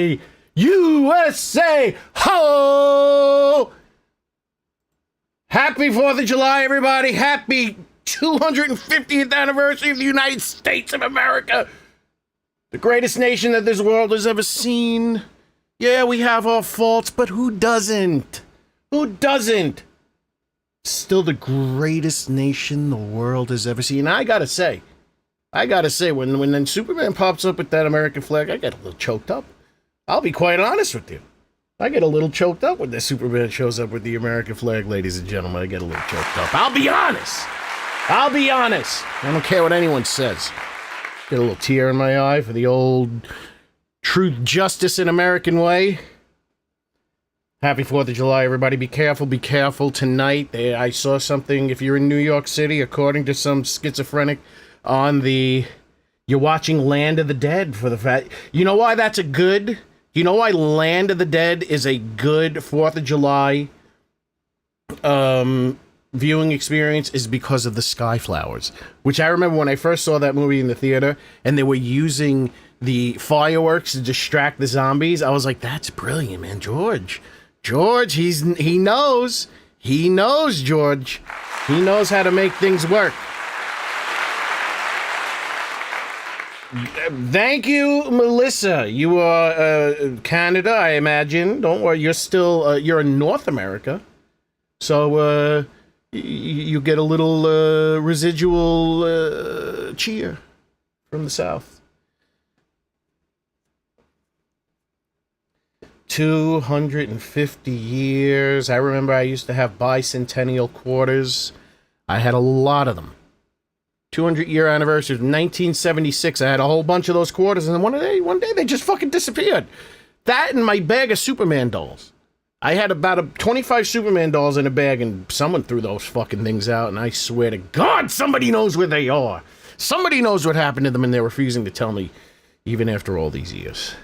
USA! USA! Ho! Happy 4th of July, everybody! Happy 250th anniversary of the United States of America! The greatest nation that this world has ever seen. Yeah, we have our faults, but who doesn't? Who doesn't? Still the greatest nation the world has ever seen. And I gotta say, when then Superman pops up with that American flag, I get a little choked up. I'll be quite honest with you. I get a little choked up when the Superman shows up with the American flag, ladies and gentlemen. I get a little choked up. I'll be honest. I don't care what anyone says. Get a little tear in my eye for the old truth, justice, and American way. Happy 4th of July, everybody. Be careful tonight. I saw something, if you're in New York City, according to some schizophrenic, you're watching Land of the Dead for the fact. You know why that's you know why Land of the Dead is a good 4th of July viewing experience is because of the sky flowers, which I remember when I first saw that movie in the theater and they were using the fireworks to distract the zombies. I was like, that's brilliant, man. George, he knows, George. He knows how to make things work. Thank you, Melissa. You are Canada, I imagine. Don't worry, you're still you're in North America, so you get a little residual cheer from the South. 250 years. I remember I used to have bicentennial quarters. I had a lot of them. 200-year anniversary of 1976. I had a whole bunch of those quarters, and then one day they just fucking disappeared. That and my bag of Superman dolls. I had about 25 Superman dolls in a bag, and someone threw those fucking things out, and I swear to God, somebody knows where they are. Somebody knows what happened to them, and they're refusing to tell me, even after all these years.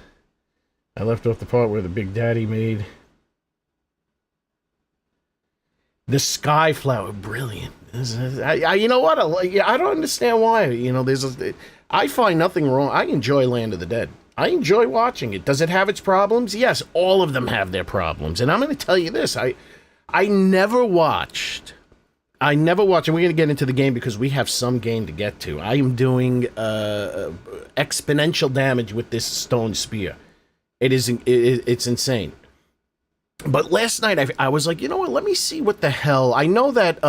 I left off the part where the Big Daddy made the sky flower. Brilliant. You know what? I don't understand why. You know, I find nothing wrong. I enjoy Land of the Dead. I enjoy watching it. Does it have its problems? Yes, all of them have their problems. And I'm going to tell you this. I never watched, and we're going to get into the game because we have some game to get to. I am doing exponential damage with this stone spear. It's insane. But last night I was like, you know what? Let me see what the hell. I know that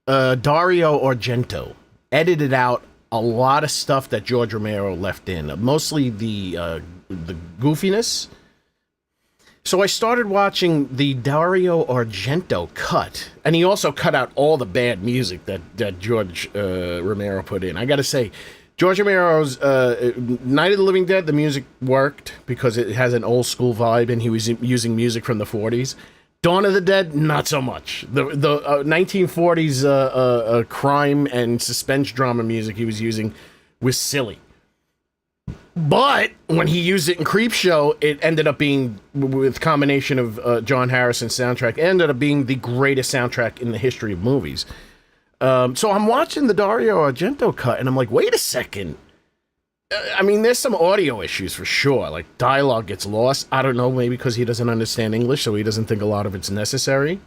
Dario Argento edited out a lot of stuff that George Romero left in, mostly the goofiness. So I started watching the Dario Argento cut, and he also cut out all the bad music that George Romero put in. I got to say, George Romero's Night of the Living Dead, the music worked because it has an old school vibe and he was using music from the 40s. Dawn of the Dead, not so much. The 1940s crime and suspense drama music he was using was silly. But when he used it in Creepshow, it ended up being, with combination of John Harrison's soundtrack, it ended up being the greatest soundtrack in the history of movies. So I'm watching the Dario Argento cut, and I'm like, wait a second. I mean, there's some audio issues for sure. Like, dialogue gets lost. I don't know, maybe because he doesn't understand English, so he doesn't think a lot of it's necessary.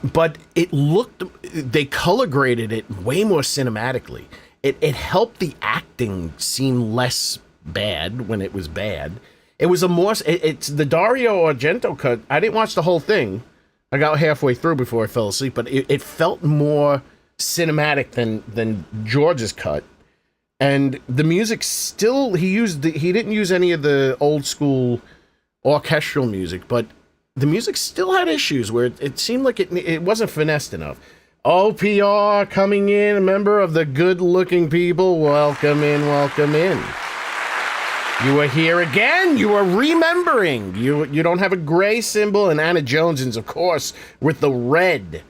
But they color graded it way more cinematically. It helped the acting seem less bad when it was bad. It was it's the Dario Argento cut. I didn't watch the whole thing. I got halfway through before I fell asleep, but it felt more cinematic than George's cut. And the music still, he didn't use any of the old school orchestral music, but the music still had issues where it seemed like it wasn't finessed enough. OPR coming in, a member of the good-looking people. Welcome in, welcome in. You are here again. You are remembering. You don't have a gray symbol, and Anna Jones's, of course, with the red.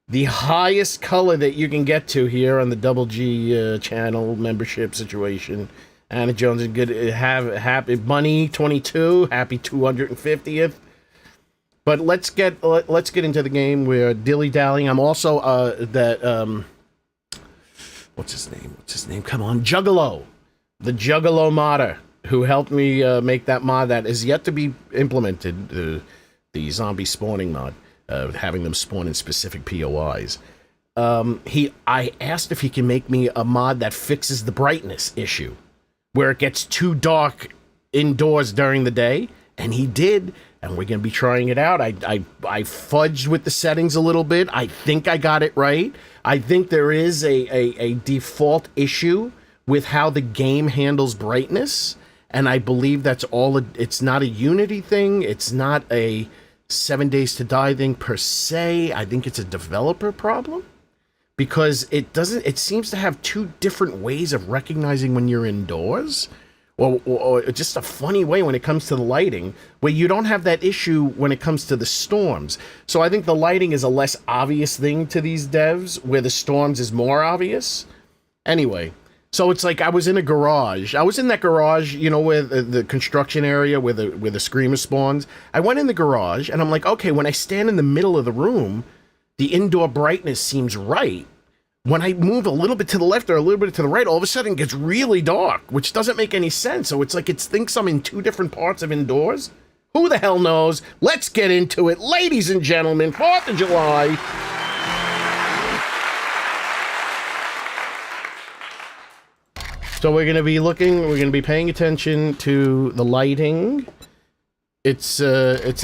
The highest color that you can get to here on the Double G channel membership situation. Anna Jones is good. Happy Bunny 22. Happy 250th. But let's get into the game. We're dilly-dallying. I'm also what's his name? Come on, Juggalo. The Juggalo modder. who helped me make that mod that is yet to be implemented, the zombie spawning mod, having them spawn in specific POIs. I asked if he can make me a mod that fixes the brightness issue, where it gets too dark indoors during the day, and he did, and we're gonna be trying it out. I fudged with the settings a little bit. I think I got it right. I think there is a default issue with how the game handles brightness, and I believe that's all. It's not a Unity thing. It's not a 7 Days to Die thing per se. I think it's a developer problem, because it seems to have two different ways of recognizing when you're indoors, or just a funny way when it comes to the lighting, where you don't have that issue when it comes to the storms. So I think the lighting is a less obvious thing to these devs, where the storms is more obvious. Anyway, so it's like I was in a garage. I was in that garage, you know, where the construction area where the screamer spawns. I went in the garage, and I'm like, okay, when I stand in the middle of the room, the indoor brightness seems right. When I move a little bit to the left or a little bit to the right, all of a sudden it gets really dark, which doesn't make any sense. So it's like it thinks I'm in two different parts of indoors. Who the hell knows? Let's get into it. Ladies and gentlemen, 4th of July. So we're going to be paying attention to the lighting. It's an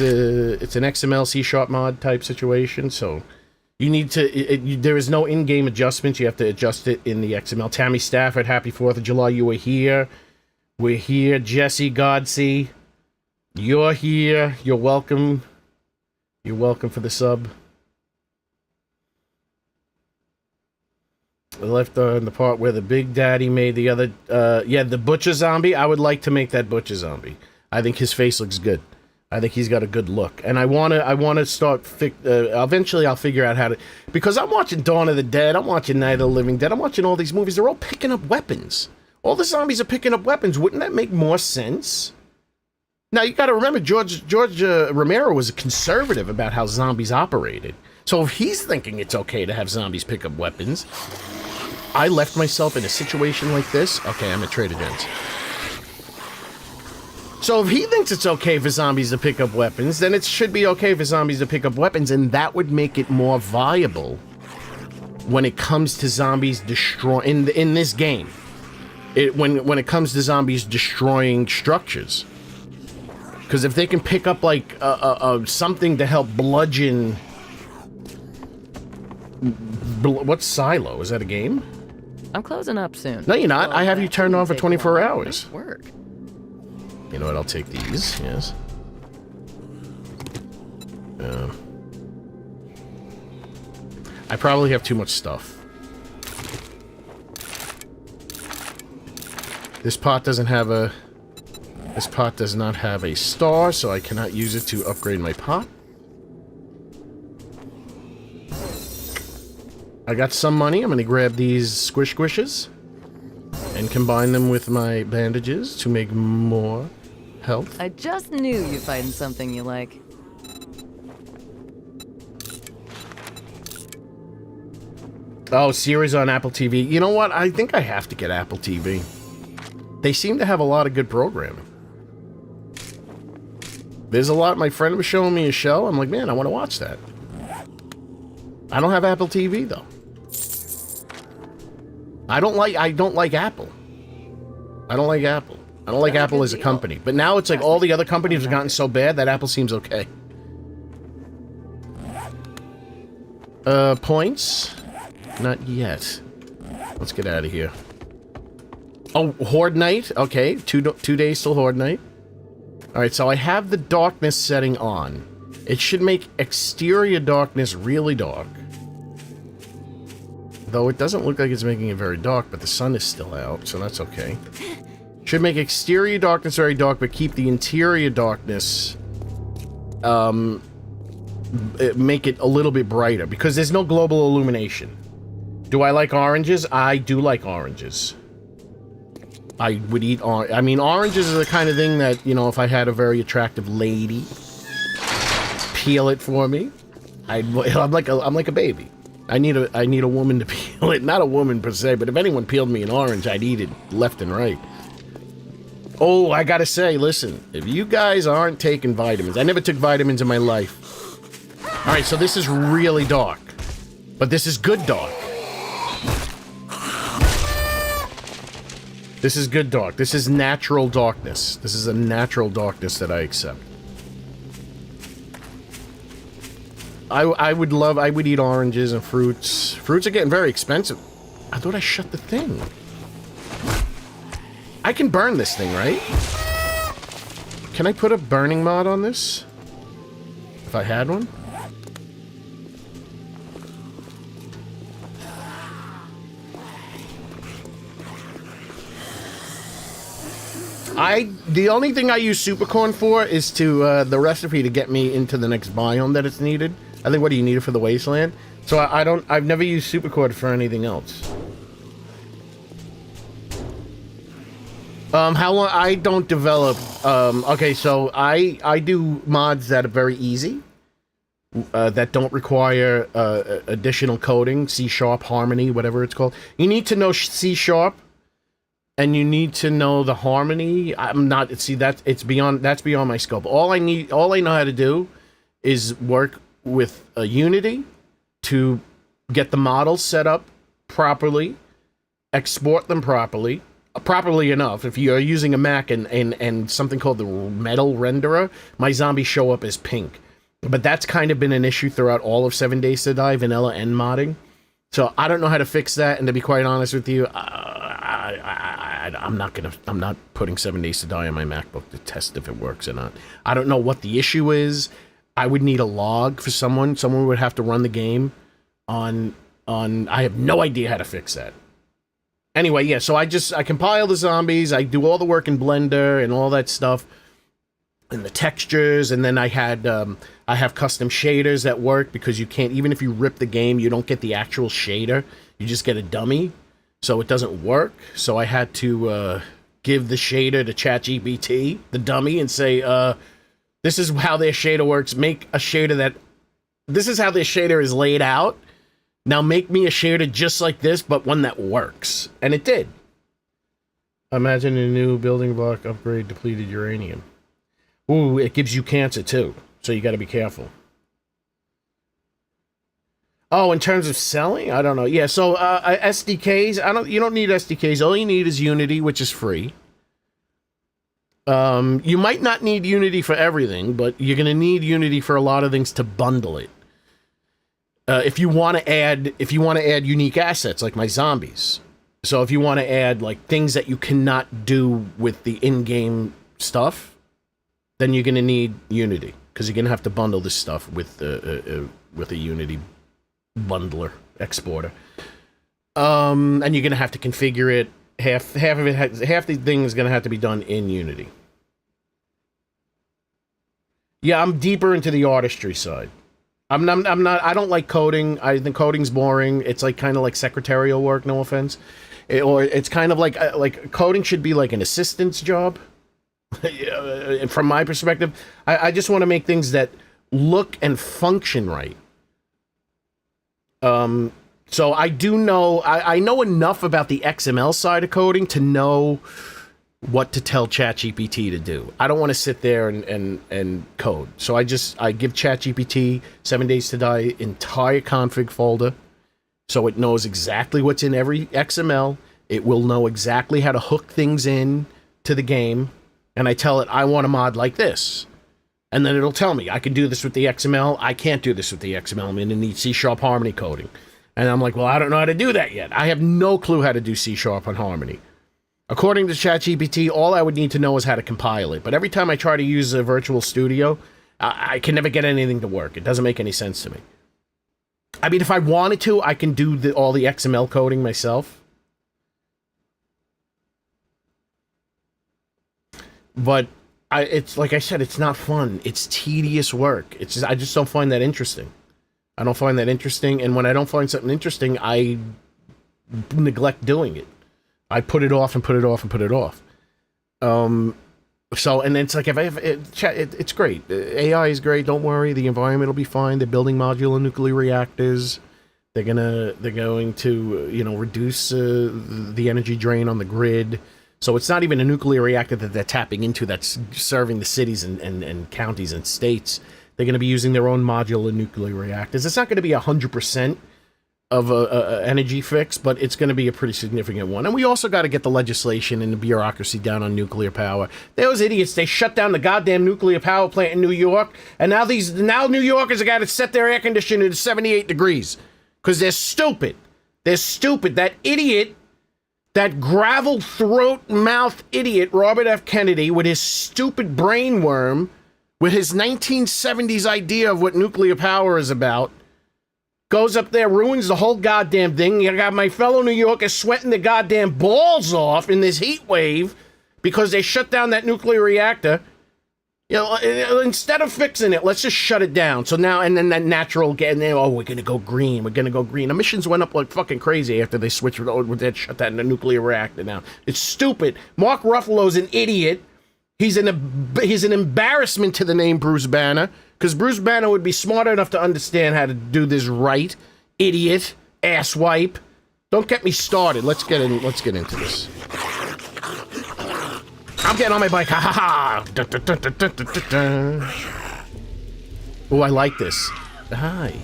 XML C# mod type situation, so you need to, there is no in-game adjustments. You have to adjust it in the XML. Tammy Stafford, happy 4th of July. You were here. We're here. Jesse Godsey, you're here. You're welcome. You're welcome for the sub. I left on the part where the Big Daddy made the other, yeah, the Butcher Zombie. I would like to make that Butcher Zombie. I think his face looks good. I think he's got a good look, and I wanna start. Eventually, I'll figure out how to, because I'm watching Dawn of the Dead, I'm watching Night of the Living Dead, I'm watching all these movies. They're all picking up weapons. All the zombies are picking up weapons. Wouldn't that make more sense? Now you got to remember, George Romero was a conservative about how zombies operated. So if he's thinking it's okay to have zombies pick up weapons, I left myself in a situation like this. Okay, I'm at Trader Joe's. So if he thinks it's okay for zombies to pick up weapons, then it should be okay for zombies to pick up weapons, and that would make it more viable when it comes to zombies destroying in this game. When it comes to zombies destroying structures, because if they can pick up like something to help bludgeon. What's Silo? Is that a game? I'm closing up soon. No, you're not. Well, I have you turned on for 24 hours. Nice work. You know what? I'll take these. Yes. I probably have too much stuff. This pot doesn't have a... This pot does not have a star, so I cannot use it to upgrade my pot. I got some money. I'm going to grab these squishes and combine them with my bandages to make more health. I just knew you'd find something you like. Oh, series on Apple TV. You know what? I think I have to get Apple TV. They seem to have a lot of good programming. There's a lot. My friend was showing me a show. I'm like, man, I want to watch that. I don't have Apple TV though. I don't like Apple. I don't like Apple. I don't like Apple as a company. But now it's like all the other companies have gotten so bad that Apple seems okay. Points? Not yet. Let's get out of here. Oh, Horde Night? Okay, two days till Horde Night. Alright, so I have the darkness setting on. It should make exterior darkness really dark. Though it doesn't look like it's making it very dark, but the sun is still out, so that's okay. Should make exterior darkness very dark, but keep the interior darkness, make it a little bit brighter, because there's no global illumination. Do I like oranges? I do like oranges. I would eat orange. I mean, oranges are the kind of thing that, you know, if I had a very attractive lady peel it for me, I'm like a baby. I need a woman to peel it. Not a woman per se, but if anyone peeled me an orange, I'd eat it left and right. Oh, I gotta say, listen, if you guys aren't taking vitamins, I never took vitamins in my life. All right, so this is really dark, but this is good dark. This is good dark. This is natural darkness. This is a natural darkness that I accept. I would eat oranges and fruits. Fruits are getting very expensive. I thought I shut the thing. I can burn this thing, right? Can I put a burning mod on this? If I had one? The only thing I use supercorn for is to, the recipe to get me into the next biome that it's needed. I think, what do you need it for the wasteland? So I've never used supercorn for anything else. How long? I don't develop, okay, so I do mods that are very easy. That don't require, additional coding, C#, Harmony, whatever it's called. You need to know C#. And you need to know the Harmony. I'm not, see, that's beyond my scope. All I know how to do is work with Unity to get the models set up properly, export them properly enough. If you're using a Mac and something called the metal renderer, my zombies show up as pink. But that's kind of been an issue throughout all of 7 Days to Die, vanilla and modding. So I don't know how to fix that, and to be quite honest with you, I'm not putting 7 Days to Die on my MacBook to test if it works or not. I don't know what the issue is. I would need a log for someone. Someone would have to run the game on I have no idea how to fix that. Anyway, yeah, so I compile the zombies, I do all the work in Blender and all that stuff, and the textures, and then I have custom shaders that work, because you can't, even if you rip the game, you don't get the actual shader, you just get a dummy. So it doesn't work. So I had to give the shader to ChatGPT, the dummy, and say, this is how their shader works. Make a shader that... This is how their shader is laid out. Now make me a shader just like this, but one that works. And it did. Imagine a new building block upgrade depleted uranium. Ooh, it gives you cancer too. So you gotta be careful. Oh, in terms of selling? I don't know. Yeah, so SDKs, you don't need SDKs. All you need is Unity, which is free. You might not need Unity for everything, but you're going to need Unity for a lot of things to bundle it. If you want to add unique assets like my zombies. So if you want to add like things that you cannot do with the in-game stuff, then you're going to need Unity, because you're going to have to bundle this stuff with a Unity bundler exporter, and you're gonna have to configure it. Half the thing is gonna have to be done in Unity. Yeah, I'm deeper into the artistry side. I'm not. I don't like coding. I think coding's boring. It's like kind of like secretarial work. No offense, or it's kind of like coding should be like an assistant's job. From my perspective, I just want to make things that look and function right. So I do know, I know enough about the XML side of coding to know what to tell ChatGPT to do. I don't want to sit there and code. So I give ChatGPT 7 Days to Die entire config folder, so it knows exactly what's in every XML. It will know exactly how to hook things in to the game, and I tell it I want a mod like this. And then it'll tell me, I can do this with the XML, I can't do this with the XML, I'm going to need C# Harmony coding. And I'm like, well, I don't know how to do that yet. I have no clue how to do C# and Harmony. According to ChatGPT, all I would need to know is how to compile it. But every time I try to use a virtual studio, I can never get anything to work. It doesn't make any sense to me. I mean, if I wanted to, I can do all the XML coding myself. But it's like I said, it's not fun. It's tedious work. I just don't find that interesting. I don't find that interesting, and when I don't find something interesting, I neglect doing it. I put it off and put it off and put it off. So, and it's like, it's great. AI is great. Don't worry. The environment will be fine. They're building modular nuclear reactors. They're going to, reduce the energy drain on the grid. So it's not even a nuclear reactor that they're tapping into that's serving the cities and counties and states. They're going to be using their own modular nuclear reactors. It's not going to be 100% of a energy fix, but it's going to be a pretty significant one. And we also got to get the legislation and the bureaucracy down on nuclear power. Those idiots, they shut down the goddamn nuclear power plant in New York, and now New Yorkers have got to set their air conditioning to 78 degrees because they're stupid. They're stupid. That idiot, that gravel throat mouth idiot, Robert F. Kennedy, with his stupid brainworm, with his 1970s idea of what nuclear power is about, goes up there, ruins the whole goddamn thing. You got my fellow New Yorkers sweating their goddamn balls off in this heat wave because they shut down that nuclear reactor. You know, instead of fixing it, let's just shut it down. So now, and then that natural, and then, oh, we're going to go green. We're going to go green. Emissions went up like fucking crazy after they switched, shut that nuclear reactor down. It's stupid. Mark Ruffalo's an idiot. He's an embarrassment to the name Bruce Banner, because Bruce Banner would be smart enough to understand how to do this right. Idiot, asswipe. Don't get me started. Let's get into this. I'm getting on my bike. Ha ha ha. Oh, I like this. Hi.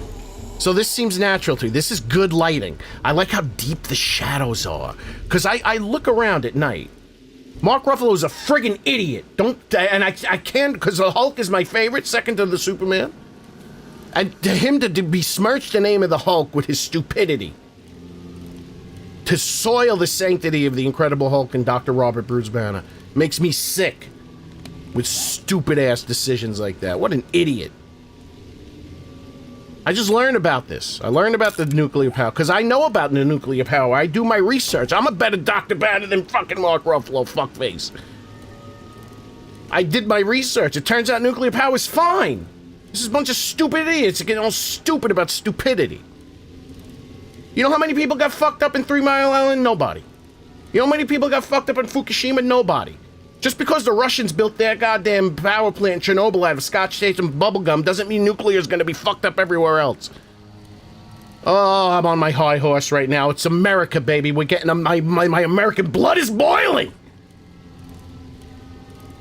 So this seems natural to me. This is good lighting. I like how deep the shadows are, because I look around at night. Mark Ruffalo is a friggin' idiot. I can't, because the Hulk is my favorite, second to the Superman. And to him to besmirch the name of the Hulk with his stupidity, to soil the sanctity of the Incredible Hulk and Dr. Robert Bruce Banner, makes me sick with stupid-ass decisions like that. What an idiot. I just learned about this. I learned about the nuclear power, because I know about the nuclear power. I do my research. I'm a better Dr. Banner than fucking Mark Ruffalo, fuckface. I did my research. It turns out nuclear power is fine. This is a bunch of stupid idiots that get all stupid about stupidity. You know how many people got fucked up in 3 Mile Island? Nobody. You know how many people got fucked up in Fukushima? Nobody. Just because the Russians built their goddamn power plant in Chernobyl out of Scotch tape and bubblegum doesn't mean nuclear is going to be fucked up everywhere else. Oh, I'm on my high horse right now. It's America, baby. We're getting my American blood is boiling.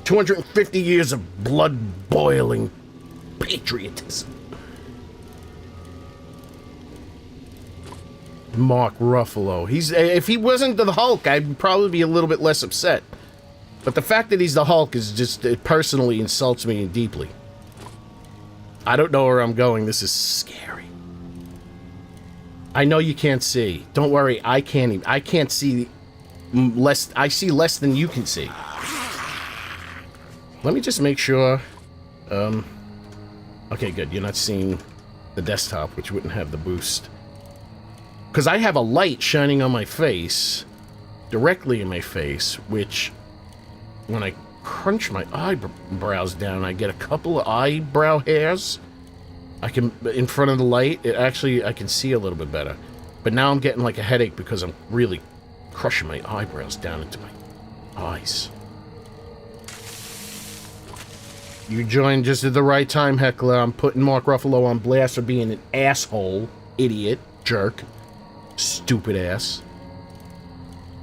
250 years of blood boiling patriotism. Mark Ruffalo. If he wasn't the Hulk, I'd probably be a little bit less upset. But the fact that he's the Hulk is just, it personally insults me deeply. I don't know where I'm going. This is scary. I know you can't see. Don't worry, I can't see less. I see less than you can see. Let me just make sure. Okay, good. You're not seeing the desktop, which wouldn't have the boost. Because I have a light shining on my face, directly in my face, which, when I crunch my eyebrows down, I get a couple of eyebrow hairs. In front of the light, I can see a little bit better. But now I'm getting like a headache because I'm really crushing my eyebrows down into my eyes. You joined just at the right time, Heckler. I'm putting Mark Ruffalo on blast for being an asshole, idiot, jerk, stupid ass.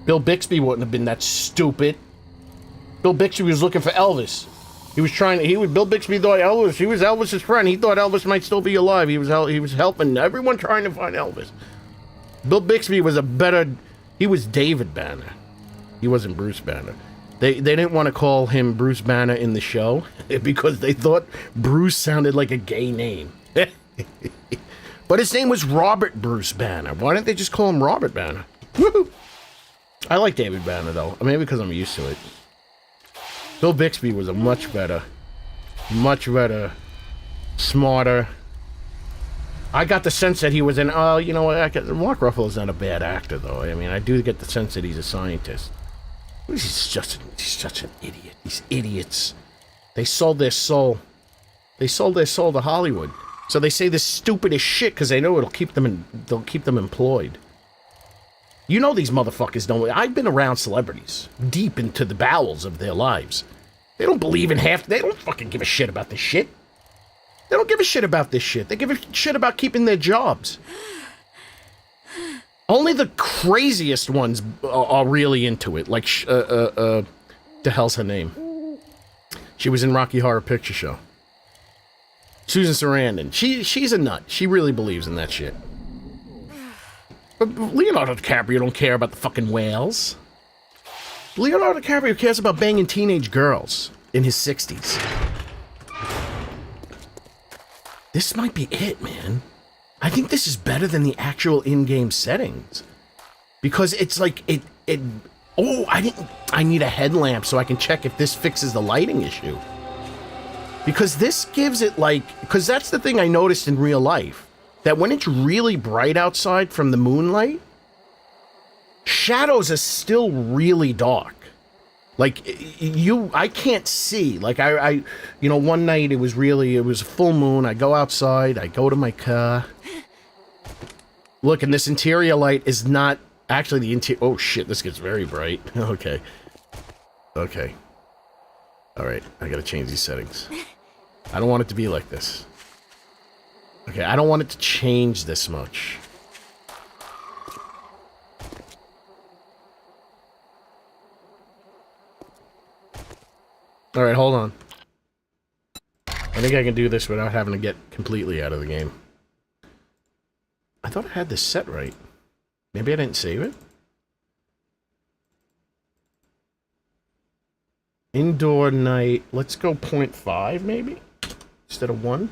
Bill Bixby wouldn't have been that stupid. Bill Bixby was looking for Elvis. Bill Bixby thought Elvis, he was Elvis's friend. He thought Elvis might still be alive. He was helping everyone trying to find Elvis. Bill Bixby was he was David Banner. He wasn't Bruce Banner. They didn't want to call him Bruce Banner in the show because they thought Bruce sounded like a gay name. But his name was Robert Bruce Banner. Why didn't they just call him Robert Banner? Woohoo! I like David Banner, though. Maybe because I'm used to it. Bill Bixby was a much better, smarter. I got the sense that he was Mark Ruffalo's not a bad actor, though. I mean, I do get the sense that he's a scientist. He's such an idiot. These idiots. They sold their soul. They sold their soul to Hollywood. So they say the stupidest shit because they know they'll keep them employed. You know these motherfuckers don't. I've been around celebrities deep into the bowels of their lives. They don't believe in they don't fucking give a shit about this shit. They don't give a shit about this shit. They give a shit about keeping their jobs. Only the craziest ones are really into it. Like, the hell's her name? She was in Rocky Horror Picture Show. Susan Sarandon. She's a nut. She really believes in that shit. But Leonardo DiCaprio don't care about the fucking whales. Leonardo DiCaprio cares about banging teenage girls in his 60s. This might be it, man. I think this is better than the actual in-game settings. Because it's like, oh, I need a headlamp so I can check if this fixes the lighting issue. Because this gives it like, because that's the thing I noticed in real life. That when it's really bright outside from the moonlight, shadows are still really dark. Like, I can't see. Like, one night it was a full moon. I go outside, I go to my car. Look, and this interior light is not actually the interior. Oh shit, this gets very bright. Okay. Okay. Alright, I gotta change these settings. I don't want it to be like this. Okay, I don't want it to change this much. Alright, hold on. I think I can do this without having to get completely out of the game. I thought I had this set right. Maybe I didn't save it? Indoor night. Let's go 0.5 maybe? Instead of 1?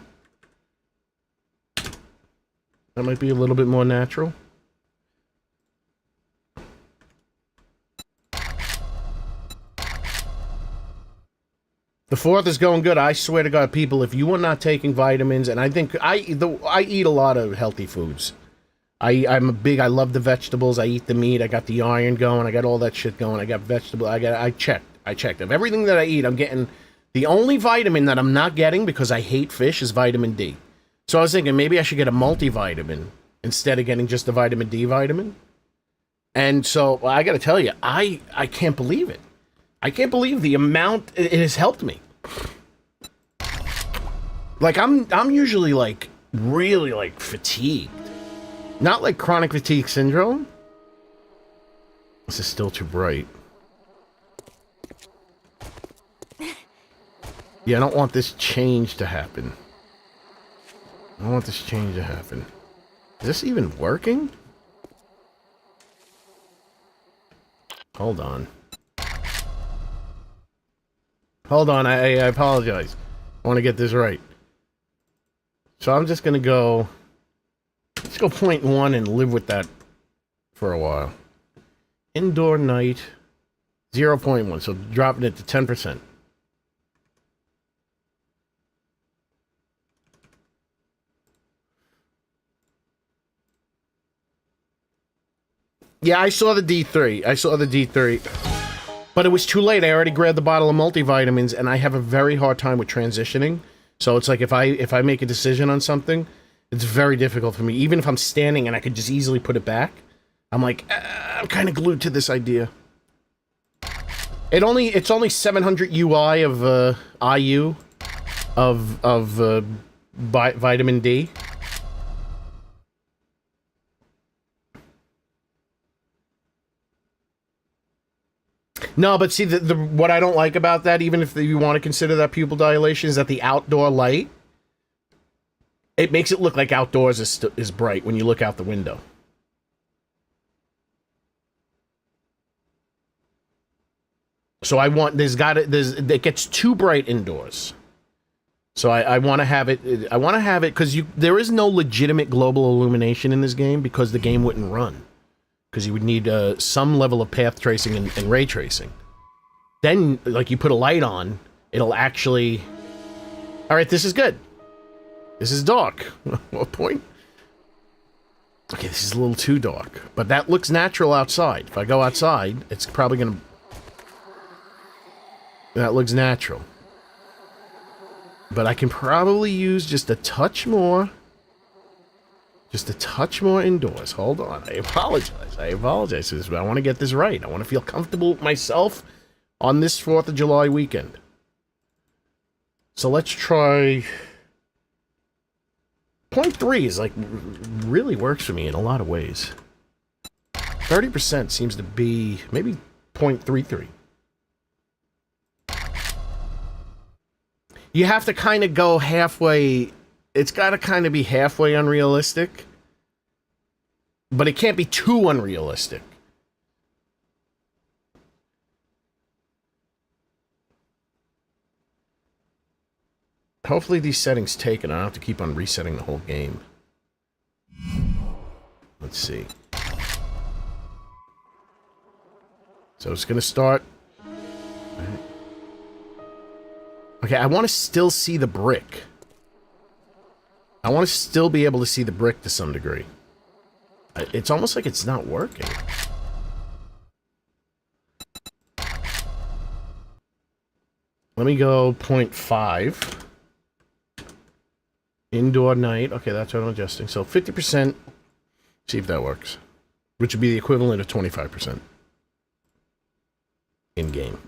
That might be a little bit more natural. The 4th is going good. I swear to God, people, if you are not taking vitamins, and I think I eat a lot of healthy foods. I love the vegetables. I eat the meat. I got the iron going. I got all that shit going. I got vegetable. I checked. Of everything that I eat, I'm getting the only vitamin that I'm not getting because I hate fish is vitamin D. So I was thinking maybe I should get a multivitamin instead of getting just a vitamin D vitamin. And so I got to tell you, I can't believe it. I can't believe the amount it has helped me. Like I'm usually like really like fatigued. Not like chronic fatigue syndrome. This is still too bright. Yeah, I don't want this change to happen. I don't want this change to happen. Is this even working? Hold on. Hold on, I apologize. I want to get this right. So I'm just going to go... Let's go 0.1 and live with that for a while. Indoor night, 0.1. So dropping it to 10%. Yeah, I saw the D3. But it was too late. I already grabbed the bottle of multivitamins, and I have a very hard time with transitioning. So it's like if I make a decision on something, it's very difficult for me. Even if I'm standing and I could just easily put it back, I'm like, I'm kind of glued to this idea. It's only 700 UI of IU of vitamin D. No, but see, what I don't like about that, even if you want to consider that pupil dilation, is that the outdoor light, it makes it look like outdoors is bright when you look out the window. So I want, it gets too bright indoors. So I want to have it, because there is no legitimate global illumination in this game, because the game wouldn't run. Because you would need some level of path tracing and ray tracing. Then, like, you put a light on, it'll actually... Alright, this is good. This is dark. What point? Okay, this is a little too dark. But that looks natural outside. If I go outside, it's probably gonna... That looks natural. But I can probably use just a touch more... Just a touch more indoors. Hold on. I apologize. I want to get this right. I want to feel comfortable with myself on this 4th of July weekend. So let's try... 0.3 is like, really works for me in a lot of ways. 30% seems to be maybe 0.33. You have to kind of go halfway. It's got to kind of be halfway unrealistic. But it can't be too unrealistic. Hopefully these settings take and I don't have to keep on resetting the whole game. Let's see. So it's going to start. Okay, I want to still see the brick. I want to still be able to see the brick to some degree. It's almost like it's not working. Let me go 0.5. Indoor night. Okay, that's what I'm adjusting. So 50%. See if that works. Which would be the equivalent of 25%. In-game.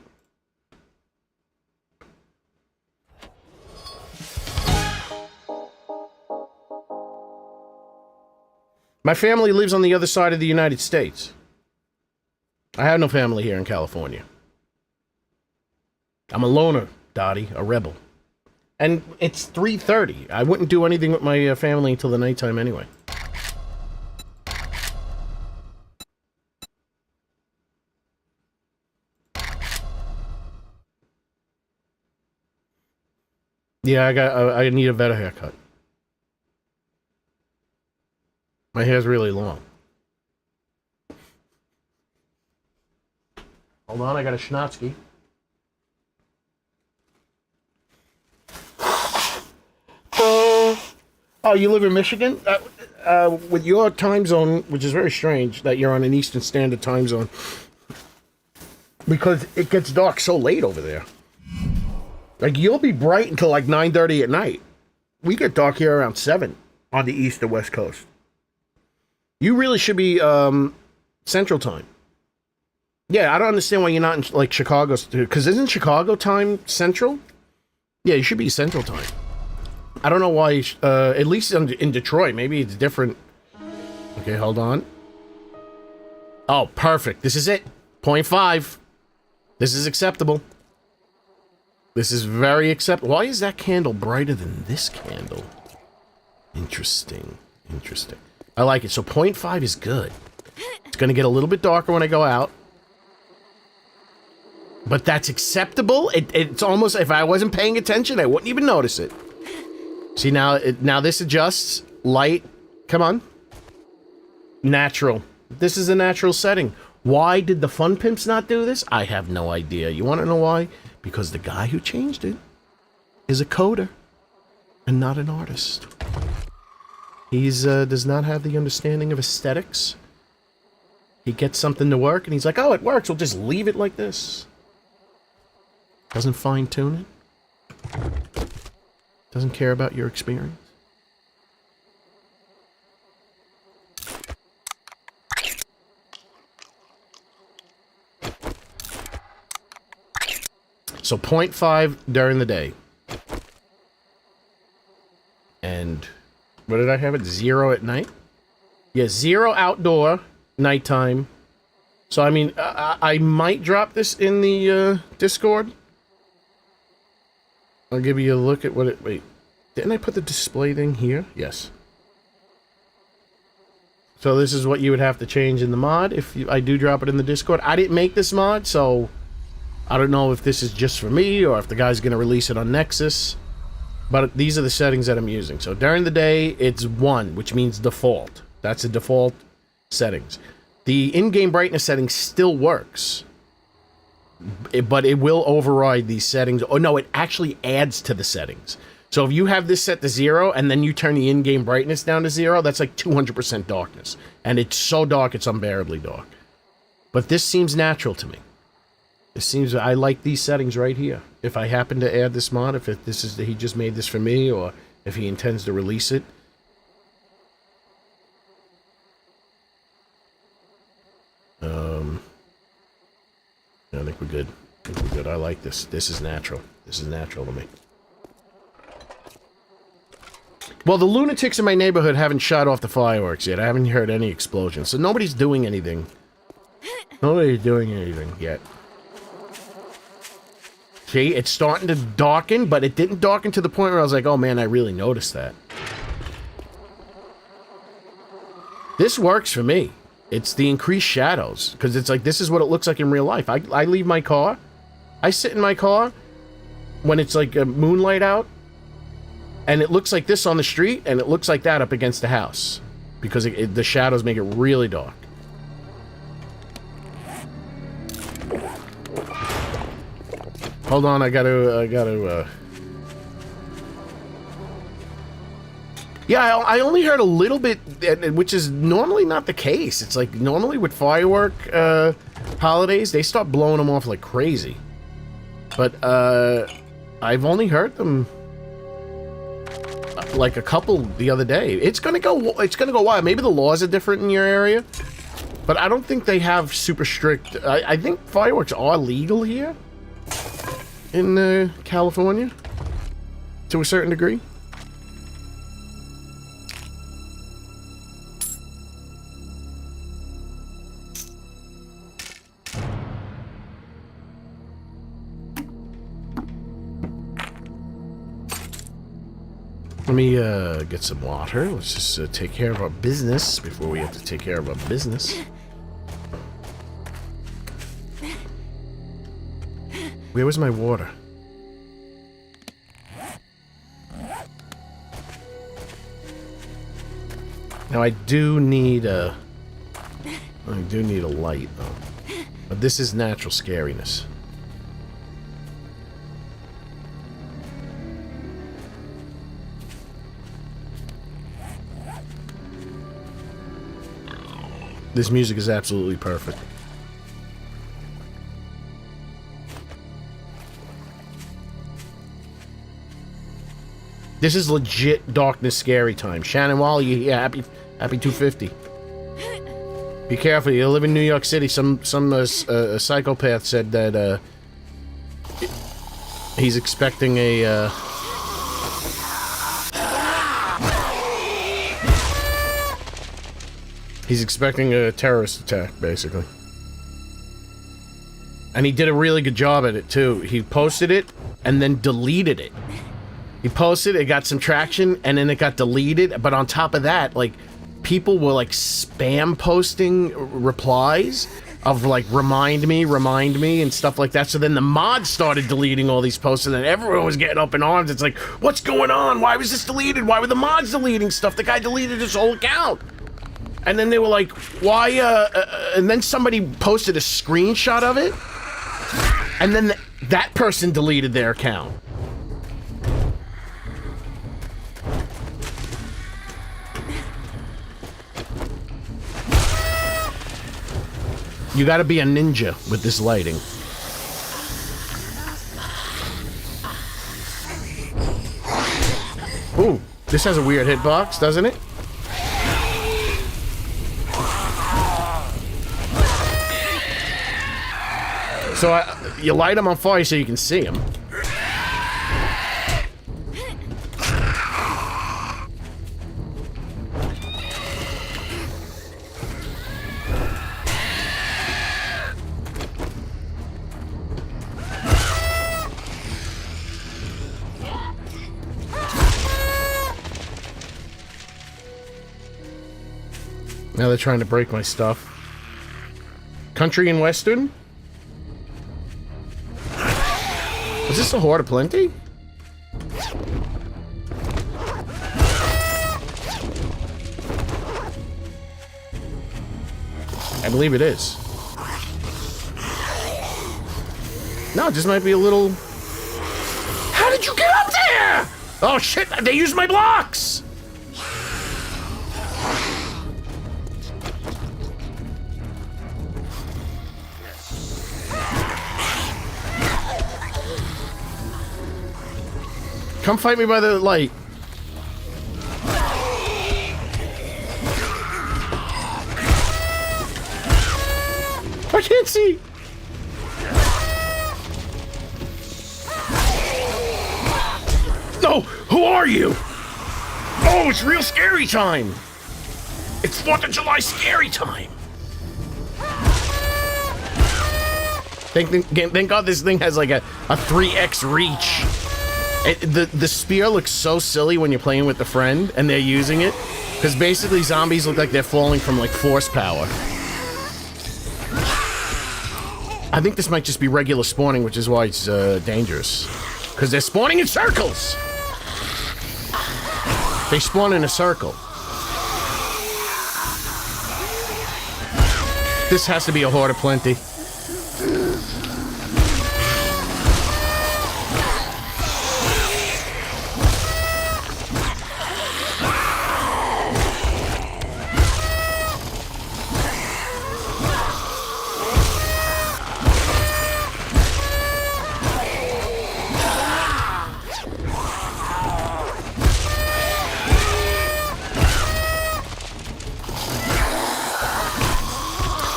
My family lives on the other side of the United States. I have no family here in California. I'm a loner, Dottie, a rebel. And it's 3:30. I wouldn't do anything with my family until the nighttime anyway. Yeah, I need a better haircut. My hair's really long. Hold on, I got a Schnotsky. Oh, you live in Michigan? With your time zone, which is very strange that you're on an Eastern Standard time zone. Because it gets dark so late over there. Like, you'll be bright until like 9:30 at night. We get dark here around 7 on the East or West Coast. You really should be Central Time. Yeah, I don't understand why you're not in, like, Chicago. Because isn't Chicago time Central? Yeah, you should be Central Time. I don't know why, at least in Detroit. Maybe it's different. Okay, hold on. Oh, perfect. This is it. 0.5. This is acceptable. This is very acceptable. Why is that candle brighter than this candle? Interesting. Interesting. I like it. So 0.5 is good. It's going to get a little bit darker when I go out. But that's acceptable. It's almost, if I wasn't paying attention, I wouldn't even notice it. See, now this adjusts. Light. Come on. Natural. This is a natural setting. Why did the Fun Pimps not do this? I have no idea. You want to know why? Because the guy who changed it is a coder and not an artist. He's does not have the understanding of aesthetics. He gets something to work and he's like, oh, it works. We'll just leave it like this. Doesn't fine-tune it. Doesn't care about your experience. So 0.5 during the day. And what did I have it? 0 at night? Yeah, 0 outdoor, nighttime. So, I mean, I might drop this in the Discord. I'll give you a look at what it... Wait, didn't I put the display thing here? Yes. So this is what you would have to change in the mod if I do drop it in the Discord. I didn't make this mod, so I don't know if this is just for me or if the guy's going to release it on Nexus. But these are the settings that I'm using. So during the day, it's 1, which means default. That's the default settings. The in-game brightness setting still works. But it will override these settings. Oh, no, it actually adds to the settings. So if you have this set to 0 and then you turn the in-game brightness down to 0, that's like 200% darkness. And it's so dark, it's unbearably dark. But this seems natural to me. It seems I like these settings right here. If I happen to add this mod, if this is he just made this for me, or if he intends to release it. I think we're good. I like this. This is natural. This is natural to me. Well, the lunatics in my neighborhood haven't shot off the fireworks yet. I haven't heard any explosions, so nobody's doing anything Nobody's doing anything yet. See, it's starting to darken, but it didn't darken to the point where I was like, oh man, I really noticed that. This works for me. It's the increased shadows, because it's like, this is what it looks like in real life. I leave my car, I sit in my car when it's like a moonlight out, and it looks like this on the street, and it looks like that up against the house, because the shadows make it really dark. Hold on, I gotta, Yeah, I only heard a little bit, which is normally not the case. It's like, normally with firework, holidays, they start blowing them off like crazy. But, I've only heard them, like a couple the other day. It's gonna go wild. Maybe the laws are different in your area, but I don't think they have super strict, I think fireworks are legal here. In California, to a certain degree. Let me get some water. Let's just take care of our business before we have to take care of our business. Where was my water? Now I do need a light though. But this is natural scariness. This music is absolutely perfect. This is legit darkness scary time. Shannon Wally, yeah, happy 250. Be careful, you live in New York City. Some psychopath said that he's expecting a terrorist attack, basically. And he did a really good job at it too. He posted it and then deleted it. He posted, it got some traction, and then it got deleted, but on top of that, like, people were, like, spam posting replies of, like, remind me, and stuff like that, so then the mods started deleting all these posts, and then everyone was getting up in arms. It's like, what's going on? Why was this deleted? Why were the mods deleting stuff? The guy deleted his whole account. And then they were like, why, and then somebody posted a screenshot of it, and then that person deleted their account. You gotta be a ninja with this lighting. Ooh, this has a weird hitbox, doesn't it? So you light them on fire so you can see them. Now they're trying to break my stuff. Country and Western? Is this a Horde of Plenty? I believe it is. No, it just might be a little... How did you get up there? Oh shit, they used my blocks! Come fight me by the light. I can't see. No, who are you? Oh, it's real scary time. It's 4th of July scary time. Thank God this thing has like a 3x reach. The spear looks so silly when you're playing with a friend and they're using it, because basically zombies look like they're falling from like force power. I think this might just be regular spawning, which is why it's dangerous. Because they're spawning in circles! They spawn in a circle. This has to be a Horde of Plenty.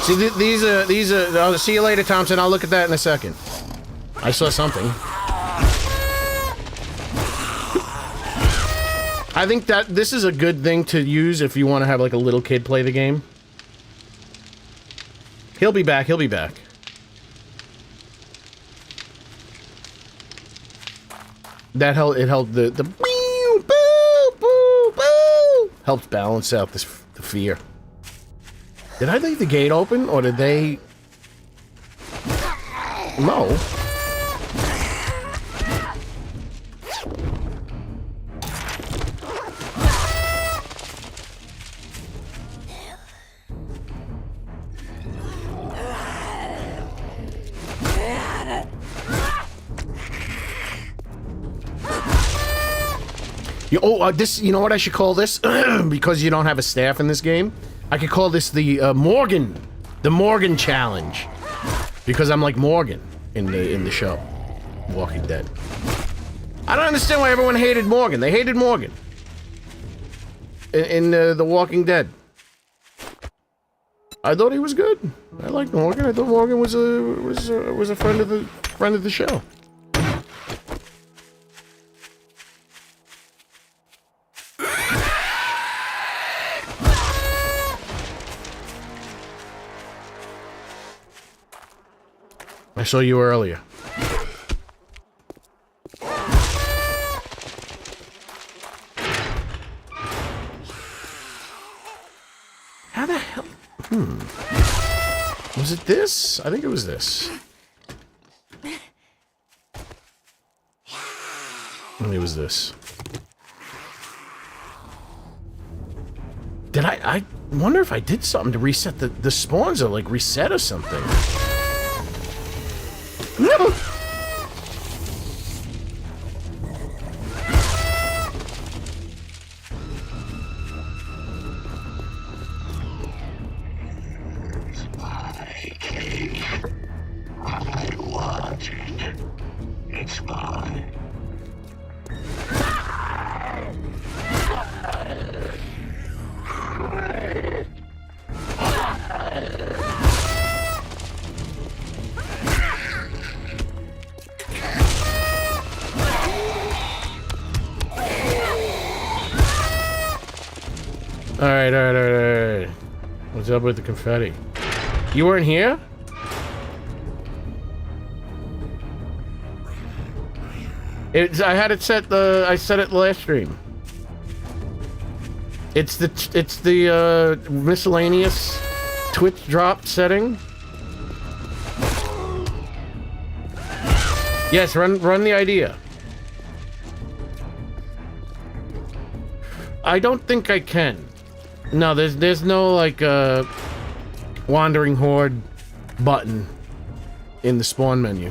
See, these are, I'll see you later, Thompson. I'll look at that in a second. I saw something. I think that this is a good thing to use if you want to have like a little kid play the game. He'll be back, he'll be back. That helped, it helped the boo, boo, boo, boo, helped balance out this, the fear. Did I leave the gate open, or did they... No. This, you know what I should call this? Because you don't have a staff in this game? I could call this the Morgan Challenge, because I'm like Morgan in the show, Walking Dead. I don't understand why everyone hated Morgan. They hated Morgan in The Walking Dead. I thought he was good. I liked Morgan. I thought Morgan was a friend of the show. I saw you earlier. How the hell? Was it this? I think it was this. Maybe it was this. Did I wonder if I did something to reset the spawns, or like reset or something. No. I want it. It's mine. Alright. What's up with the confetti? You weren't here? I had it set I set it last stream. It's the miscellaneous Twitch drop setting. Yes, run the idea. I don't think I can. No, there's no like wandering horde button in the spawn menu.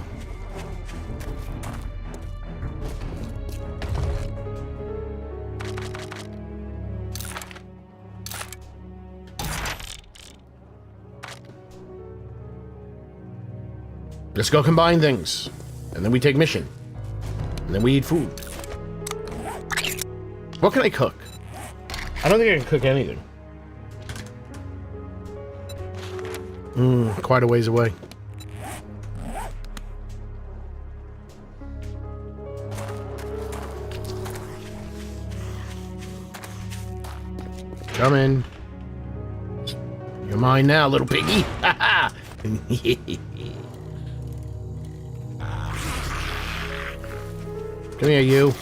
Let's go combine things, and then we take mission, and then we eat food. What can I cook? I don't think I can cook anything. Quite a ways away. Come in. You're mine now, little piggy. Come here, you.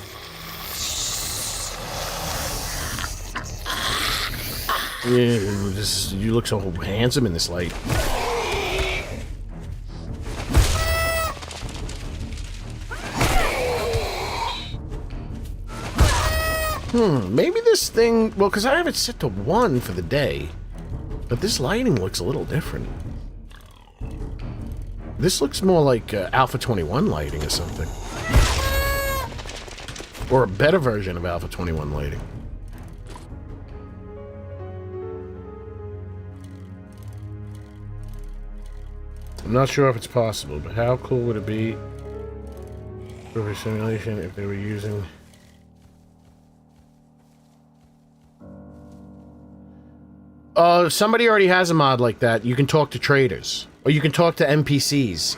Yeah, you look so handsome in this light. Maybe this thing... Well, because I have it set to 1 for the day. But this lighting looks a little different. This looks more like Alpha 21 lighting or something. Or a better version of Alpha 21 lighting. I'm not sure if it's possible, but how cool would it be for a simulation if they were using... Somebody already has a mod like that. You can talk to traders. Or you can talk to NPCs.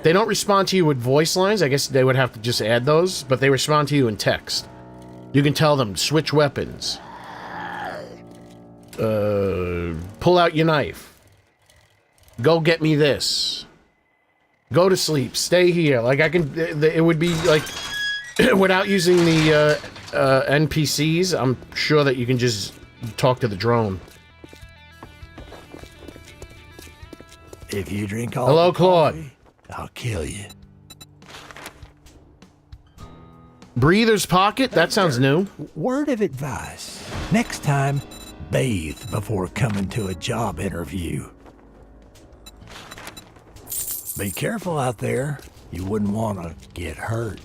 They don't respond to you with voice lines. I guess they would have to just add those. But they respond to you in text. You can tell them, switch weapons. Pull out your knife. Go get me this. Go to sleep. Stay here. Like, I can... It would be, like... without using the NPCs, I'm sure that you can just talk to the drone. If you drink all Hello, the Claude. coffee, I'll kill you. Breather's Pocket? That sounds new. Word of advice. Next time, bathe before coming to a job interview. Be careful out there. You wouldn't want to get hurt.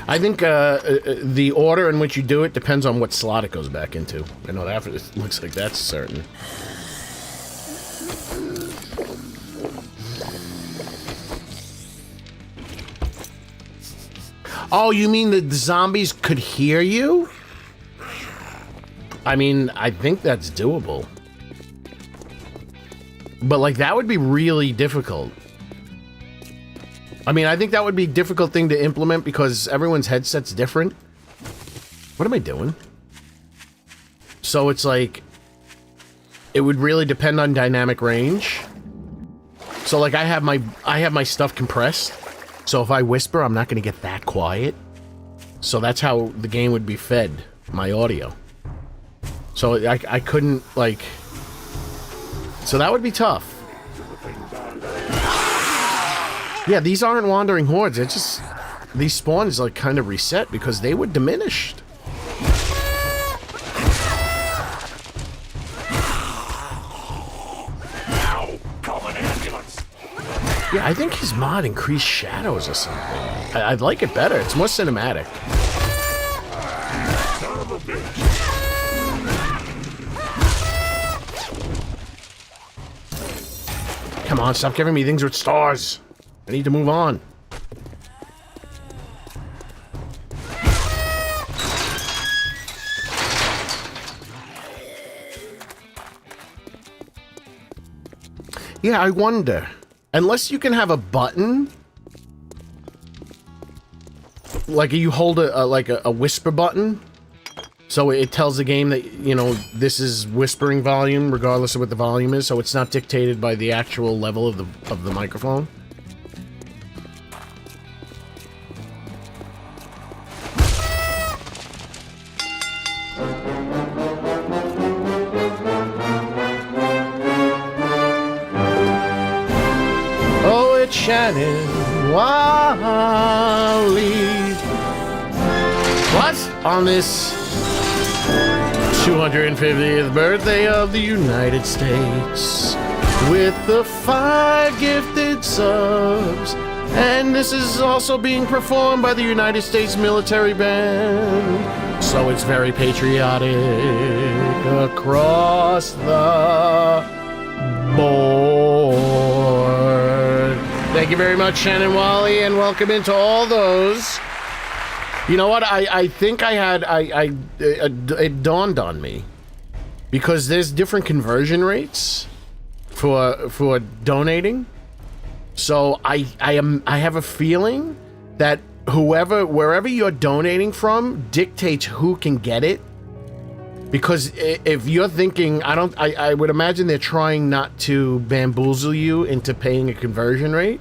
I think the order in which you do it depends on what slot it goes back into. I know that it looks like that's certain. Oh, you mean the zombies could hear you? I mean, I think that's doable. But, like, that would be really difficult. I mean, I think that would be a difficult thing to implement because everyone's headset's different. What am I doing? So it's like... It would really depend on dynamic range. So, like, I have my stuff compressed. So if I whisper, I'm not going to get that quiet. So that's how the game would be fed, my audio. So I couldn't, like... So that would be tough. Yeah, these aren't wandering hordes. It's just... These spawns, like, kind of reset because they were diminished. Yeah, I think his mod increased shadows or something. I'd like it better. It's more cinematic. Come on, stop giving me things with stars. I need to move on. Yeah, I wonder. Unless you can have a button, like you hold a whisper button, so it tells the game that, you know, this is whispering volume regardless of what the volume is, so it's not dictated by the actual level of the microphone. Shining wildly. What? On this 250th birthday of the United States, with the 5 gifted subs, and this is also being performed by the United States Military Band, so it's very patriotic across the board. Thank you very much, Shannon Wally, and welcome into all those. You know what? I think I had... it dawned on me. Because there's different conversion rates for donating. So I have a feeling that wherever you're donating from dictates who can get it. Because if you're thinking, I would imagine they're trying not to bamboozle you into paying a conversion rate.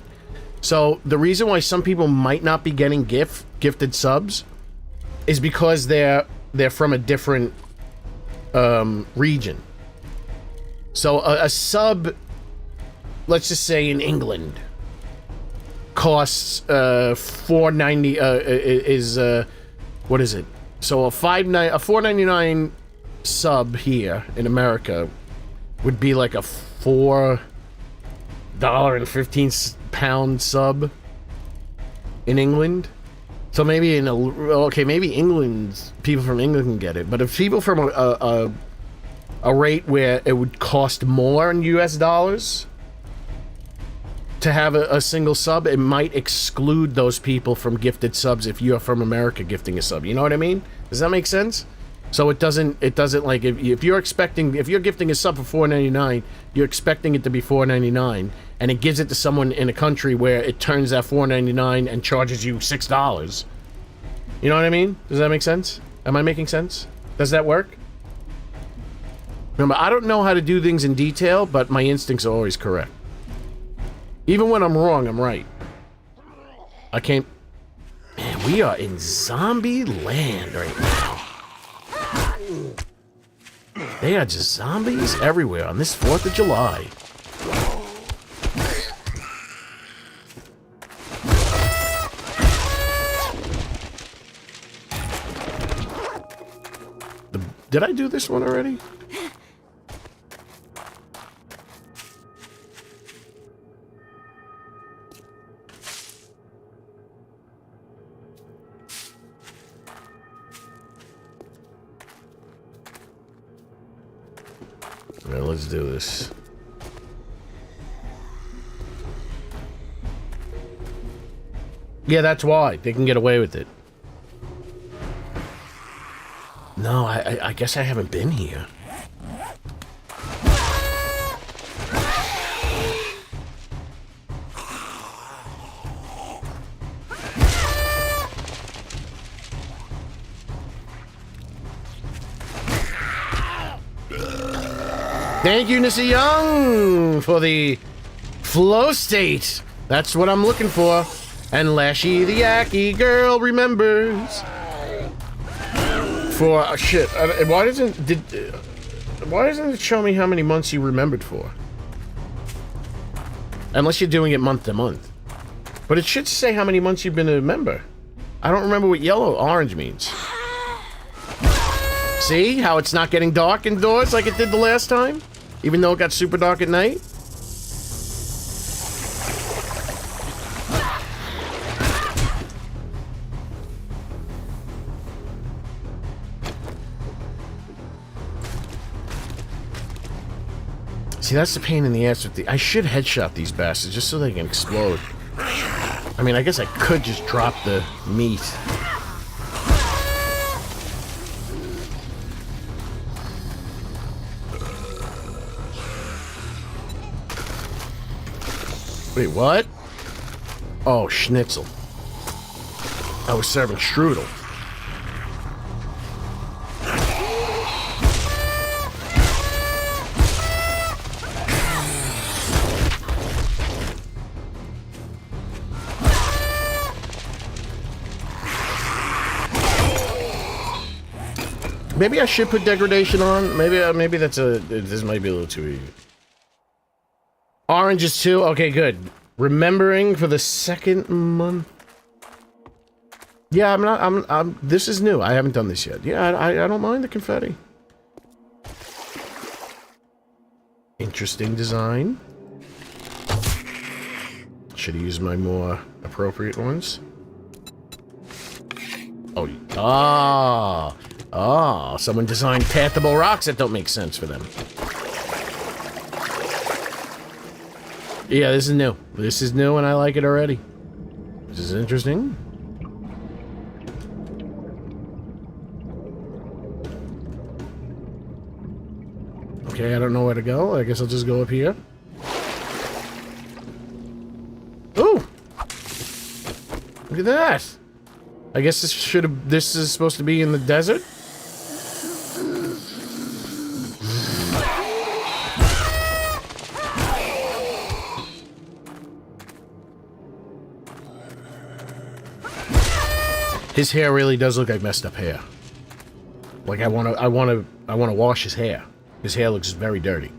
So the reason why some people might not be getting gifted subs is because they're from a different region. So a sub, let's just say in England, costs $4.90 what is it? So a $4.99 sub here in America would be like a $4.15 sub in England. So maybe maybe England's people from England can get it, but if people from a rate where it would cost more in US dollars to have a single sub, it might exclude those people from gifted subs if you're from America gifting a sub. You know what I mean? Does that make sense? So it doesn't like if you're gifting a sub for $4.99, you're expecting it to be $4.99, and it gives it to someone in a country where it turns that $4.99 and charges you $6. You know what I mean? Does that make sense? Am I making sense? Does that work? Remember, I don't know how to do things in detail, but my instincts are always correct. Even when I'm wrong, I'm right. I can't... Man, we are in zombie land right now. They are just zombies everywhere on this 4th of July. Did I do this one already? Alright, let's do this. Yeah, that's why. They can get away with it. No, I guess I haven't been here. Thank you, Nissa Young, for the flow state. That's what I'm looking for. And Lashy the Yaki girl remembers. For shit. Why doesn't it show me how many months you remembered for? Unless you're doing it month to month. But it should say how many months you've been a member. I don't remember what orange means. See how it's not getting dark indoors like it did the last time? Even though it got super dark at night? See, that's the pain in the ass with the... I should headshot these bastards just so they can explode. I mean, I guess I could just drop the meat. Wait, what? Oh, schnitzel. I was serving strudel. Maybe I should put degradation on. Maybe that's this might be a little too easy. Oranges too? Okay, good. Remembering for the second month. Yeah, this is new. I haven't done this yet. Yeah, I don't mind the confetti. Interesting design. Should have used my more appropriate ones. Oh, someone designed pathable rocks that don't make sense for them. Yeah, this is new. This is new and I like it already. This is interesting. Okay, I don't know where to go. I guess I'll just go up here. Ooh! Look at that! I guess this is supposed to be in the desert? His hair really does look like messed up hair. Like I wanna wash his hair. His hair looks very dirty.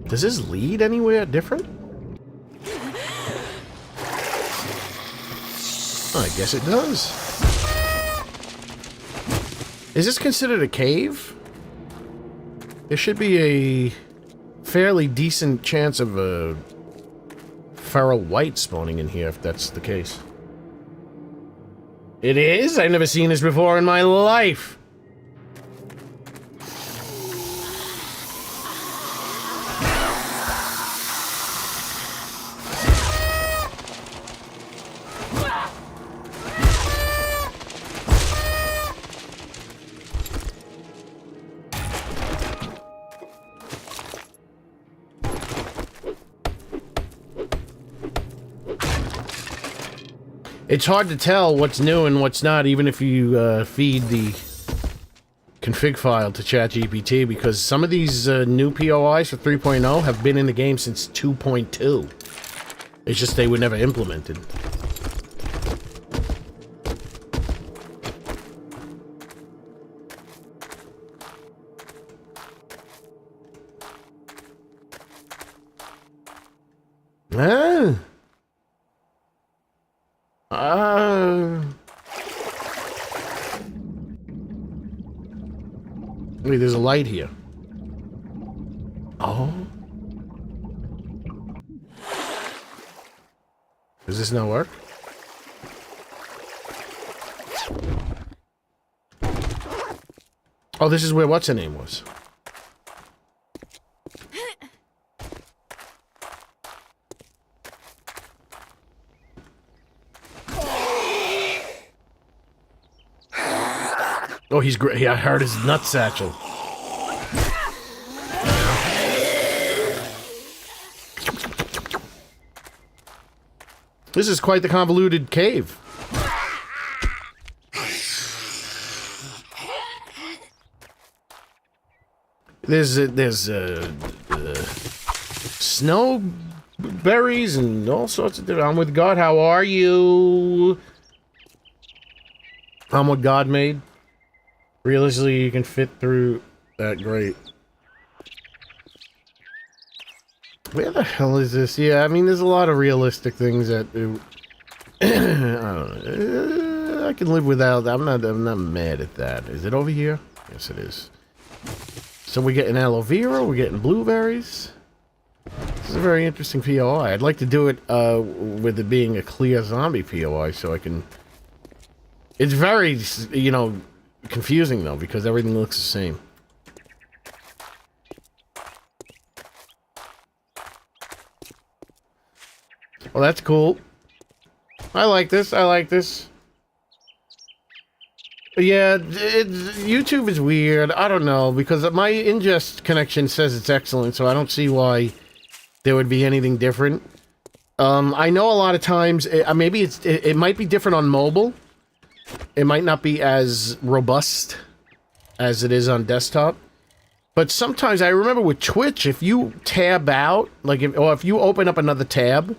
Does this lead anywhere different? Oh, I guess it does. Is this considered a cave? There should be a fairly decent chance of a feral white spawning in here if that's the case. It is? I've never seen this before in my life. It's hard to tell what's new and what's not, even if you feed the config file to ChatGPT, because some of these new POIs for 3.0 have been in the game since 2.2. It's just they were never implemented. Ah. Wait, there's a light here. Oh. Does this not work? Oh, this is where what's-her-name was. Oh, he's great. Yeah, I heard his nut satchel. This is quite the convoluted cave. There's snowberries and all sorts of different. I'm with God. How are you? I'm what God made. Realistically, you can fit through that. Great. Where the hell is this? Yeah, I mean, there's a lot of realistic things that I don't know. I can live without. I'm not mad at that. Is it over here? Yes, it is. So we're getting aloe vera. We're getting blueberries. This is a very interesting POI. I'd like to do it with it being a clear zombie POI, so I can. It's very, you know, confusing though, because everything looks the same. Well, that's cool. I like this. I like this. Yeah, YouTube is weird. I don't know, because my ingest connection says it's excellent, so I don't see why there would be anything different. I know a lot of times, maybe it might be different on mobile. It might not be as robust as it is on desktop. But sometimes, I remember with Twitch, if you tab out, like if you open up another tab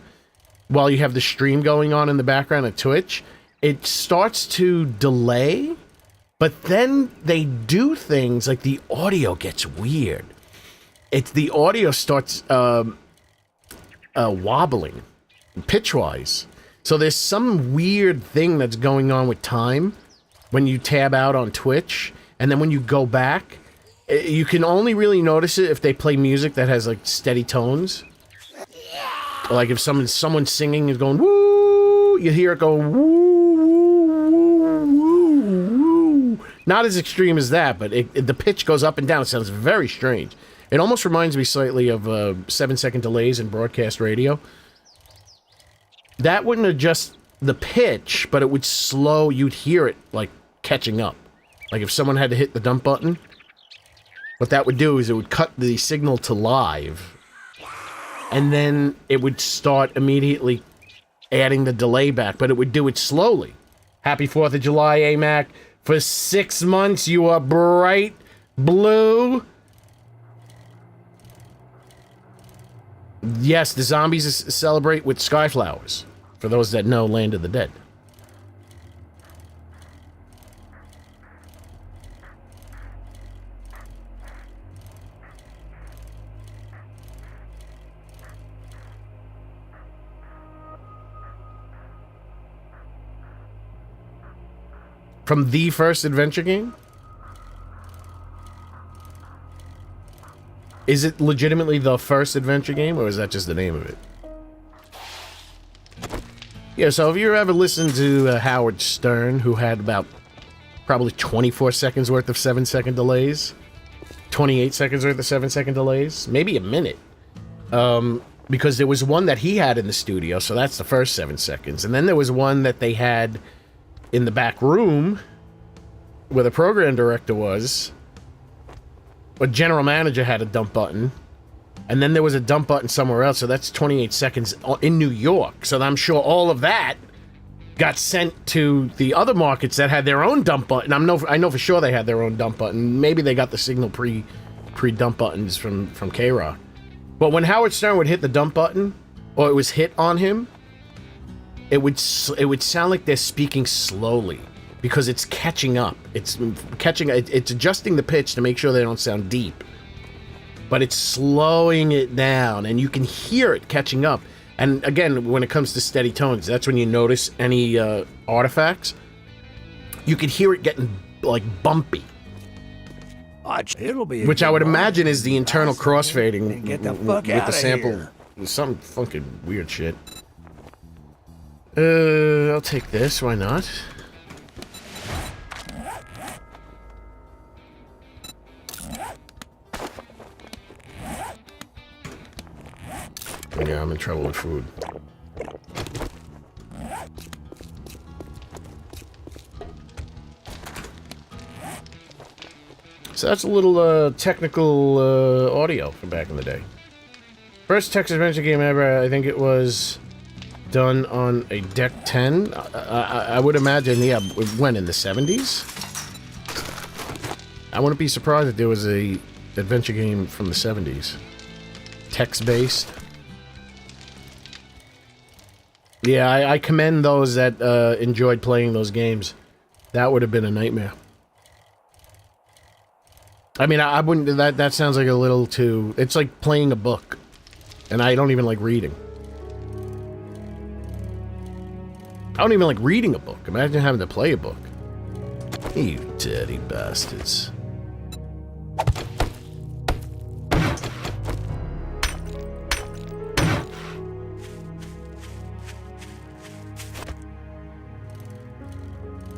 while you have the stream going on in the background at Twitch, it starts to delay, but then they do things like the audio gets weird. The audio starts wobbling, pitch-wise. So there's some weird thing that's going on with time when you tab out on Twitch, and then when you go back, you can only really notice it if they play music that has like steady tones. Like if someone singing is going woo, you hear it go woo, woo, woo, woo. Not as extreme as that, but the pitch goes up and down. It sounds very strange. It almost reminds me slightly of 7-second delays in broadcast radio. That wouldn't adjust the pitch, but it would slow. You'd hear it like catching up. Like if someone had to hit the dump button, what that would do is it would cut the signal to live, and then it would start immediately adding the delay back, but it would do it slowly. Happy 4th of July, AMAC. For 6 months, you are bright blue. Yes, the zombies celebrate with skyflowers. For those that know Land of the Dead. From the first adventure game? Is it legitimately the first adventure game, or is that just the name of it? Yeah, so if you ever listened to Howard Stern, who had about probably 24 seconds worth of 7-second delays, 28 seconds worth of 7-second delays, maybe a minute. Because there was one that he had in the studio, so that's the first 7 seconds. And then there was one that they had in the back room where the program director was. A general manager had a dump button. And then there was a dump button somewhere else, so that's 28 seconds in New York. So I'm sure all of that got sent to the other markets that had their own dump button. I know for sure they had their own dump button. Maybe they got the signal pre-dump buttons from K-Rock. But when Howard Stern would hit the dump button, or it was hit on him, it would sound like they're speaking slowly because it's catching up. It's adjusting the pitch to make sure they don't sound deep. But it's slowing it down, and you can hear it catching up. And again, when it comes to steady tones, that's when you notice any artifacts. You can hear it getting like bumpy. It'll be Which I would imagine is the internal crossfading Get the with fuck the outta sample. here. Some fucking weird shit. I'll take this. Why not? Yeah, I'm in trouble with food. So that's a little technical audio from back in the day. First text adventure game ever, I think it was done on a Deck 10. I would imagine, yeah, when, in the 70s? I wouldn't be surprised if there was a adventure game from the 70s. Text-based. Yeah, I commend those that enjoyed playing those games. That would have been a nightmare. I mean, I wouldn't... That sounds like a little too... It's like playing a book. And I don't even like reading. I don't even like reading a book. Imagine having to play a book. You dirty bastards.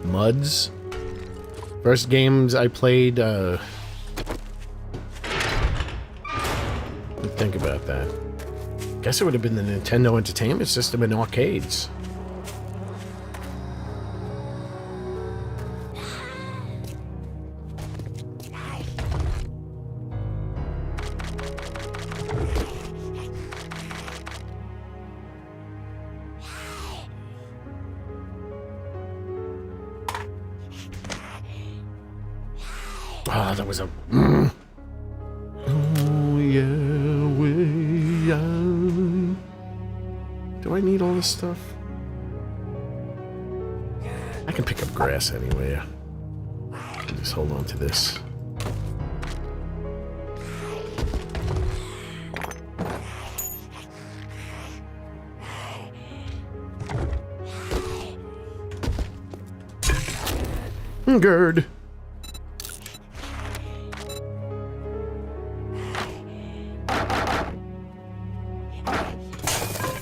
Muds. First games I played, think about that. Guess it would have been the Nintendo Entertainment System in arcades. Ah, that was a... Oh, yeah, way out. Do I need all this stuff? I can pick up grass anywhere. Just hold on to this. Good.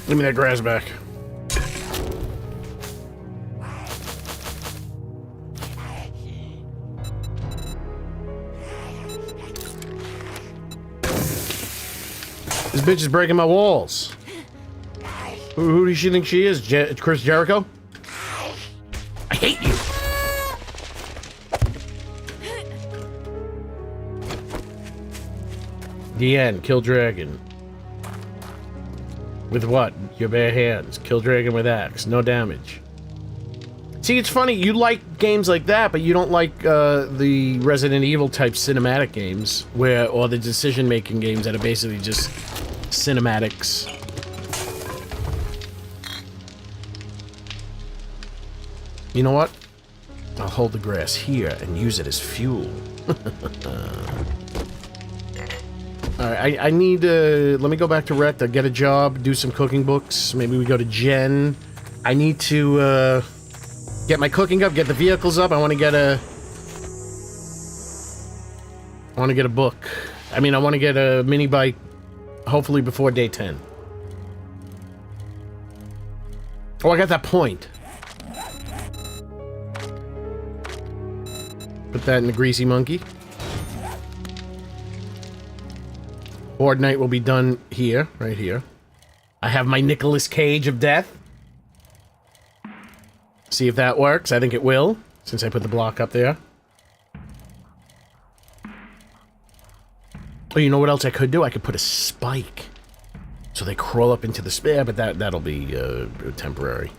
Give me that grass back. This bitch is breaking my walls. Who does she think she is? Chris Jericho? I hate you. The end. Kill dragon. With what? Your bare hands. Kill dragon with axe. No damage. See, it's funny, you like games like that, but you don't like the Resident Evil type cinematic games, or the decision-making games that are basically just cinematics. You know what? I'll hold the grass here and use it as fuel. Alright, I need to... Let me go back to Recta, get a job, do some cooking books. Maybe we go to Jen. I need to, get my cooking up, get the vehicles up. I want to get a book. I mean, I want to get a mini bike, hopefully before day 10. Oh, I got that point. Put that in the greasy monkey. Horde night will be done here, right here. I have my Nicolas Cage of death. See if that works. I think it will, since I put the block up there. Oh, you know what else I could do? I could put a spike. So they crawl up into the spare, but that'll be temporary.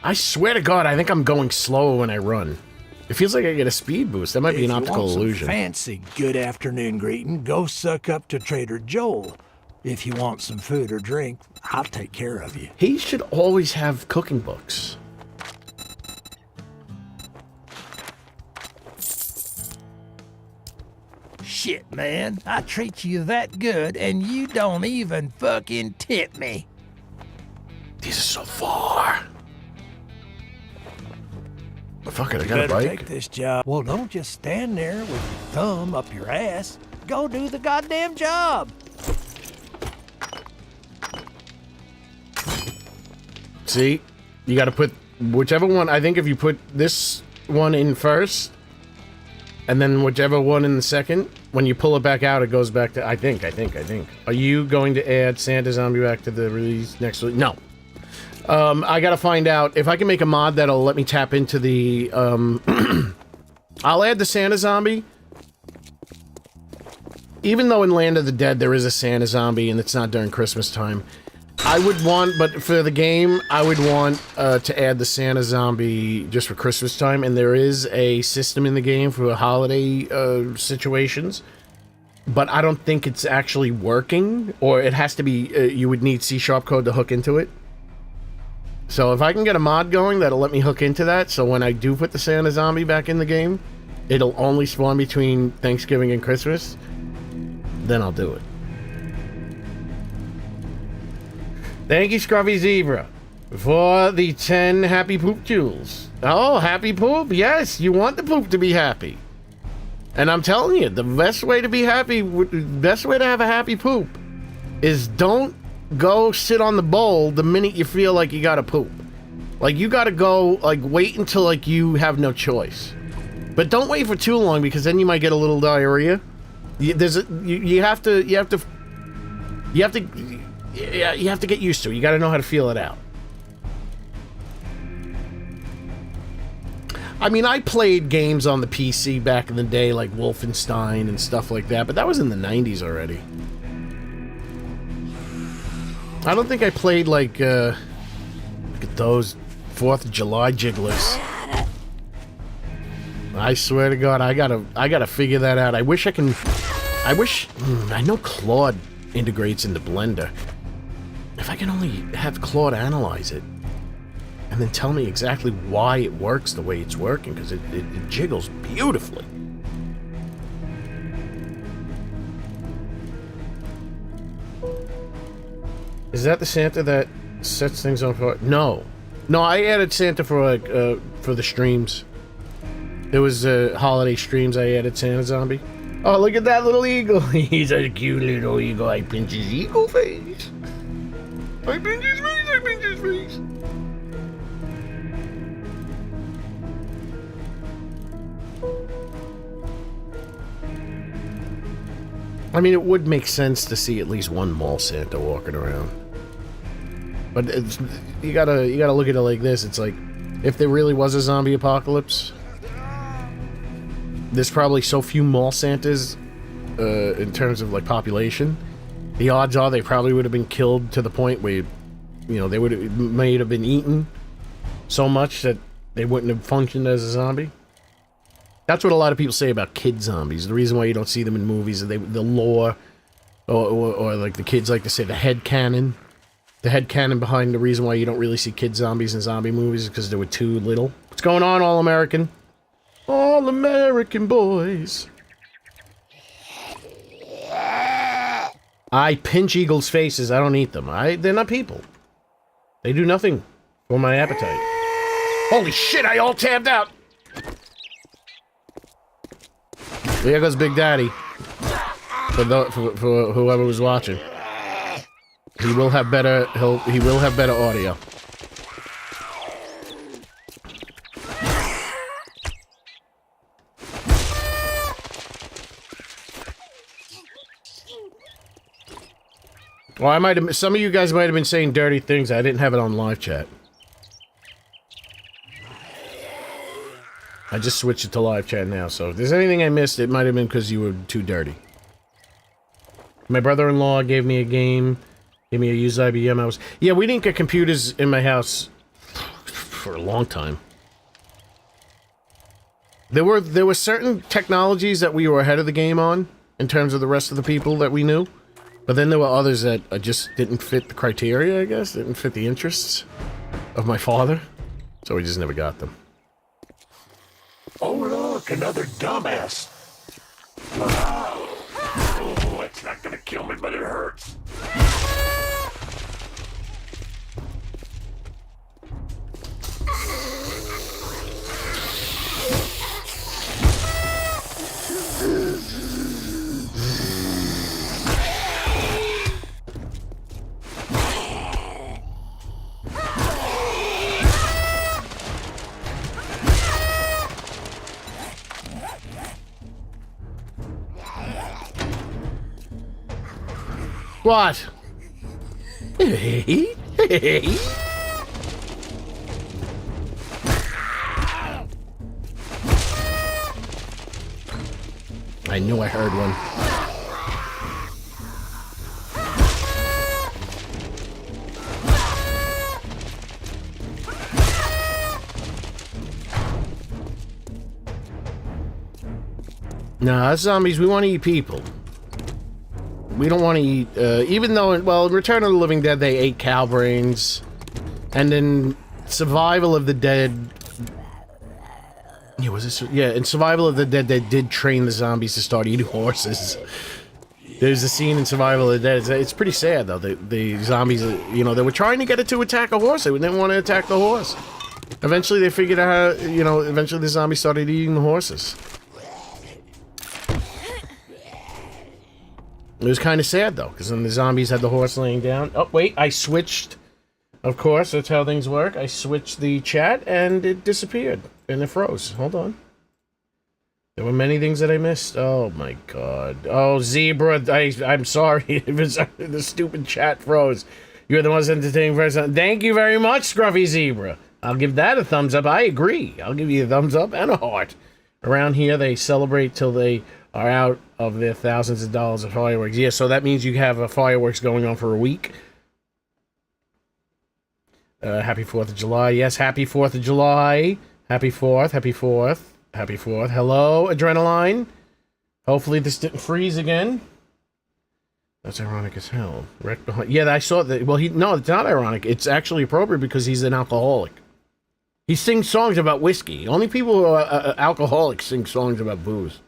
I swear to God, I think I'm going slower when I run. It feels like I get a speed boost. That might be an optical illusion. Fancy good afternoon greeting, go suck up to Trader Joel. If you want some food or drink, I'll take care of you. He should always have cooking books. Shit, man. I treat you that good, and you don't even fucking tip me. These are so far. But fuck it, I got a Better bike. take this job. Well, don't just stand there with your thumb up your ass. Go do the goddamn job. See? You gotta put whichever one. I think if you put this one in first, and then whichever one in the second, when you pull it back out, it goes back to... I think. Are you going to add Santa Zombie back to the release next week? No. I gotta find out if I can make a mod that'll let me tap into the, I'll add the Santa Zombie. Even though in Land of the Dead there is a Santa Zombie and it's not during Christmas time. I would want, but for the game, I would want to add the Santa Zombie just for Christmas time, and there is a system in the game for holiday situations. But I don't think it's actually working, or it has to be, you would need C# code to hook into it. So if I can get a mod going that'll let me hook into that, so when I do put the Santa Zombie back in the game, it'll only spawn between Thanksgiving and Christmas, then I'll do it. Thank you, Scruffy Zebra, for the 10 happy poop jewels. Oh, happy poop? Yes, you want the poop to be happy. And I'm telling you, the best way to be happy, the best way to have a happy poop is don't go sit on the bowl the minute you feel like you gotta poop. Like, you gotta go, like, wait until, like, you have no choice. But don't wait for too long, because then you might get a little diarrhea. You have to get used to it. You gotta know how to feel it out. I mean, I played games on the PC back in the day, like Wolfenstein and stuff like that, but that was in the 90s already. I don't think I played, like, look at those 4th of July jigglers. I swear to God, I gotta figure that out. I know Claude integrates into Blender. If I can only have Claude analyze it, and then tell me exactly why it works the way it's working, because it jiggles beautifully. Is that the Santa that sets things on fire? No. No, I added Santa for, like, for the streams. There was, holiday streams I added Santa Zombie. Oh, look at that little eagle. He's a cute little eagle. I pinch his eagle face. I pinch his face. I mean, it would make sense to see at least one mall Santa walking around. But it's, you gotta look at it like this. It's like, if there really was a zombie apocalypse, there's probably so few mall Santas in terms of like population, the odds are they probably would have been killed to the point where, they may have been eaten so much that they wouldn't have functioned as a zombie. That's what a lot of people say about kid zombies. The reason why you don't see them in movies is the lore, or like the kids like to say the head canon. The head canon behind the reason why you don't really see kid zombies in zombie movies is because they were too little. What's going on, All American? All American boys. I pinch eagles' faces. I don't eat them. They're not people. They do nothing for my appetite. Holy shit, I all tabbed out. There goes Big Daddy. For whoever was watching. He will have better audio. Well, some of you guys might have been saying dirty things. I didn't have it on live chat. I just switched it to live chat now, so if there's anything I missed, it might have been because you were too dirty. My brother-in-law gave me a game, gave me a used IBM. Yeah, we didn't get computers in my house for a long time. There were certain technologies that we were ahead of the game on, in terms of the rest of the people that we knew. But then there were others that just didn't fit the criteria, I guess. Didn't fit the interests of my father. So we just never got them. Oh, look, another dumbass. Oh, it's not gonna kill me, but it hurts. What? Hey. I knew I heard one. Nah, us zombies, we want to eat people. We don't want to eat, even though, well, in Return of the Living Dead, they ate cow brains. And in Survival of the Dead... Yeah, was this? Yeah, in Survival of the Dead, they did train the zombies to start eating horses. There's a scene in Survival of the Dead. It's pretty sad, though. The zombies, they were trying to get it to attack a horse. They didn't want to attack the horse. Eventually, they figured out how, eventually the zombies started eating the horses. It was kind of sad, though, because then the zombies had the horse laying down. Oh, wait, I switched. Of course, that's how things work. I switched the chat, and it disappeared. And it froze. Hold on. There were many things that I missed. Oh, my God. Oh, Zebra, I'm sorry. The stupid chat froze. You're the most entertaining person. Thank you very much, Scruffy Zebra. I'll give that a thumbs up. I agree. I'll give you a thumbs up and a heart. Around here, they celebrate till they are out of their thousands of dollars of fireworks. Yeah, so that means you have fireworks going on for a week. Happy 4th of July. Yes, happy 4th of July. Happy 4th, happy 4th, happy 4th. Hello, Adrenaline. Hopefully this didn't freeze again. That's ironic as hell. Wreck behind. Yeah, I saw that. Well, no, it's not ironic. It's actually appropriate because he's an alcoholic. He sings songs about whiskey. Only people who are alcoholics sing songs about booze.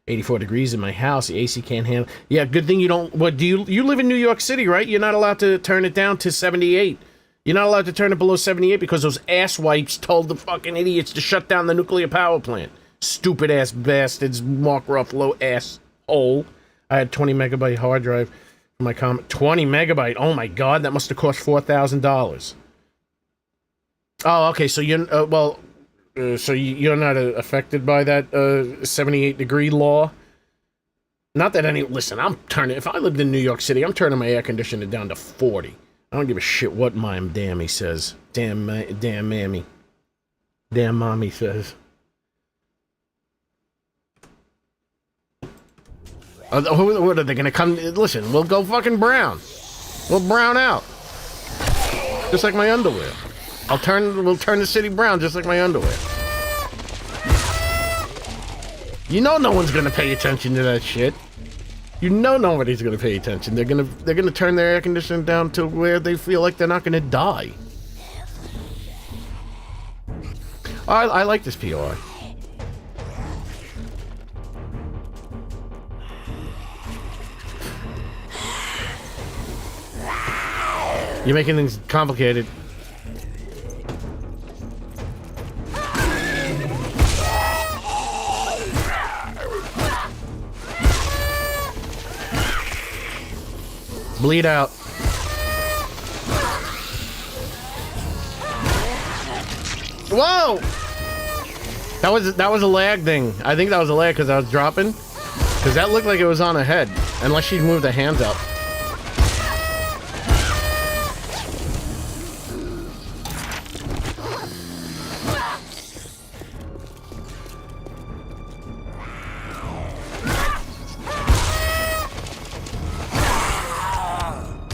84 degrees in my house. The AC can't handle. Yeah, good thing you don't. What do you live in New York City, right? You're not allowed to turn it down to 78. You're not allowed to turn it below 78 because those asswipes told the fucking idiots to shut down the nuclear power plant. Stupid ass bastards. Mark Ruffalo asshole. I had 20 megabyte hard drive for my comment. 20 megabyte. Oh my God, that must have cost $4,000. Oh, okay. So you're not affected by that 78 degree law. Not that listen. If I lived in New York City, I'm turning my air conditioner down to 40. I don't give a shit what my dammy says. Damn mammy. Damn mommy says. What are they gonna come? Listen, we'll go fucking brown. We'll brown out. Just like my underwear. We'll turn the city brown just like my underwear. You know no one's gonna pay attention to that shit. You know nobody's gonna pay attention. They're gonna turn their air conditioning down to where they feel like they're not gonna die. I like this POI. You're making things complicated. Bleed out. Whoa! That was a lag thing. I think that was a lag because I was dropping. Because that looked like it was on her head. Unless she moved her hands up.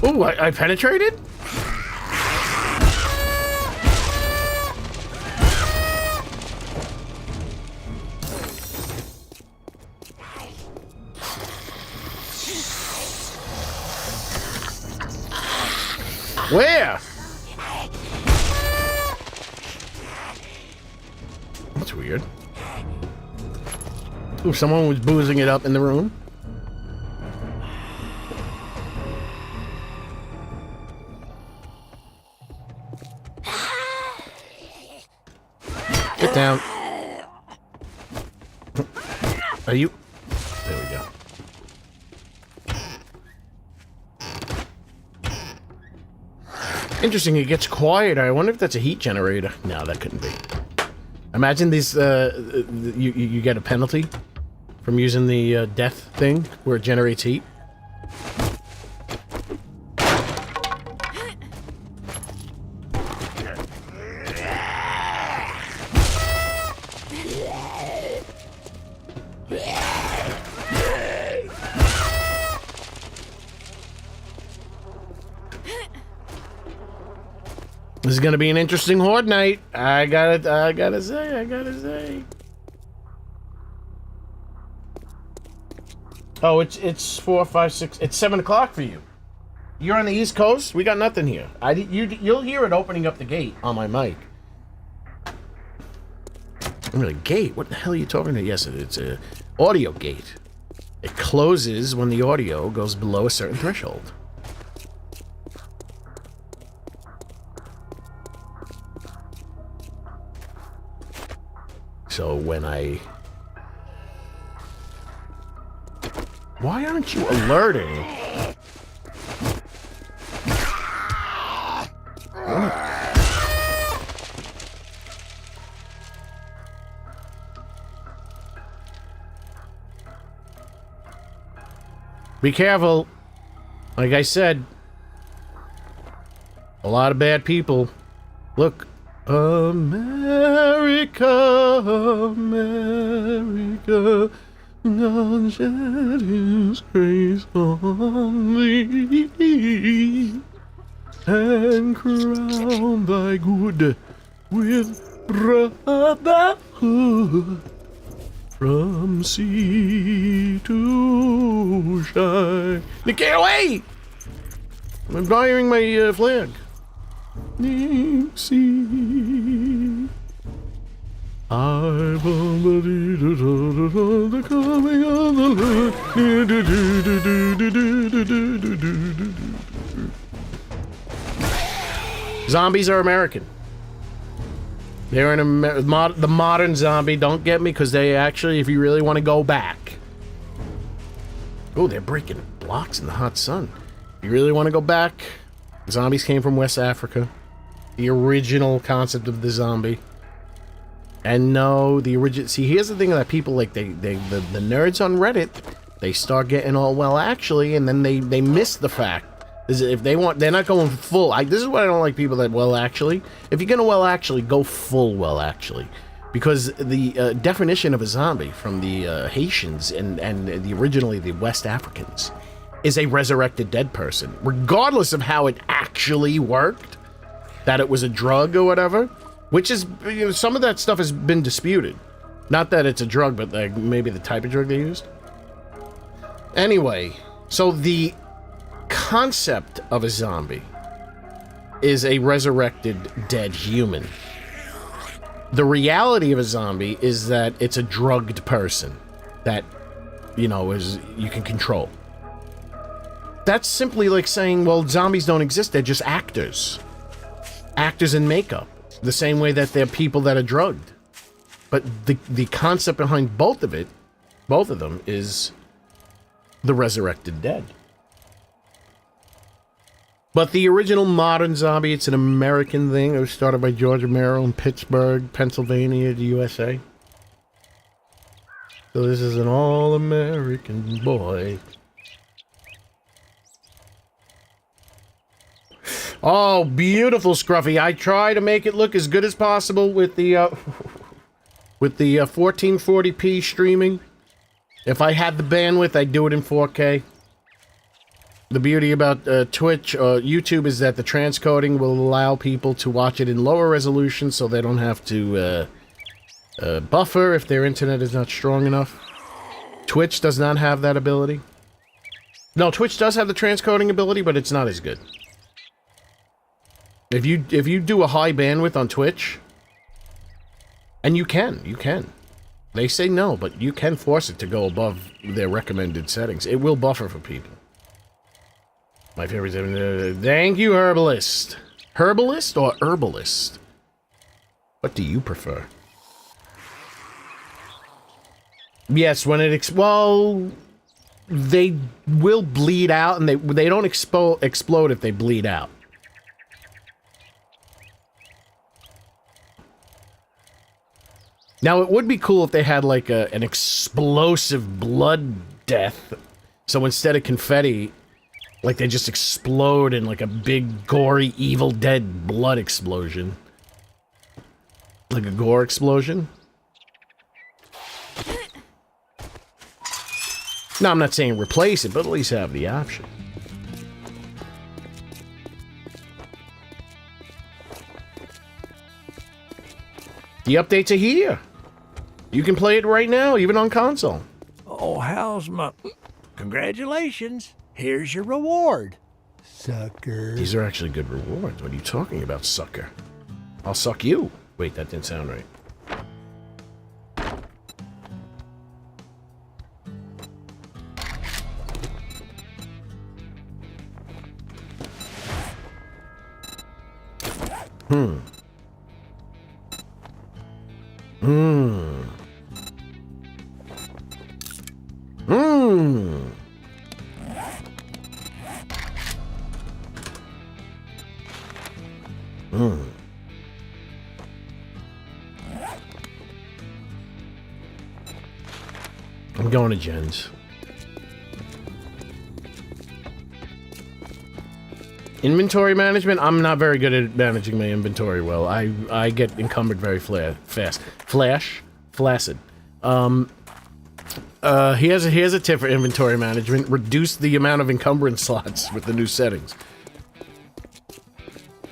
Ooh, I penetrated? Where? That's weird. Ooh, someone was boozing it up in the room. Get down. Are you? There we go. Interesting, it gets quieter. I wonder if that's a heat generator. No, that couldn't be. Imagine these, you get a penalty from using the death thing where it generates heat. This is gonna be an interesting Horde night. I gotta say. Oh, it's 4, 5, 6. It's 7 o'clock for you. You're on the East Coast. We got nothing here. You'll hear it opening up the gate on my mic. I'm really gate. What the hell are you talking about? Yes, it's a audio gate. It closes when the audio goes below a certain threshold. So when why aren't you alerting? Be careful. Like I said, a lot of bad people. Look. America, America, God shed His grace on thee, and crown thy good with brotherhood, from sea to shine. Get away! I'm firing my flag. See, I the coming of the Lord. Zombies are American. They're the modern zombie. Don't get me, because they actually, if you really want to go back. Oh, they're breaking blocks in the hot sun. If you really want to go back, zombies came from West Africa. The original concept of the zombie. And no, the original... See, here's the thing that people like, the nerds on Reddit, they start getting all, well, actually, and then they miss the fact. If they want... They're not going full. This is what I don't like people that, well, actually. If you're going to, well, actually, go full, well, actually. Because the definition of a zombie from the Haitians and originally the West Africans is a resurrected dead person, regardless of how it actually worked, that it was a drug or whatever, which is, you know, some of that stuff has been disputed. Not that it's a drug, but like maybe the type of drug they used. Anyway, so the concept of a zombie is a resurrected dead human. The reality of a zombie is that it's a drugged person that, you know, you can control. That's simply like saying, well, zombies don't exist, they're just actors. Actors in makeup. The same way that they're people that are drugged. But the concept behind both of them, is the resurrected dead. But the original modern zombie, it's an American thing. It was started by George Romero in Pittsburgh, Pennsylvania, the USA. So this is an all-American boy. Oh, beautiful, Scruffy. I try to make it look as good as possible with the 1440p streaming. If I had the bandwidth, I'd do it in 4K. The beauty about Twitch or YouTube is that the transcoding will allow people to watch it in lower resolution so they don't have to buffer if their internet is not strong enough. Twitch does not have that ability. No, Twitch does have the transcoding ability, but it's not as good. If you do a high bandwidth on Twitch, and you can. They say no, but you can force it to go above their recommended settings. It will buffer for people. My favorite is, thank you, Herbalist. Herbalist or Herbalist? What do you prefer? Yes, when it well, they will bleed out, and they don't explode if they bleed out. Now, it would be cool if they had, like, an explosive blood death. So instead of confetti, like, they just explode in, like, a big, gory, Evil Dead blood explosion. Like a gore explosion. No, I'm not saying replace it, but at least have the option. The updates are here. You can play it right now, even on console. Oh, how's my... Congratulations. Here's your reward, sucker. These are actually good rewards. What are you talking about, sucker? I'll suck you. Wait, that didn't sound right. I'm going to Jen's. Inventory management? I'm not very good at managing my inventory well. I get encumbered very fast. Flaccid. Here's a tip for inventory management. Reduce the amount of encumbrance slots with the new settings.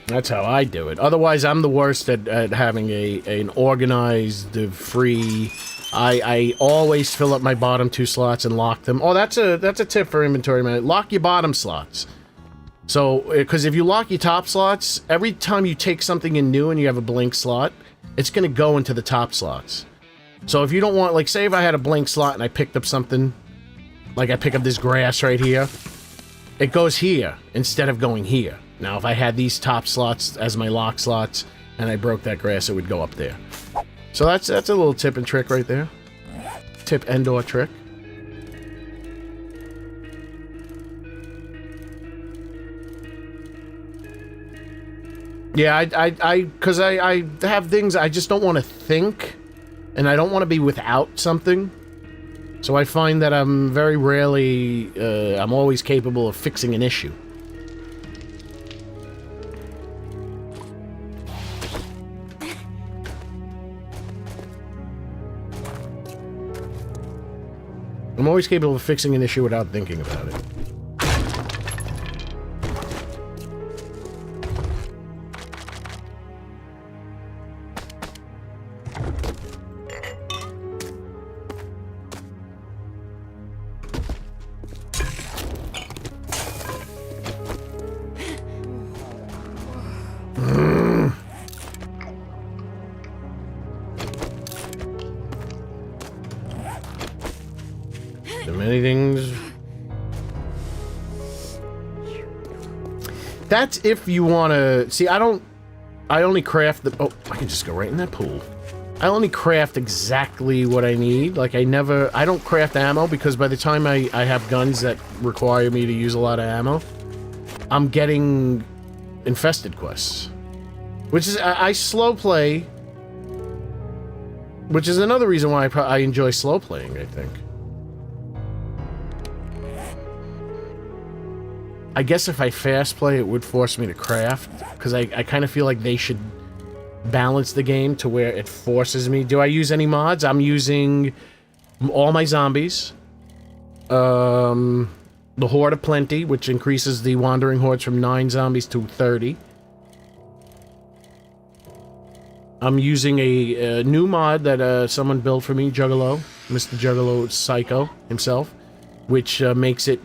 That's how I do it. Otherwise, I'm the worst at having an organized, free... I always fill up my bottom 2 slots and lock them. Oh, that's a tip for inventory management. Lock your bottom slots. So, because if you lock your top slots, every time you take something in new and you have a blank slot, it's going to go into the top slots. So if you don't want, like, say if I had a blank slot and I picked up something, like I pick up this grass right here, it goes here instead of going here. Now, if I had these top slots as my lock slots and I broke that grass, it would go up there. So that's a little tip and trick right there. Tip and or trick. Yeah, because I have things I just don't want to think, and I don't want to be without something. So I find that I'm very rarely, I'm always capable of fixing an issue. I'm always capable of fixing an issue without thinking about it. Many things. That's if you want to see. I only craft the. Oh, I can just go right in that pool. I only craft exactly what I need. Like I don't craft ammo because by the time I have guns that require me to use a lot of ammo, I'm getting infested quests, which is I slow play, which is another reason why I enjoy slow playing. I think. I guess if I fast play, it would force me to craft, because I kind of feel like they should balance the game to where it forces me. Do I use any mods? I'm using all my zombies. The Horde of Plenty, which increases the wandering hordes from 9 zombies to 30. I'm using a new mod that someone built for me, Juggalo, Mr. Juggalo Psycho himself, which makes it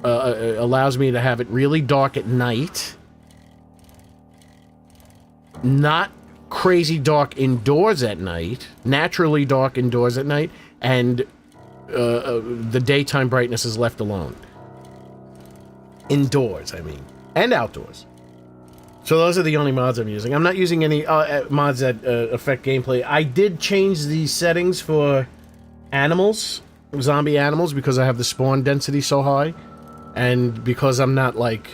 allows me to have it really dark at night. Not crazy dark indoors at night. Naturally dark indoors at night. And the daytime brightness is left alone. Indoors, I mean. And outdoors. So those are the only mods I'm using. I'm not using any mods that affect gameplay. I did change the settings for animals. Zombie animals, because I have the spawn density so high. And because I'm not like,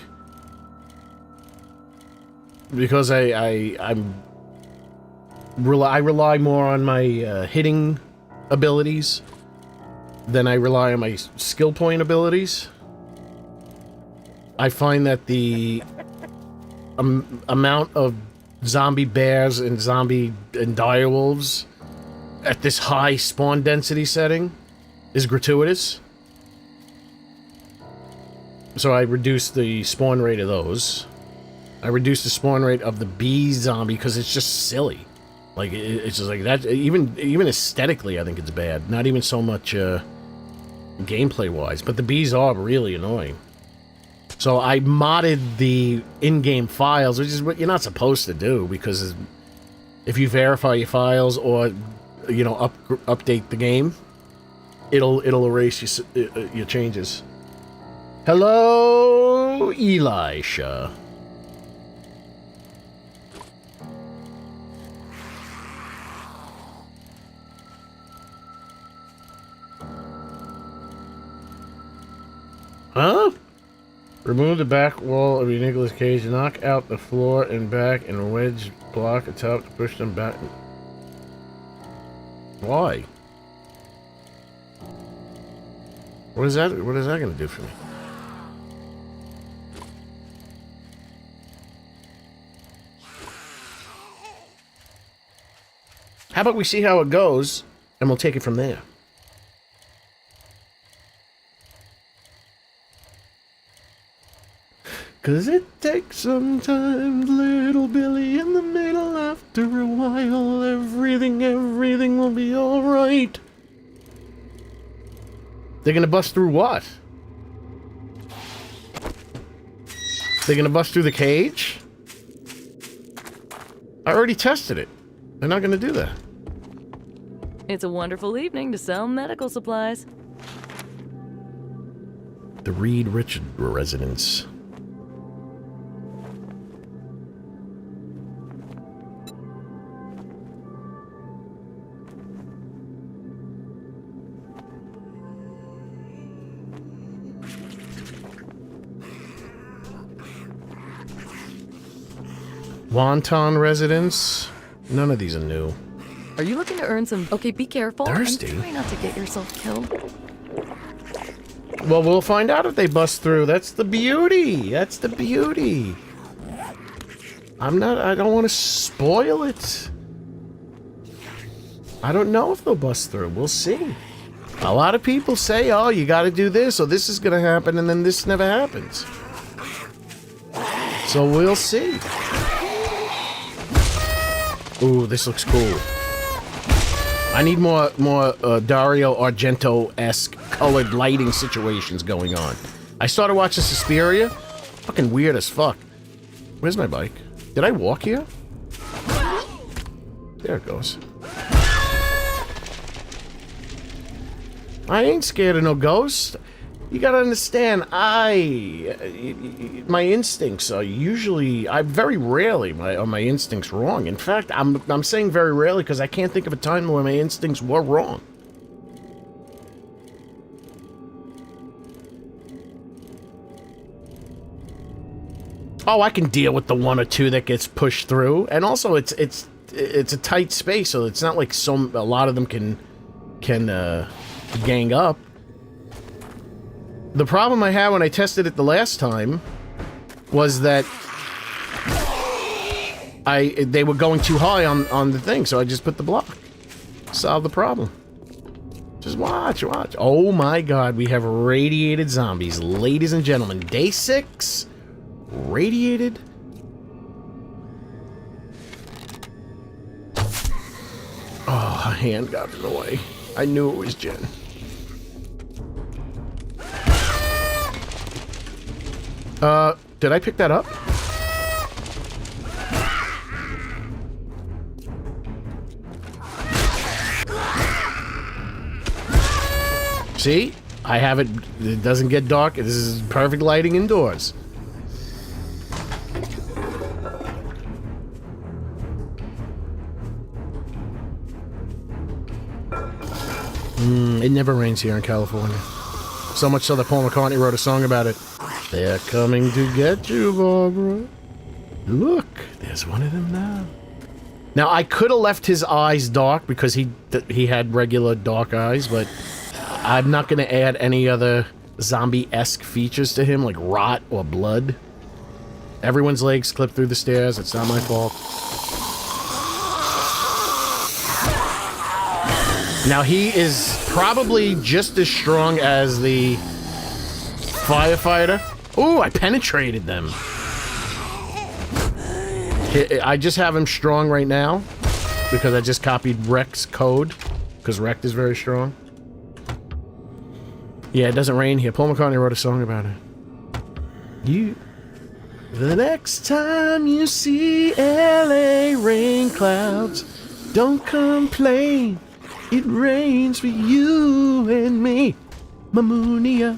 because I rely more on my hitting abilities than I rely on my skill point abilities. I find that the amount of zombie bears and zombie and direwolves at this high spawn density setting is gratuitous. So I reduced the spawn rate of those. I reduced the spawn rate of the bee zombie because it's just silly. Like it's just like that. Even aesthetically, I think it's bad. Not even so much gameplay wise, but the bees are really annoying. So I modded the in-game files, which is what you're not supposed to do, because if you verify your files or update the game, it'll erase your changes. Hello, Elisha. Huh? Remove the back wall of your Nicolas Cage, knock out the floor and back, and wedge block atop to push them back. Why? What is that going to do for me? How about we see how it goes, and we'll take it from there. Cause it takes sometimes, little Billy, in the middle. After a while, everything will be alright. They're gonna bust through what? They're gonna bust through the cage? I already tested it. They're not gonna do that. It's a wonderful evening to sell medical supplies. The Reed Richard residence. Wonton residence. None of these are new. Are you looking to earn some... Okay, be careful. Thirsty? And try not to get yourself killed. Well, we'll find out if they bust through. That's the beauty. That's the beauty. I don't want to spoil it. I don't know if they'll bust through. We'll see. A lot of people say, oh, you gotta do this, or this is gonna happen, and then this never happens. So we'll see. Ooh, this looks cool. I need more Dario Argento-esque colored lighting situations going on. I started watching Suspiria. Fucking weird as fuck. Where's my bike? Did I walk here? There it goes. I ain't scared of no ghosts. You gotta understand, my instincts are usually, very rarely are my instincts wrong. In fact, I'm saying very rarely because I can't think of a time where my instincts were wrong. Oh, I can deal with the one or two that gets pushed through, and also it's a tight space, so it's not like a lot of them can gang up. The problem I had when I tested it the last time was that they were going too high on the thing, so I just put the block. Solve the problem. Just watch. Oh my god, we have radiated zombies. Ladies and gentlemen, day 6. Radiated. Oh, a hand got in the way. I knew it was Jen. Did I pick that up? See? I have it. It doesn't get dark. This is perfect lighting indoors. It never rains here in California. So much so that Paul McCartney wrote a song about it. They're coming to get you, Barbara. Look, there's one of them now. Now, I could have left his eyes dark because he had regular dark eyes, but I'm not going to add any other zombie-esque features to him, like rot or blood. Everyone's legs clip through the stairs. It's not my fault. Now, he is probably just as strong as the firefighter. Ooh, I penetrated them. I just have him strong right now because I just copied Rec's code because Rec is very strong. Yeah, it doesn't rain here. Paul McCartney wrote a song about it. The next time you see LA rain clouds, don't complain. It rains for you and me, Mamunia.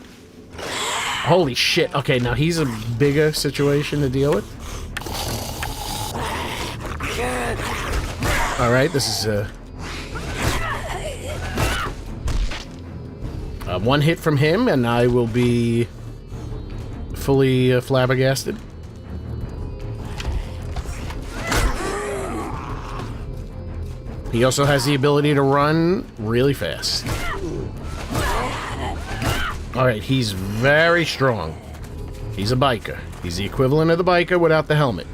Holy shit. Okay, now he's a bigger situation to deal with. Alright, this is one hit from him, and I will be fully flabbergasted. He also has the ability to run really fast. Alright, he's very strong. He's a biker. He's the equivalent of the biker without the helmet.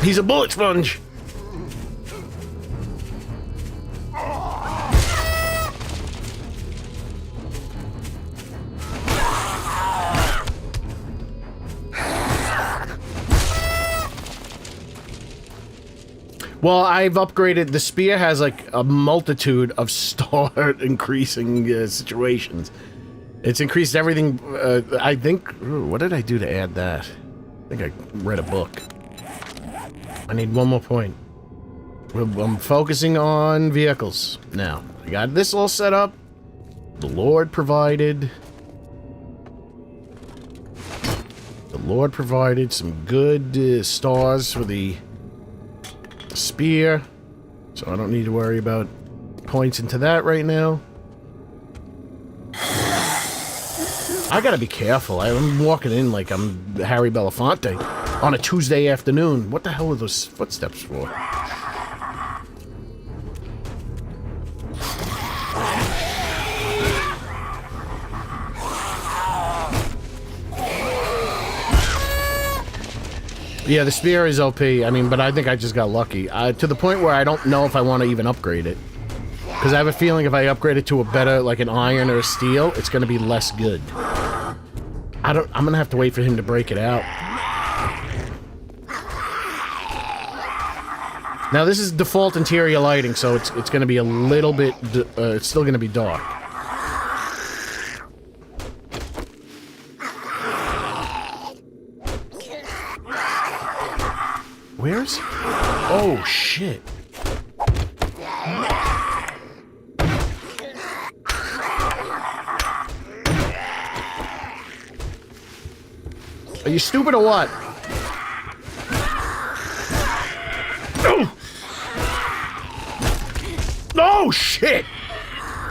He's a bullet sponge. Well, I've upgraded. The spear has like a multitude of star increasing situations. It's increased everything. I think. Ooh, what did I do to add that? I think I read a book. I need one more point. I'm focusing on vehicles now. I got this all set up. The Lord provided. The Lord provided some good stars for the spear, so I don't need to worry about points into that right now. I gotta be careful. I'm walking in like I'm Harry Belafonte on a Tuesday afternoon. What the hell are those footsteps for? Yeah, the spear is OP. I mean, but I think I just got lucky. To the point where I don't know if I want to even upgrade it. Because I have a feeling if I upgrade it to a better, like an iron or a steel, it's going to be less good. I'm going to have to wait for him to break it out. Now, this is default interior lighting, so it's going to be a little bit... it's still going to be dark. Where's... Oh, shit. Are you stupid or what? Oh! Oh, shit!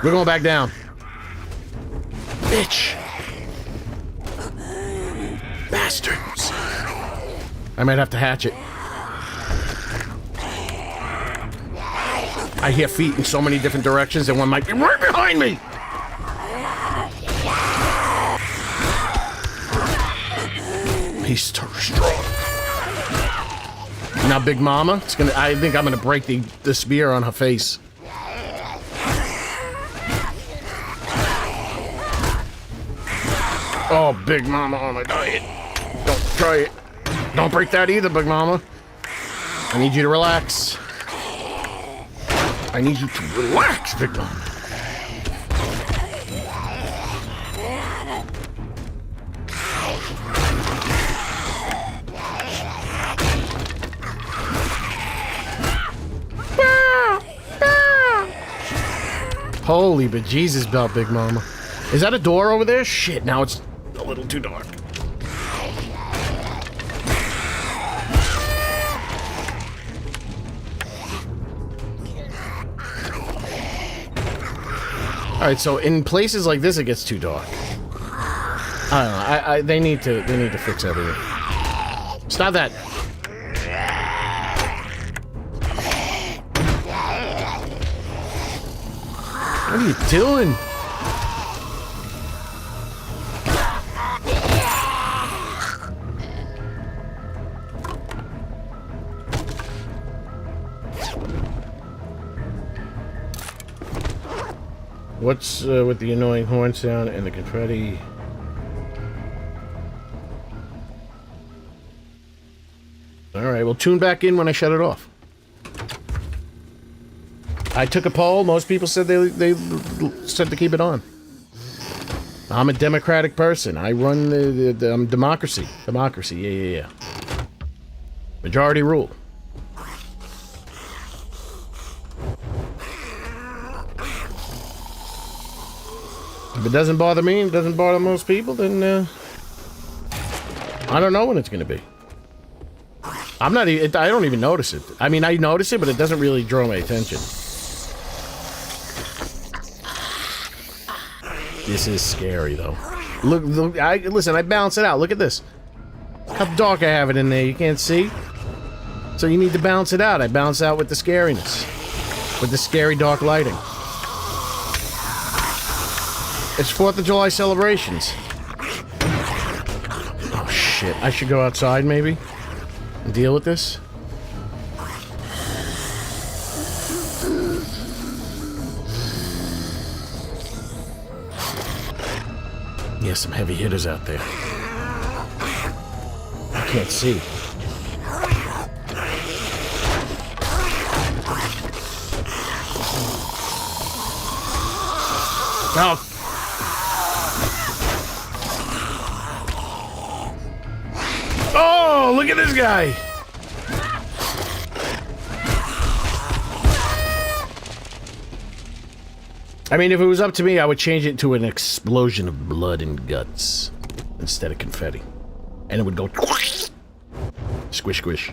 We're going back down. Bitch. Bastards. I might have to hatch it. I hear feet in so many different directions and one might be right behind me! He's too strong. Now, Big Mama, it's gonna. I think I'm gonna break the spear on her face. Oh, Big Mama on my diet. Don't try it. Don't break that either, Big Mama. I need you to relax. I need you to relax, Big Mama. Holy bejesus belt, Big Mama. Is that a door over there? Shit, now it's a little too dark. Alright, so in places like this it gets too dark. I don't know, they need to fix everything. Stop that! What are you doing? What's with the annoying horn sound and the confetti? Alright, we'll tune back in when I shut it off. I took a poll. Most people said they said to keep it on. I'm a democratic person. I run the democracy. Democracy, yeah. Majority rule. If it doesn't bother me, it doesn't bother most people, then I don't know when it's going to be. I'm not even, I don't even notice it. I mean, I notice it, but it doesn't really draw my attention. This is scary, though. Look, listen, I balance it out. Look at this. Look how dark I have it in there. You can't see? So you need to balance it out. I balance out with the scariness. With the scary dark lighting. It's 4th of July celebrations. Oh, shit. I should go outside, maybe? And deal with this? Yeah, some heavy hitters out there. I can't see. Oh. Oh, look at this guy. I mean, if it was up to me, I would change it to an explosion of blood and guts instead of confetti. And it would go squish, squish.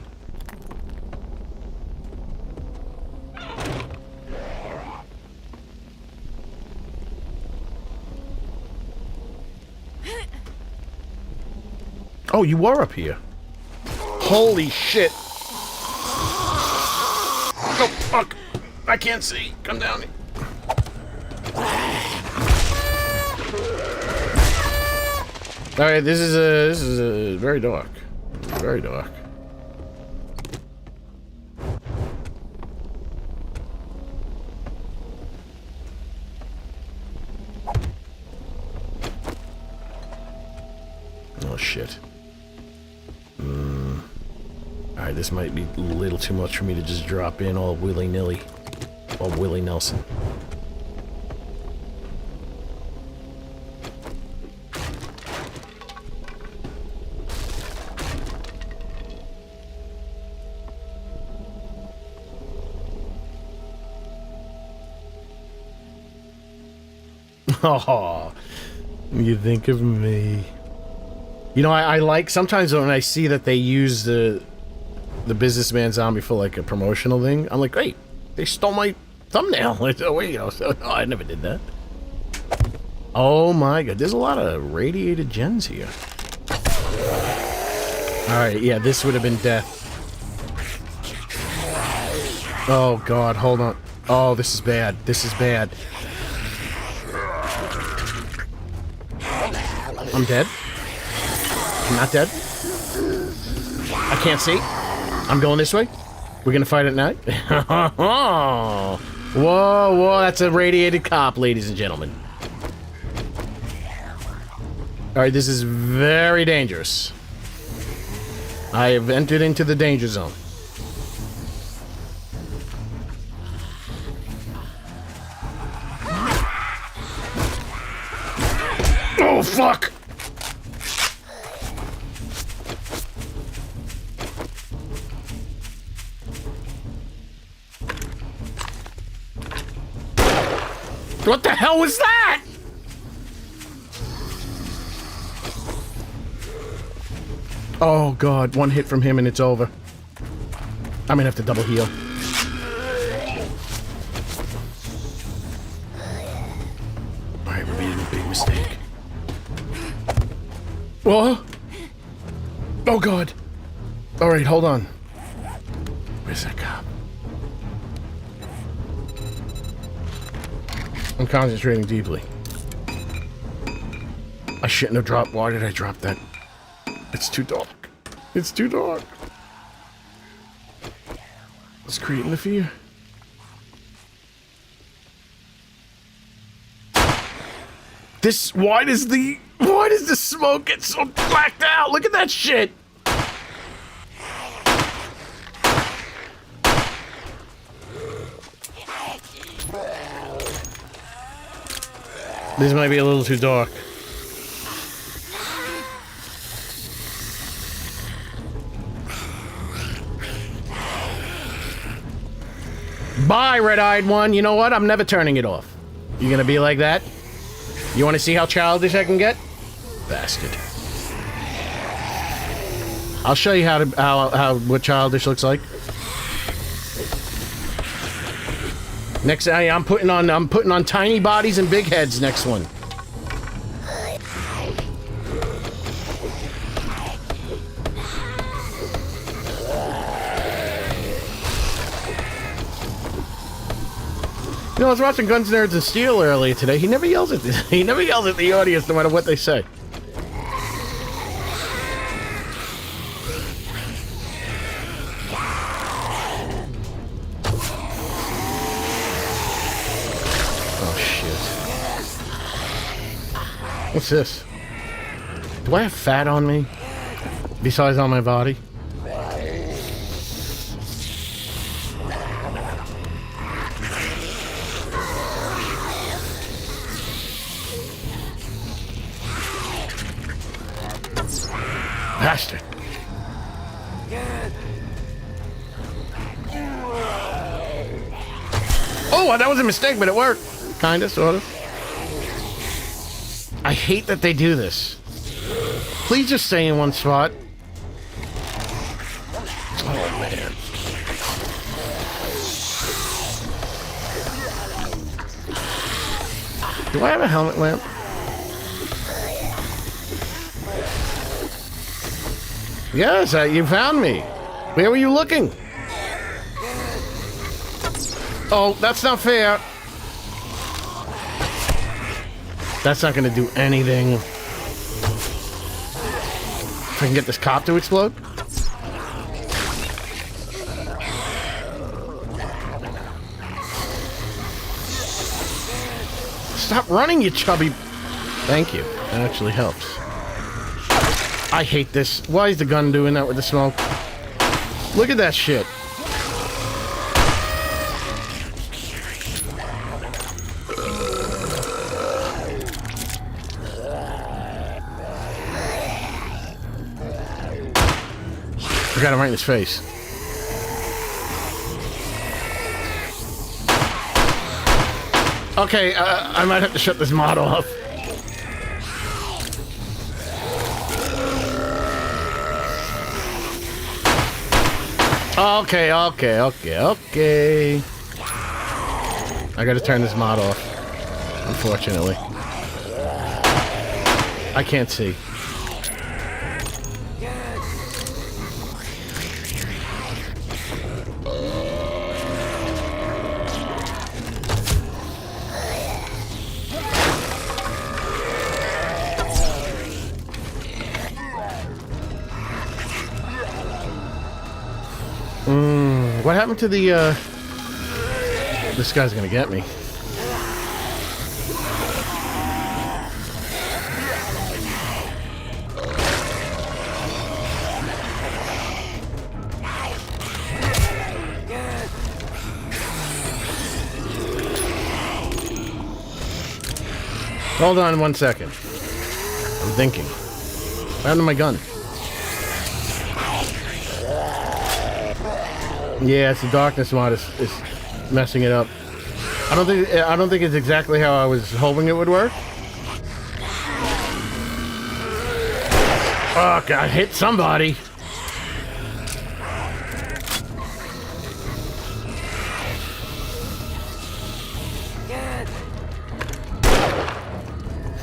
Oh, you were up here. Holy shit. Oh, fuck. I can't see. Come down here. Alright, this is very dark. Very dark. shit. Alright, this might be a little too much for me to just drop in all willy-nilly. All Willie Nelson. Oh, you think of me. You know, I like, sometimes when I see that they use the businessman zombie for like a promotional thing, I'm like, hey, they stole my thumbnail. Oh, wait, you know, so, no, I never did that. Oh my god, there's a lot of radiated gens here. Alright, yeah, this would have been death. Oh god, hold on. Oh, this is bad. This is bad. I'm dead. I'm not dead. I can't see. I'm going this way. We're gonna fight at night. Whoa, whoa, that's a radiated cop, ladies and gentlemen. Alright, this is very dangerous. I have entered into the danger zone. Oh, fuck! What the hell was that? Oh god, one hit from him and it's over. I'm gonna have to double heal. Alright, we made a big mistake. Whoa! Oh god! Alright, hold on. Where's that cop? I'm concentrating deeply. I shouldn't have dropped. Why did I drop that? It's too dark. It's too dark. It's creating the fear. This, why does the smoke get so blacked out? Look at that shit. This might be a little too dark. Bye, red-eyed one. You know what? I'm never turning it off. You gonna be like that? You want to see how childish I can get? Bastard. I'll show you what childish looks like. Next, I'm putting on tiny bodies and big heads. Next one. You know, I was watching Guns, Nerds, and Steel earlier today. He never yells at the audience, no matter what they say. What's this? Do I have fat on me? Besides on my body? Bastard. Oh, that was a mistake, but it worked. Kinda, sorta. I hate that they do this. Please just stay in one spot. Oh, man. Do I have a helmet lamp? Yes, you found me. Where were you looking? Oh, that's not fair. That's not gonna do anything. If I can get this cop to explode. Stop running, you chubby. Thank you. That actually helps. I hate this. Why is the gun doing that with the smoke? Look at that shit. I got him right in his face. Okay, I might have to shut this mod off. Okay. I gotta turn this mod off, unfortunately. I can't see. What happened to the, This guy's gonna get me. Hold on 1 second. I'm thinking. What happened to my gun? Yeah, it's the darkness mod is messing it up. I don't think it's exactly how I was hoping it would work. Oh God, I hit somebody.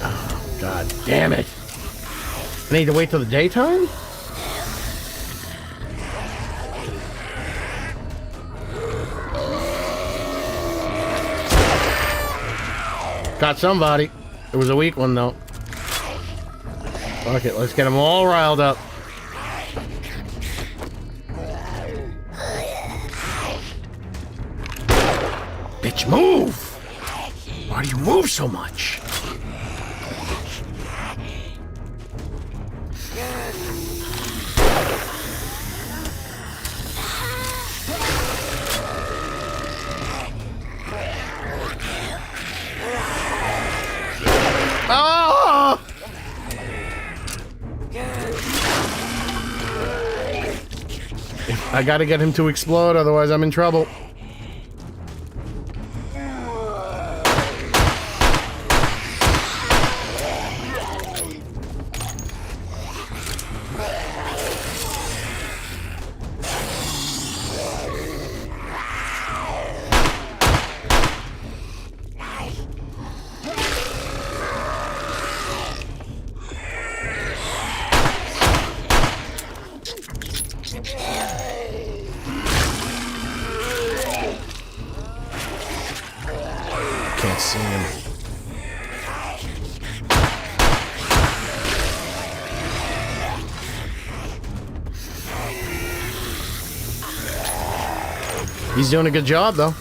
Oh God damn it. I need to wait till the daytime? Got somebody. It was a weak one, though. Okay, let's get them all riled up. Bitch, move! Why do you move so much? Oh! I gotta get him to explode, otherwise I'm in trouble. Can't see him. He's doing a good job, though.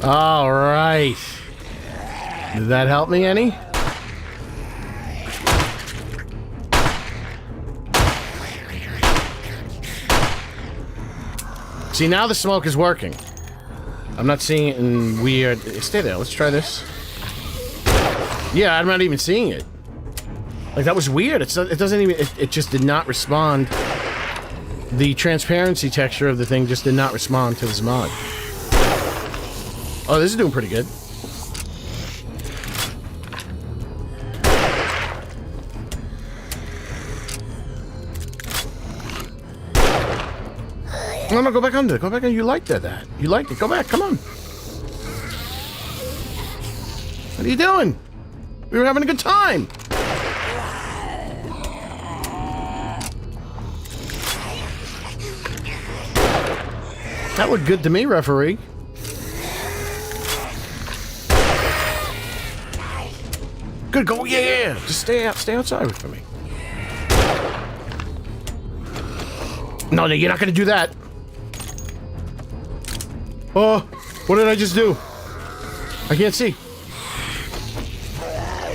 All right. Did that help me any? See, now the smoke is working. I'm not seeing it in weird... Stay there, let's try this. Yeah, I'm not even seeing it. Like, that was weird. It doesn't even... It just did not respond. The transparency texture of the thing just did not respond to this mod. Oh, this is doing pretty good. No, go back under. Go back under. You liked that. You liked it. Go back. Come on. What are you doing? We were having a good time. That looked good to me, referee. Good. Go. Yeah. Just stay outside for me. No, no, you're not gonna do that. Oh, what did I just do? I can't see.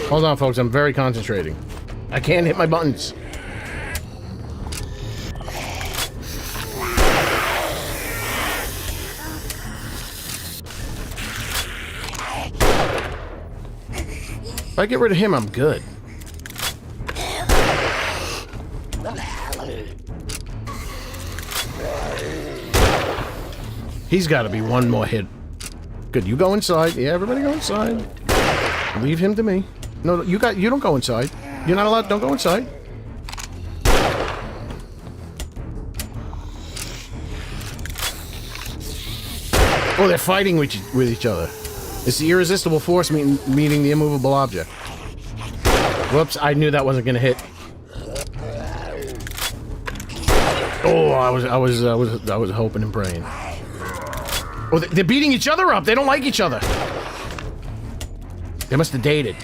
Hold on, folks. I'm very concentrating. I can't hit my buttons. If I get rid of him, I'm good. He's got to be one more hit. Good, you go inside. Yeah, everybody go inside. Leave him to me. No, you don't go inside. You're not allowed. Don't go inside. Oh, they're fighting with each other. It's the irresistible force meeting the immovable object. Whoops! I knew that wasn't gonna hit. Oh, I was hoping and praying. Oh, they're beating each other up. They don't like each other. They must have dated.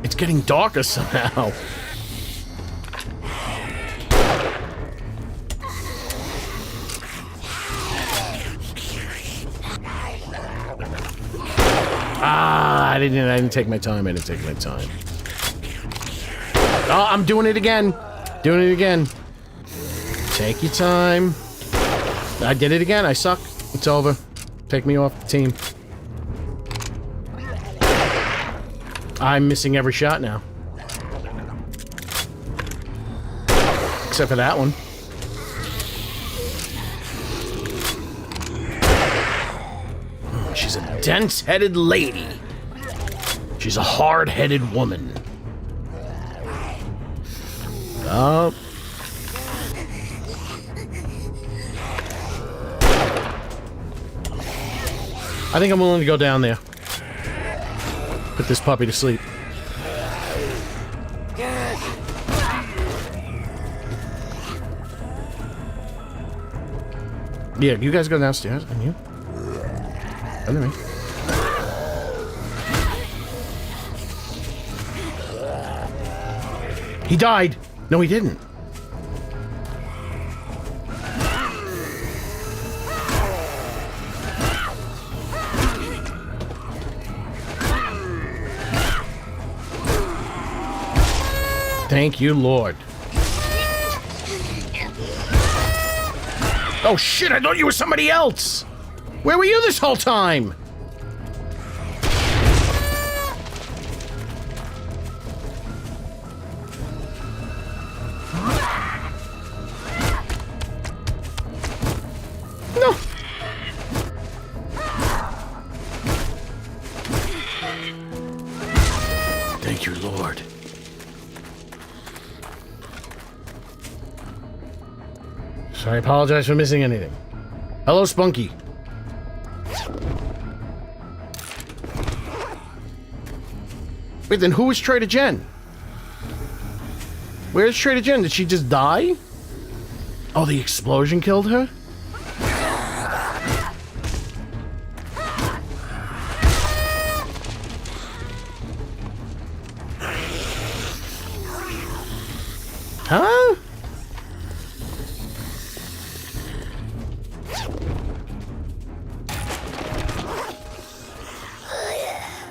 It's getting darker somehow. I didn't take my time. I didn't take my time. Oh, I'm doing it again. Doing it again. Take your time. I did it again. I suck. It's over. Take me off the team. I'm missing every shot now. Except for that one. She's a dense-headed lady. She's a hard-headed woman. Oh. I think I'm willing to go down there. Put this puppy to sleep. Yeah, you guys go downstairs, and you? Under me. He died! No, he didn't. Thank you, Lord. Oh shit, I thought you were somebody else! Where were you this whole time? No. Thank you, Lord. So I apologize for missing anything. Hello, Spunky. Wait, then who was Trader Jen? Where's Trader Jen? Did she just die? Oh, the explosion killed her? Huh?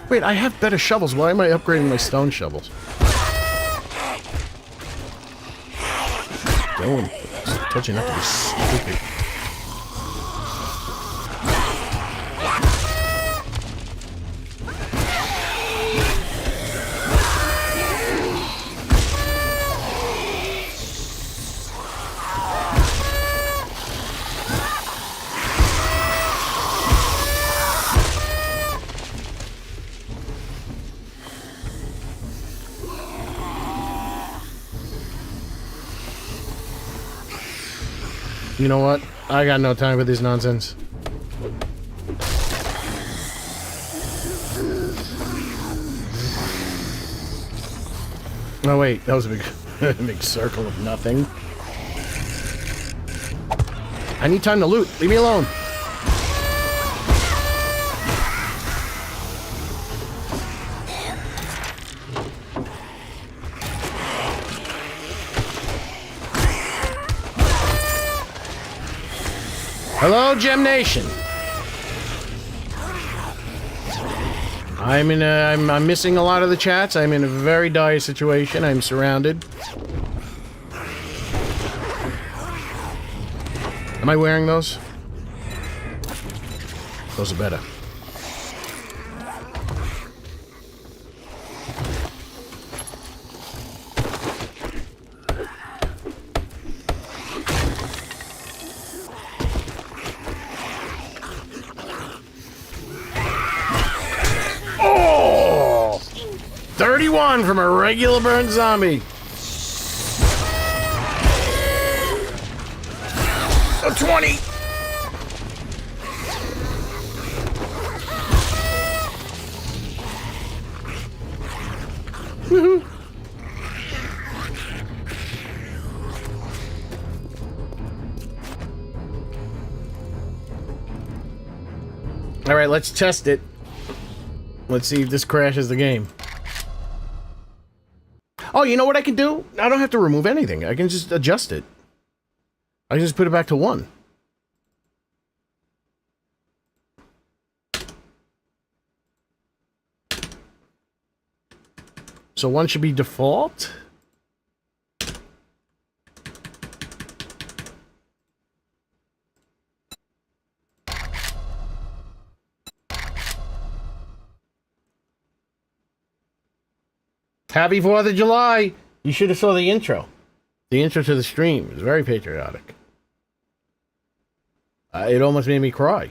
Wait, I have better shovels. Why am I upgrading my stone shovels? Going. I told you not to be stupid. You know what? I got no time for this nonsense. Oh wait, that was a big, big circle of nothing. I need time to loot. Leave me alone. Hello, Gem Nation. I'm missing a lot of the chats. I'm in a very dire situation. I'm surrounded. Am I wearing those? Those are better. Oh! 31 from a regular burnt zombie. A 20. Woohoo. All right, let's test it. Let's see if this crashes the game. Oh, you know what I can do? I don't have to remove anything. I can just adjust it. I can just put it back to 1. So 1 should be default. Happy 4th of July! You should have saw the intro. The intro to the stream. It was very patriotic. It almost made me cry.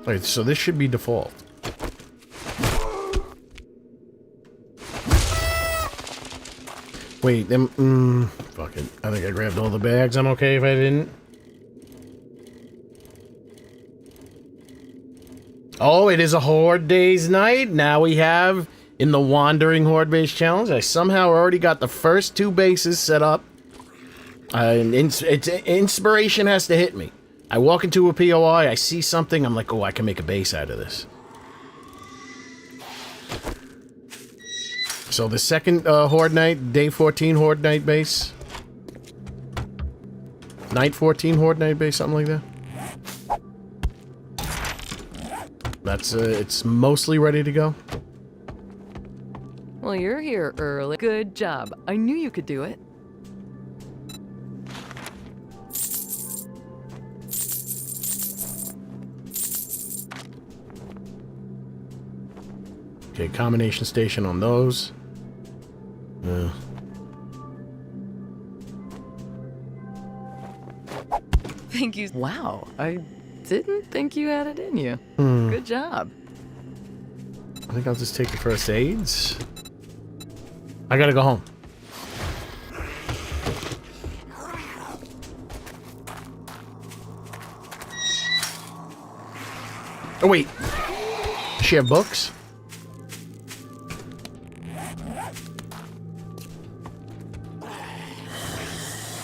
Wait, so this should be default. Wait, fuck it. I think I grabbed all the bags. I'm okay if I didn't. Oh, it is a Horde Days night. Now we have, in the Wandering Horde Base Challenge, I somehow already got the first 2 bases set up. Inspiration has to hit me. I walk into a POI, I see something, I'm like, oh, I can make a base out of this. So the second Horde Night, day 14 Horde Night base. Night 14 Horde Night base, something like that. That's, it's mostly ready to go. Well, you're here early. Good job. I knew you could do it. Okay, combination station on those. Thank you. Wow, I didn't think you had it in you. Good job. I think I'll just take the first aids. I gotta go home. Oh, wait. Does she have books?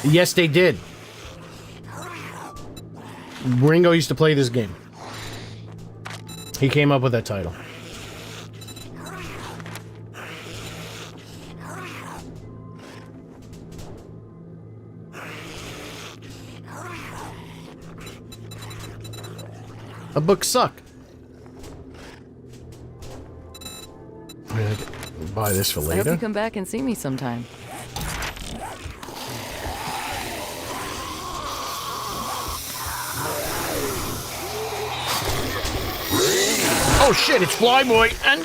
Yes, they did. Ringo used to play this game. He came up with that title. A book suck. I'm gonna buy this for I hope later. you come back and see me sometime. Oh shit, it's Flyboy and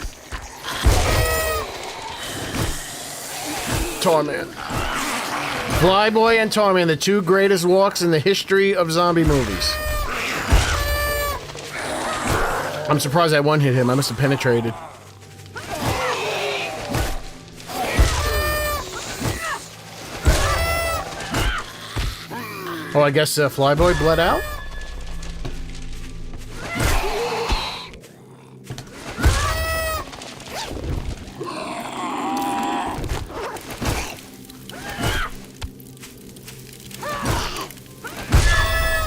Torman. Flyboy and Torman, the 2 greatest walks in the history of zombie movies. I'm surprised I one-hit him. I must have penetrated. Oh, I guess Flyboy bled out?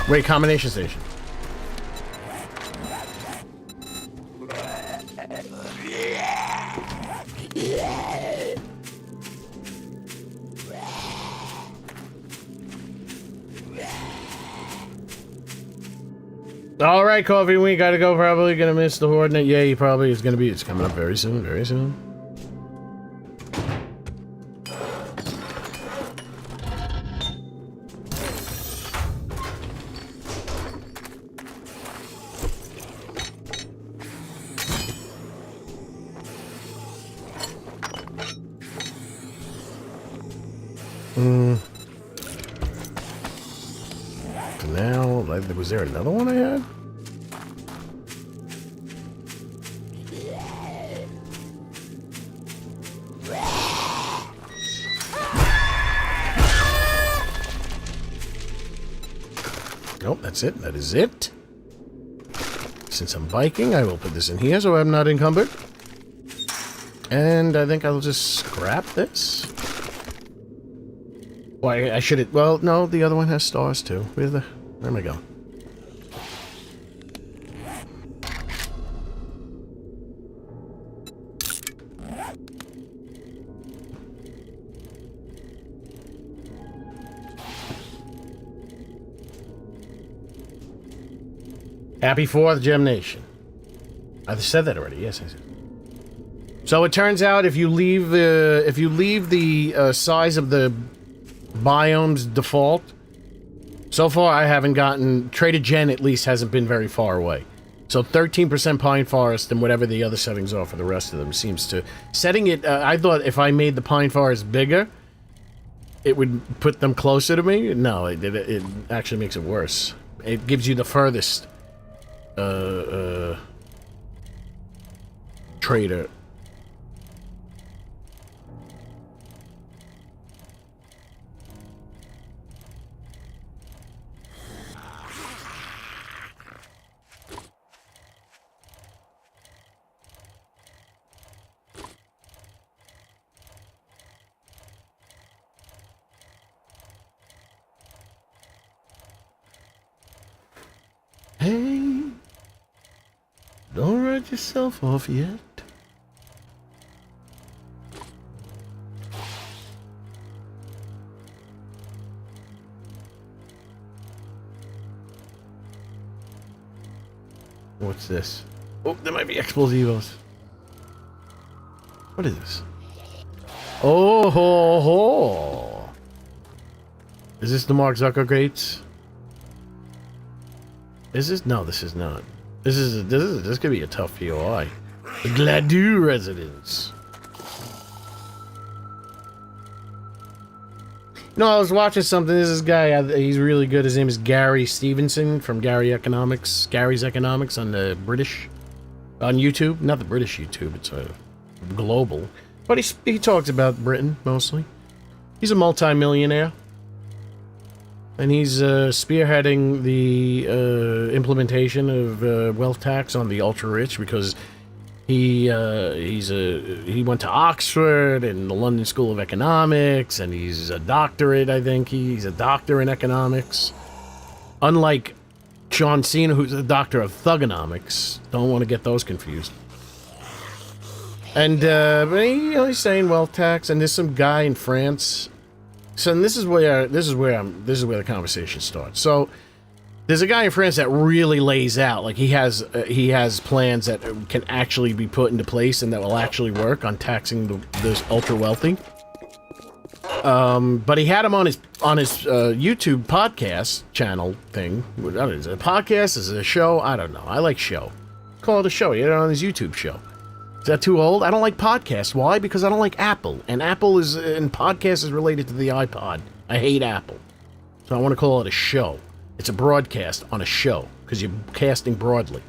Wait, combination station. All right, Coffee, we gotta go. Probably gonna miss the Horde. Yeah, he probably is gonna be. It's coming up very soon. Very soon. Now, was there another one I had? Nope, that's it. That is it. Since I'm biking, I will put this in here so I'm not encumbered. And I think I'll just scrap this. Well, I should have... Well, no, the other one has stars, too. Where am I going? Happy 4th, Gem Nation. I said that already. Yes, I said. So it turns out if you leave the size of the biomes default, so far I haven't gotten Trader Jen. At least hasn't been very far away. So 13% pine forest and whatever the other settings are for the rest of them seems to setting it. I thought if I made the pine forest bigger, it would put them closer to me. No, it actually makes it worse. It gives you the furthest. Trader. Hey, don't write yourself off yet. What's this? Oh, there might be explosivos. What is this? Oh ho ho! Is this the Mark Zuckergates? Is this? No, this is not. This could be a tough POI. The Gladue residence. No, I was watching something. This is guy. He's really good. His name is Gary Stevenson from Gary's Economics on the British, on YouTube. Not the British YouTube. It's global. But he talks about Britain mostly. He's a multi-millionaire. And he's spearheading the implementation of wealth tax on the ultra-rich because he went to Oxford and the London School of Economics, and he's a doctorate, I think. He's a doctor in economics. Unlike John Cena, who's a doctor of thugonomics. Don't want to get those confused. And but he's saying wealth tax, and there's some guy in France. So this is where the conversation starts. So there's a guy in France that really lays out, like he has plans that can actually be put into place and that will actually work on taxing the ultra wealthy. But he had him on his YouTube podcast channel thing. I don't know, is it a podcast? Is it a show? I don't know. I like show. Call it a show. He had it on his YouTube show. Is that too old? I don't like podcasts. Why? Because I don't like Apple. And podcast is related to the iPod. I hate Apple. So I want to call it a show. It's a broadcast on a show, because you're casting broadly.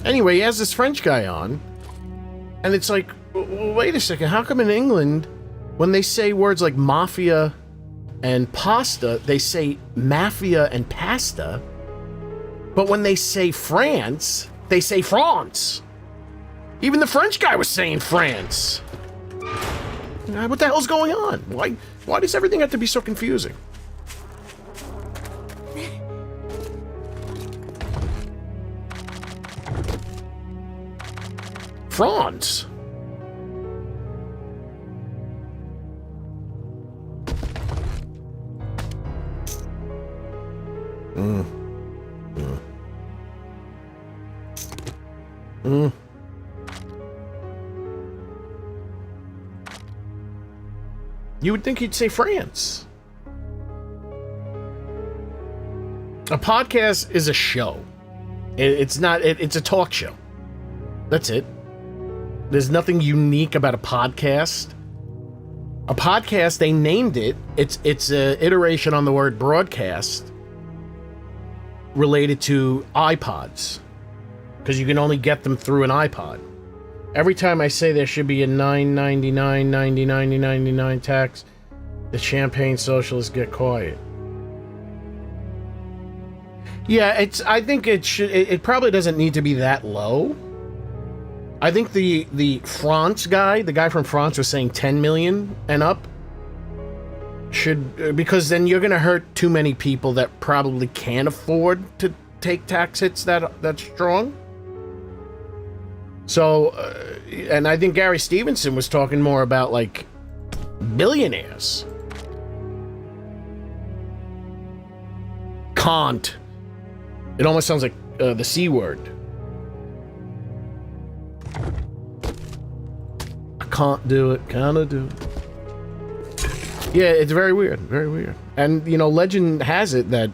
Anyway, he has this French guy on, and it's like, wait a second, how come in England, when they say words like mafia and pasta, they say mafia and pasta? But when they say France, they say France. Even the French guy was saying France. What the hell's going on? Why does everything have to be so confusing? France. You would think he'd say France. A podcast is a show. It's not. It's a talk show. That's it. There's nothing unique about a podcast. A podcast, they named it. It's a iteration on the word broadcast related to iPods, because you can only get them through an iPod. Every time I say there should be a $9.99, $90.99 tax, the champagne socialists get quiet. Yeah, I think it should. It probably doesn't need to be that low. I think the France guy, the guy from France, was saying 10 million and up. Should, because then you're gonna hurt too many people that probably can't afford to take tax hits that strong. So, and I think Gary Stevenson was talking more about like billionaires. Can't. It almost sounds like the C word. I can't do it. Kinda do it. Yeah, it's very weird. Very weird. And, you know, legend has it that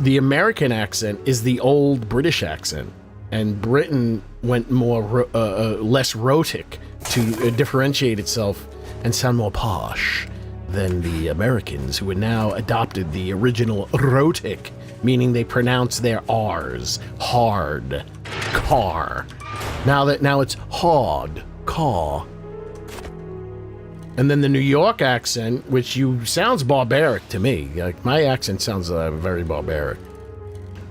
the American accent is the old British accent. And Britain went more less rhotic to differentiate itself and sound more posh than the Americans, who had now adopted the original rhotic, meaning they pronounce their R's hard, car. Now it's hard, car. And then the New York accent, which sounds barbaric to me. Like, my accent sounds very barbaric.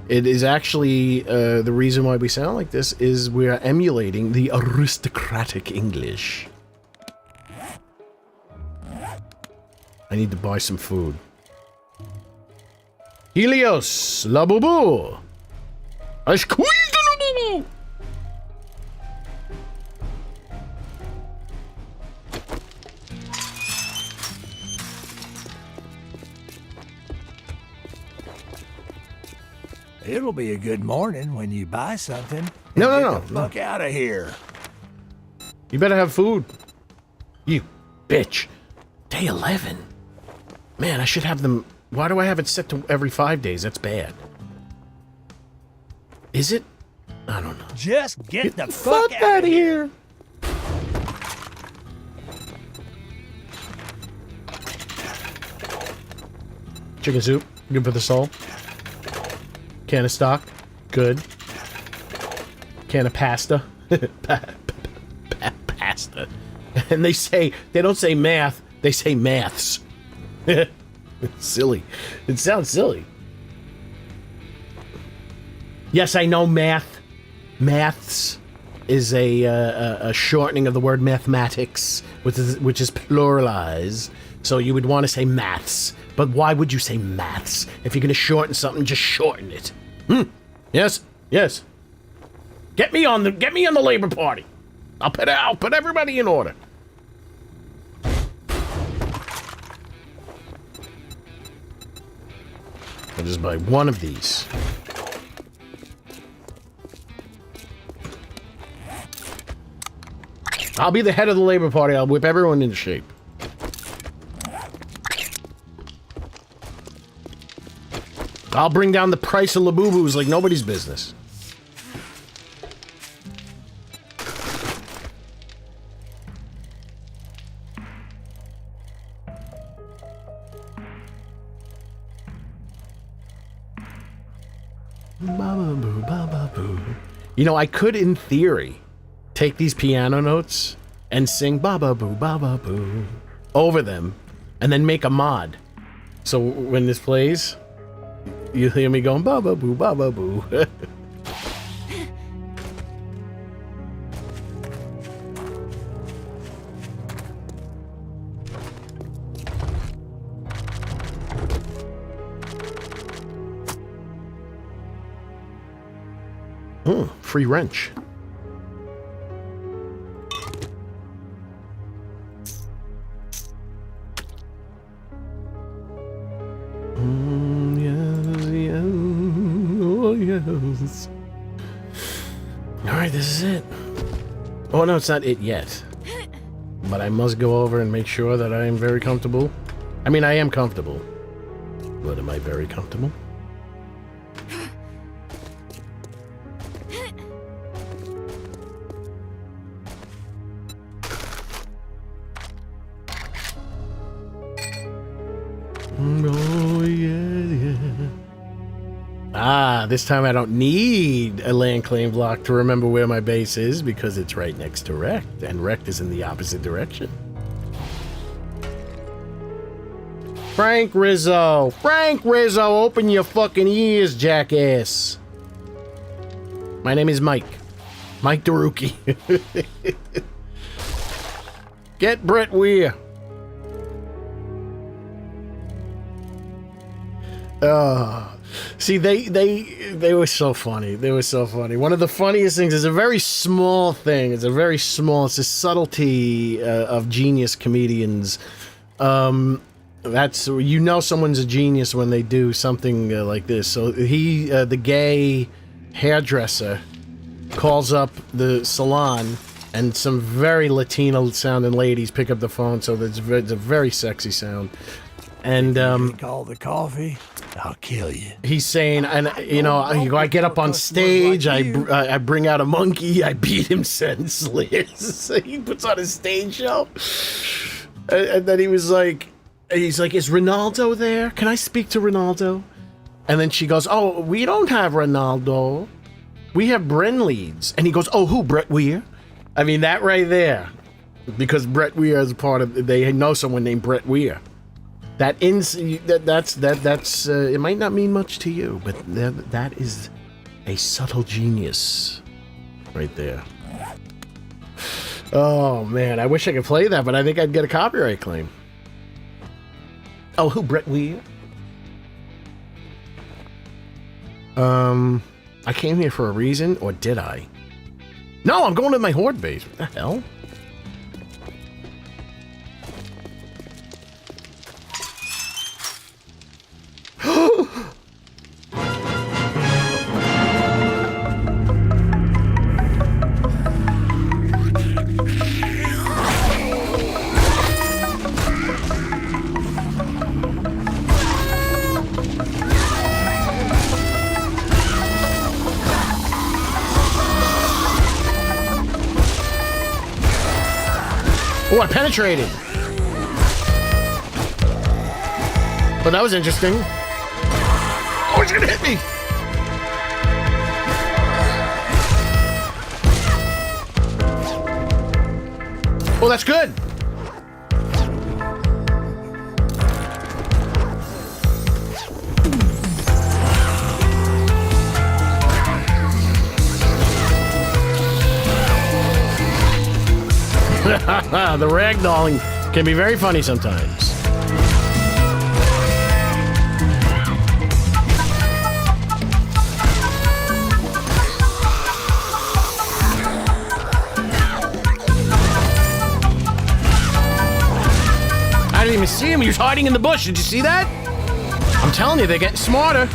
It is actually the reason why we sound like this is we are emulating the aristocratic English. I need to buy some food. Helios, la boubou. I squeeze the boubou. It'll be a good morning when you buy something. No. Get the fuck out of here. You better have food. You bitch. Day 11. Man, I should have them. Why do I have it set to every 5 days? That's bad. Is it? I don't know. Just get the fuck out of here. Chicken soup. Good for the soul. Can of stock. Good. Can of pasta. Pasta. And they don't say math, they say maths. It's silly. It sounds silly. Yes, I know math. Maths is a shortening of the word mathematics, which is pluralized. So you would want to say maths. But why would you say maths? If you're going to shorten something, just shorten it. Yes. Get me on the Labor Party. I'll put everybody in order. I'll just buy one of these. I'll be the head of the Labor Party. I'll whip everyone into shape. I'll bring down the price of Labubu's like nobody's business. Ba-ba-boo, ba-ba-boo. You know, I could, in theory, take these piano notes and sing ba-ba-boo over them, and then make a mod. So when this plays, you hear me going ba-ba-boo, ba-ba-boo. free wrench. Yes. Alright, this is it. Oh no, it's not it yet. But I must go over and make sure that I am very comfortable. I mean, I am comfortable. But am I very comfortable? Oh, yeah. Ah, this time I don't need a land claim block to remember where my base is because it's right next to Wrecked, and Wrecked is in the opposite direction. Frank Rizzo! Frank Rizzo, open your fucking ears, jackass! My name is Mike. Mike DeRuki. Get Brett Weir. See, they were so funny. They were so funny. One of the funniest things is a very small thing. It's a subtlety of genius comedians. That's, you know, someone's a genius when they do something like this. So the gay hairdresser calls up the salon, and some very Latino sounding ladies pick up the phone. So it's a very sexy sound. And Drink all the coffee, I'll kill you. He's saying, and you know, I get up on stage, I bring out a monkey, I beat him senseless. He puts on a stage show, and then he's like, is Ronaldo there? Can I speak to Ronaldo? And then she goes, oh, we don't have Ronaldo, we have Bren Leeds. And he goes, oh, who? Brett Weir? I mean, that right there, because Brett Weir is part of. They know someone named Brett Weir. That's it might not mean much to you, but that is a subtle genius right there. Oh man, I wish I could play that, but I think I'd get a copyright claim. Oh, who? Brett Weir? I came here for a reason, or did I? No, I'm going to my Horde base. What the hell? Oh, I penetrated. Well, that was interesting. Oh, it's gonna hit me. Oh, that's good. The ragdolling can be very funny sometimes. I didn't even see him. He was hiding in the bush. Did you see that? I'm telling you, they're getting smarter.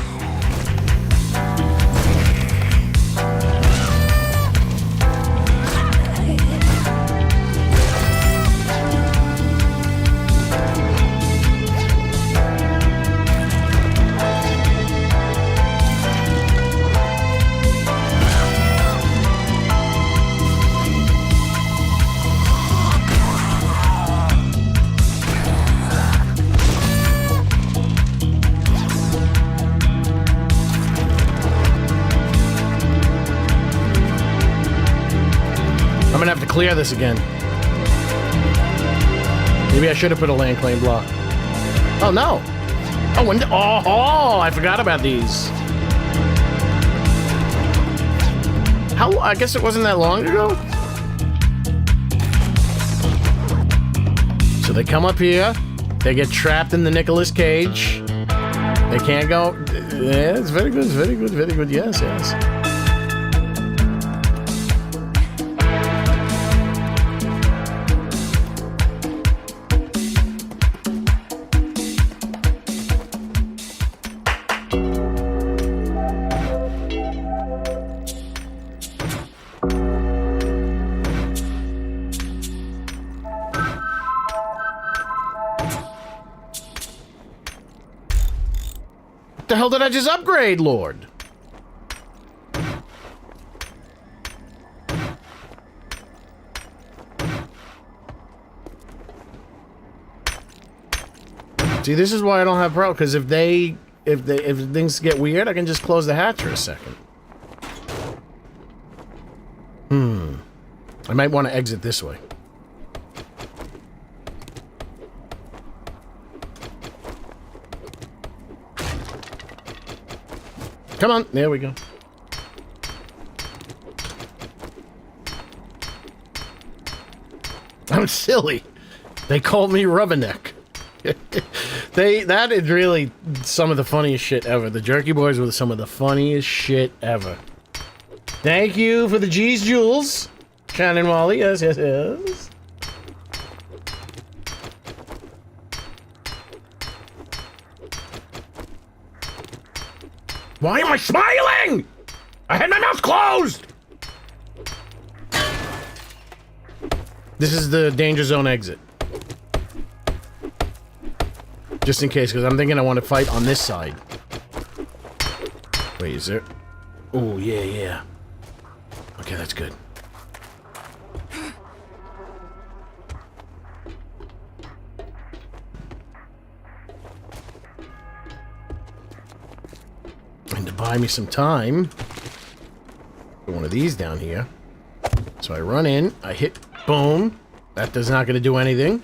I'm gonna have to clear this again. Maybe I should have put a land claim block. Oh no! Oh, I forgot about these. How? I guess it wasn't that long ago. So they come up here. They get trapped in the Nicolas Cage. They can't go. Yeah, it's very good. It's very good. Very good. Yes, yes. the hell did I just upgrade, Lord? See, this is why I don't have pro, because if things get weird, I can just close the hatch for a second. I might want to exit this way. Come on, there we go. I'm silly. They called me Rubberneck. That is really some of the funniest shit ever. The Jerky Boys were some of the funniest shit ever. Thank you for the G's Jules. Shannon Wally, yes, yes, yes. Why am I smiling? I had my mouth closed! This is the danger zone exit. Just in case, because I'm thinking I want to fight on this side. Wait, is there? Oh, yeah, yeah. Okay, that's good. And to buy me some time, put one of these down here. So I run in, I hit boom. That does not going to do anything.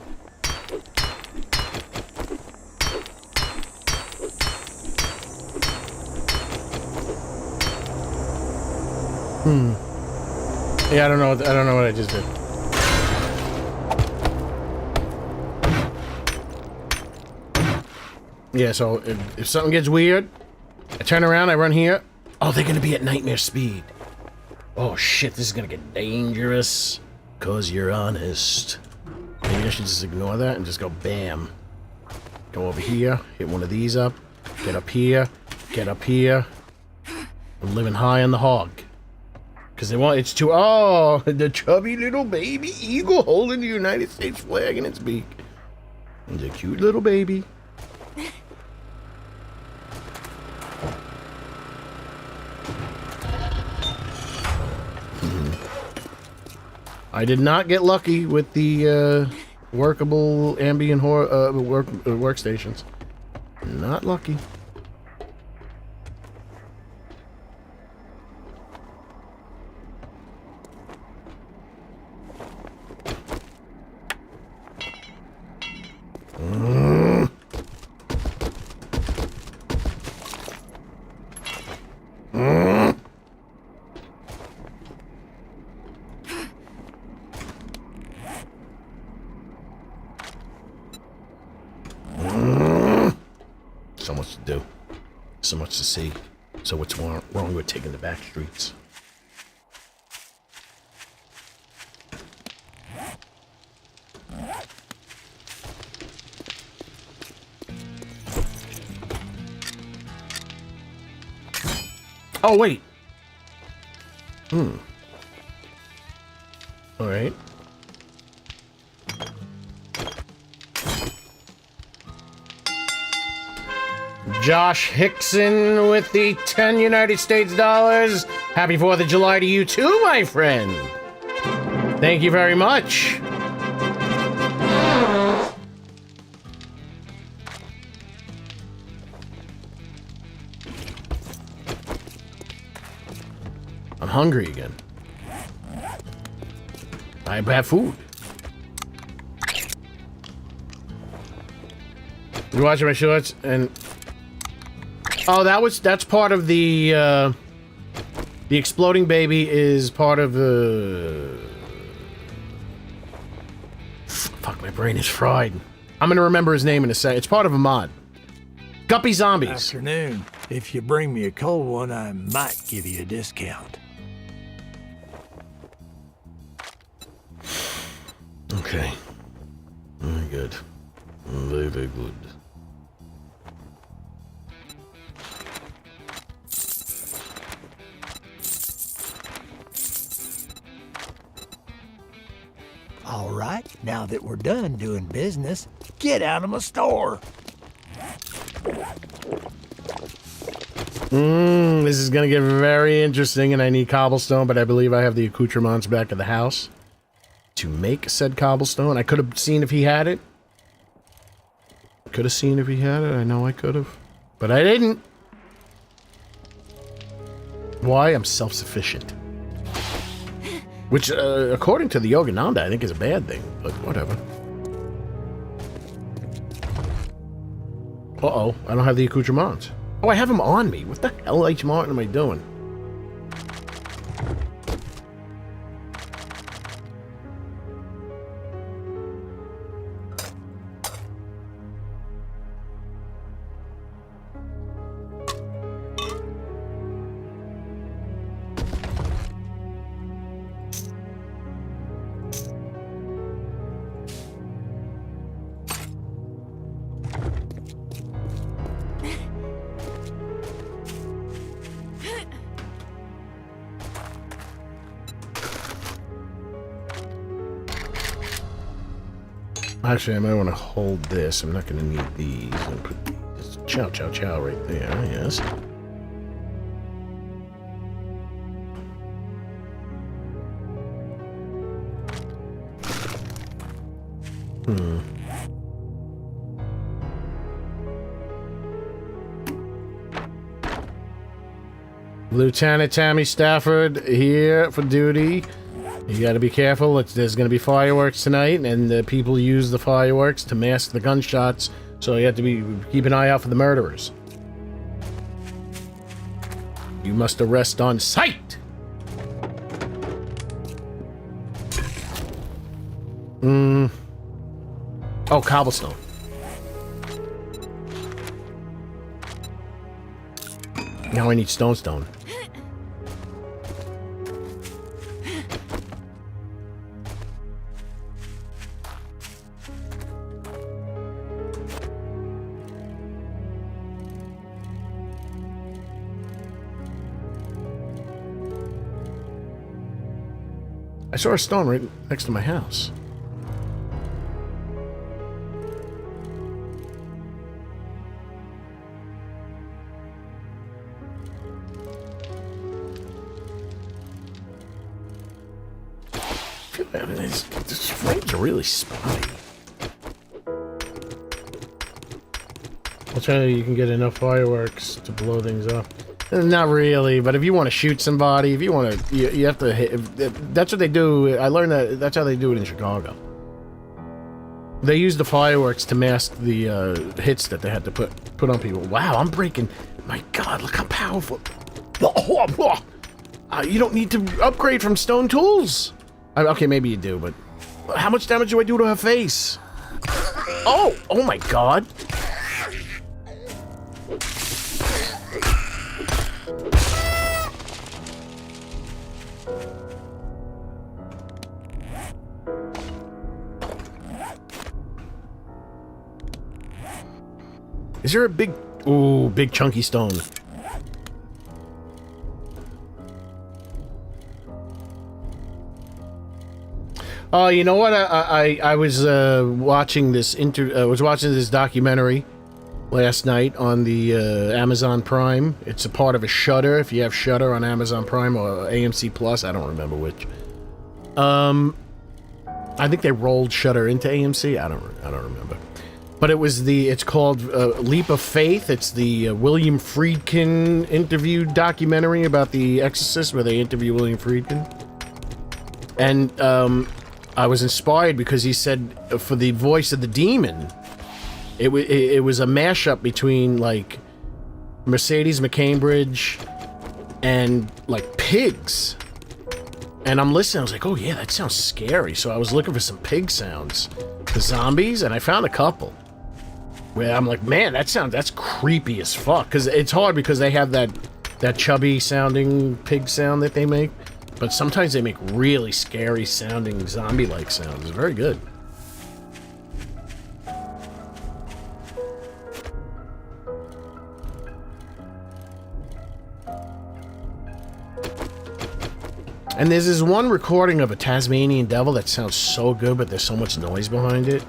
Yeah, I don't know what I just did. Yeah, so if something gets weird, I turn around, I run here. Oh, they're gonna be at nightmare speed. Oh shit, this is gonna get dangerous. 'Cause you're honest. Maybe I should just ignore that and just go bam. Go over here, hit one of these up, get up here, get up here. I'm living high on the hog. Because they want, it's too, oh, the chubby little baby eagle holding the United States flag in its beak. And the cute little baby. I did not get lucky with the workable ambient workstations. Not lucky. So much to do, so much to see. So what's wrong with taking the back streets? Oh wait. All right. Josh Hickson with the 10 United States dollars. Happy 4th of July to you too, my friend. Thank you very much. I'm hungry again. I have food. You're watching my shorts and... Oh, that's part of the exploding baby is part of the... Fuck, my brain is fried. I'm gonna remember his name in a second. It's part of a mod. Guppy Zombies. Afternoon. If you bring me a cold one, I might give you a discount. Okay. Very good. Very, very good. All right, now that we're done doing business, get out of my store. This is gonna get very interesting, and I need cobblestone, but I believe I have the accoutrements back at the house to make said cobblestone. I could have seen if he had it. Could have seen if he had it. I know I could have. But I didn't. Why? I'm self-sufficient. Which, according to the Yogananda, I think is a bad thing, but whatever. Uh-oh, I don't have the accoutrements. Oh, I have them on me. What the hell, H. Martin, am I doing? Actually, I might want to hold this. I'm not going to need these. And put these. Chow, chow, chow right there, yes. Lieutenant Tammy Stafford here for duty. You gotta be careful. There's gonna be fireworks tonight, and the people use the fireworks to mask the gunshots, so you have to keep an eye out for the murderers. You must arrest on sight! Oh, cobblestone. Now I need stone. I saw a stone right next to my house. These frames are really spotty. I'll tell you, you can get enough fireworks to blow things up. Not really, but if you want to shoot somebody, if you want to, you have to hit. That's what they do. I learned that that's how they do it in Chicago. They use the fireworks to mask the hits that they had to put on people. Wow, I'm breaking. My God, look how powerful. You don't need to upgrade from stone tools. Okay, maybe you do, but how much damage do I do to her face? Oh my God. Is there a big... Ooh, big chunky stone. Oh, you know what? I was watching this watching this documentary last night on the Amazon Prime. It's a part of a Shudder. If you have Shudder on Amazon Prime or AMC Plus, I don't remember which. I think they rolled Shudder into AMC. I don't remember. But it's called Leap of Faith. It's the William Friedkin interview documentary about The Exorcist, where they interview William Friedkin. And I was inspired because he said for the voice of the demon, it was a mashup between like Mercedes McCambridge and like pigs. And I'm listening. I was like, oh yeah, that sounds scary. So I was looking for some pig sounds, the zombies, and I found a couple. Where I'm like, man, that's creepy as fuck. Because it's hard because they have that chubby sounding pig sound that they make. But sometimes they make really scary sounding zombie-like sounds. It's very good. And there's this one recording of a Tasmanian devil that sounds so good, but there's so much noise behind it.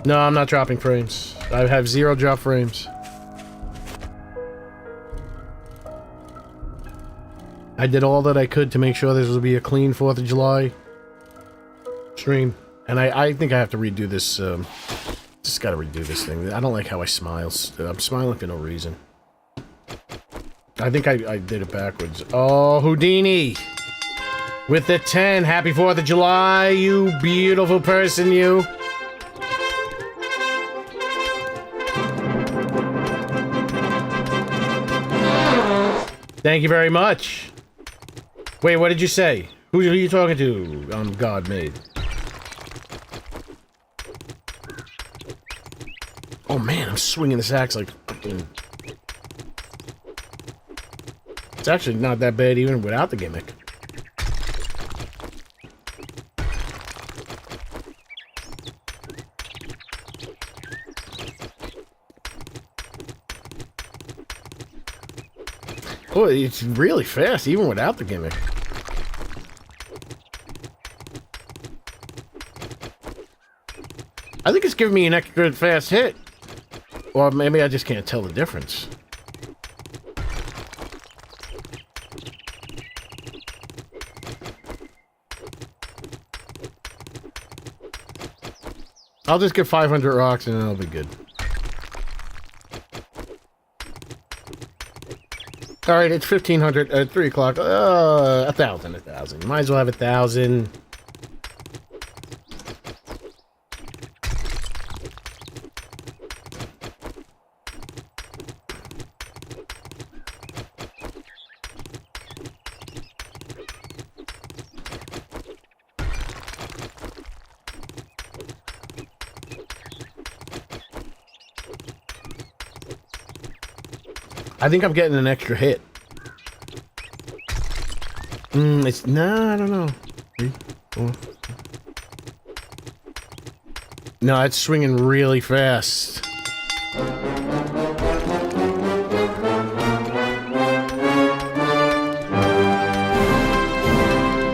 No, I'm not dropping frames. I have 0 drop frames. I did all that I could to make sure this would be a clean 4th of July stream. And I think I have to redo this, just gotta redo this thing. I don't like how I smile. I'm smiling for no reason. I think I did it backwards. Oh, Houdini! With the 10. Happy 4th of July, you beautiful person, you. Thank you very much. Wait, what did you say? Who are you talking to? I'm God made. Oh man, I'm swinging this axe like fucking... It's actually not that bad even without the gimmick. Oh, it's really fast even without the gimmick. I think it's giving me an extra fast hit. Or maybe I just can't tell the difference. I'll just get 500 rocks and then I'll be good. Alright, it's 1500 at 3 o'clock. 1,000. Might as well have 1,000. I think I'm getting an extra hit. It's... Nah, I don't know. 3, 4. No, it's swinging really fast.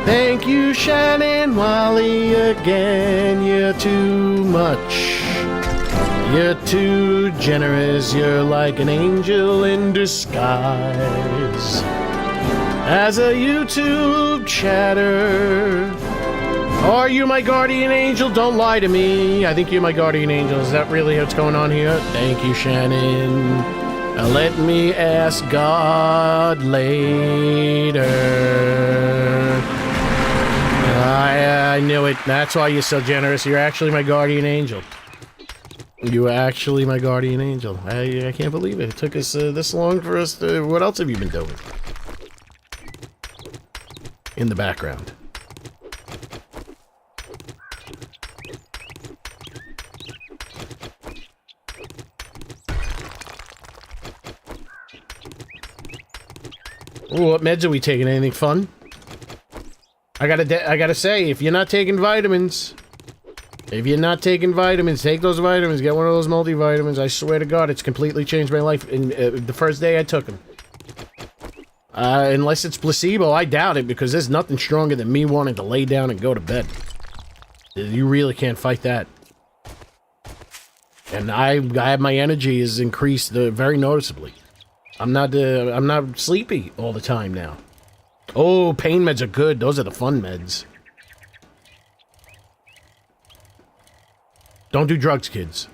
Thank you, Shannon Wally, again. You're too much. You're too generous, you're like an angel in disguise. As a YouTube chatter. Are you my guardian angel? Don't lie to me. I think you're my guardian angel. Is that really what's going on here? Thank you, Shannon. Let me ask God later. I knew it. That's why you're so generous. You're actually my guardian angel. You were actually my guardian angel. I can't believe it. It took us this long for us to... What else have you been doing? In the background. Ooh, what meds are we taking? Anything fun? I gotta say, if you're not taking vitamins... If you're not taking vitamins, take those vitamins. Get one of those multivitamins. I swear to God, it's completely changed my life in the first day I took them. Unless it's placebo, I doubt it, because there's nothing stronger than me wanting to lay down and go to bed. You really can't fight that. And my energy has increased very noticeably. I'm not sleepy all the time now. Oh, pain meds are good. Those are the fun meds. Don't do drugs, kids.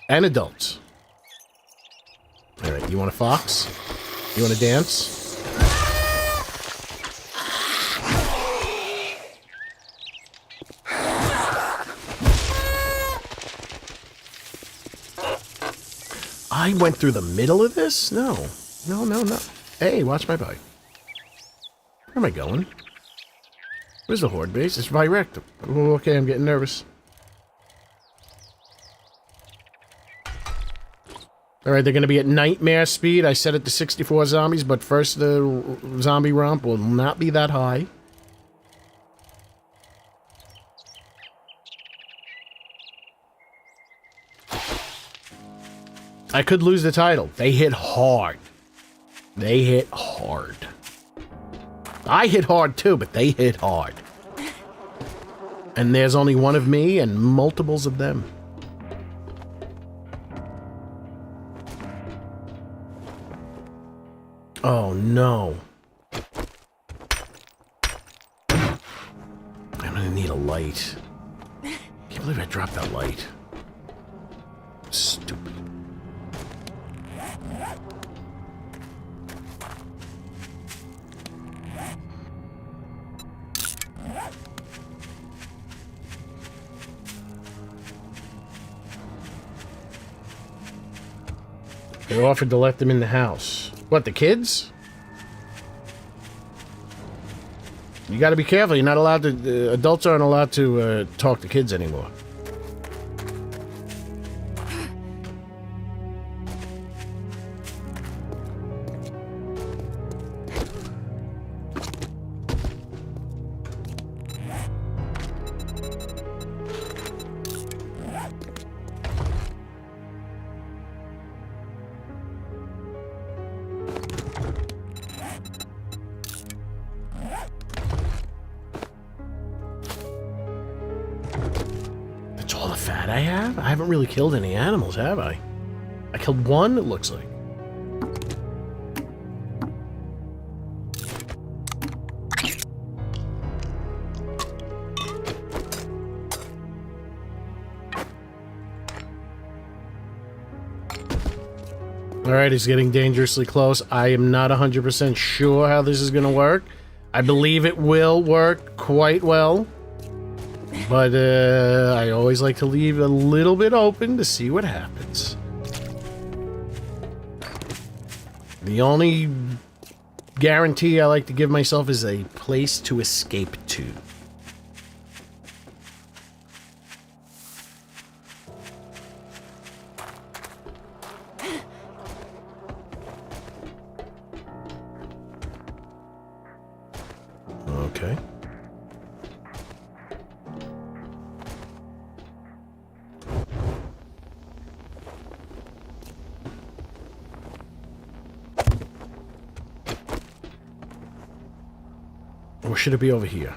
And adults. Alright, you want a fox? You want to dance? I went through the middle of this? No. No. Hey, watch my bike. Where am I going? Where's the Horde base? It's direct. Oh, okay, I'm getting nervous. Alright, they're going to be at nightmare speed. I set it to 64 zombies, but first the zombie romp will not be that high. I could lose the title. They hit hard. They hit hard. I hit hard too, but they hit hard. And there's only one of me and multiples of them. Oh no. light. Can't believe I dropped that light. Stupid. They offered to let them in the house. What, the kids? You gotta be careful. You're not allowed to... adults aren't allowed to talk to kids anymore. I haven't really killed any animals, have I? I killed one, it looks like. Alright, he's getting dangerously close. I am not 100% sure how this is going to work. I believe it will work quite well. But I always like to leave a little bit open to see what happens. The only guarantee I like to give myself is a place to escape to. Okay. Or should it be over here?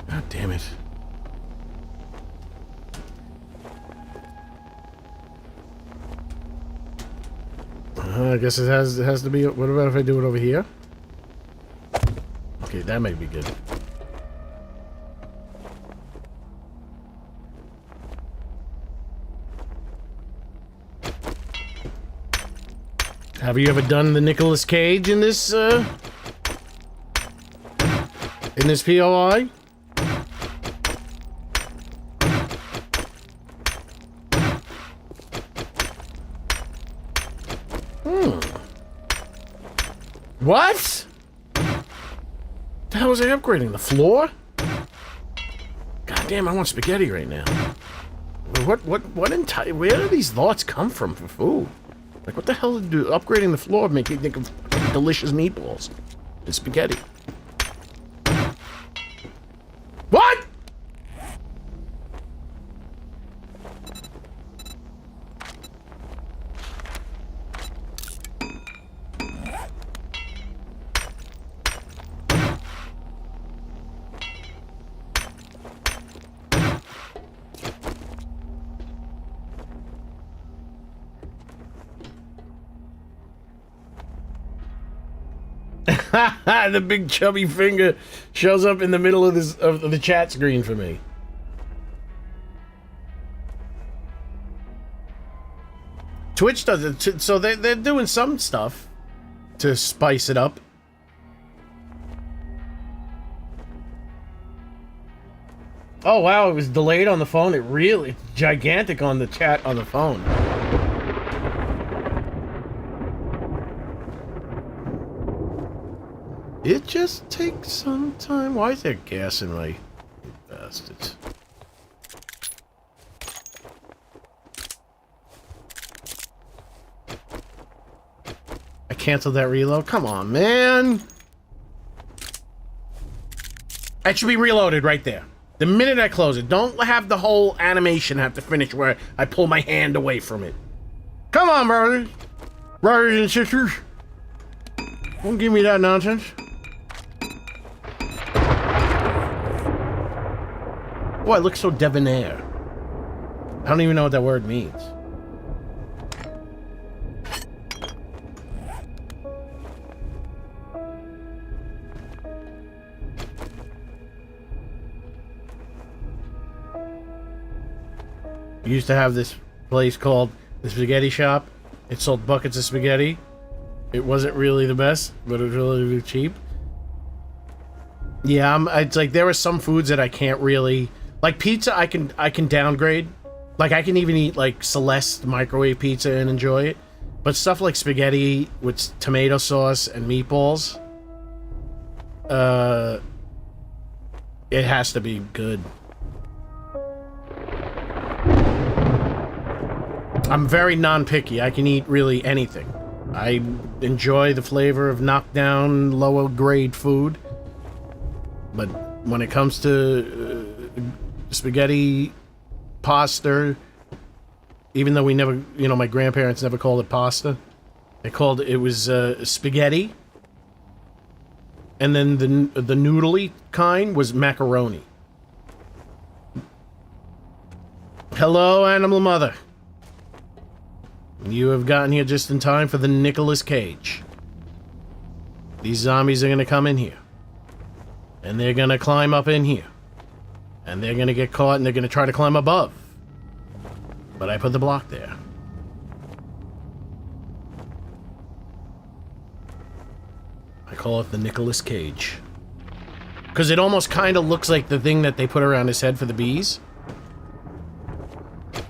God damn it. I guess it has to be... What about if I do it over here? Okay, that might be good. Have you ever done the Nicolas Cage in this POI? What? The hell was I upgrading? The floor? God damn, I want spaghetti right now. What entire... Where do these thoughts come from for food? Like, what the hell do upgrading the floor make you think of delicious meatballs and spaghetti? What? The big chubby finger shows up in the middle of this of the chat screen for me. Twitch does it, so they're doing some stuff to spice it up. Oh wow, it was delayed on the phone. It really gigantic on the chat on the phone. It just takes some time. Why is there gas in my... You bastards. I canceled that reload? Come on, man! That should be reloaded right there. The minute I close it. Don't have the whole animation have to finish where I pull my hand away from it. Come on, brothers! Brothers and sisters! Don't give me that nonsense. Boy, it looks so debonair. I don't even know what that word means. We used to have this place called the Spaghetti Shop. It sold buckets of spaghetti. It wasn't really the best, but it was really, really cheap. Yeah, it's like there are some foods that I can't really... Like pizza, I can downgrade. Like I can even eat like Celeste microwave pizza and enjoy it. But stuff like spaghetti with tomato sauce and meatballs... it has to be good. I'm very non-picky. I can eat really anything. I enjoy the flavor of knockdown, lower grade food. But when it comes to spaghetti, pasta, even though we never, you know, my grandparents never called it pasta. It was spaghetti. And then the noodly kind was macaroni. Hello, Animal Mother. You have gotten here just in time for the Nicolas Cage. These zombies are gonna come in here. And they're gonna climb up in here. And they're gonna get caught and they're gonna try to climb above. But I put the block there. I call it the Nicolas Cage. Because it almost kind of looks like the thing that they put around his head for the bees.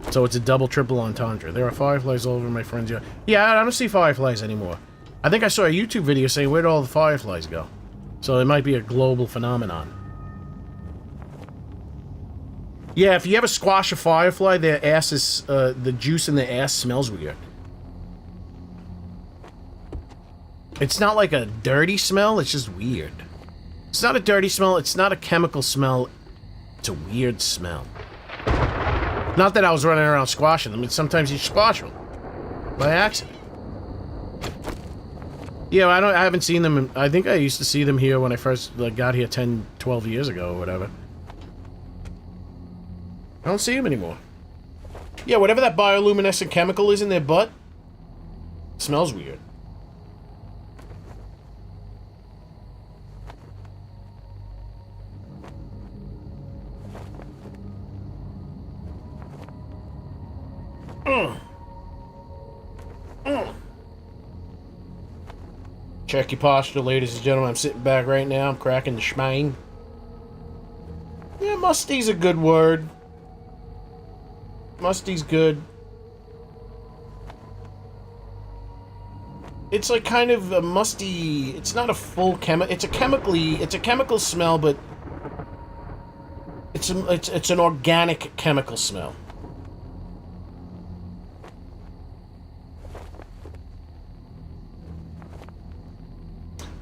So it's a double, triple entendre. There are fireflies all over my friend's yard. Yeah, I don't see fireflies anymore. I think I saw a YouTube video saying, where'd all the fireflies go? So it might be a global phenomenon. Yeah, if you ever squash a firefly, their ass is, the juice in their ass smells weird. It's not like a dirty smell, it's just weird. It's not a dirty smell, it's not a chemical smell. It's a weird smell. Not that I was running around squashing them, but sometimes you squash them. By accident. Yeah, I haven't seen them, I think I used to see them here when I first got here 10, 12 years ago or whatever. I don't see them anymore. Yeah, whatever that bioluminescent chemical is in their butt, smells weird. Check your posture, ladies and gentlemen. I'm sitting back right now. I'm cracking the schmang. Yeah, musty's a good word. Musty's good. It's like kind of a musty... It's not a full it's a chemical smell, but... It's an organic chemical smell.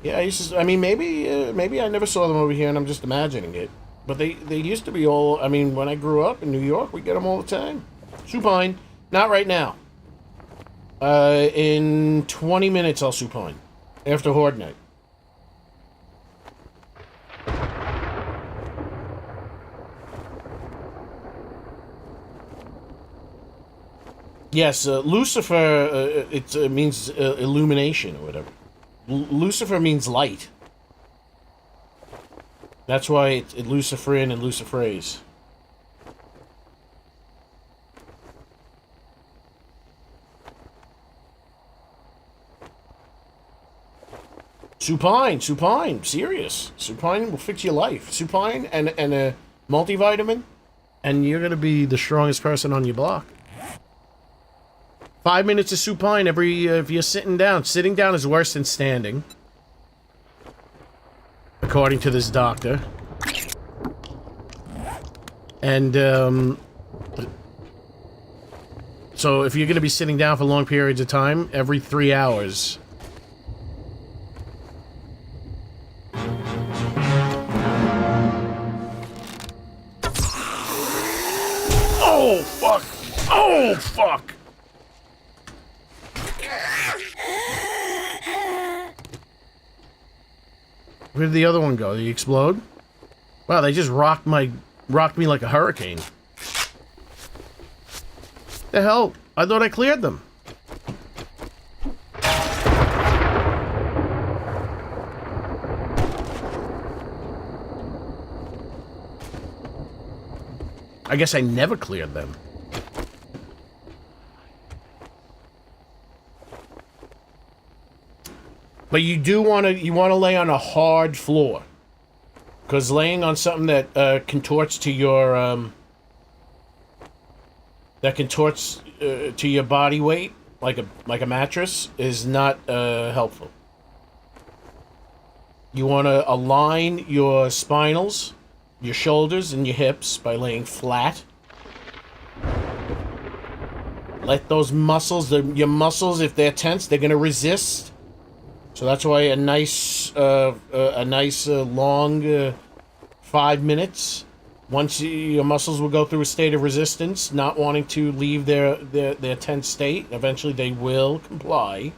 Yeah, I mean, maybe I never saw them over here and I'm just imagining it. But they used to be all, I mean, when I grew up in New York, we get them all the time. Supine. Not right now. In 20 minutes I'll supine. After Horde night. Yes, Lucifer, it means illumination or whatever. Lucifer means light. That's why it's Luciferin and Luciferase. Supine, serious. Supine will fix your life. Supine and a multivitamin, and you're gonna be the strongest person on your block. 5 minutes of supine every, if you're sitting down. Sitting down is worse than standing. According to this doctor. And, so if you're gonna be sitting down for long periods of time, every 3 hours... Oh, fuck! Oh, fuck! Where did the other one go? Did he explode? Wow, they just rocked me like a hurricane. The hell? I thought I cleared them. I guess I never cleared them. But you do want to lay on a hard floor. Because laying on something that contorts to your to your body weight, like a mattress, is not helpful. You want to align your spinals, your shoulders, and your hips by laying flat. Let those muscles, your muscles, if they're tense, they're gonna resist. So that's why a nice long 5 minutes. Once your muscles will go through a state of resistance, not wanting to leave their tense state. Eventually, they will comply.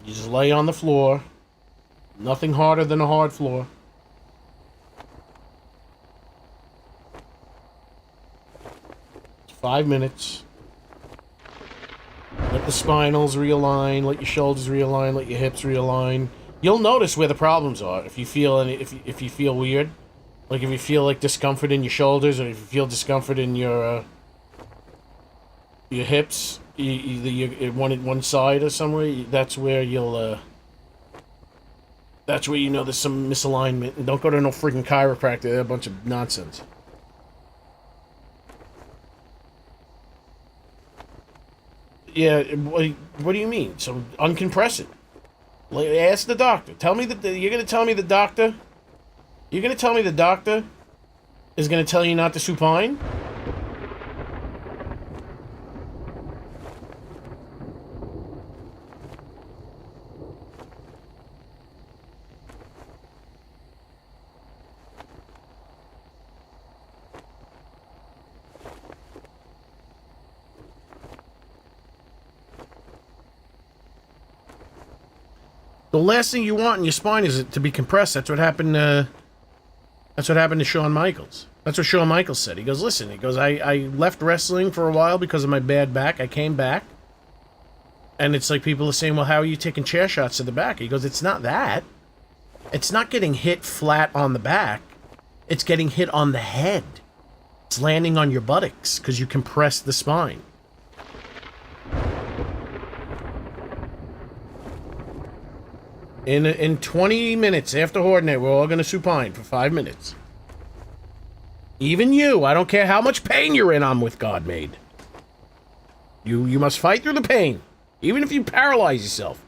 You just lay on the floor. Nothing harder than a hard floor. It's 5 minutes. Let the spinals realign, let your shoulders realign, let your hips realign. You'll notice where the problems are if you feel if you feel weird. Like if you feel like discomfort in your shoulders, or if you feel discomfort in your hips, either one side or somewhere, that's where you'll that's where you know there's some misalignment. And don't go to no freaking chiropractor, they're a bunch of nonsense. Yeah, what do you mean? So uncompress it. Ask the doctor. Tell me that you're gonna tell me the doctor. You're gonna tell me the doctor is gonna tell you not to supine? The last thing you want in your spine is it to be compressed. That's what happened. That's what happened to Shawn Michaels. That's what Shawn Michaels said. He goes, listen. He goes, I left wrestling for a while because of my bad back. I came back, and it's like people are saying, well, how are you taking chair shots to the back? He goes, it's not that. It's not getting hit flat on the back. It's getting hit on the head. It's landing on your buttocks because you compressed the spine. In 20 minutes after Horde Night, we're all going to supine for 5 minutes. Even you, I don't care how much pain you're in, I'm with God made. You must fight through the pain. Even if you paralyze yourself.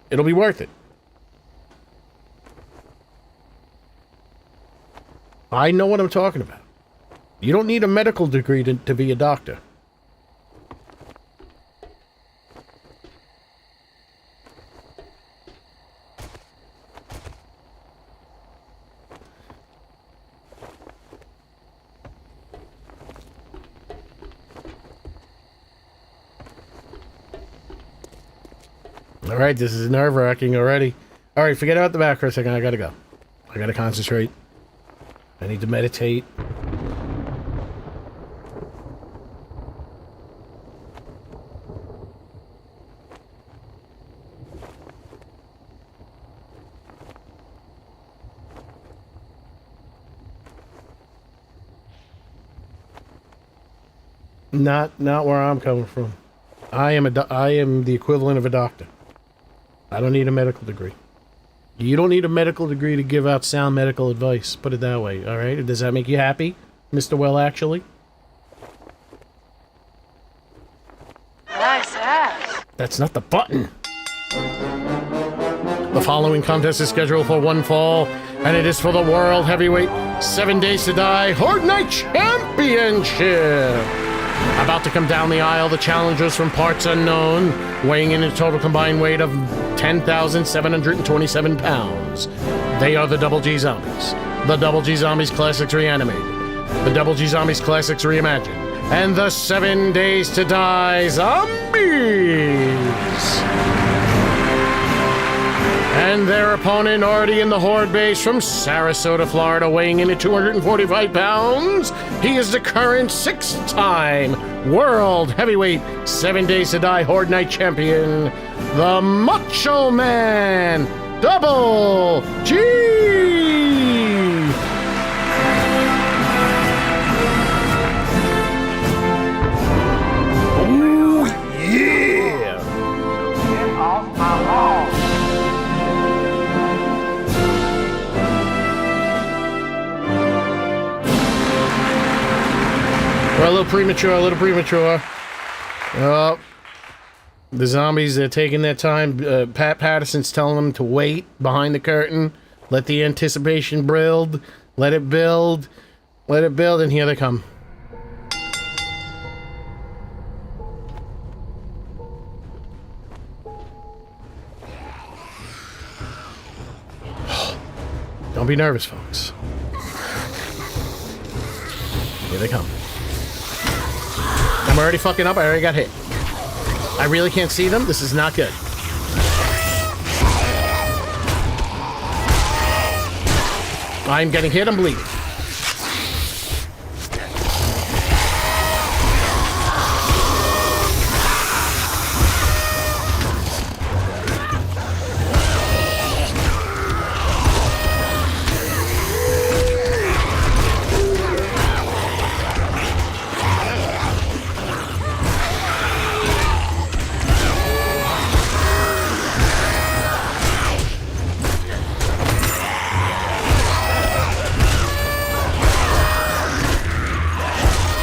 It'll be worth it. I know what I'm talking about. You don't need a medical degree to be a doctor. Alright, this is nerve-wracking already. Alright, forget about the back for a second. I gotta go. I gotta concentrate. I need to meditate. Not where I'm coming from. I am the equivalent of a doctor. I don't need a medical degree. You don't need a medical degree to give out sound medical advice. Put it that way, all right? Does that make you happy, Mr. Well, actually? Nice ass. That's not the button. The following contest is scheduled for one fall, and it is for the World Heavyweight 7 Days to Die Horde Night Championship. About to come down the aisle, the challengers from parts unknown, weighing in a total combined weight of 10,727 pounds. They are the Double G Zombies. The Double G Zombies Classics Reanimated. The Double G Zombies Classics Reimagined. And the 7 Days to Die Zombies. And their opponent, already in the Horde base from Sarasota, Florida, weighing in at 245 pounds. He is the current 6-time World Heavyweight 7 Days to Die Horde Night Champion, the Macho Man, Double G! We're a little premature, a little premature. Oh. The zombies, they're taking their time. Pat Patterson's telling them to wait behind the curtain. Let the anticipation build. Let it build. Let it build, and here they come. Don't be nervous, folks. Here they come. I'm already fucking up. I already got hit. I really can't see them. This is not good. I'm getting hit. I'm bleeding.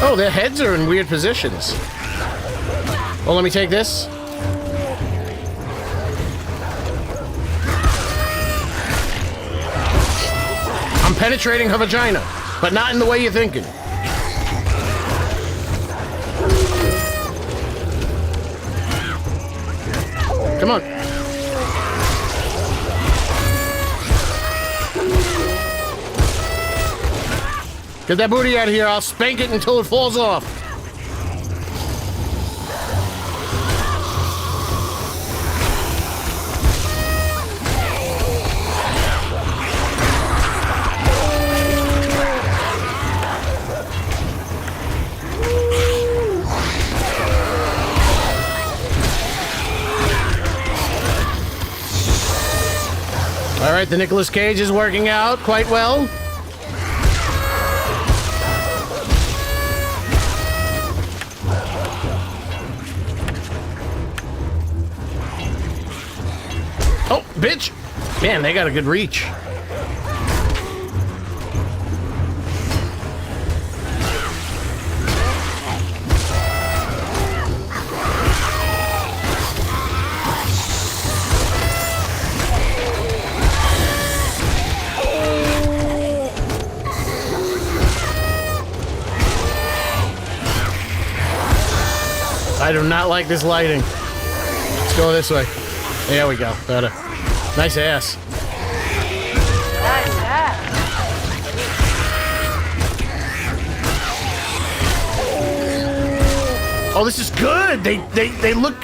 Oh, their heads are in weird positions. Oh, let me take this. I'm penetrating her vagina, but not in the way you're thinking. Come on. Get that booty out of here. I'll spank it until it falls off. All right, the Nicolas Cage is working out quite well. Oh, bitch! Man, they got a good reach. I do not like this lighting. Let's go this way. There we go. Better. Nice ass. Nice ass. Oh, this is good. They look.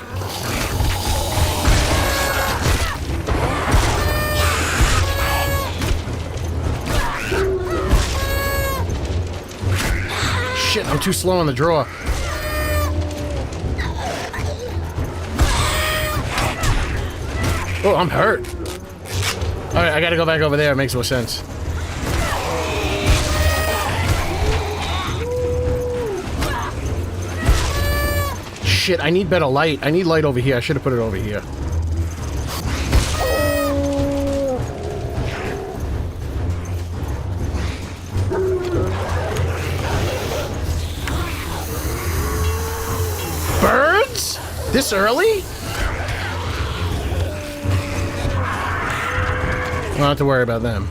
Shit, I'm too slow on the draw. Oh, I'm hurt. Alright, I gotta go back over there. It makes more sense. Shit, I need better light. I need light over here. I should have put it over here. Birds? This early? I don't have to worry about them.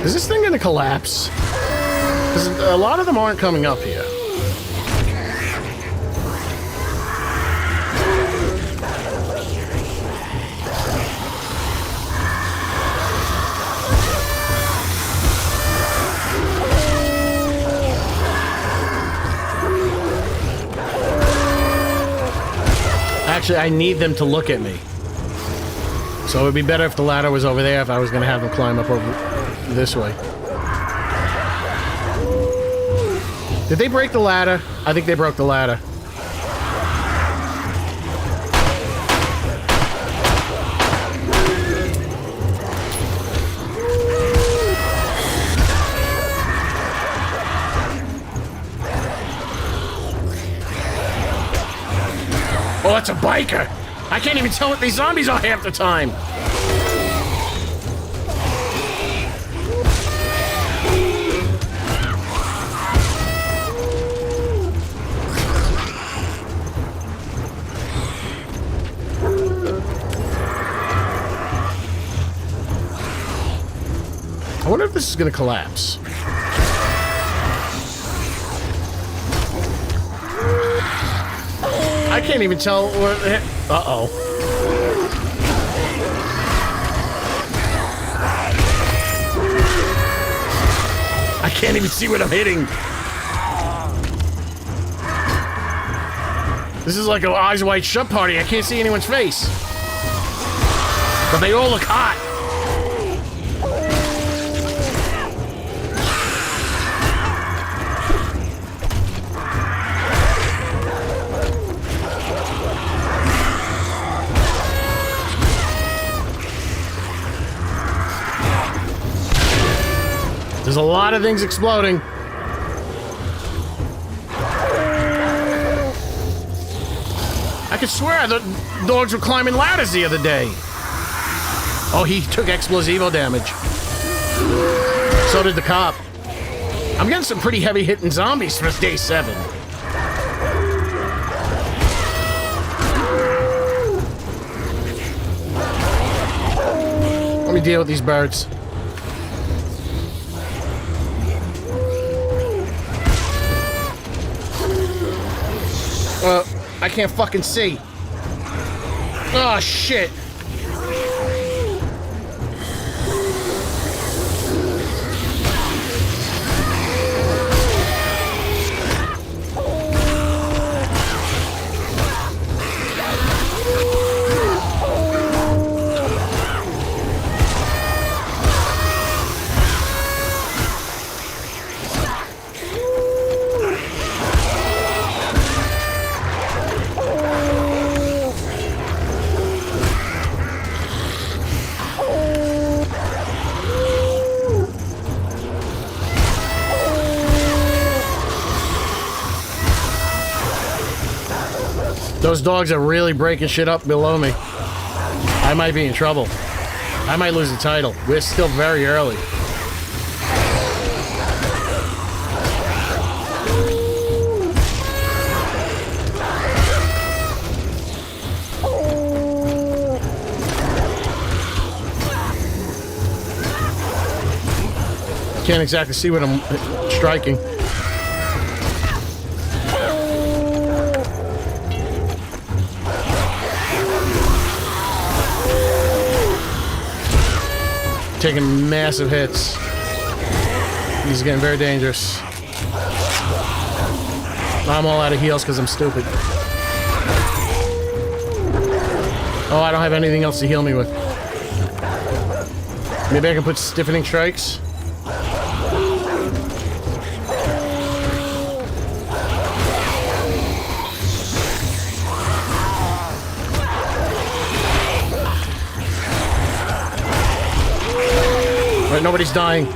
Is this thing gonna collapse? Because a lot of them aren't coming up here. Actually, I need them to look at me. So it would be better if the ladder was over there if I was gonna have them climb up over this way. Did they break the ladder? I think they broke the ladder. Oh, that's a biker! I can't even tell what these zombies are half the time! I wonder if this is gonna collapse. I can't even tell where the heck. Uh-oh. I can't even see what I'm hitting. This is like an Eyes Wide Shut party. I can't see anyone's face. But they all look hot. There's a lot of things exploding. I could swear the dogs were climbing ladders the other day. Oh, he took explosivo damage. So did the cop. I'm getting some pretty heavy hitting zombies for day 7. Let me deal with these birds. I can't fucking see. Oh, shit. Those dogs are really breaking shit up below me. I might be in trouble. I might lose the title. We're still very early. Can't exactly see what I'm striking. Taking massive hits. He's getting very dangerous. I'm all out of heals because I'm stupid. Oh, I don't have anything else to heal me with. Maybe I can put stiffening strikes. Right, nobody's dying.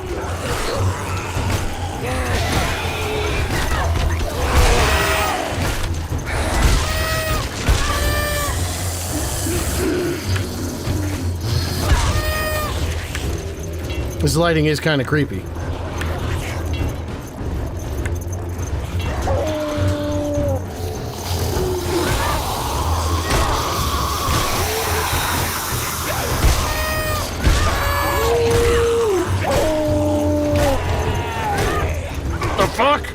This lighting is kind of creepy. The fuck?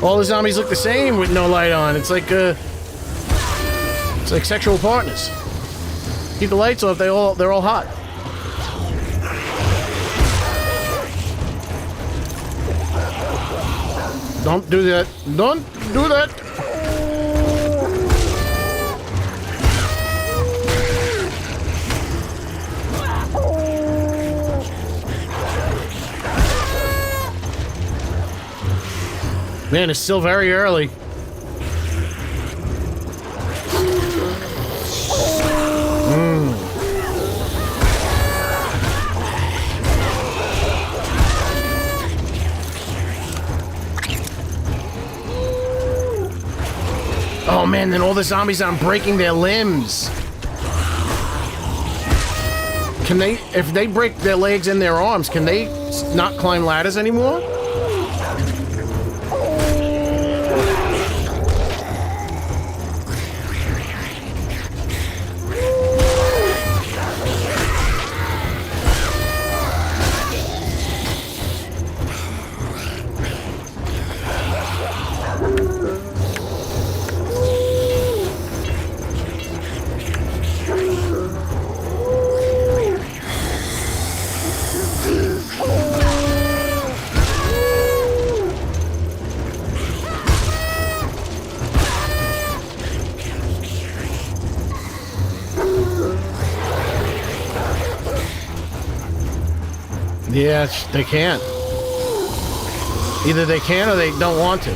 All the zombies look the same with no light on. It's like sexual partners. Keep the lights off, they're all hot. Don't do that. Don't do that. Man, it's still very early. Oh man, then all the zombies are breaking their limbs. Can they, if they break their legs and their arms, can they not climb ladders anymore? Yeah, they can't. Either they can or they don't want to.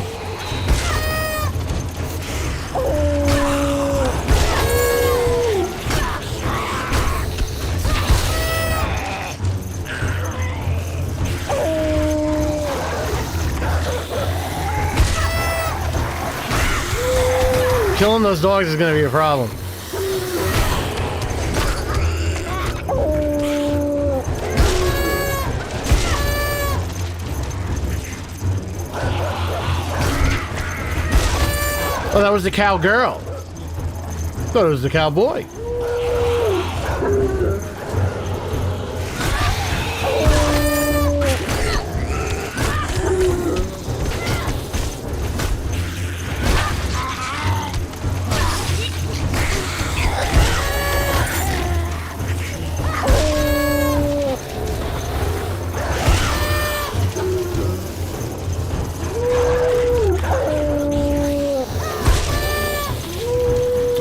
Killing those dogs is going to be a problem. Oh, that was the cowgirl. Thought it was the cowboy.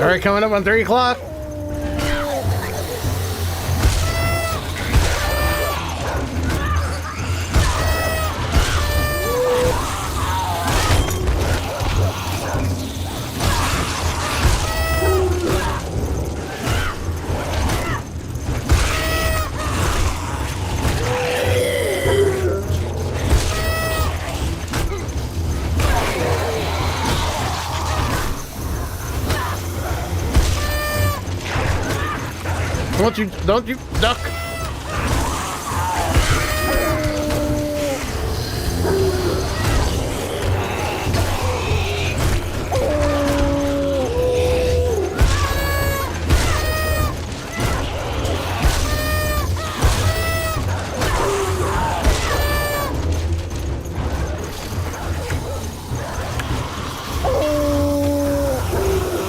All right, coming up on 3 o'clock. Don't you duck.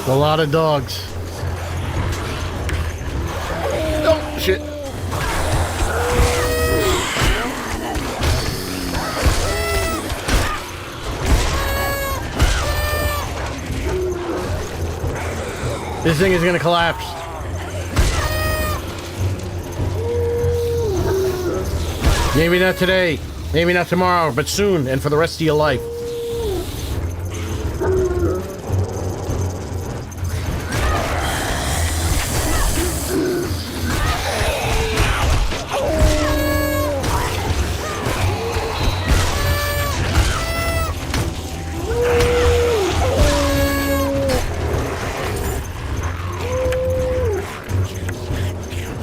A lot of dogs. Oh, shit. This thing is gonna collapse. Maybe not today, maybe not tomorrow, but soon, and for the rest of your life.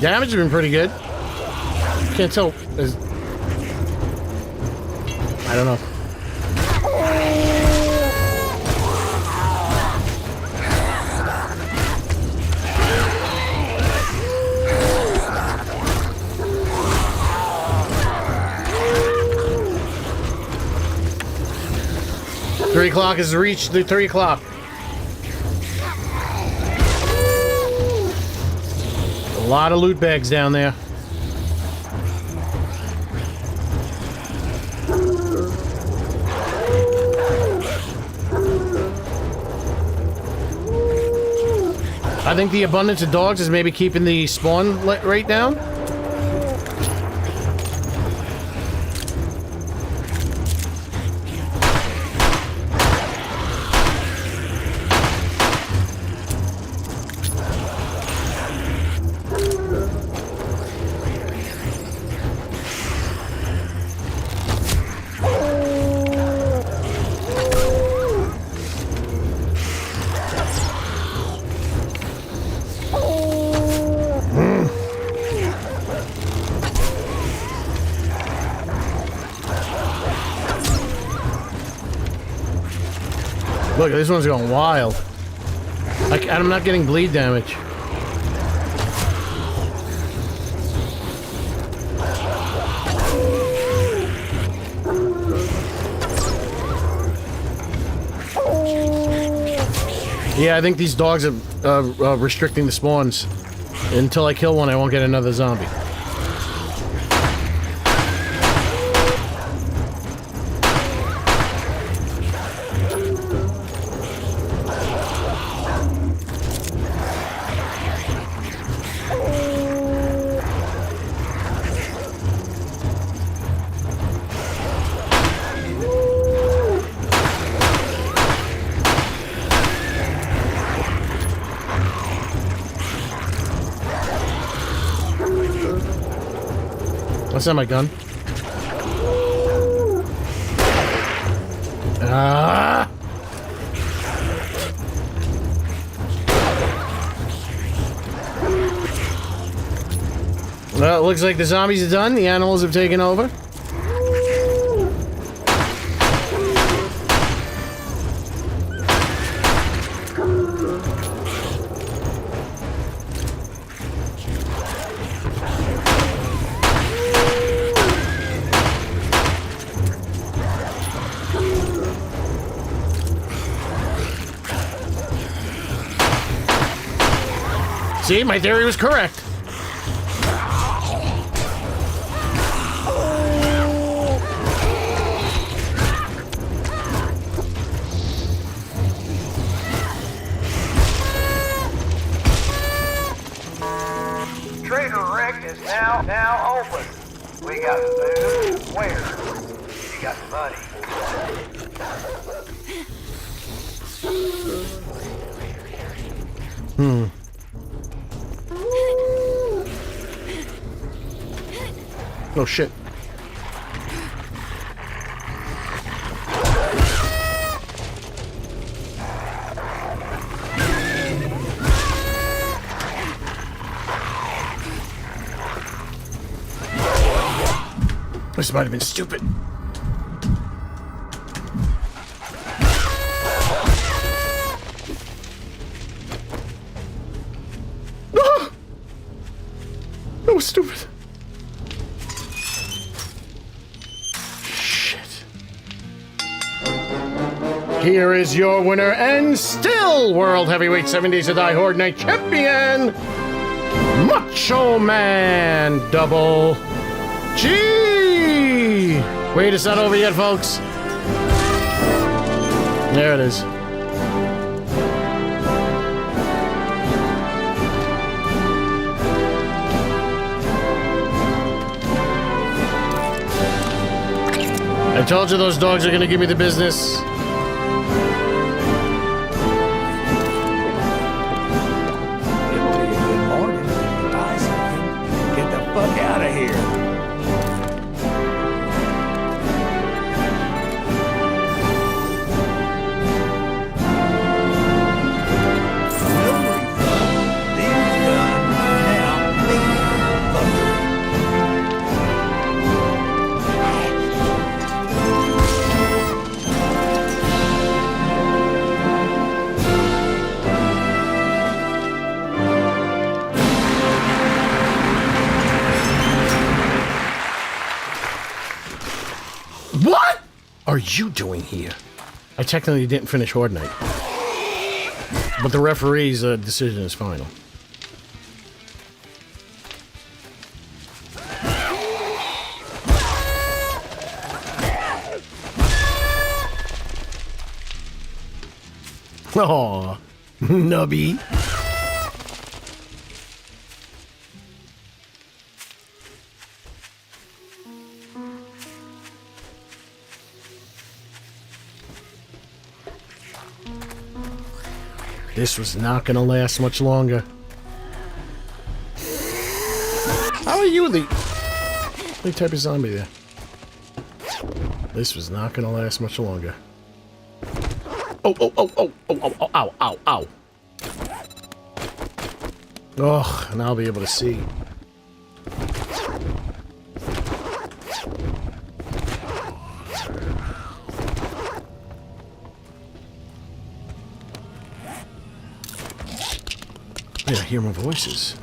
Damage has been pretty good. Can't tell. I don't know. Three o'clock has reached the 3 o'clock. A lot of loot bags down there. I think the abundance of dogs is maybe keeping the spawn rate down. Look, this one's going wild. I'm not getting bleed damage. Yeah, I think these dogs are restricting the spawns. Until I kill one, I won't get another zombie. That's not my gun. Ah! Well, it looks like the zombies are done. The animals have taken over. See, my theory was correct. Trader Rick is now open. We got food. Where? You got money. Oh shit. This might have been stupid. Ah! That was stupid. Shit. Here is your winner and still World Heavyweight 7 Days to Die Horde Night Champion, Macho Man Double G! Wait, it's not over yet, folks. There it is. I told you those dogs are gonna give me the business. It'll be a good morning if you buy something. Get the fuck out of here. What are you doing here? I technically didn't finish Horde Night. But the referee's decision is final. Aw, nubby. This was not gonna last much longer. How are you the only type of zombie there? This was not gonna last much longer. Oh, oh, oh, oh, oh, oh, oh, ow, ow, ow. Oh, and I'll be able to see. Yeah, I hear more voices.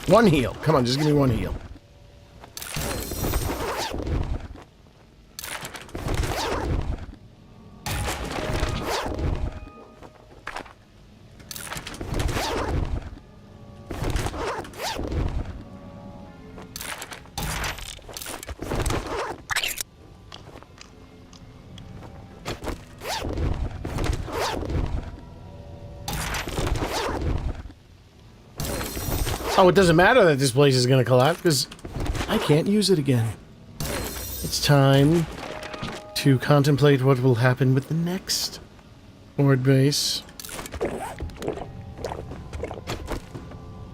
One heal. Come on, just give me one heal. Oh, it doesn't matter that this place is going to collapse because I can't use it again. It's time to contemplate what will happen with the next Horde base.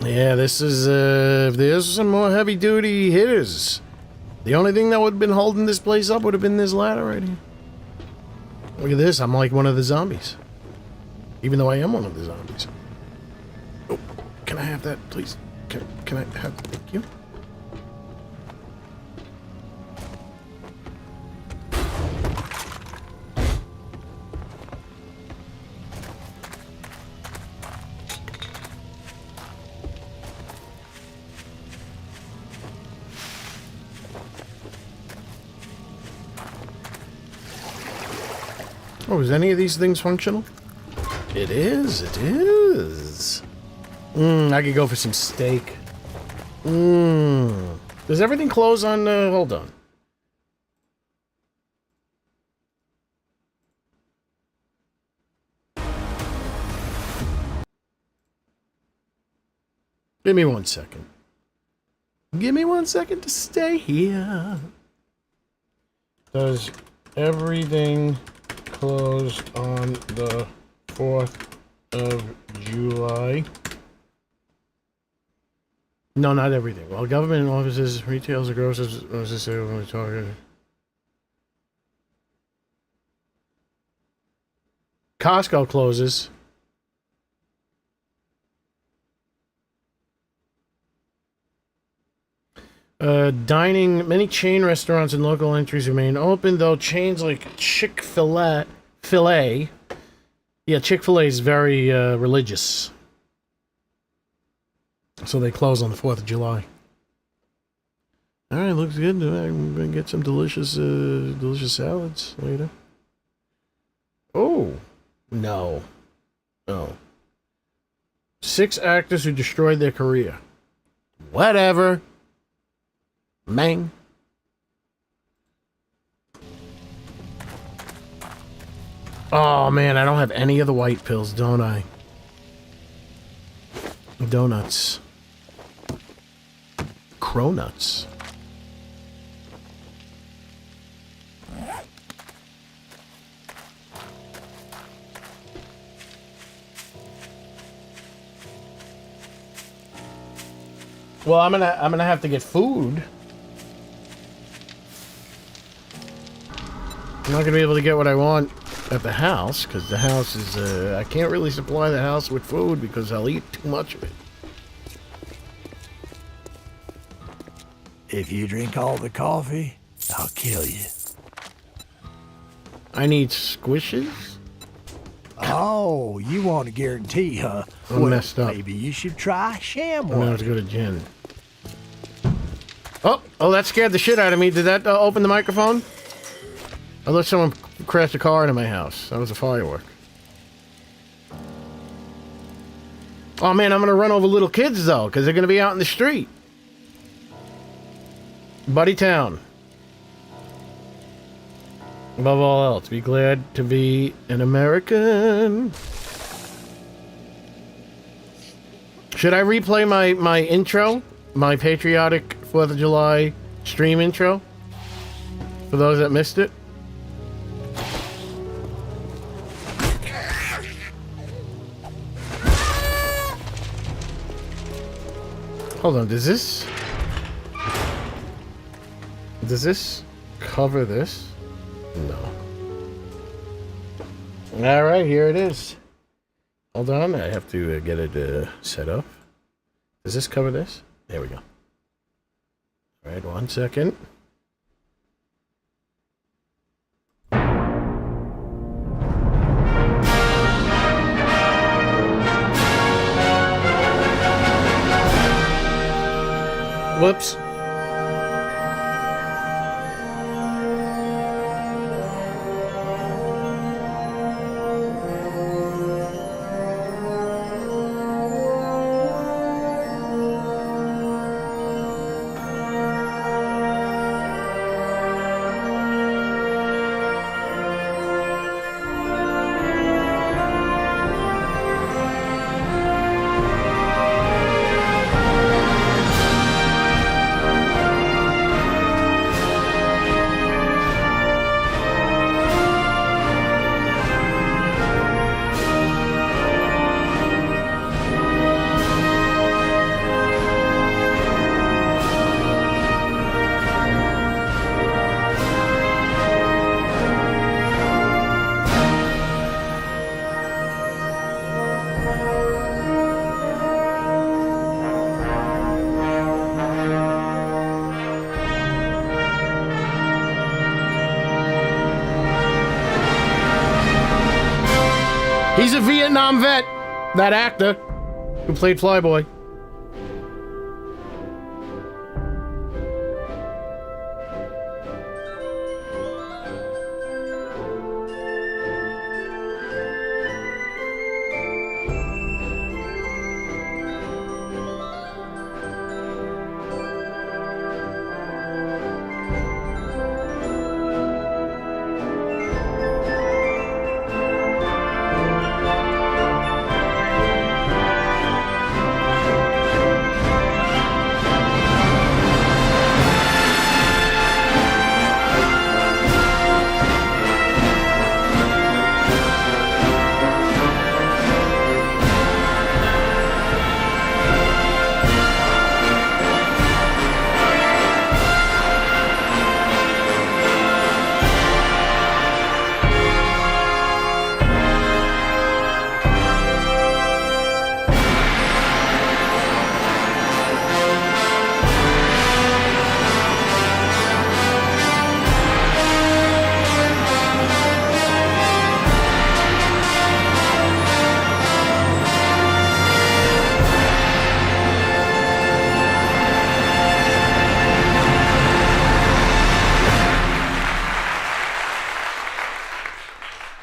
Yeah, this is, there's some more heavy-duty hitters. The only thing that would have been holding this place up would have been this ladder right here. Look at this, I'm like one of the zombies. Even though I am one of the zombies. Oh, can I have that, please? Can I have... Thank you. Oh, is any of these things functional? It is, it is. I could go for some steak. Does everything close on, hold on. Give me 1 second. Give me 1 second to stay here. Does everything close on the 4th of July? No, not everything. Well, government offices, retailers, grocers, as I say, when we talk. Costco closes. Dining, many chain restaurants and local entries remain open, though chains like Chick-fil-A, yeah, Chick-fil-A is very religious. So they close on the 4th of July. Alright, looks good. I'm gonna get some delicious salads later. Oh. No. No. 6 actors who destroyed their career. Whatever. Mang. Oh man, I don't have any of the white pills, don't I? Donuts. Cronuts. Well, I'm gonna have to get food. I'm not gonna be able to get what I want at the house because the house is I can't really supply the house with food because I'll eat too much of it. If you drink all the coffee, I'll kill you. I need squishes. Oh, you want a guarantee, huh? I'm messed up. Maybe you should try sham I'm gonna one. have to go to Jen. Oh, that scared the shit out of me. Did that open the microphone? I thought someone crashed a car into my house. That was a firework. Oh man, I'm gonna run over little kids though, because they're gonna be out in the street. Buddy Town. Above all else, be glad to be an American. Should I replay my intro? My patriotic 4th of July stream intro? For those that missed it? Hold on, does this cover this? No. Alright, here it is. Hold on, I have to get it set up. Does this cover this? There we go. Alright, 1 second. Whoops. He's a Vietnam vet, that actor who played Flyboy.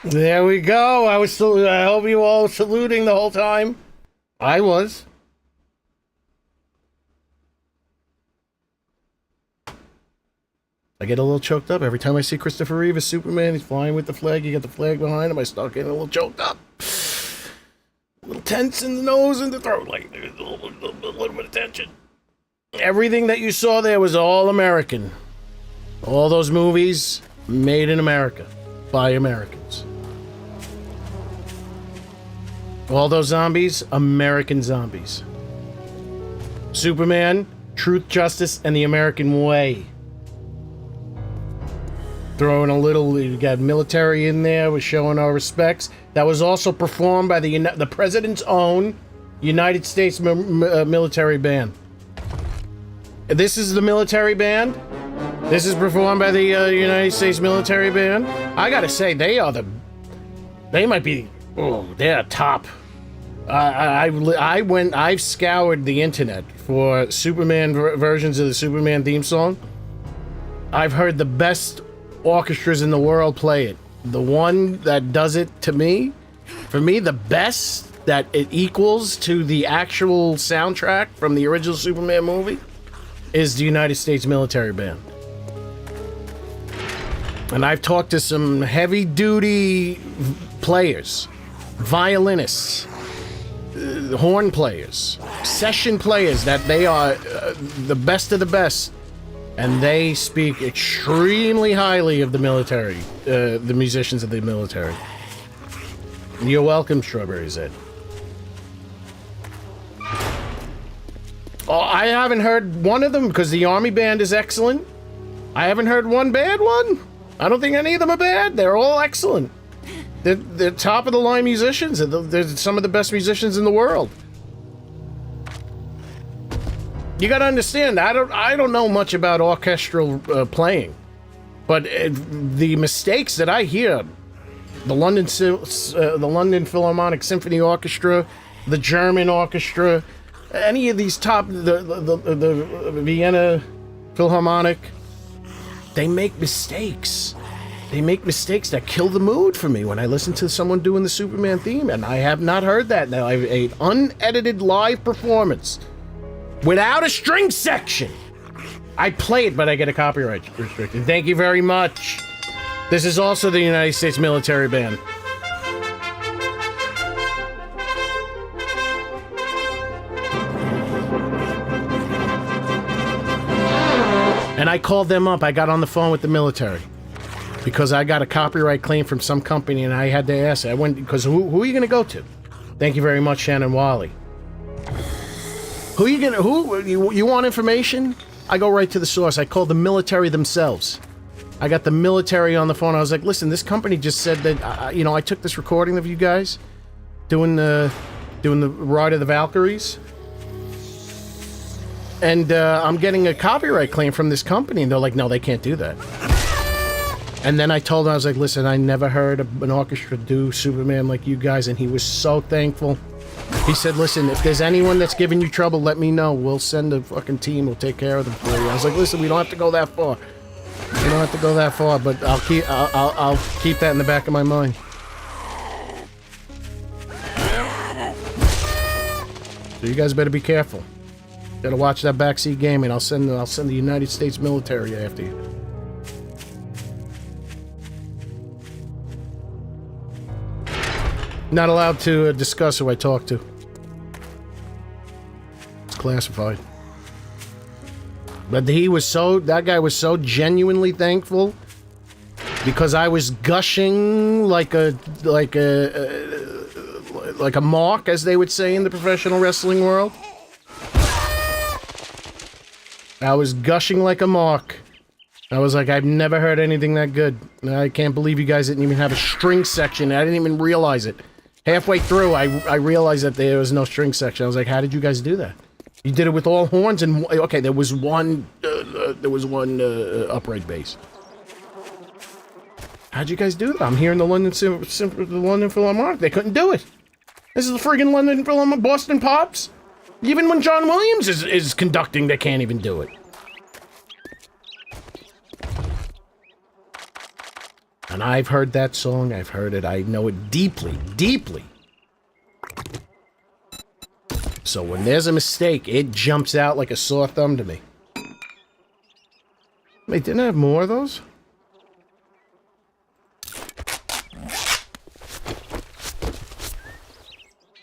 There we go. I hope you all were saluting the whole time. I was. I get a little choked up every time I see Christopher Reeve as Superman. He's flying with the flag. You got the flag behind him. I start getting a little choked up. A little tense in the nose and the throat. Like, there's a little bit of tension. Everything that you saw there was all American. All those movies made in America by Americans. All those zombies, American zombies. Superman, truth, justice, and the American way. Throwing a little, you got military in there, we're showing our respects. That was also performed by the president's own United States military band. This is the military band. This is performed by the United States military band. I gotta say, they might be, they're top. I've scoured the internet for Superman versions of the Superman theme song. I've heard the best orchestras in the world play it. The one that does it to me, for me, the best that it equals to the actual soundtrack from the original Superman movie is the United States military band. And I've talked to some heavy-duty players, violinists, horn players, session players that they are the best of the best, and they speak extremely highly of the military, the musicians of the military. You're welcome, Strawberry Zed. Oh, I haven't heard one of them because the Army band is excellent. I haven't heard one bad one. I don't think any of them are bad. They're all excellent. They're top of the line musicians. They're some of the best musicians in the world. You got to understand. I don't know much about orchestral playing, but the mistakes that I hear, the London Philharmonic Symphony Orchestra, the German Orchestra, any of these top, the Vienna Philharmonic, they make mistakes. They make mistakes that kill the mood for me when I listen to someone doing the Superman theme, and I have not heard that. Now, I have an unedited live performance without a string section. I play it, but I get a copyright restriction. Thank you very much. This is also the United States military band. And I called them up. I got on the phone with the military because I got a copyright claim from some company, and I had to ask. I went because who are you going to go to? Thank you very much, Shannon Wally. Who are you gonna? You want information? I go right to the source. I called the military themselves. I got the military on the phone. I was like, listen, this company just said that I took this recording of you guys doing the Ride of the Valkyries. And I'm getting a copyright claim from this company, and they're like, no, they can't do that. And then I told him, I was like, listen, I never heard an orchestra do Superman like you guys, and he was so thankful. He said, listen, if there's anyone that's giving you trouble, let me know. We'll send a fucking team. We'll take care of them for you. I was like, listen, we don't have to go that far. We don't have to go that far, but I'll keep that in the back of my mind. So you guys better be careful. Gotta watch that backseat game, and I'll send the United States military after you. Not allowed to discuss who I talk to. It's classified. But that guy was so genuinely thankful because I was gushing like a mark, as they would say in the professional wrestling world. I was gushing like a mark. I was like, I've never heard anything that good. I can't believe you guys didn't even have a string section. I didn't even realize it. Halfway through, I realized that there was no string section. I was like, how did you guys do that? You did it with all horns and... Okay, there was one upright bass. How'd you guys do that? I'm here in the London Philharmonic. They couldn't do it. This is the friggin' London Philharmonic, Boston Pops. Even when John Williams is conducting, they can't even do it. And I've heard that song. I've heard it. I know it deeply, deeply. So when there's a mistake, it jumps out like a sore thumb to me. Wait, didn't I have more of those?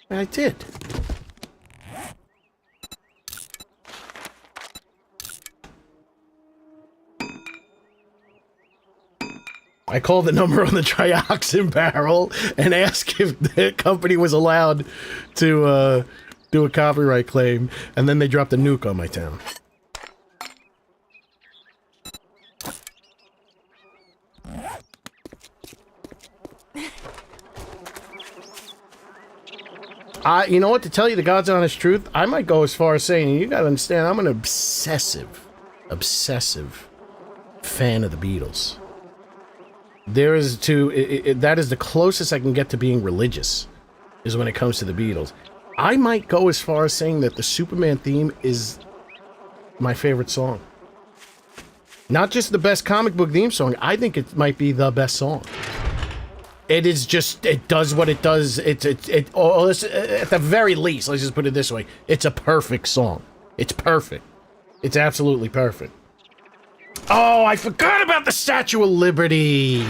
I did. I called the number on the trioxin barrel and asked if the company was allowed to do a copyright claim, and then they dropped a nuke on my town. You know what, to tell you the God's honest truth, I might go as far as saying, you gotta understand, I'm an obsessive fan of the Beatles. There is that is the closest I can get to being religious, is when it comes to the Beatles. I might go as far as saying that the Superman theme is my favorite song. Not just the best comic book theme song, I think it might be the best song. It is just, it does what it does. At the very least, let's just put it this way, it's a perfect song. It's perfect. It's absolutely perfect. Oh, I forgot about the Statue of Liberty.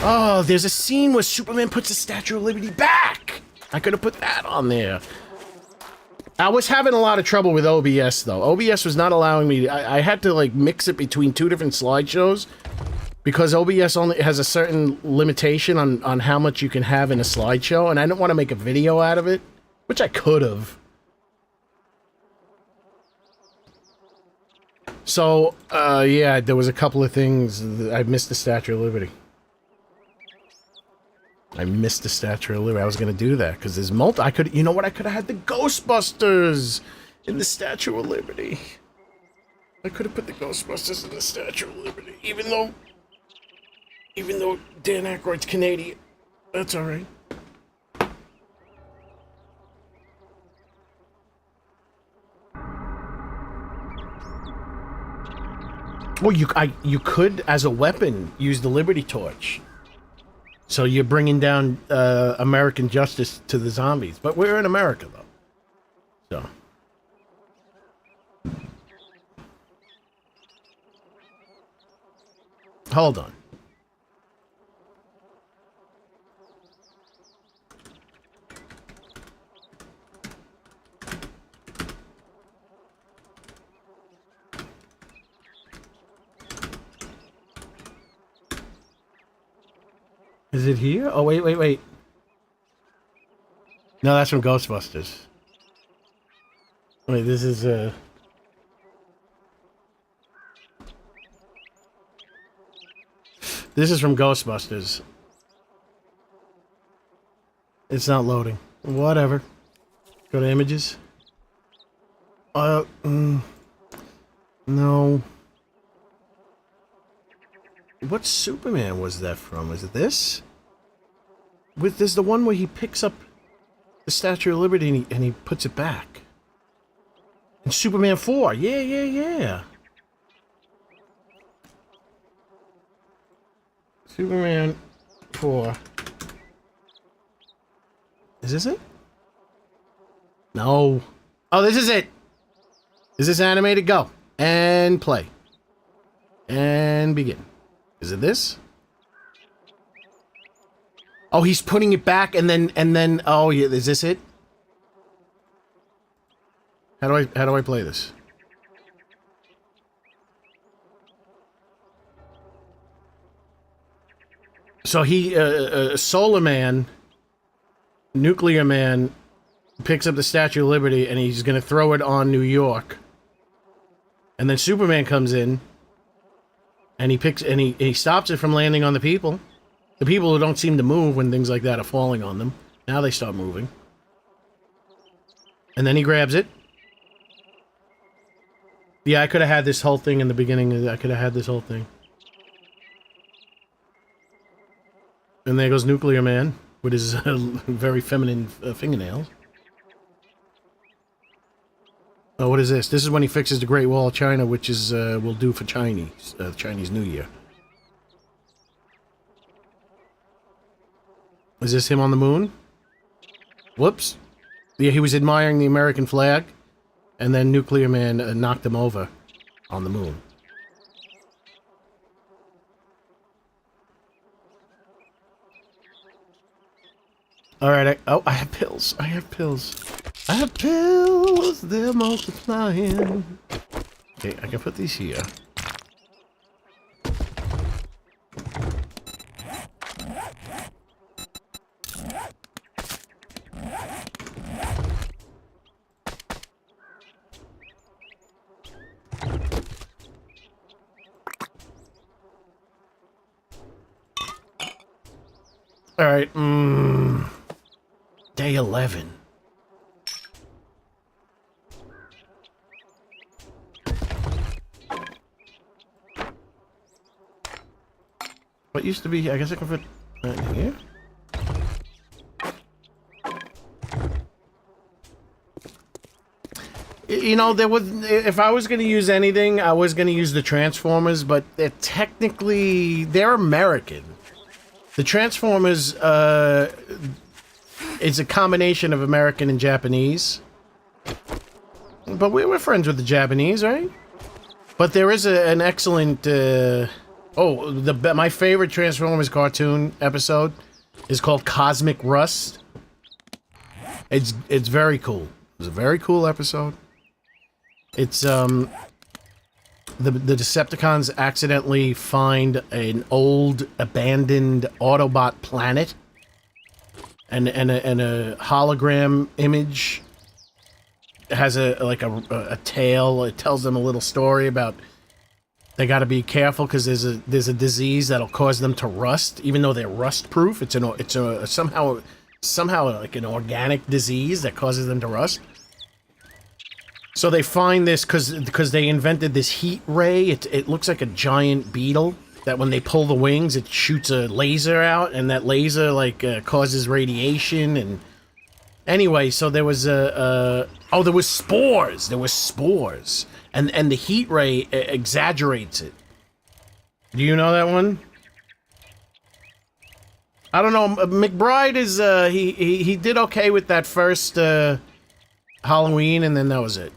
Oh, there's a scene where Superman puts the Statue of Liberty back. I could have put that on there. I was having a lot of trouble with OBS, though. OBS was not allowing me... I had to, like, mix it between two different slideshows because OBS only has a certain limitation on how much you can have in a slideshow, and I didn't want to make a video out of it, which I could have. So, yeah, there was a couple of things. I missed the Statue of Liberty. I missed the Statue of Liberty. I was going to do that because there's I could... You know what? I could have had the Ghostbusters in the Statue of Liberty. I could have put the Ghostbusters in the Statue of Liberty, even though Dan Aykroyd's Canadian. That's all right. Well, you could, as a weapon, use the Liberty Torch. So you're bringing down American justice to the zombies. But we're in America, though. So. Hold on. Is it here? Oh, wait. No, that's from Ghostbusters. Wait, this is, This is from Ghostbusters. It's not loading. Whatever. Go to images. No. What Superman was that from? Is it this? There's the one where he picks up the Statue of Liberty and he puts it back. And Superman 4. Yeah. Superman 4. Is this it? No. Oh, this is it. Is this animated? Go. And play. And begin. Is it this? Oh, he's putting it back and then oh yeah, is this it? How do I play this? So he Solar Man, Nuclear Man picks up the Statue of Liberty and he's going to throw it on New York. And then Superman comes in and he stops it from landing on the people. The people who don't seem to move when things like that are falling on them. Now they start moving. And then he grabs it. Yeah, I could have had this whole thing in the beginning. I could have had this whole thing. And there goes Nuclear Man with his very feminine fingernails. Oh, what is this? This is when he fixes the Great Wall of China, which is will do for Chinese New Year. Is this him on the moon? Whoops. Yeah, he was admiring the American flag, and then Nuclear Man knocked him over on the moon. Alright, I have pills. I have pills. They're multiplying. Okay, I can put these here. Alright, Day 11. What used to be, I guess I can put that in here. You know, there was, if I was going to use anything, I was going to use the Transformers, but they're American. The Transformers, it's a combination of American and Japanese. But we were friends with the Japanese, right? But there is an excellent, my favorite Transformers cartoon episode is called Cosmic Rust. It's very cool. was a very cool episode. It's the Decepticons accidentally find an old abandoned Autobot planet, and a hologram image has a tale. It tells them a little story about they got to be careful because there's a disease that'll cause them to rust, even though they're rust proof. It's a somehow like an organic disease that causes them to rust. So they find this because they invented this heat ray. It looks like a giant beetle that when they pull the wings, it shoots a laser out, and that laser causes radiation. And anyway, so there was there was spores. There was spores, and the heat ray exaggerates it. Do you know that one? I don't know. McBride is he did okay with that first Halloween, and then that was it.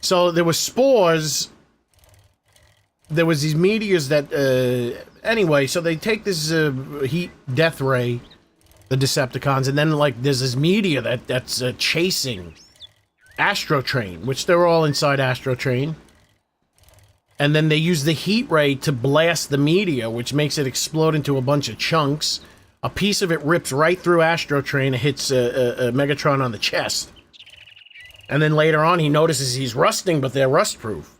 So there was spores. There was these meteors that anyway. So they take this heat death ray, the Decepticons, and then there's this meteor that's chasing Astro Train, which they're all inside Astro Train. And then they use the heat ray to blast the meteor, which makes it explode into a bunch of chunks. A piece of it rips right through Astro Train and hits Megatron on the chest. And then later on, he notices he's rusting, but they're rust-proof.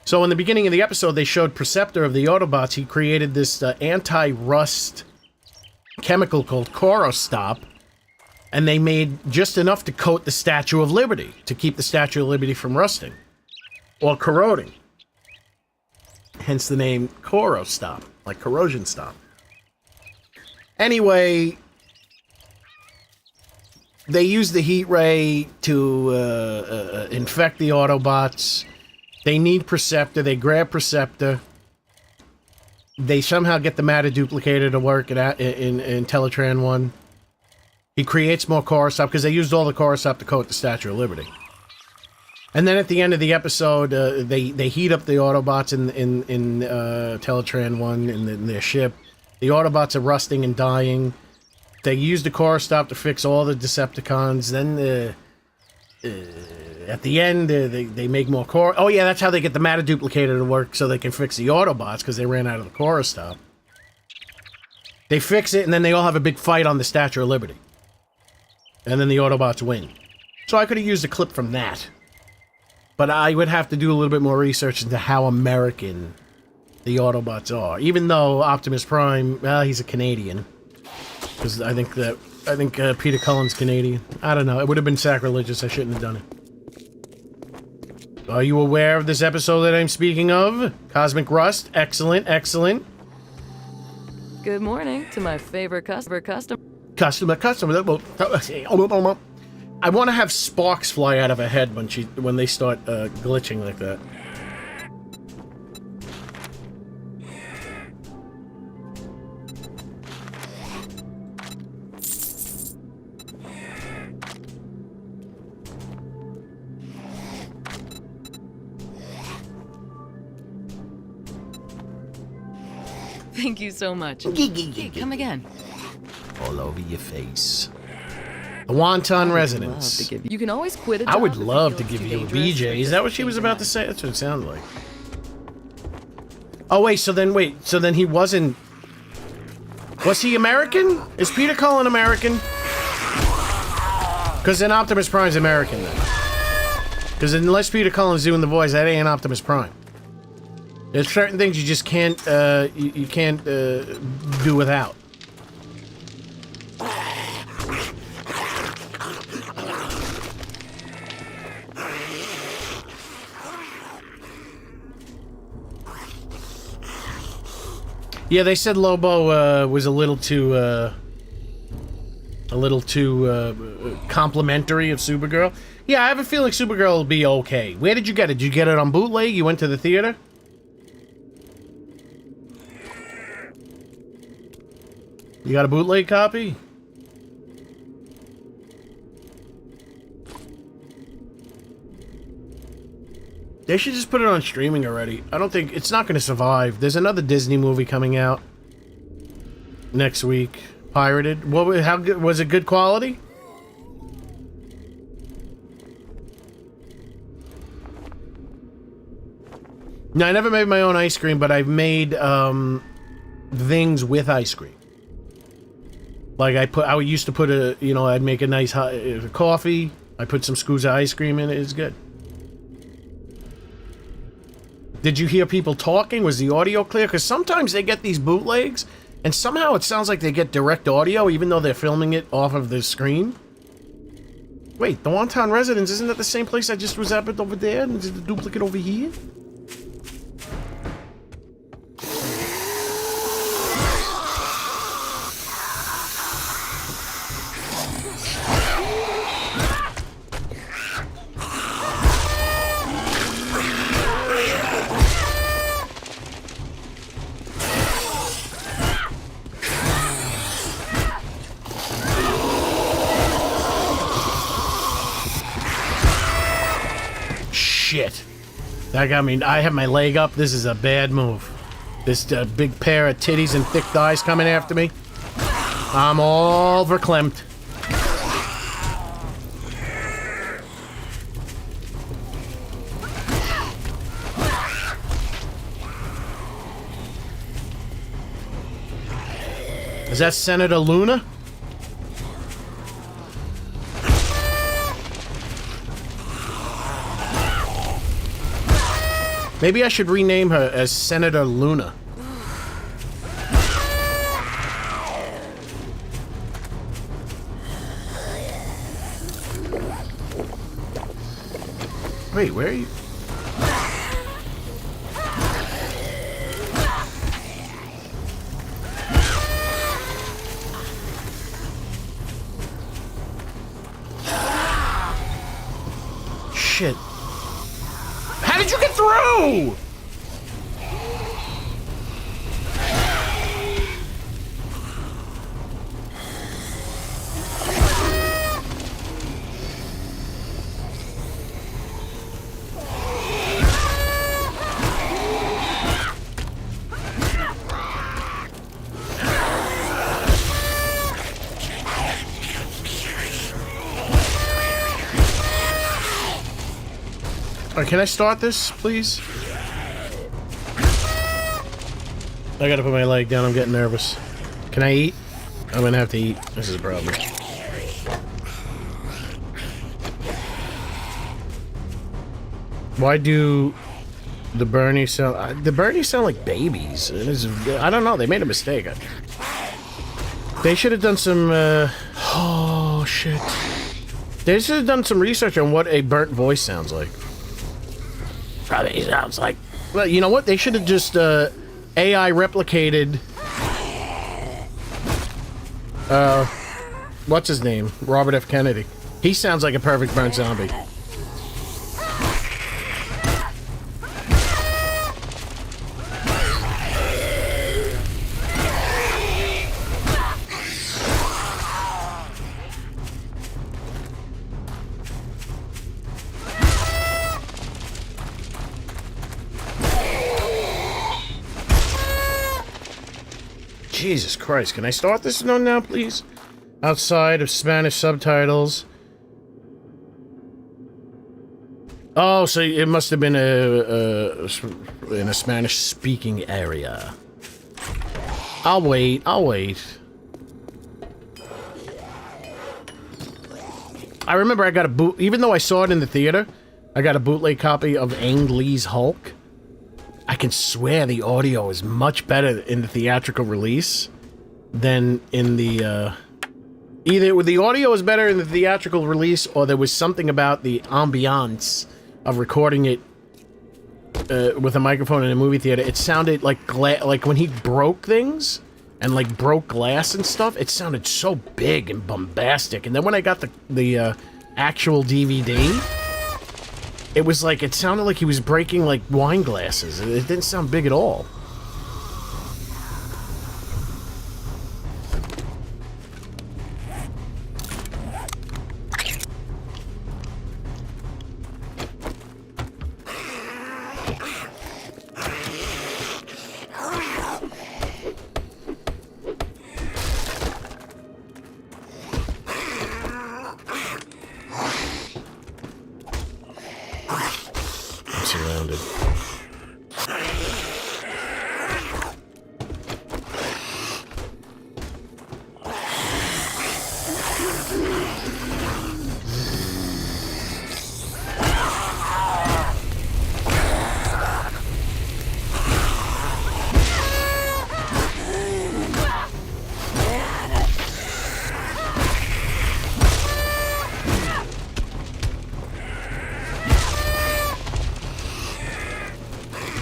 So in the beginning of the episode, they showed Perceptor of the Autobots. He created this anti-rust chemical called Corostop, and they made just enough to coat the Statue of Liberty, to keep the Statue of Liberty from rusting. Or corroding. Hence the name Corostop, like corrosion stop. Anyway, they use the heat ray to infect the Autobots. They need Perceptor. They grab Perceptor. They somehow get the matter duplicator to work in Teletran 1. He creates more Corostop because they used all the Corostop to coat the Statue of Liberty. And then at the end of the episode, they heat up the Autobots in Teletran 1 in their ship. The Autobots are rusting and dying. They use the Corostop to fix all the Decepticons. Then at the end, they make more core. Oh yeah, that's how they get the matter duplicator to work, so they can fix the Autobots because they ran out of the Corostop. They fix it, and then they all have a big fight on the Statue of Liberty. And then the Autobots win. So I could have used a clip from that. But I would have to do a little bit more research into how American the Autobots are. Even though Optimus Prime, he's a Canadian. Because I think Peter Cullen's Canadian. I don't know. It would have been sacrilegious. I shouldn't have done it. Are you aware of this episode that I'm speaking of? Cosmic Rust. Excellent, excellent. Good morning to my favorite customer. Customer. I want to have sparks fly out of her head when they start glitching like that. Thank you so much. Hey, come again. All over your face. The Wonton Residence. You can always quit a job. I would love to give you a BJ. Is that what she was about to say? That's what it sounded like. Oh, wait, so then he wasn't... Was he American? Is Peter Cullen American? Because then Optimus Prime's American, then. Because unless Peter Cullen's doing the voice, that ain't Optimus Prime. There's certain things you just can't, you can't do without. Yeah, they said Lobo was a little too complimentary of Supergirl. Yeah, I have a feeling Supergirl will be okay. Where did you get it? Did you get it on bootleg? You went to the theater? You got a bootleg copy? They should just put it on streaming already. I don't think... It's not going to survive. There's another Disney movie coming out next week. Pirated. How good was it? Good quality? No, I never made my own ice cream, but I've made things with ice cream. Like I used to put I'd make a nice hot coffee. I put some scoops of ice cream in it. It's good. Did you hear people talking? Was the audio clear? Because sometimes they get these bootlegs, and somehow it sounds like they get direct audio, even though they're filming it off of the screen. Wait, the Wonton Residence, isn't that the same place I just was at over there? And is it the duplicate over here? Shit. That got me. I have my leg up. This is a bad move. This big pair of titties and thick thighs coming after me. I'm all verklempt. Is that Senator Luna? Maybe I should rename her as Senator Luna. Wait, where are you? Shit. How did you get through? Can I start this, please? I gotta put my leg down, I'm getting nervous. Can I eat? I'm gonna have to eat. This is a problem. Why do the Bernie sound... the Bernies sound like babies. I don't know, they made a mistake. They should have done some, oh, shit. They should have done some research on what a burnt voice sounds like. Probably sounds like... Well, you know what? They should have just, AI replicated... what's his name? Robert F. Kennedy. He sounds like a perfect burnt zombie. Jesus Christ, can I start this now, please? Outside of Spanish subtitles. Oh, so it must have been in a Spanish-speaking area. I'll wait, I'll wait. I remember I got a boot... Even though I saw it in the theater, I got a bootleg copy of Ang Lee's Hulk. I can swear the audio is much better in the theatrical release than in the, either the audio is better in the theatrical release, or there was something about the ambiance of recording it with a microphone in a movie theater. It sounded like like when he broke things and like broke glass and stuff, it sounded so big and bombastic. And then when I got the actual DVD, it was like, it sounded like he was breaking, like, wine glasses. It didn't sound big at all.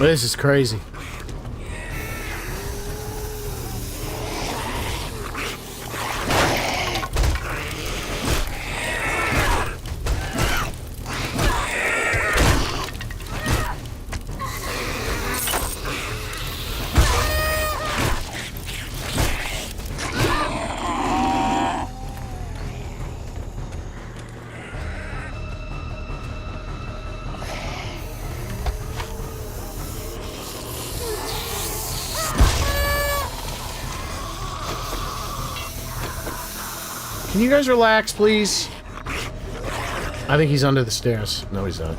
This is crazy. Can you guys relax, please? I think he's under the stairs. No, he's not.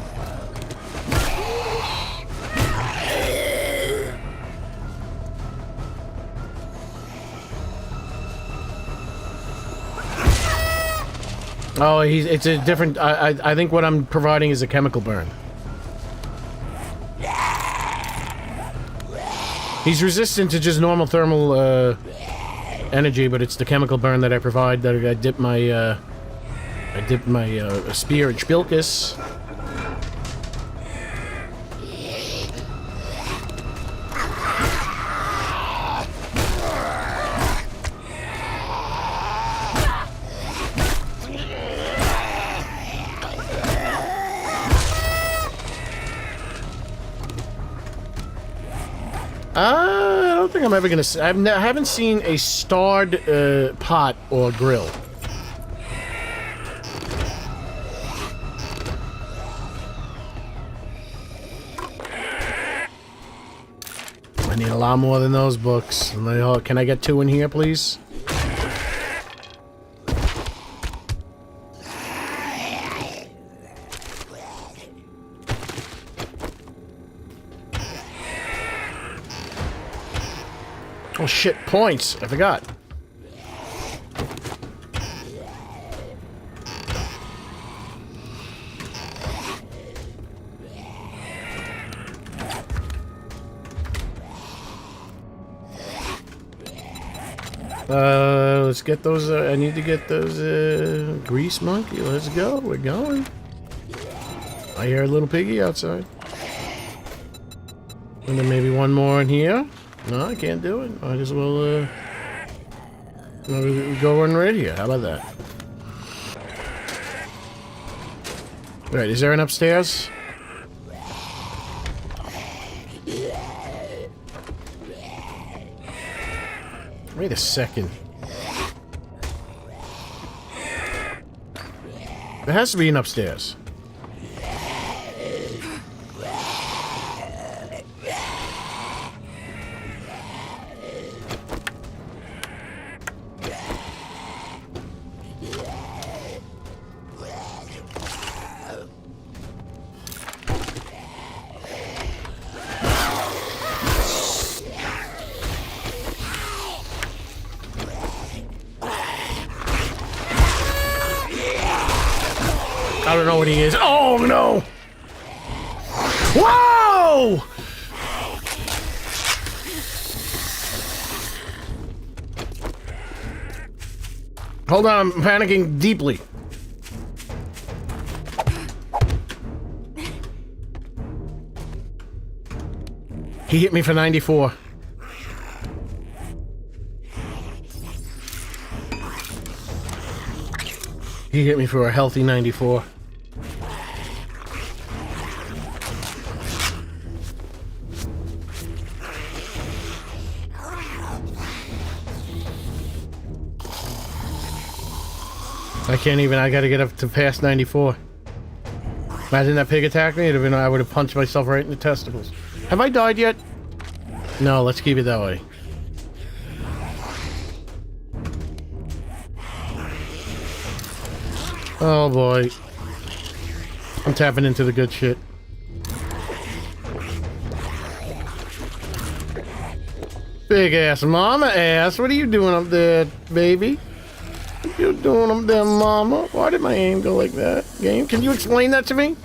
Oh, it's a different... I think what I'm providing is a chemical burn. He's resistant to just normal thermal, energy, but it's the chemical burn that I provide that I dip my spear in Spilkus. I don't think I'm ever gonna. I haven't seen a starred pot or grill. I need a lot more than those books. Can I get 2 in here, please? Oh shit, points! I forgot. Let's get those, I need to get those, grease monkey. Let's go, we're going. I hear a little piggy outside. And then maybe one more in here. No, I can't do it. Might as well, go one right here. How about that? Alright, is there an upstairs? Wait a second. There has to be an upstairs. I don't know what he is. Oh no! Whoa! Hold on, I'm panicking deeply. He hit me for 94. He hit me for a healthy 94. I can't even, I gotta get up to past 94. Imagine that pig attacked me, I would have punched myself right in the testicles. Have I died yet? No, let's keep it that way. Oh boy. I'm tapping into the good shit. Big ass mama ass, what are you doing up there, baby? What you doing up there, mama? Why did my aim go like that? Game, can you explain that to me?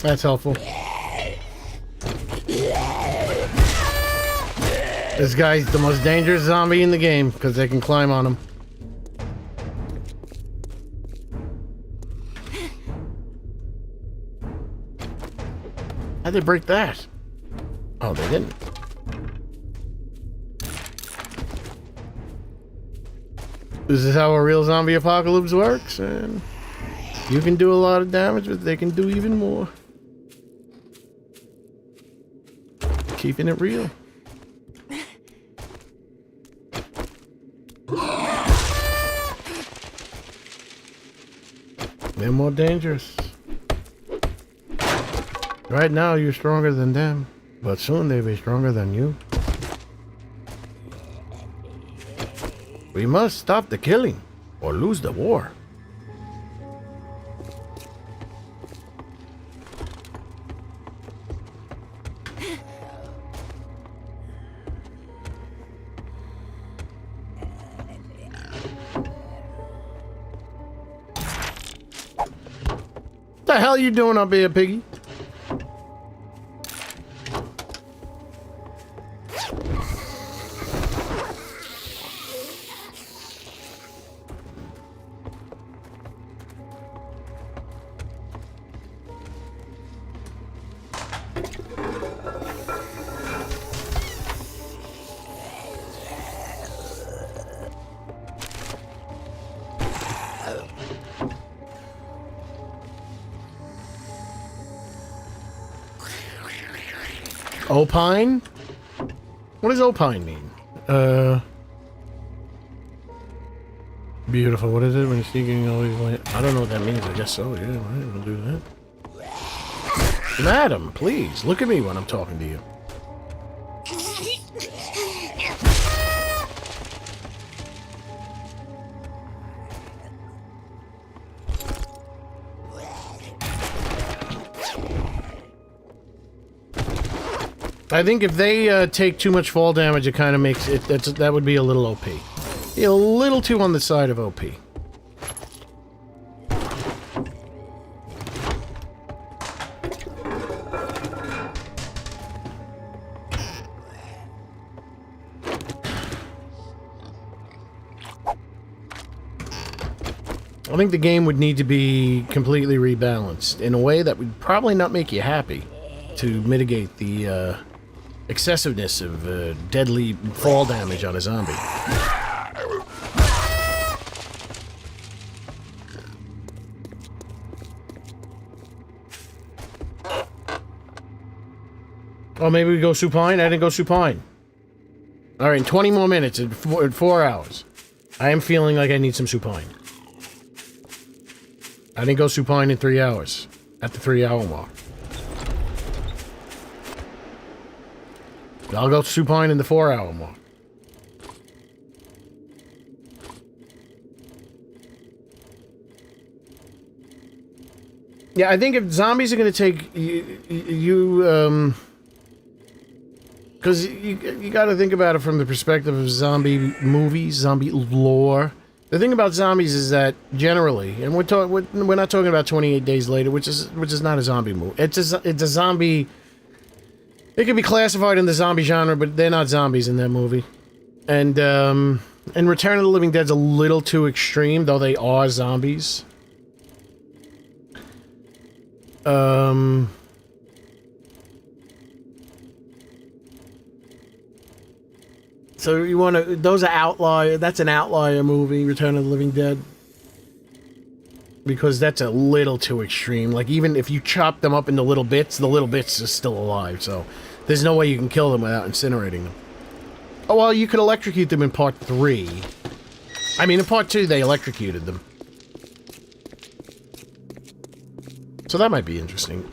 That's helpful. This guy's the most dangerous zombie in the game because they can climb on him. How'd they break that? Oh, they didn't. This is how a real zombie apocalypse works, and you can do a lot of damage, but they can do even more. Keeping it real. They're more dangerous. Right now, you're stronger than them, but soon they'll be stronger than you. We must stop the killing, or lose the war. What the hell are you doing up here, Piggy? Opine? What does opine mean? Beautiful. What is it when you're seeking all these land? I don't know what that means. I guess so. Yeah, right. We'll do that. Madam, please look at me when I'm talking to you. I think if they take too much fall damage, it kind of makes it. That would be a little OP. A little too on the side of OP. I think the game would need to be completely rebalanced in a way that would probably not make you happy to mitigate the excessiveness of deadly fall damage on a zombie. Oh, maybe we go supine? I didn't go supine. Alright, in 20 more minutes, in 4 hours. I am feeling like I need some supine. I didn't go supine in 3 hours. At the 3-hour mark. I'll go supine in the 4-hour mark. Yeah, I think if zombies are going to take because you got to think about it from the perspective of zombie movies, zombie lore. The thing about zombies is that generally, and we're not talking about 28 Days Later, which is not a zombie movie. It's a zombie. It can be classified in the zombie genre, but they're not zombies in that movie. And Return of the Living Dead's a little too extreme, though they are zombies. So you want to? Those are outlier. That's an outlier movie, Return of the Living Dead, because that's a little too extreme. Like even if you chop them up into little bits, the little bits are still alive. So there's no way you can kill them without incinerating them. Oh well, you could electrocute them in part 3. I mean, in part 2 they electrocuted them, so that might be interesting.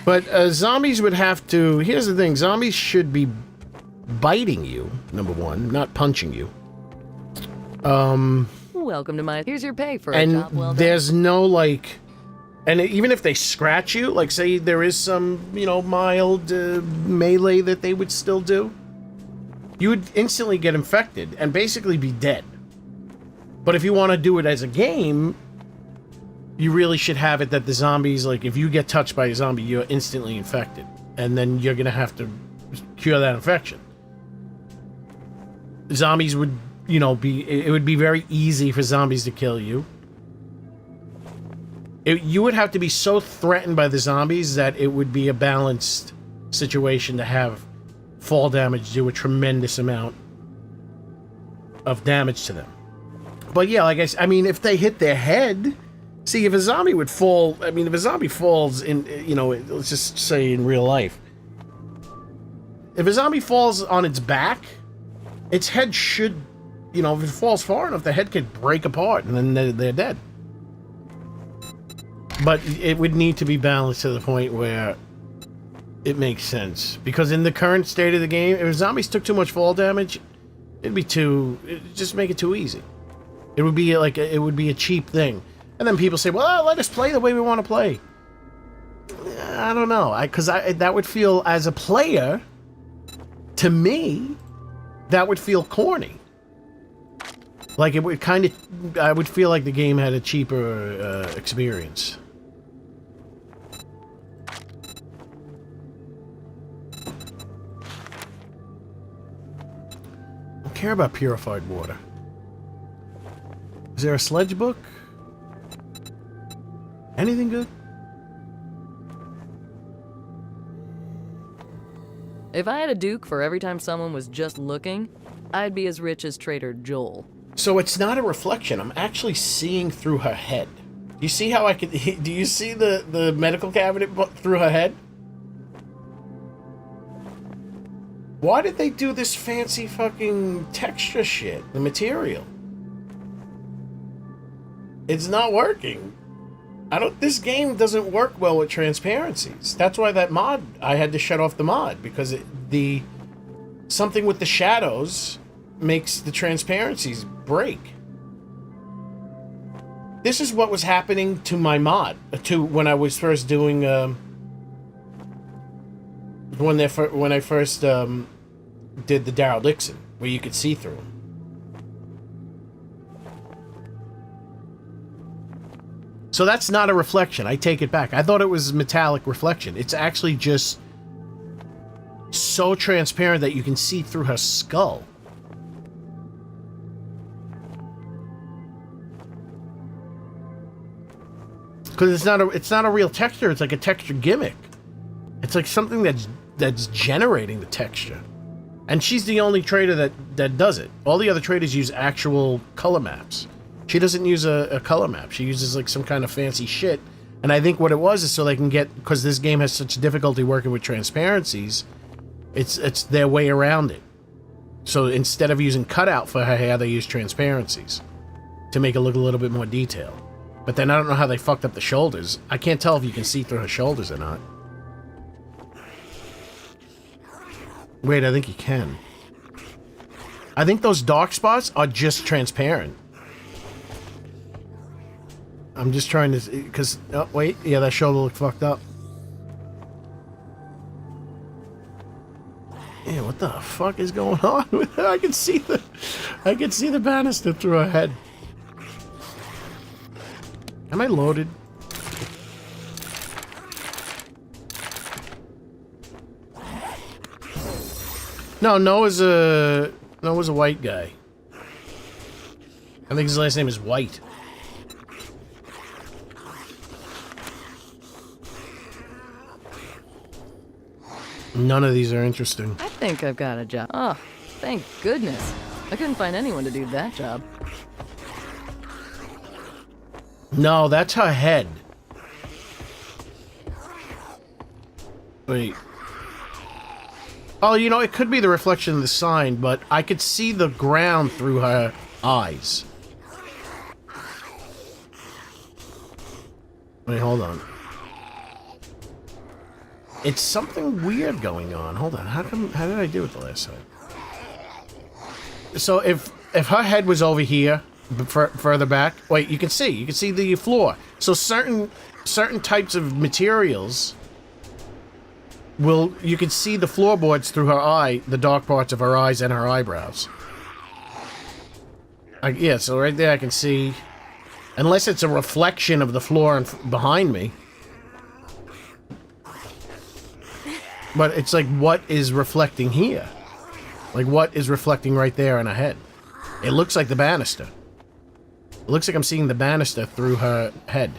But zombies would have to. Here's the thing: zombies should be biting you, number one, not punching you. Welcome to my... Here's your pay for a job well done. There's no, like... And even if they scratch you, like, say there is some, mild melee that they would still do, you would instantly get infected and basically be dead. But if you want to do it as a game, you really should have it that the zombies, like, if you get touched by a zombie, you're instantly infected. And then you're gonna have to cure that infection. Zombies would, you know, it would be very easy for zombies to kill you. You would have to be so threatened by the zombies that it would be a balanced situation to have fall damage do a tremendous amount of damage to them. But yeah, like I mean, if they hit their head, see, if a zombie would fall, I mean, if a zombie falls in, you know, let's just say in real life, if a zombie falls on its back, its head should, you know, if it falls far enough, the head could break apart and then they're dead. But it would need to be balanced to the point where it makes sense. Because in the current state of the game, if zombies took too much it'd just make it too easy. It would be like, it would be a cheap thing. And then people say, well, let us play the way we want to play. I don't know. Because that would feel, as a player, to me, that would feel corny. Like, it would kind of, I would feel like the game had a cheaper experience. I don't care about purified water. Is there a sledge book? Anything good? If I had a duke for every time someone was just looking, I'd be as rich as Trader Joel. So it's not a reflection. I'm actually seeing through her head. You see how I can... Do you see the medical cabinet through her head? Why did they do this fancy fucking texture shit? The material. It's not working. This game doesn't work well with transparencies. That's why that mod, I had to shut off the mod, because something with the shadows makes the transparencies break. This is what was happening to my mod, when I was first doing, when I first did the Darrell-Dixon, where you could see through them. So that's not a reflection. I take it back. I thought it was metallic reflection. It's actually just so transparent that you can see through her skull. Because it's not a real texture. It's like a texture gimmick. It's like something that's generating the texture. And she's the only trader that does it. All the other traders use actual color maps. She doesn't use a color map. She uses like some kind of fancy shit. And I think what it was is so they can get, because this game has such difficulty working with transparencies, it's their way around it. So instead of using cutout for her hair, they use transparencies to make it look a little bit more detailed. But then I don't know how they fucked up the shoulders. I can't tell if you can see through her shoulders or not. Wait, I think you can. I think those dark spots are just transparent. I'm just trying to... Because... Oh, wait. Yeah, that shoulder looked fucked up. Yeah, what the fuck is going on with her? I can see the banister through her head. Am I loaded? No, Noah's a white guy. I think his last name is White. None of these are interesting. I think I've got a job. Oh, thank goodness. I couldn't find anyone to do that job. No, that's her head. Wait. Oh, you know, it could be the reflection of the sign, but I could see the ground through her eyes. Wait, hold on. It's something weird going on. Hold on. How did I do it the last time? So if her head was over here, further back, wait, you can see the floor. So certain types of materials you can see the floorboards through her eye, the dark parts of her eyes and her eyebrows. Yeah, so right there I can see Unless it's a reflection of the floor behind me. But it's like, what is reflecting here? Like, what is reflecting right there in her head? It looks like the banister. It looks like I'm seeing the banister through her head.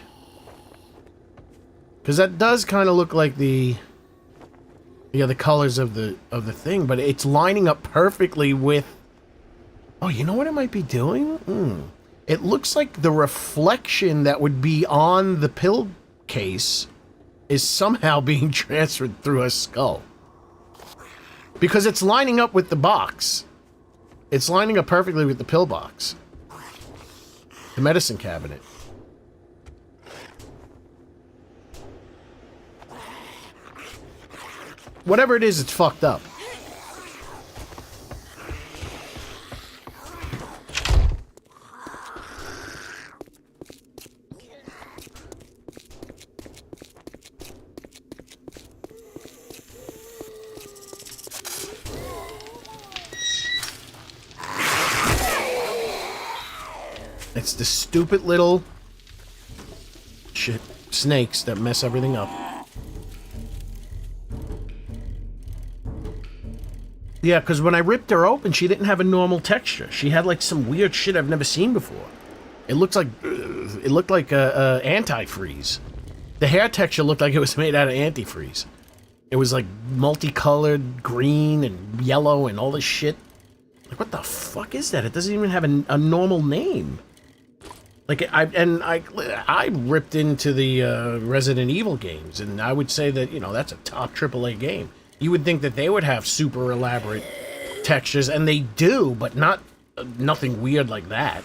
Because that does kind of look like the colors of the thing, but it's lining up perfectly with... Oh, you know what it might be doing? It looks like the reflection that would be on the pill case is somehow being transferred through her skull. Because it's lining up with the box. It's lining up perfectly with the pill box. The medicine cabinet. Whatever it is, it's fucked up. It's the stupid little snakes that mess everything up. Yeah, because when I ripped her open, she didn't have a normal texture. She had like some weird shit I've never seen before. It looked like antifreeze. The hair texture looked like it was made out of antifreeze. It was like multicolored, green and yellow and all this shit. Like, what the fuck is that? It doesn't even have a normal name. Like, I ripped into the Resident Evil games, and I would say that, you know, that's a top AAA game. You would think that they would have super elaborate textures, and they do, but nothing weird like that.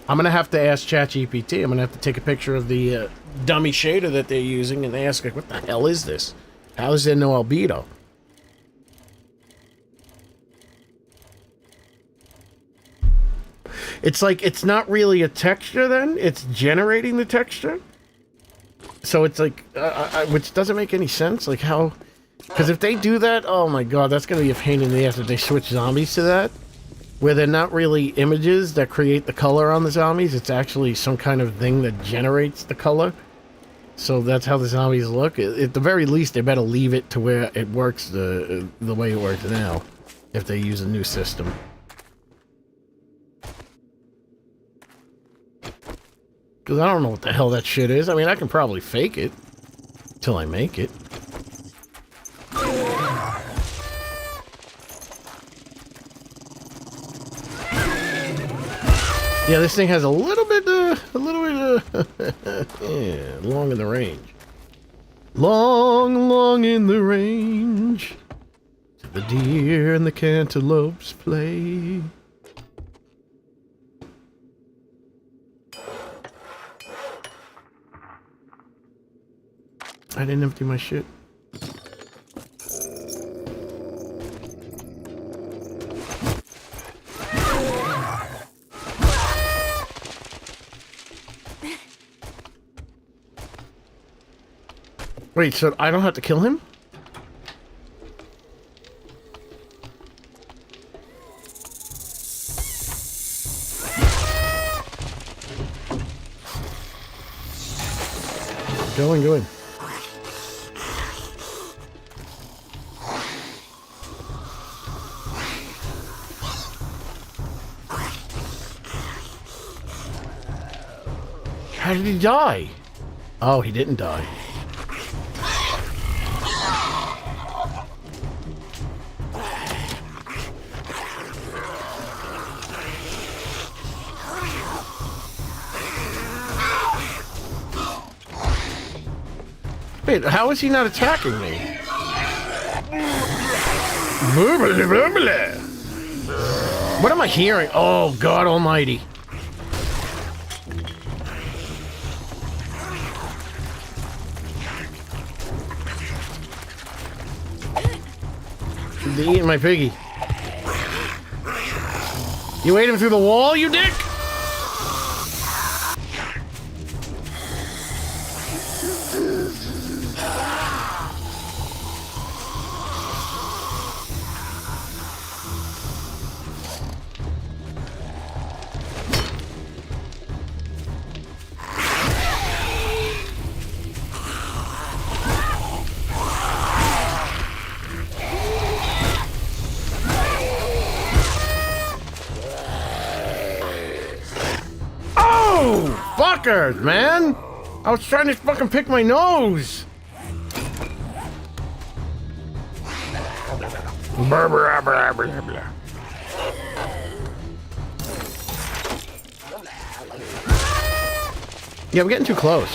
I'm gonna have to ask ChatGPT. I'm gonna have to take a picture of the dummy shader that they're using and ask, like, what the hell is this? How is there no albedo? It's like, it's not really a texture then, it's generating the texture. So it's like, which doesn't make any sense, like how, because if they do that, oh my god, that's going to be a pain in the ass if they switch zombies to that, where they're not really images that create the color on the zombies, it's actually some kind of thing that generates the color. So that's how the zombies look. At the very least, they better leave it to where it works the way it works now, if they use a new system. Because I don't know what the hell that shit is. I mean, I can probably fake it till I make it. Yeah, this thing has a little bit, yeah, long in the range. Long in the range. The deer and the cantaloupes play. I didn't empty my shit. Wait, so I don't have to kill him? Go in. How did he die? Oh, he didn't die. Wait, how is he not attacking me? What am I hearing? Oh, God almighty. They're eating my piggy. You ate him through the wall, you dick? Motherfuckers, man! I was trying to fucking pick my nose! Blah, blah, blah, blah, blah. Yeah, we're getting too close.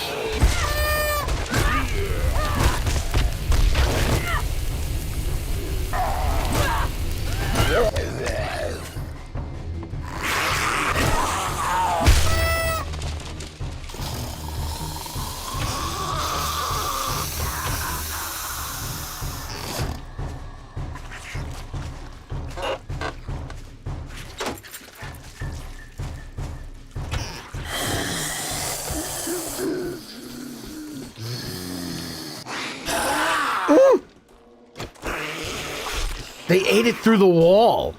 They ate it through the wall.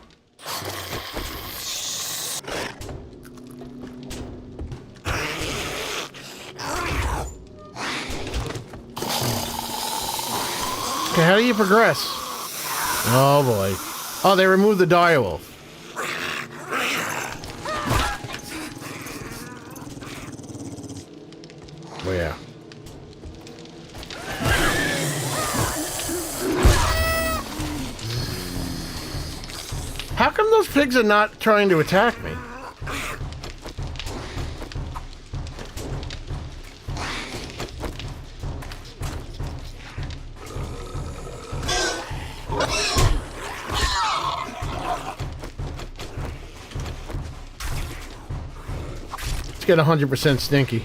Okay, how do you progress? Oh boy. Oh, they removed the direwolf. Oh yeah. How come those pigs are not trying to attack me? Let's get 100% stinky.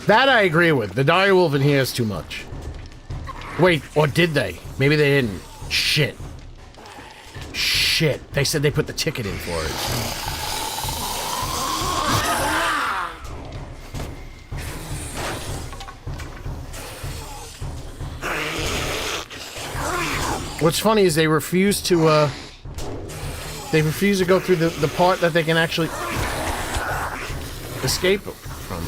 That I agree with. The direwolf in here is too much. Wait, or did they? Maybe they didn't. Shit. Shit. They said they put the ticket in for it. What's funny is they refuse to go through the part that they can actually escape from.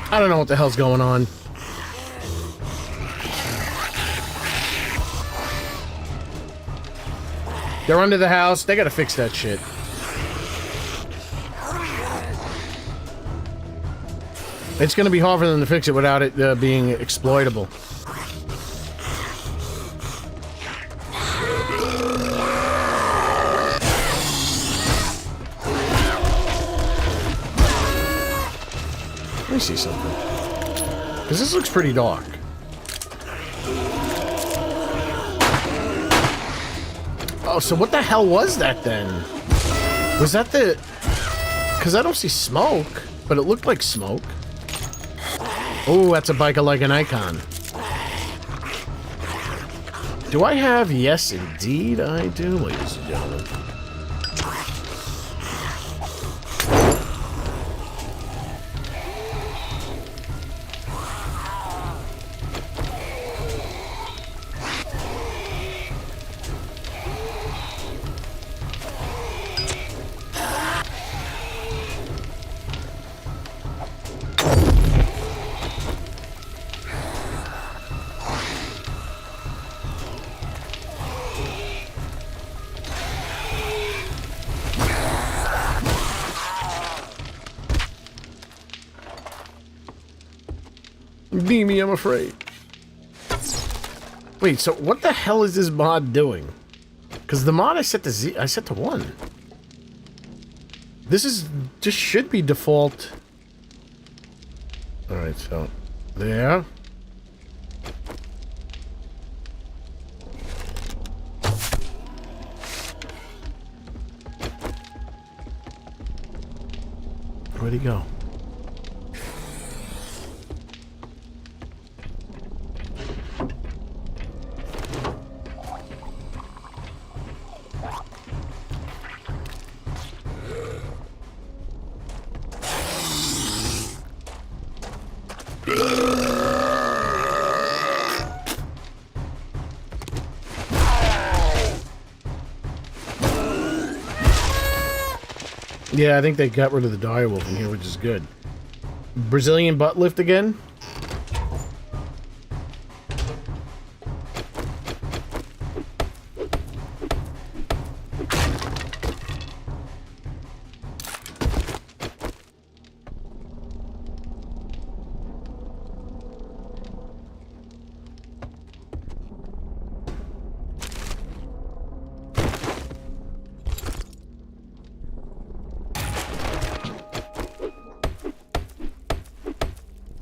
I don't know what the hell's going on. They're under the house. They gotta fix that shit. It's gonna be hard for them to fix it without it being exploitable. Let me see something. Because this looks pretty dark. Oh, so what the hell was that then? Was that the... Because I don't see smoke, but it looked like smoke. Oh, that's a biker like an icon. Do I have... Yes, indeed I do, ladies and gentlemen. Beamy, I'm afraid. Wait, so what the hell is this mod doing? Because the mod I set to Z, I set to 1. This is just should be default. All right, so there. Where'd he go? Yeah, I think they got rid of the direwolf in here, which is good. Brazilian butt lift again?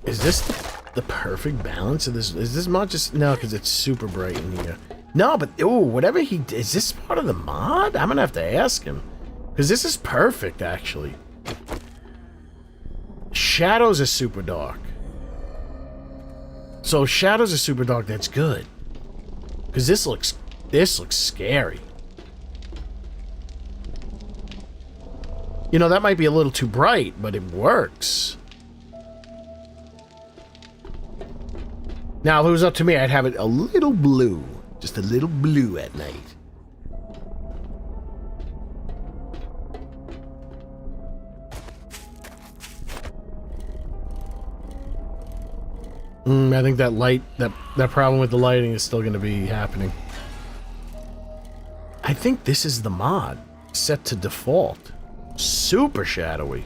Is this the perfect balance of this? Is this mod just... No, because it's super bright in here. No, but... Oh, whatever he... Is this part of the mod? I'm going to have to ask him. Because this is perfect, actually. Shadows are super dark. So, shadows are super dark, that's good. Because this looks scary. You know, that might be a little too bright, but it works. Now, if it was up to me, I'd have it a little blue. Just a little blue at night. I think that light, that problem with the lighting is still going to be happening. I think this is the mod. Set to default. Super shadowy.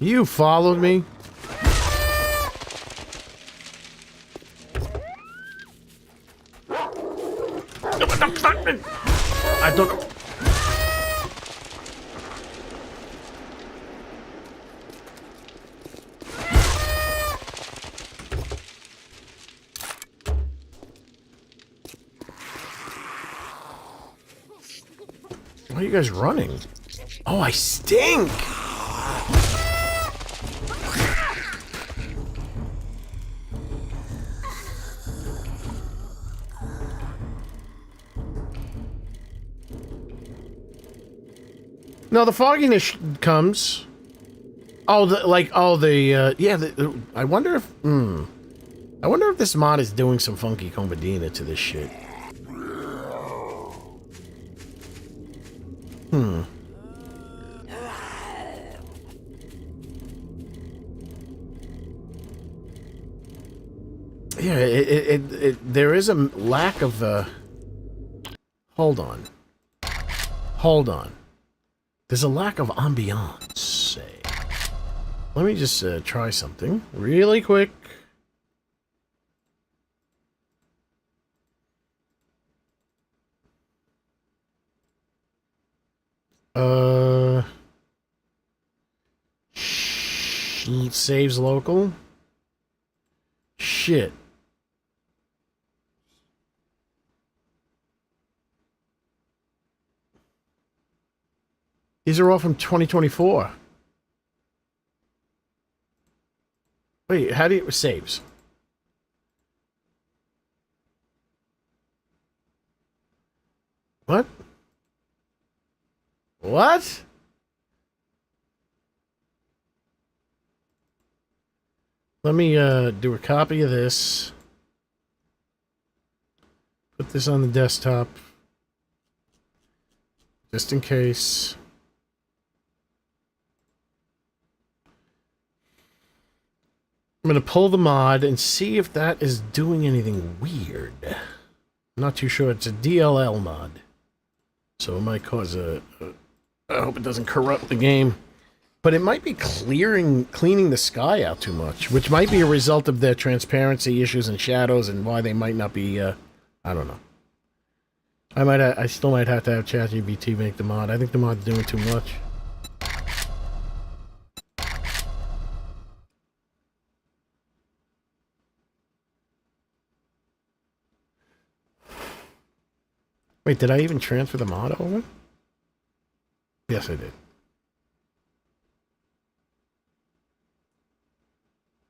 You followed me? I don't... Why are you guys running? Oh, I stink! No, the fogginess comes. Oh, I wonder if, I wonder if this mod is doing some funky combadina to this shit. Yeah, there is a lack of, hold on. Hold on. There's a lack of ambiance, say. Let me just try something really quick. Saves local. Shit. These are all from 2024. Wait, how do you... Saves. What? What? Let me do a copy of this. Put this on the desktop. Just in case. I'm going to pull the mod and see if that is doing anything weird. I'm not too sure. It's a DLL mod. So it might cause a... I hope it doesn't corrupt the game. But it might be cleaning the sky out too much, which might be a result of their transparency issues and shadows and why they might not be, I don't know. I still might have to have ChatGPT make the mod. I think the mod's doing too much. Wait, did I even transfer the mod over? Yes, I did.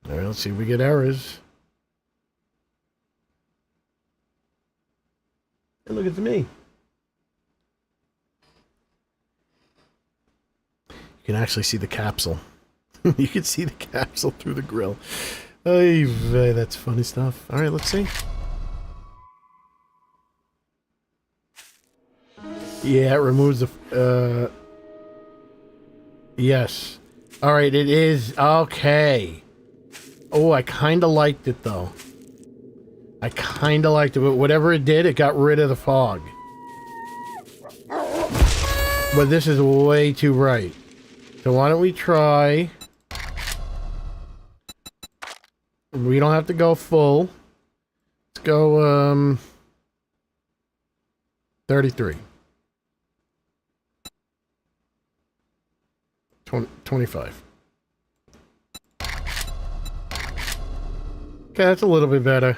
All right, let's see if we get errors. Hey, look at me. You can actually see the capsule. You can see the capsule through the grill. Ay, vey, that's funny stuff. All right, let's see. Yeah, it removes the... Yes. All right, it is... Okay. Oh, I kind of liked it, though. I kind of liked it, but whatever it did, it got rid of the fog. But this is way too bright. So why don't we try... We don't have to go full. Let's go, 33. 25. Okay, that's a little bit better.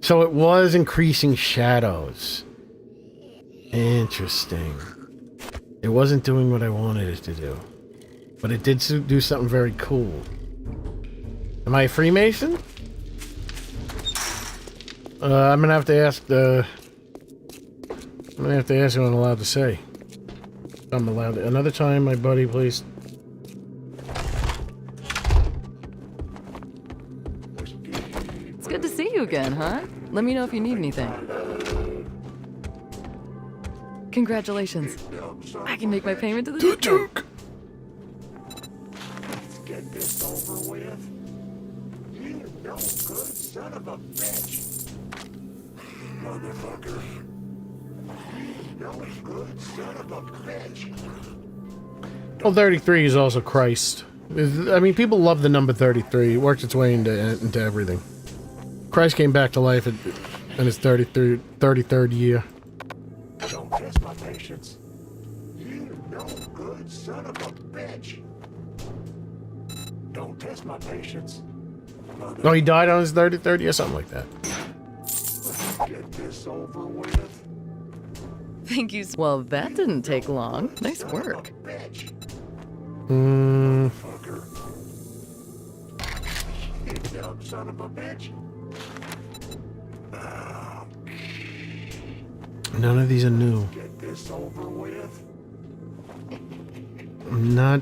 So it was increasing shadows. Interesting. It wasn't doing what I wanted it to do. But it did do something very cool. Am I a Freemason? I'm gonna have to ask the... I'm gonna have to ask what I'm allowed to say. I'm allowed to. Another time, my buddy, please. It's good to see you again, huh? Let me know if you need anything. Congratulations. I can make my payment to the Duke. Let's get this over with. You no good son of a bitch. Motherfucker. No good son of a bitch. Well, 33 is also Christ. I mean, people love the number 33. It works its way into everything. Christ came back to life in his 33rd year. Don't test my patience. You no good son of a bitch. Don't test my patience. Oh, he died on his 33rd year? Something like that. Let's get this over with. Thank you. Well, that didn't take long. Nice work. Fucker. You dumb son of a bitch. None of these are new. Get this over with. I'm not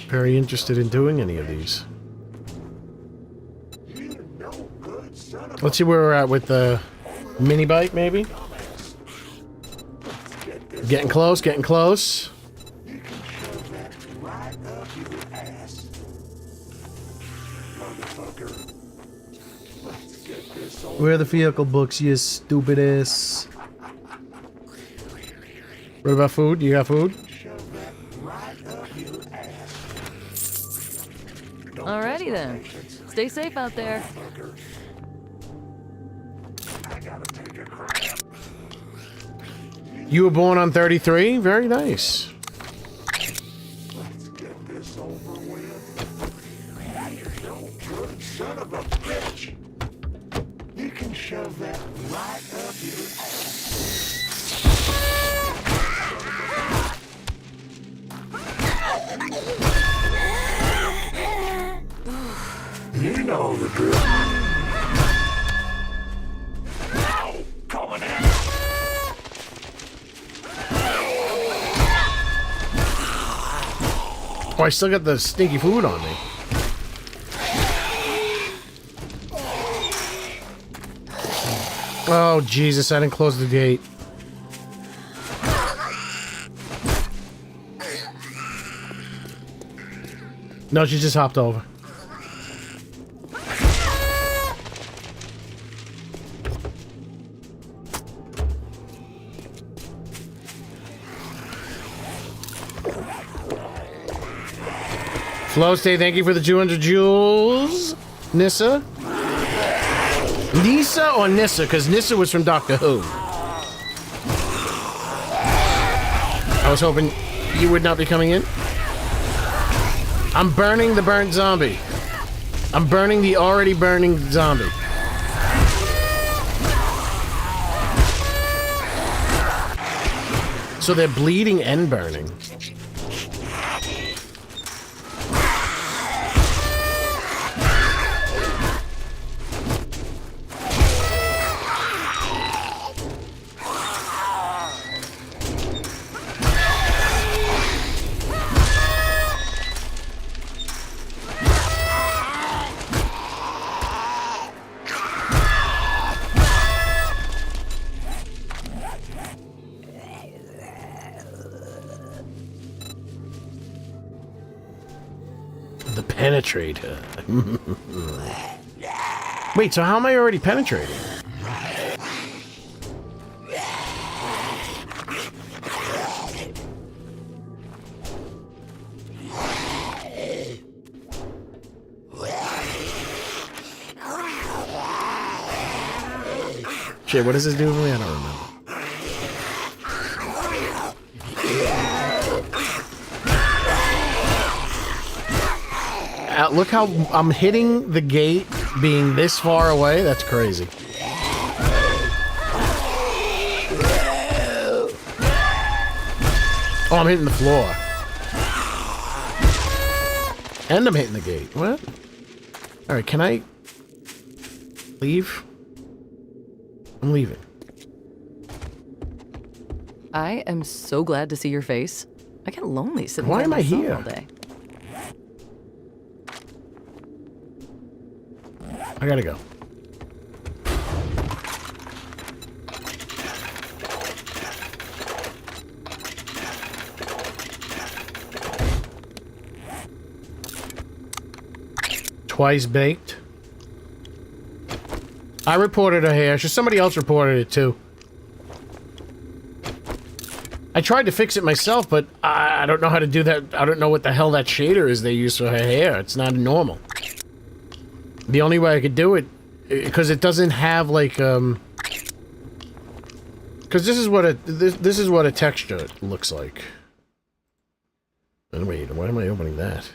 very interested in doing any of these. You no good son of Let's see where we're at with the mini bike, maybe? Getting close, getting close. You can shove that right up your ass. Motherfucker. Let's get this over. Where are the vehicle books, you stupid ass? What about food? You got food? Shove that right up your ass. Alrighty then. Stay safe out there. I gotta take a crap. You were born on 33? Very nice. Let's get this over with. You no good son of a bitch. You can shove that right up your ass. You know the drill. Ow, coming at you. Oh, I still got the stinky food on me. Oh, Jesus, I didn't close the gate. No, she just hopped over. Slow Stay, thank you for the 200 jewels. Nissa? Nissa or Nissa? Because Nissa was from Doctor Who. I was hoping you would not be coming in. I'm burning the burnt zombie. I'm burning the already burning zombie. So they're bleeding and burning. The penetrator. Wait, so how am I already penetrating? Shit, what does this do for me? I don't remember. Look how I'm hitting the gate being this far away. That's crazy. Oh, I'm hitting the floor. And I'm hitting the gate. What? Alright, can I leave? I'm leaving. I am so glad to see your face. I get lonely sitting Why by am I myself here? all day. I gotta go. Twice baked. I reported her hair. Somebody else reported it too. I tried to fix it myself, but I don't know how to do that. I don't know what the hell that shader is they use for her hair. It's not normal. The only way I could do it, because it doesn't have like because this is what a texture looks like. And wait, why am I opening that?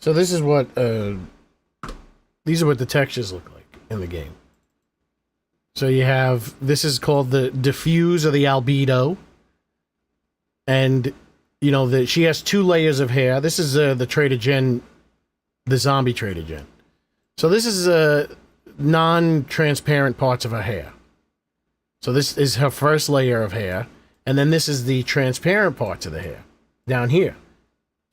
So this is what these are what the textures look like in the game. So you have, this is called the diffuse or the albedo, and you know she has 2 layers of hair. This is the Trader Gen, the zombie Trader Gen. So this is non-transparent parts of her hair. So this is her first layer of hair, and then this is the transparent parts of the hair down here.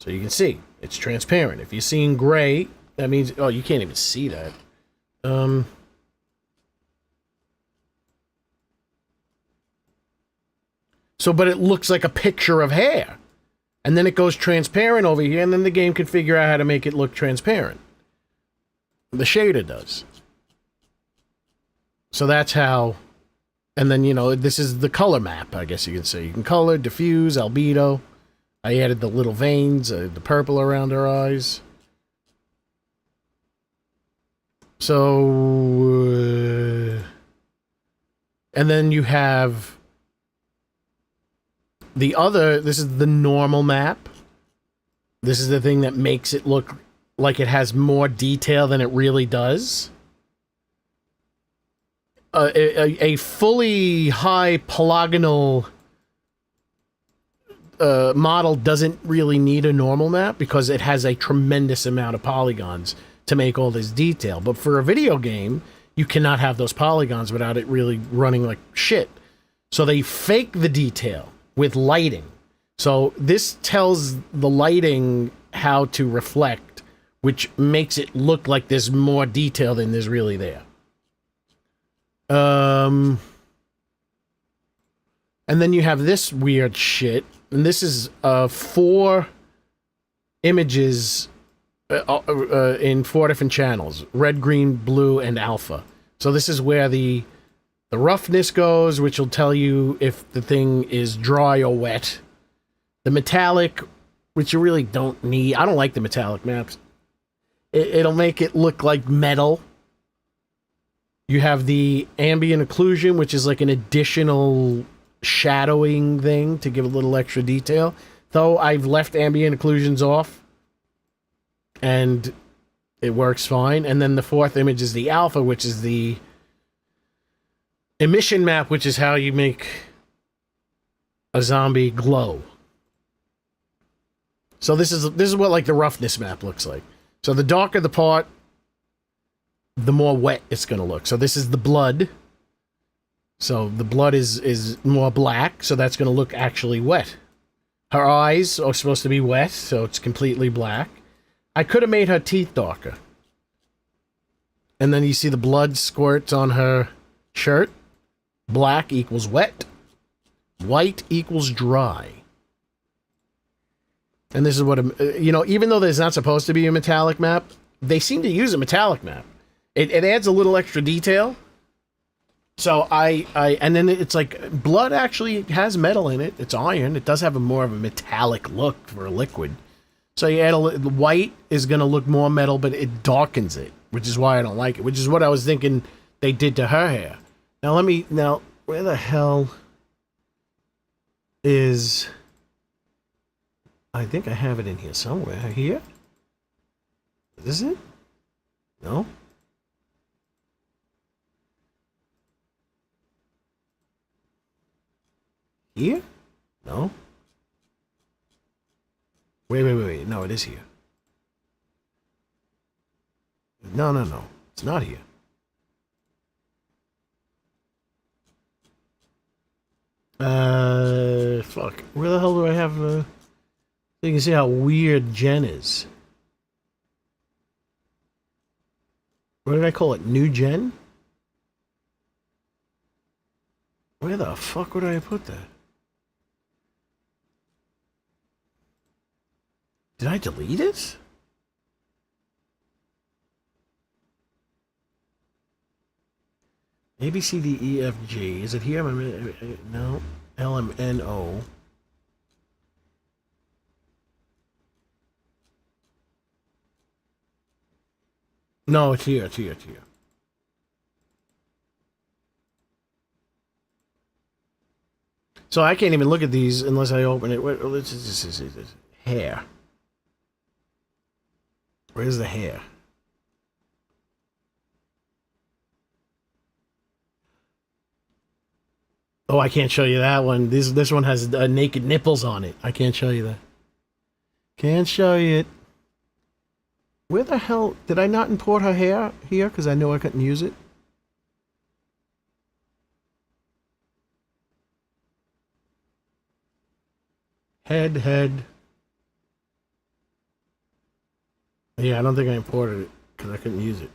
So you can see it's transparent. If you're seeing gray, that means, oh, you can't even see that. So, but it looks like a picture of hair. And then it goes transparent over here, and then the game can figure out how to make it look transparent. The shader does. So that's how, and then, you know, this is the color map, I guess you can say. You can color, diffuse, albedo. I added the little veins, the purple around her eyes. So, and then you have the other, this is the normal map. This is the thing that makes it look like it has more detail than it really does. A fully high polygonal model doesn't really need a normal map because it has a tremendous amount of polygons to make all this detail. But for a video game, you cannot have those polygons without it really running like shit. So they fake the detail with lighting. So this tells the lighting how to reflect, which makes it look like there's more detail than there's really there. And then you have this weird shit. And this is 4 images in 4 different channels: red, green, blue, and alpha. So this is where the roughness goes, which will tell you if the thing is dry or wet. The metallic, which you really don't need. I don't like the metallic maps. It'll make it look like metal. You have the ambient occlusion, which is like an additional shadowing thing to give a little extra detail. Though I've left ambient occlusions off, and it works fine. And then the 4th image is the alpha, which is the emission map, which is how you make a zombie glow. So this is what like the roughness map looks like. So the darker the part, the more wet it's going to look. So this is the blood. So the blood is more black, so that's going to look actually wet. Her eyes are supposed to be wet, so it's completely black. I could have made her teeth darker. And then you see the blood squirts on her shirt. Black equals wet. White equals dry. And this is what, even though there's not supposed to be a metallic map, they seem to use a metallic map. It adds a little extra detail. So and then it's like, blood actually has metal in it. It's iron. It does have more of a metallic look for a liquid. So you add white is going to look more metal, but it darkens it, which is why I don't like it, which is what I was thinking they did to her hair. Now where the hell is... I think I have it in here somewhere. Here? Is this it? No? Here? No? Wait. No, it is here. No. It's not here. Fuck. Where the hell do I have, so you can see how weird Jen is. What did I call it? New Gen? Where the fuck would I put that? Did I delete it? A, B, C, D, E, F, G. Is it here? No. L, M, N, O. No, it's here. So I can't even look at these unless I open it. Wait, let's just hair. Where's the hair? Oh, I can't show you that one. This one has naked nipples on it. I can't show you that. Can't show you it. Where the hell... Did I not import her hair here? Because I knew I couldn't use it. Head. Yeah, I don't think I imported it because I couldn't use it.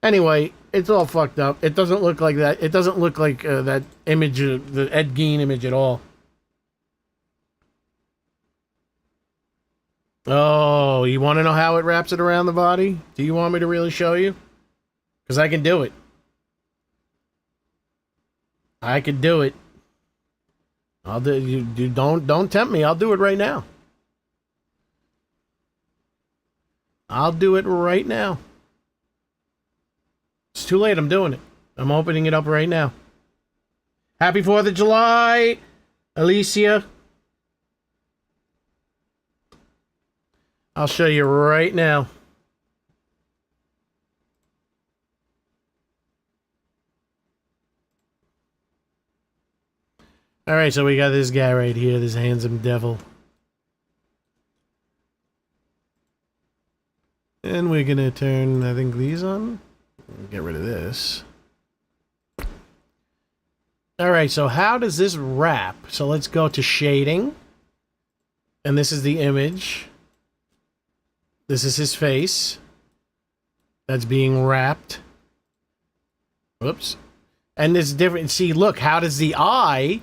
Anyway, it's all fucked up. It doesn't look like that. It doesn't look like that image, the Ed Gein image at all. Oh, you want to know how it wraps it around the body? Do you want me to really show you? Because I can do it. I can do it. I'll do. You don't tempt me. I'll do it right now. I'll do it right now. It's too late. I'm doing it. I'm opening it up right now. Happy 4th of July, Alicia. I'll show you right now. Alright, so we got this guy right here, this handsome devil. And we're gonna turn, I think, these on. Get rid of this. Alright, so how does this wrap? So let's go to shading. And this is the image. This is his face. That's being wrapped. Whoops. And it's different. See, look, how does the eye...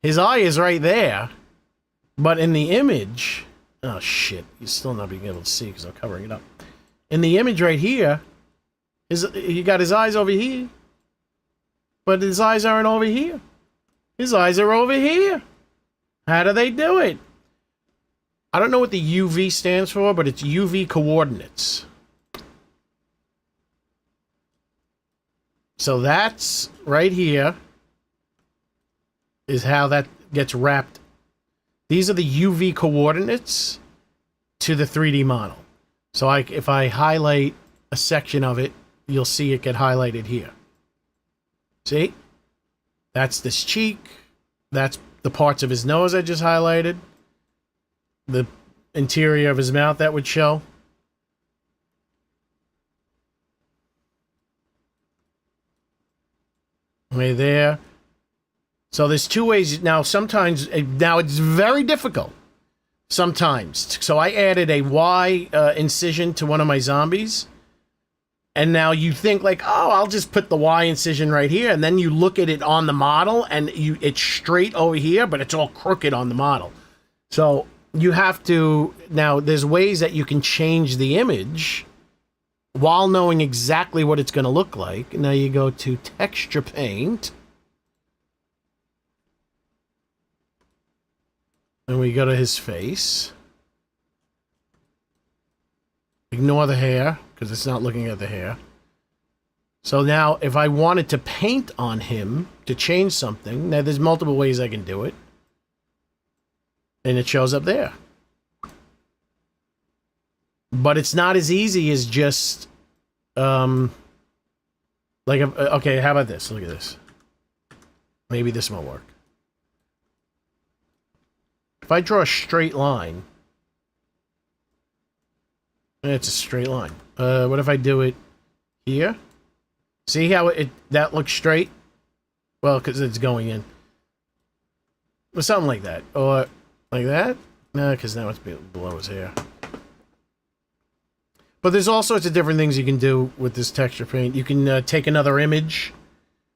His eye is right there. But in the image, oh shit, you're still not being able to see because I'm covering it up. In the image right here, he got his eyes over here, but his eyes aren't over here. His eyes are over here. How do they do it? I don't know what the UV stands for, but it's UV coordinates. So that's right here is how that gets wrapped. These are the UV coordinates to the 3D model. So if I highlight a section of it, you'll see it get highlighted here. See? That's this cheek. That's the parts of his nose I just highlighted. The interior of his mouth that would show. Right there. So there's two ways. Now, sometimes, now it's very difficult. Sometimes. So I added a Y incision to one of my zombies. And now you think like, oh, I'll just put the Y incision right here. And then you look at it on the model and it's straight over here, but it's all crooked on the model. So you have to, now there's ways that you can change the image while knowing exactly what it's going to look like. Now you go to texture paint. And we go to his face. Ignore the hair, because it's not looking at the hair. So now, if I wanted to paint on him to change something, now there's multiple ways I can do it. And it shows up there. But it's not as easy as just, like, okay, how about this? Look at this. Maybe this won't work. If I draw a straight line, it's a straight line. What if I do it here? See how that looks straight? Well, because it's going in. Or something like that. Or like that? No, because now it's below his hair. But there's all sorts of different things you can do with this texture paint. You can take another image.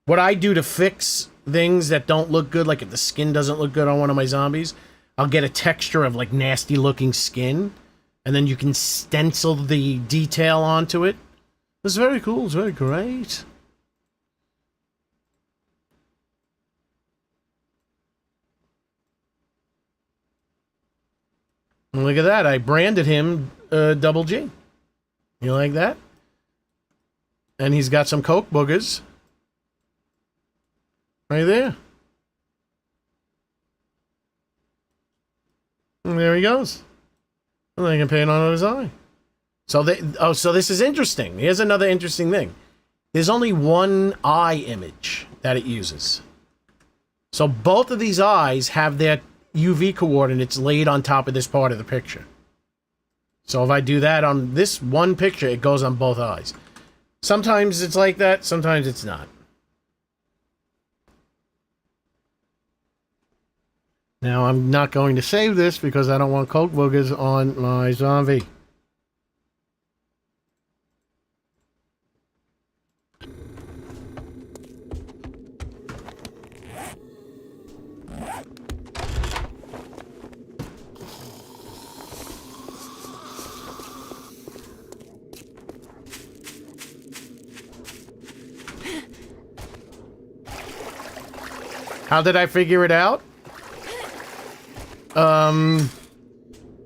What I do to fix things that don't look good, like if the skin doesn't look good on one of my zombies, I'll get a texture of like nasty looking skin. And then you can stencil the detail onto it. It's very cool. It's very great. And look at that. I branded him Double G. You like that? And he's got some Coke boogers. Right there. And there he goes. And I can paint on his eye. So so this is interesting. Here's another interesting thing. There's only one eye image that it uses. So both of these eyes have their UV coordinates laid on top of this part of the picture. So if I do that on this one picture, it goes on both eyes. Sometimes it's like that, sometimes it's not. Now, I'm not going to save this because I don't want Coke boogers on my zombie. How did I figure it out?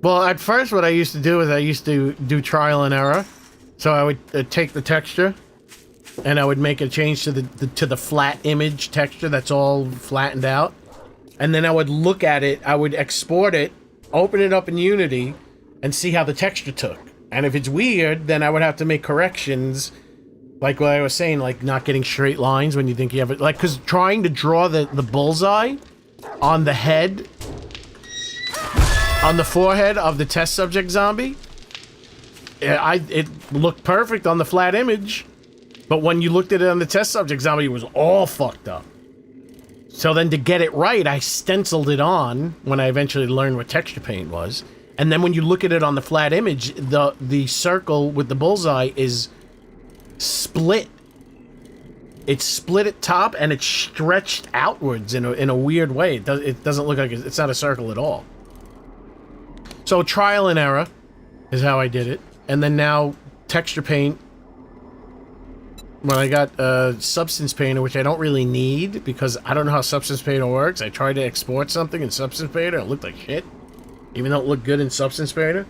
Well, at first what I used to do is I used to do trial and error. So I would take the texture and I would make a change to the flat image texture that's all flattened out. And then I would look at it, I would export it, open it up in Unity, and see how the texture took. And if it's weird, then I would have to make corrections, like what I was saying, like not getting straight lines when you think you have it. Like, because trying to draw the bullseye on the head, on the forehead of the test subject zombie, it looked perfect on the flat image. But when you looked at it on the test subject zombie, it was all fucked up. So then to get it right, I stenciled it on when I eventually learned what texture paint was. And then when you look at it on the flat image, the circle with the bullseye is split. It's split at top and it's stretched outwards in a weird way. It doesn't look like it's not a circle at all. So trial and error is how I did it. And then now texture paint. When I got Substance Painter, which I don't really need because I don't know how Substance Painter works. I tried to export something in Substance Painter. It looked like shit. Even though it looked good in Substance Painter.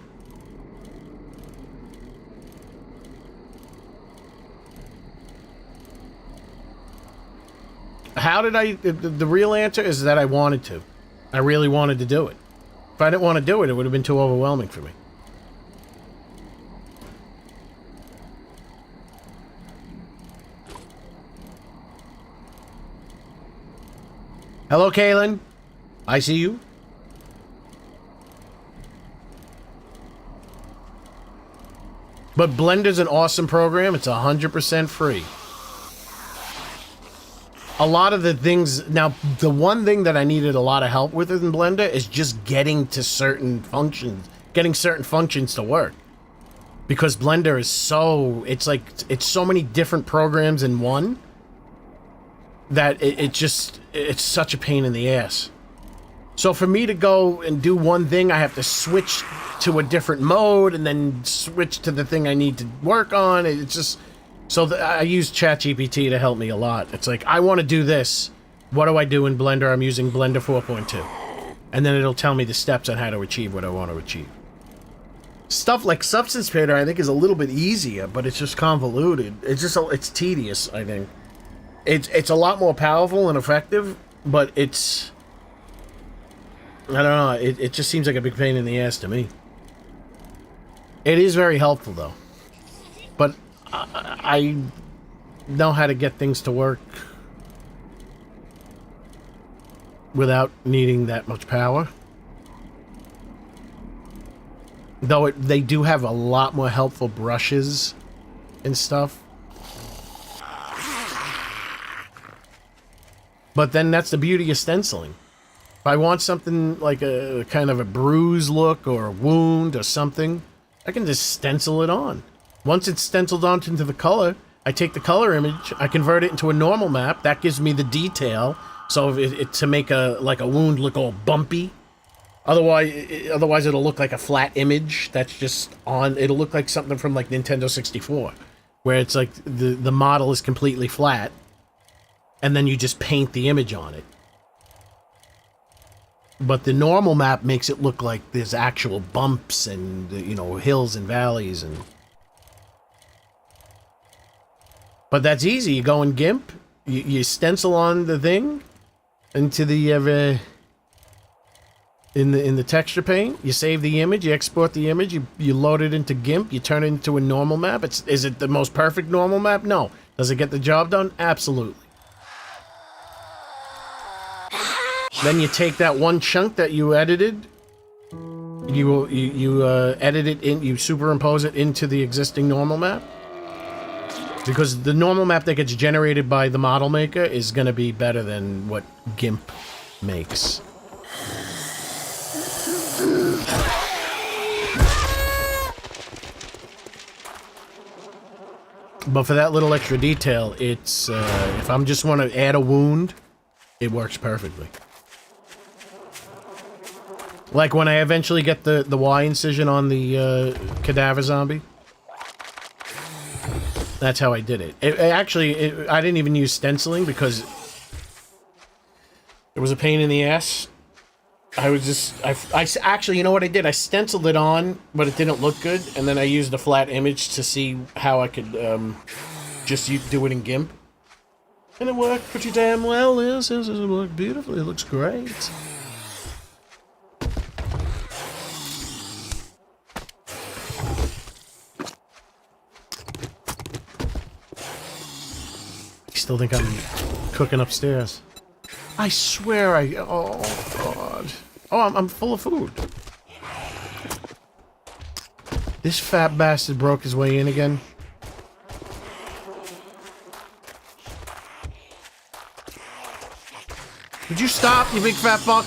How did I... The real answer is that I wanted to. I really wanted to do it. If I didn't want to do it, it would have been too overwhelming for me. Hello, Kaylin. I see you. But Blender's an awesome program. It's 100% free. A lot of the things... Now, the one thing that I needed a lot of help with in Blender is just getting to certain functions. Getting certain functions to work. Because Blender is so... It's like... It's so many different programs in one. That it just... It's such a pain in the ass. So for me to go and do one thing, I have to switch to a different mode and then switch to the thing I need to work on. It's just... So I use ChatGPT to help me a lot. It's like, I want to do this. What do I do in Blender? I'm using Blender 4.2. And then it'll tell me the steps on how to achieve what I want to achieve. Stuff like Substance Painter, I think, is a little bit easier, but it's just convoluted. It's just... It's tedious, I think. It's a lot more powerful and effective, but it's... I don't know, it just seems like a big pain in the ass to me. It is very helpful, though. But I know how to get things to work without needing that much power. Though they do have a lot more helpful brushes and stuff. But then that's the beauty of stenciling. If I want something like a kind of a bruise look or a wound or something, I can just stencil it on. Once it's stenciled onto the color, I take the color image, I convert it into a normal map. That gives me the detail, so to make a wound look all bumpy. Otherwise it'll look like a flat image that's just on. It'll look like something from like Nintendo 64, where it's like the model is completely flat. And then you just paint the image on it. But the normal map makes it look like there's actual bumps and, you know, hills and valleys and... But that's easy. You go in GIMP, you stencil on the thing into the in the texture paint. You save the image, you export the image, you load it into GIMP, you turn it into a normal map. Is it the most perfect normal map? No. Does it get the job done? Absolutely. Then you take that one chunk that you edited, you edit it in, you superimpose it into the existing normal map. Because the normal map that gets generated by the model maker is going to be better than what GIMP makes. But for that little extra detail, it's, if I'm just want to add a wound, it works perfectly. Like when I eventually get the Y incision on the cadaver zombie. That's how I did it. I didn't even use stenciling because it was a pain in the ass. I actually, you know what I did? I stenciled it on, but it didn't look good, and then I used a flat image to see how I could just do it in GIMP. And it worked pretty damn well. Yes, it worked beautifully. It looks great. Still think I'm cooking upstairs. I swear oh god. Oh, I'm full of food. This fat bastard broke his way in again. Would you stop, you big fat fuck?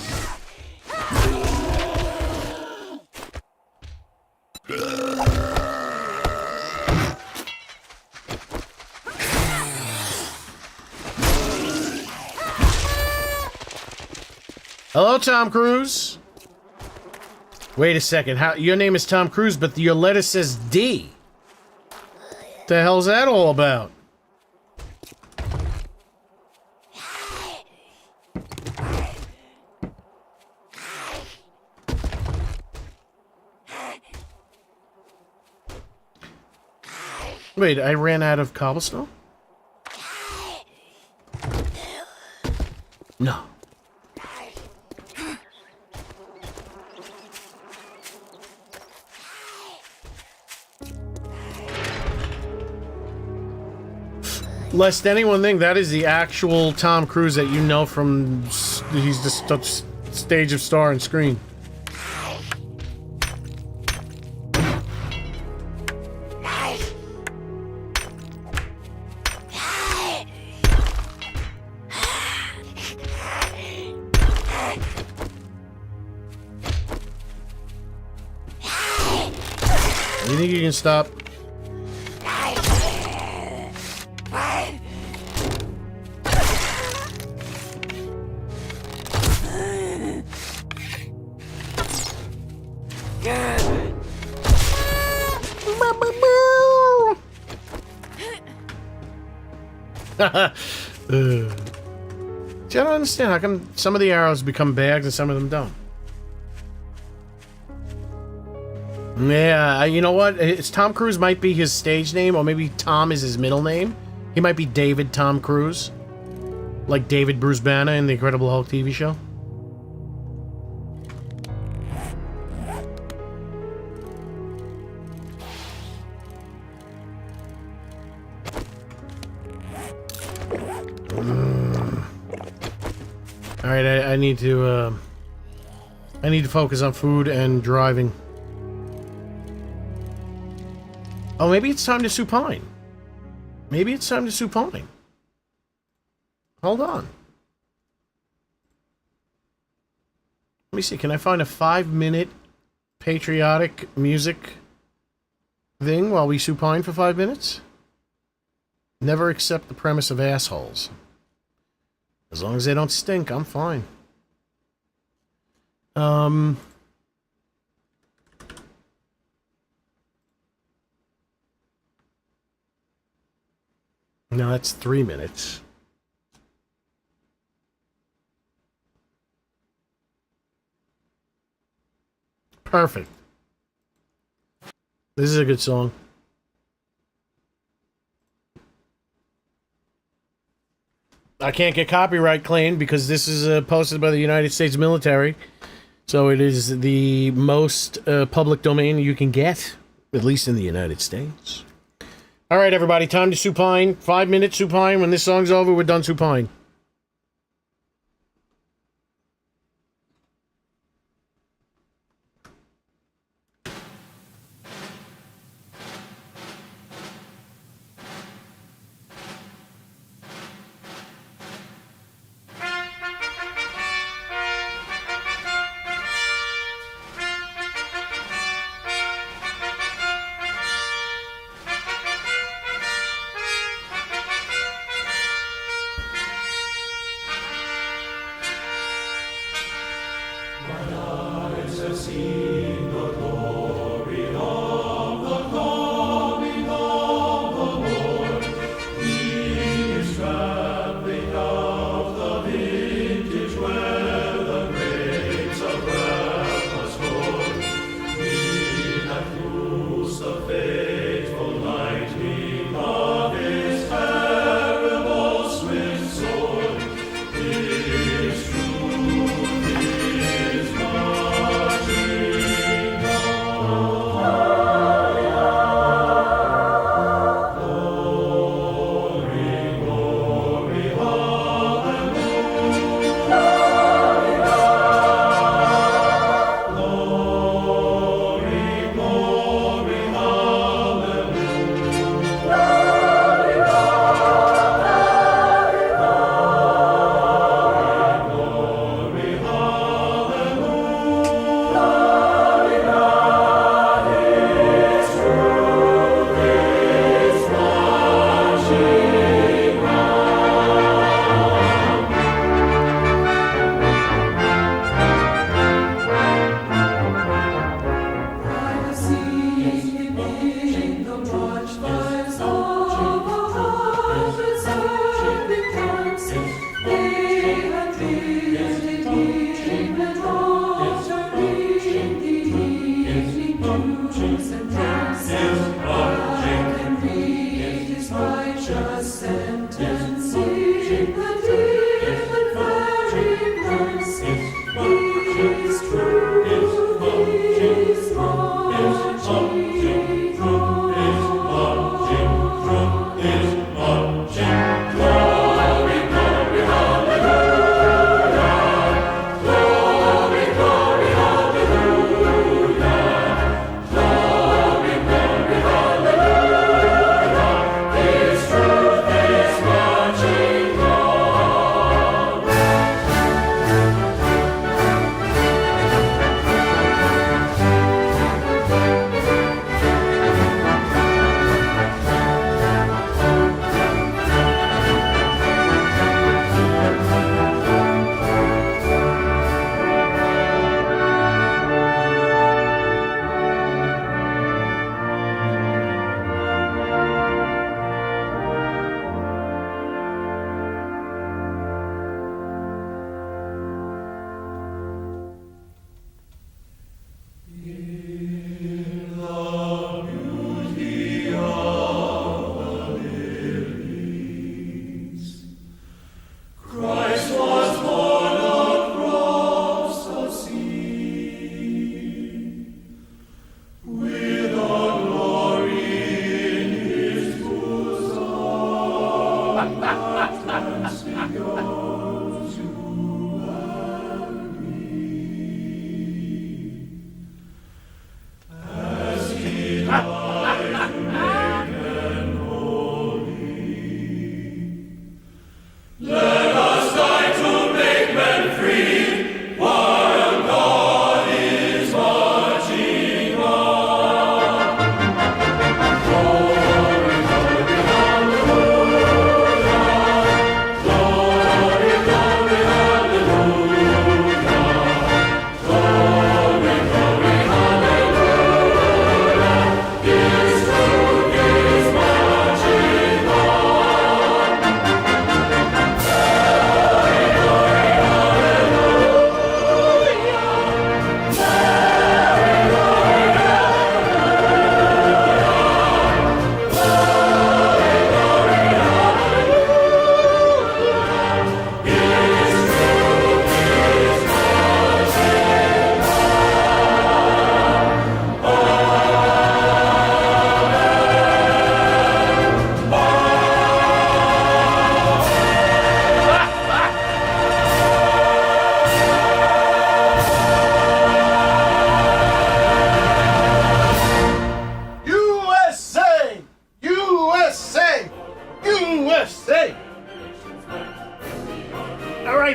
Hello, Tom Cruise. Wait a second. How your name is Tom Cruise, but your letter says D. What the hell's that all about? Wait, I ran out of cobblestone? No. Lest anyone think that is the actual Tom Cruise that you know from... He's the stage of star and screen. You think you can stop? See, I don't understand. How come some of the arrows become bags and some of them don't? Yeah, you know what? It's Tom Cruise might be his stage name, or maybe Tom is his middle name. He might be David Tom Cruise. Like David Bruce Banner in the Incredible Hulk TV show. Alright, I need to focus on food and driving. Oh, maybe it's time to supine. Maybe it's time to supine. Hold on. Let me see, can I find a 5-minute patriotic music thing while we supine for 5 minutes? Never accept the premise of assholes. As long as they don't stink, I'm fine. No, that's 3 minutes. Perfect. This is a good song. I can't get copyright claimed because this is posted by the United States military. So it is the most public domain you can get, at least in the United States. All right, everybody, time to supine. 5 minutes supine. When this song's over, we're done supine.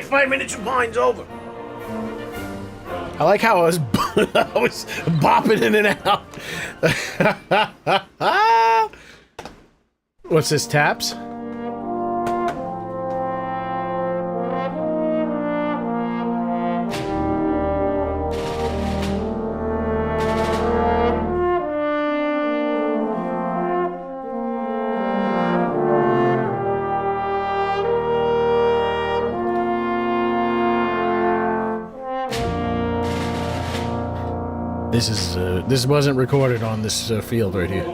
5 minutes and mine's over. I like how I was, I was bopping in and out. What's this, taps? This wasn't recorded on this field right here.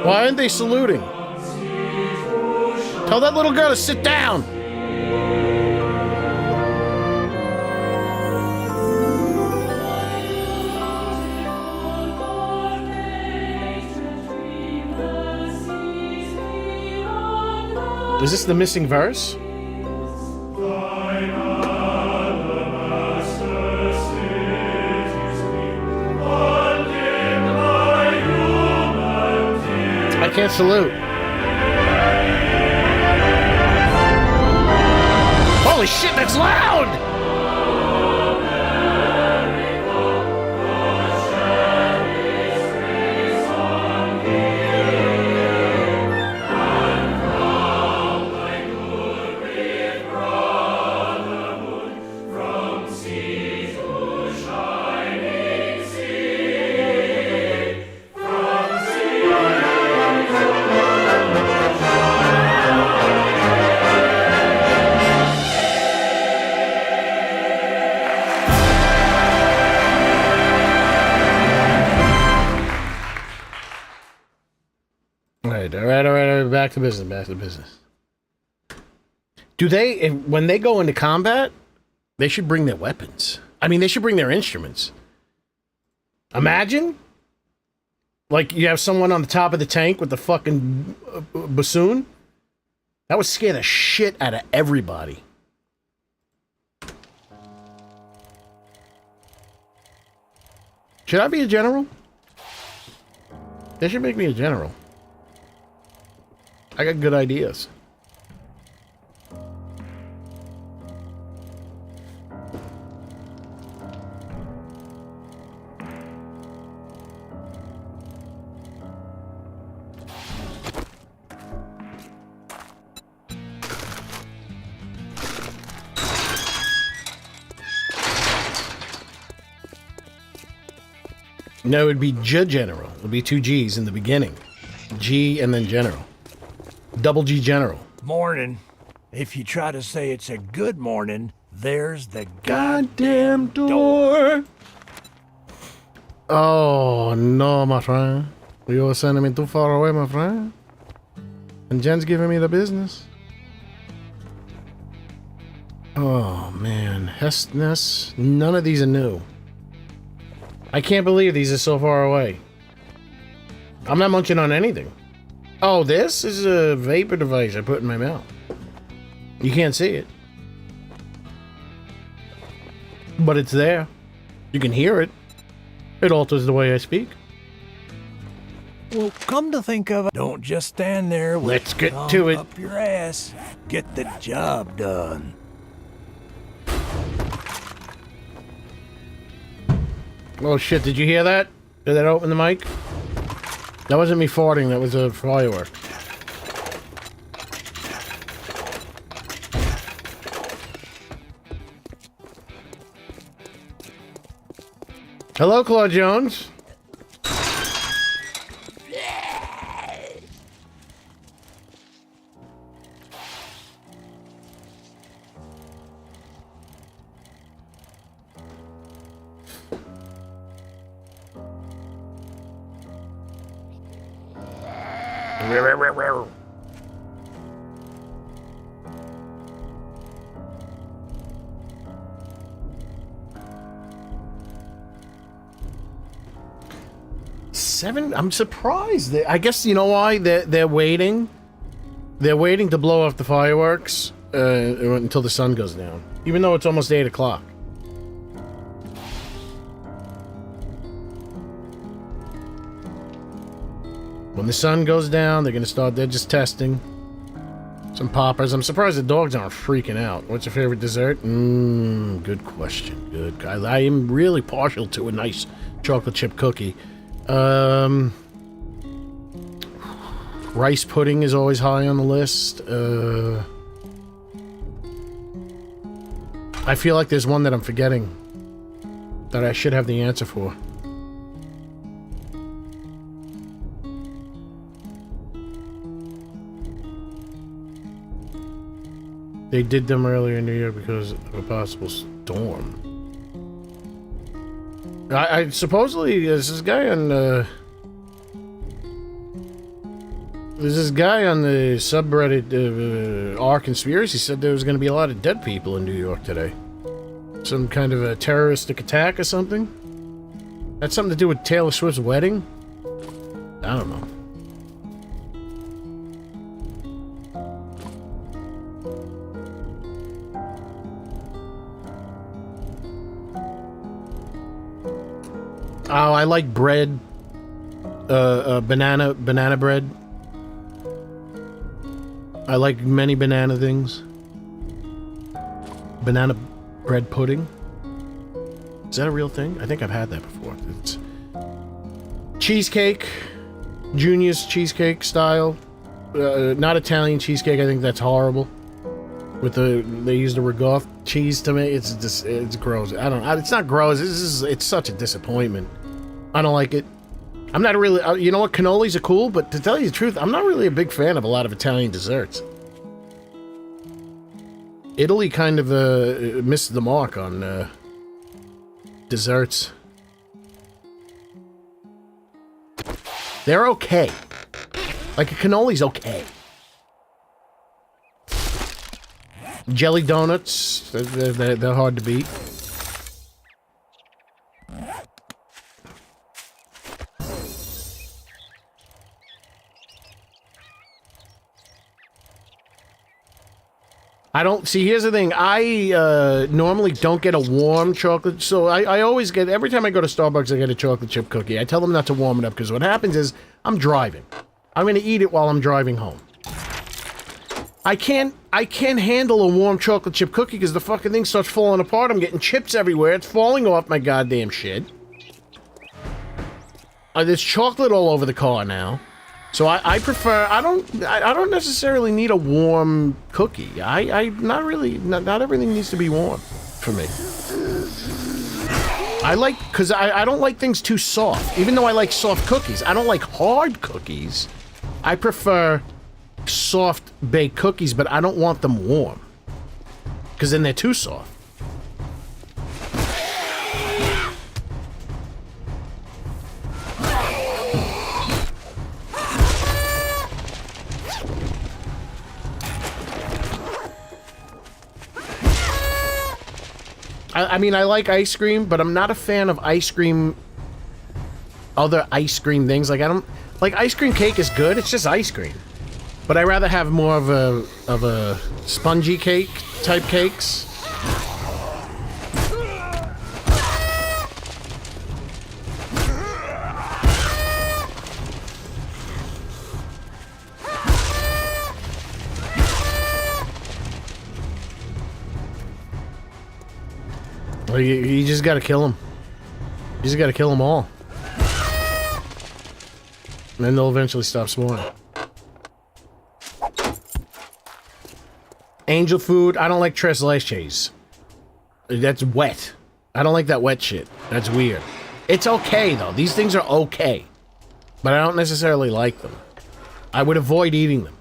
Why aren't they saluting? Tell that little girl to sit down. Is this the missing verse? I can't salute. Holy shit, that's loud! All right, back to business. Do they, when they go into combat, they should bring their weapons. I mean, they should bring their instruments. Imagine, like, you have someone on the top of the tank with the fucking bassoon. That would scare the shit out of everybody. Should I be a general? They should make me a general. I got good ideas. No, it'd be General. It'd be 2 G's in the beginning. G and then General. Double G General. Morning. If you try to say it's a good morning, there's the Goddamn door. Oh, no, my friend. You're sending me too far away, my friend. And Jen's giving me the business. Oh, man. Hestness. None of these are new. I can't believe these are so far away. I'm not munching on anything. Oh, this is a vapor device I put in my mouth. You can't see it. But it's there. You can hear it. It alters the way I speak. Well, come to think of it, don't just stand there with Let's get thumb to it. up your ass. Get the job done. Oh shit, did you hear that? Did that open the mic? That wasn't me farting, that was a firework. Hello, Claude Jones. Seven? I'm surprised. I guess you know why they're waiting. They're waiting to blow off the fireworks until the sun goes down, even though it's almost 8 o'clock. When the sun goes down, they're gonna start. They're just testing some poppers. I'm surprised the dogs aren't freaking out. What's your favorite dessert? Good question. Good. I am really partial to a nice chocolate chip cookie. Rice pudding is always high on the list. I feel like there's one that I'm forgetting that I should have the answer for. They did them earlier in the year because of a possible storm. I supposedly there's this guy on the subreddit R Conspiracy said there was going to be a lot of dead people in New York today. Some kind of a terroristic attack or something. That's something to do with Taylor Swift's wedding? I don't know. Oh, I like bread. Banana bread. I like many banana things. Banana bread pudding. Is that a real thing? I think I've had that before. It's cheesecake. Junior's cheesecake style. Not Italian cheesecake. I think that's horrible. With they use the Regoff cheese to me. It's just, it's gross. It's not gross. It's such a disappointment. I don't like it. I'm not really, you know what, cannolis are cool, but to tell you the truth, I'm not really a big fan of a lot of Italian desserts. Italy kind of missed the mark on desserts. They're okay. Like a cannoli's okay. Jelly donuts, they're hard to beat. I don't see. Here's the thing. I normally don't get a warm chocolate, so I always get. Every time I go to Starbucks, I get a chocolate chip cookie. I tell them not to warm it up because what happens is I'm driving. I'm going to eat it while I'm driving home. I can't handle a warm chocolate chip cookie because the fucking thing starts falling apart. I'm getting chips everywhere. It's falling off my goddamn shit. There's chocolate all over the car now. So I prefer, I don't necessarily need a warm cookie. Not everything needs to be warm for me. Because I don't like things too soft. Even though I like soft cookies, I don't like hard cookies. I prefer soft baked cookies, but I don't want them warm. Because then they're too soft. I mean, I like ice cream, but I'm not a fan of ice cream, other ice cream things. Like, I don't, like, ice cream cake is good, it's just ice cream. But I rather have more of a spongy cake type cakes. Well, you just gotta kill them. You just gotta kill them all. And then they'll eventually stop spawning. Angel food, I don't like tres leches. That's wet. I don't like that wet shit. That's weird. It's okay, though. These things are okay. But I don't necessarily like them. I would avoid eating them.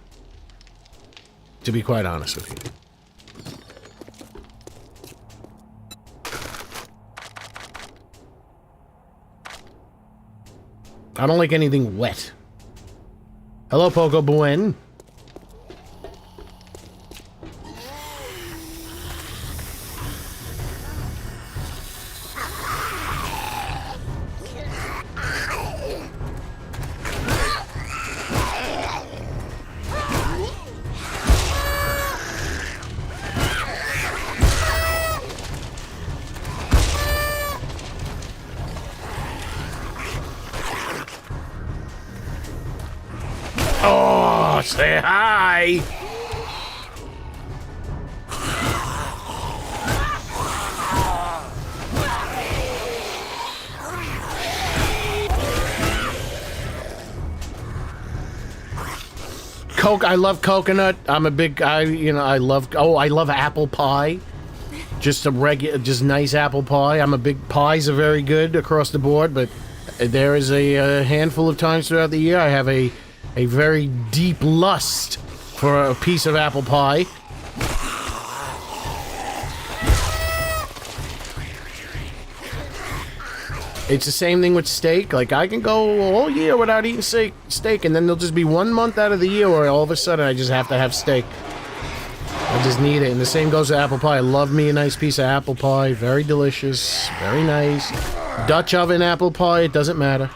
To be quite honest with you. I don't like anything wet. Hello, Poco Buen. Oh, say hi! I love coconut. I'm a big guy, you know, I love apple pie. Just just nice apple pie. I'm a big, pies are very good across the board, but there is a handful of times throughout the year I have a very deep lust for a piece of apple pie. It's the same thing with steak. Like, I can go all year without eating steak, and then there'll just be 1 month out of the year where all of a sudden I just have to have steak. I just need it. And the same goes to apple pie. I love me a nice piece of apple pie. Very delicious. Very nice. Dutch oven apple pie, it doesn't matter.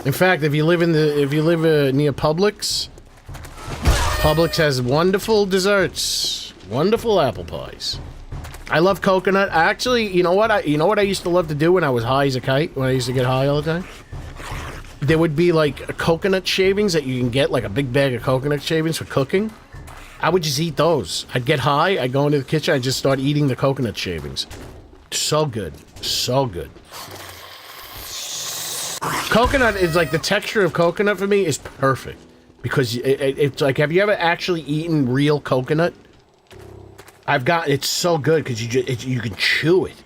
In fact, if you live near Publix, Publix has wonderful desserts, wonderful apple pies. I love coconut. Actually, you know what I used to love to do when I was high as a kite, when I used to get high all the time? There would be like coconut shavings that you can get, like a big bag of coconut shavings for cooking. I would just eat those. I'd get high, I'd go into the kitchen, I'd just start eating the coconut shavings. So good. So good. Coconut is like, the texture of coconut for me is perfect. Because it's like, have you ever actually eaten real coconut? It's so good because you can chew it.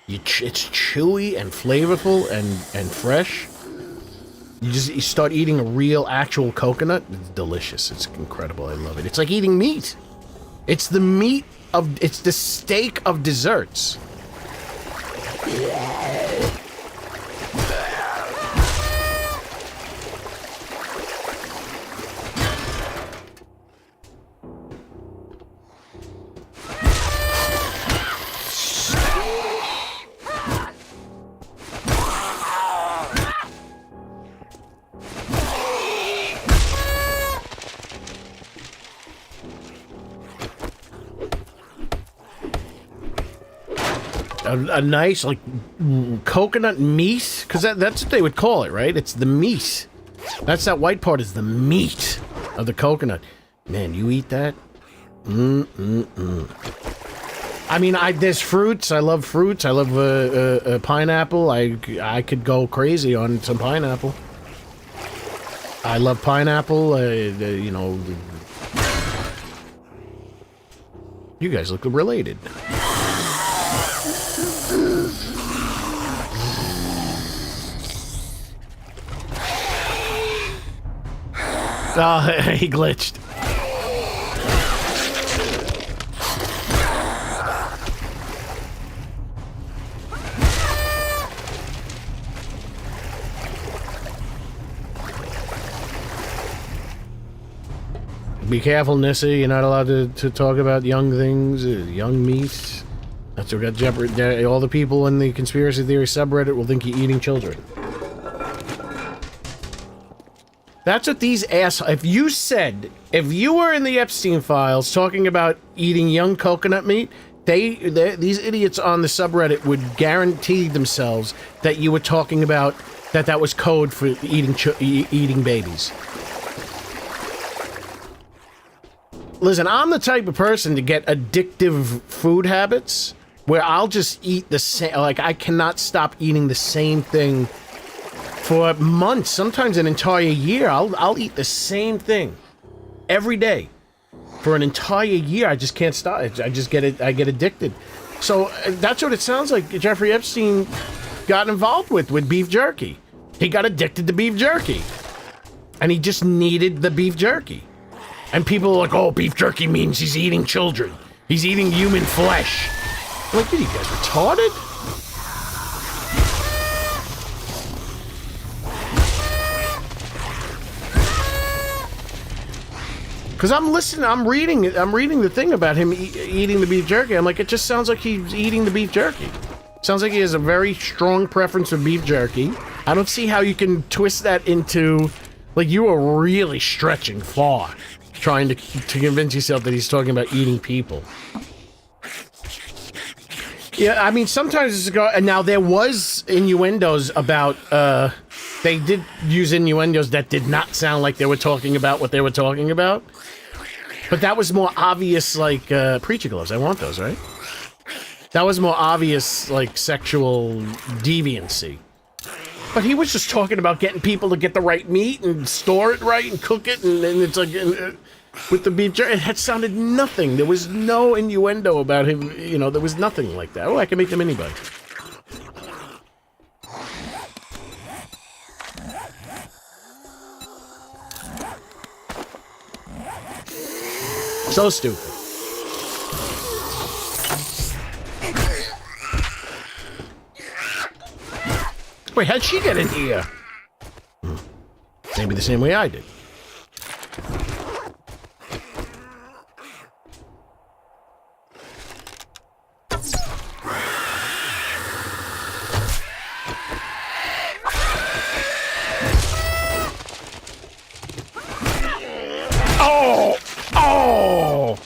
It's chewy and flavorful and fresh. You start eating a real actual coconut. It's delicious. It's incredible. I love it. It's like eating meat. It's the steak of desserts. A nice, like, coconut meat? Because that's what they would call it, right? It's the meat. That white part is the meat of the coconut. Man, you eat that? I mean, there's fruits. I love fruits. I love pineapple. I could go crazy on some pineapple. I love pineapple. You know... You guys look related. Oh, he glitched. Be careful, Nissa. You're not allowed to talk about young things, young meat. That's what got jeopardy. All the people in the conspiracy theory subreddit will think you're eating children. That's what these if you were in the Epstein files talking about eating young coconut meat, these idiots on the subreddit would guarantee themselves that you were talking about that was code for eating babies. Listen, I'm the type of person to get addictive food habits where I'll just eat the same, like I cannot stop eating the same thing for months, sometimes an entire year. I'll eat the same thing every day for an entire year. I just can't stop. I get addicted. So that's what it sounds like Jeffrey Epstein got involved with beef jerky. He got addicted to beef jerky. And he just needed the beef jerky. And people are like, oh, beef jerky means he's eating children. He's eating human flesh. Like, are you guys retarded? Because I'm listening, I'm reading the thing about him eating the beef jerky. I'm like, it just sounds like he's eating the beef jerky. Sounds like he has a very strong preference for beef jerky. I don't see how you can twist that into, like, you are really stretching far, trying to convince yourself that he's talking about eating people. Yeah, I mean, sometimes it's and now there was innuendos about, they did use innuendos that did not sound like they were talking about what they were talking about. But that was more obvious, like, preacher gloves. I want those, right? That was more obvious, like, sexual deviancy. But he was just talking about getting people to get the right meat and store it right and cook it, and it's like, with the beef jerky, it had sounded nothing. There was no innuendo about him, you know, there was nothing like that. Oh, I can make them anybody. So stupid. Wait, how'd she get in here? Maybe the same way I did. Oh! Oh!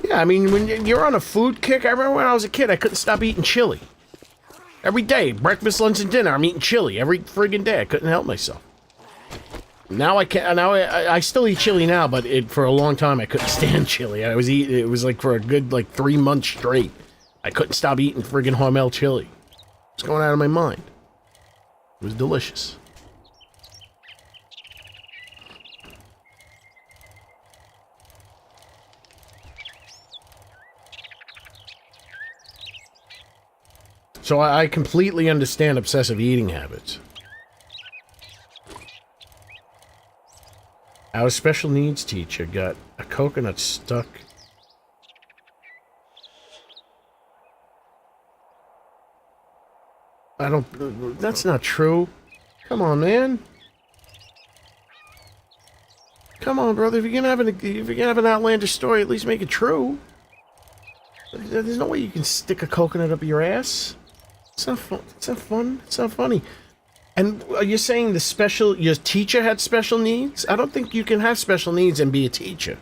Yeah, I mean, when you're on a food kick, I remember when I was a kid, I couldn't stop eating chili. Every day, breakfast, lunch, and dinner, I'm eating chili every friggin' day. I couldn't help myself. Now I can't. Now I still eat chili now, but for a long time I couldn't stand chili. It was like for a good 3 months straight. I couldn't stop eating friggin' Hormel chili. It's going out of my mind. It was delicious. So I completely understand obsessive eating habits. Our special needs teacher got a coconut stuck. That's not true. Come on, man. Come on, brother. If you're gonna have an outlandish story, at least make it true. There's no way you can stick a coconut up your ass. It's not fun. It's not fun. It's not funny. And are you saying your teacher had special needs? I don't think you can have special needs and be a teacher.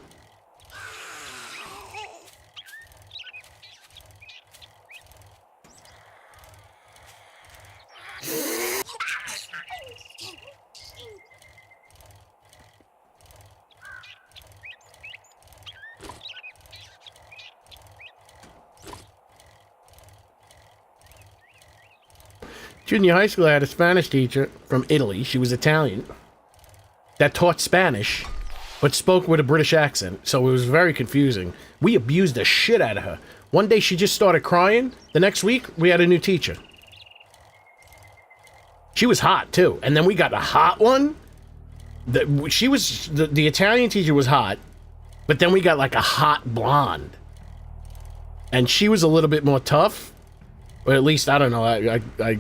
Junior high school, I had a Spanish teacher from Italy. She was Italian. That taught Spanish, but spoke with a British accent, so it was very confusing. We abused the shit out of her. One day she just started crying. The next week, we had a new teacher. She was hot, too. And then we got a hot one. The Italian teacher was hot, but then we got like a hot blonde. And she was a little bit more tough. Or at least, I don't know, I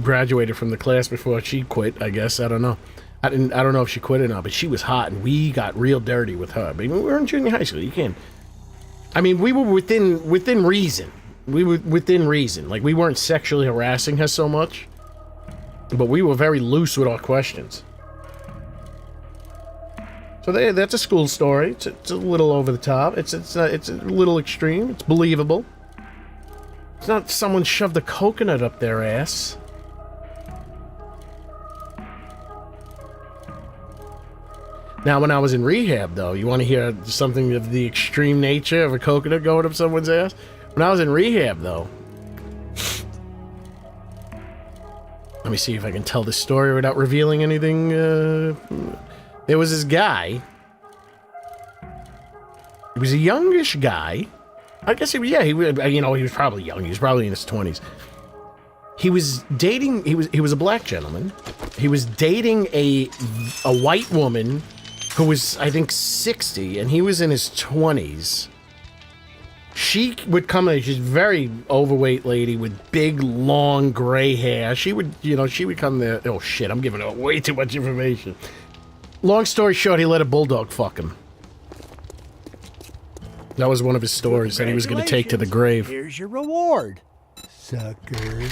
graduated from the class before she quit, I guess. I don't know. I don't know if she quit or not, but she was hot, and we got real dirty with her. I mean, we were in junior high school. You can't. I mean, we were within reason. We were within reason. Like, we weren't sexually harassing her so much, but we were very loose with our questions. So that's a school story. It's a little over the top. It's a little extreme. It's believable. It's not someone shoved a coconut up their ass. Now, when I was in rehab, though, you want to hear something of the extreme nature of a coconut going up someone's ass? When I was in rehab, though, let me see if I can tell this story without revealing anything. There was this guy. He was a youngish guy. I guess he was probably young. He was probably in his 20s. He was dating, he was a black gentleman. He was dating a white woman who was, I think, 60, and he was in his 20s. She would come in, she's a very overweight lady with big, long, gray hair. She would come there. Oh, shit, I'm giving out way too much information. Long story short, he let a bulldog fuck him. That was one of his stories that he was going to take to the grave. Here's your reward, sucker.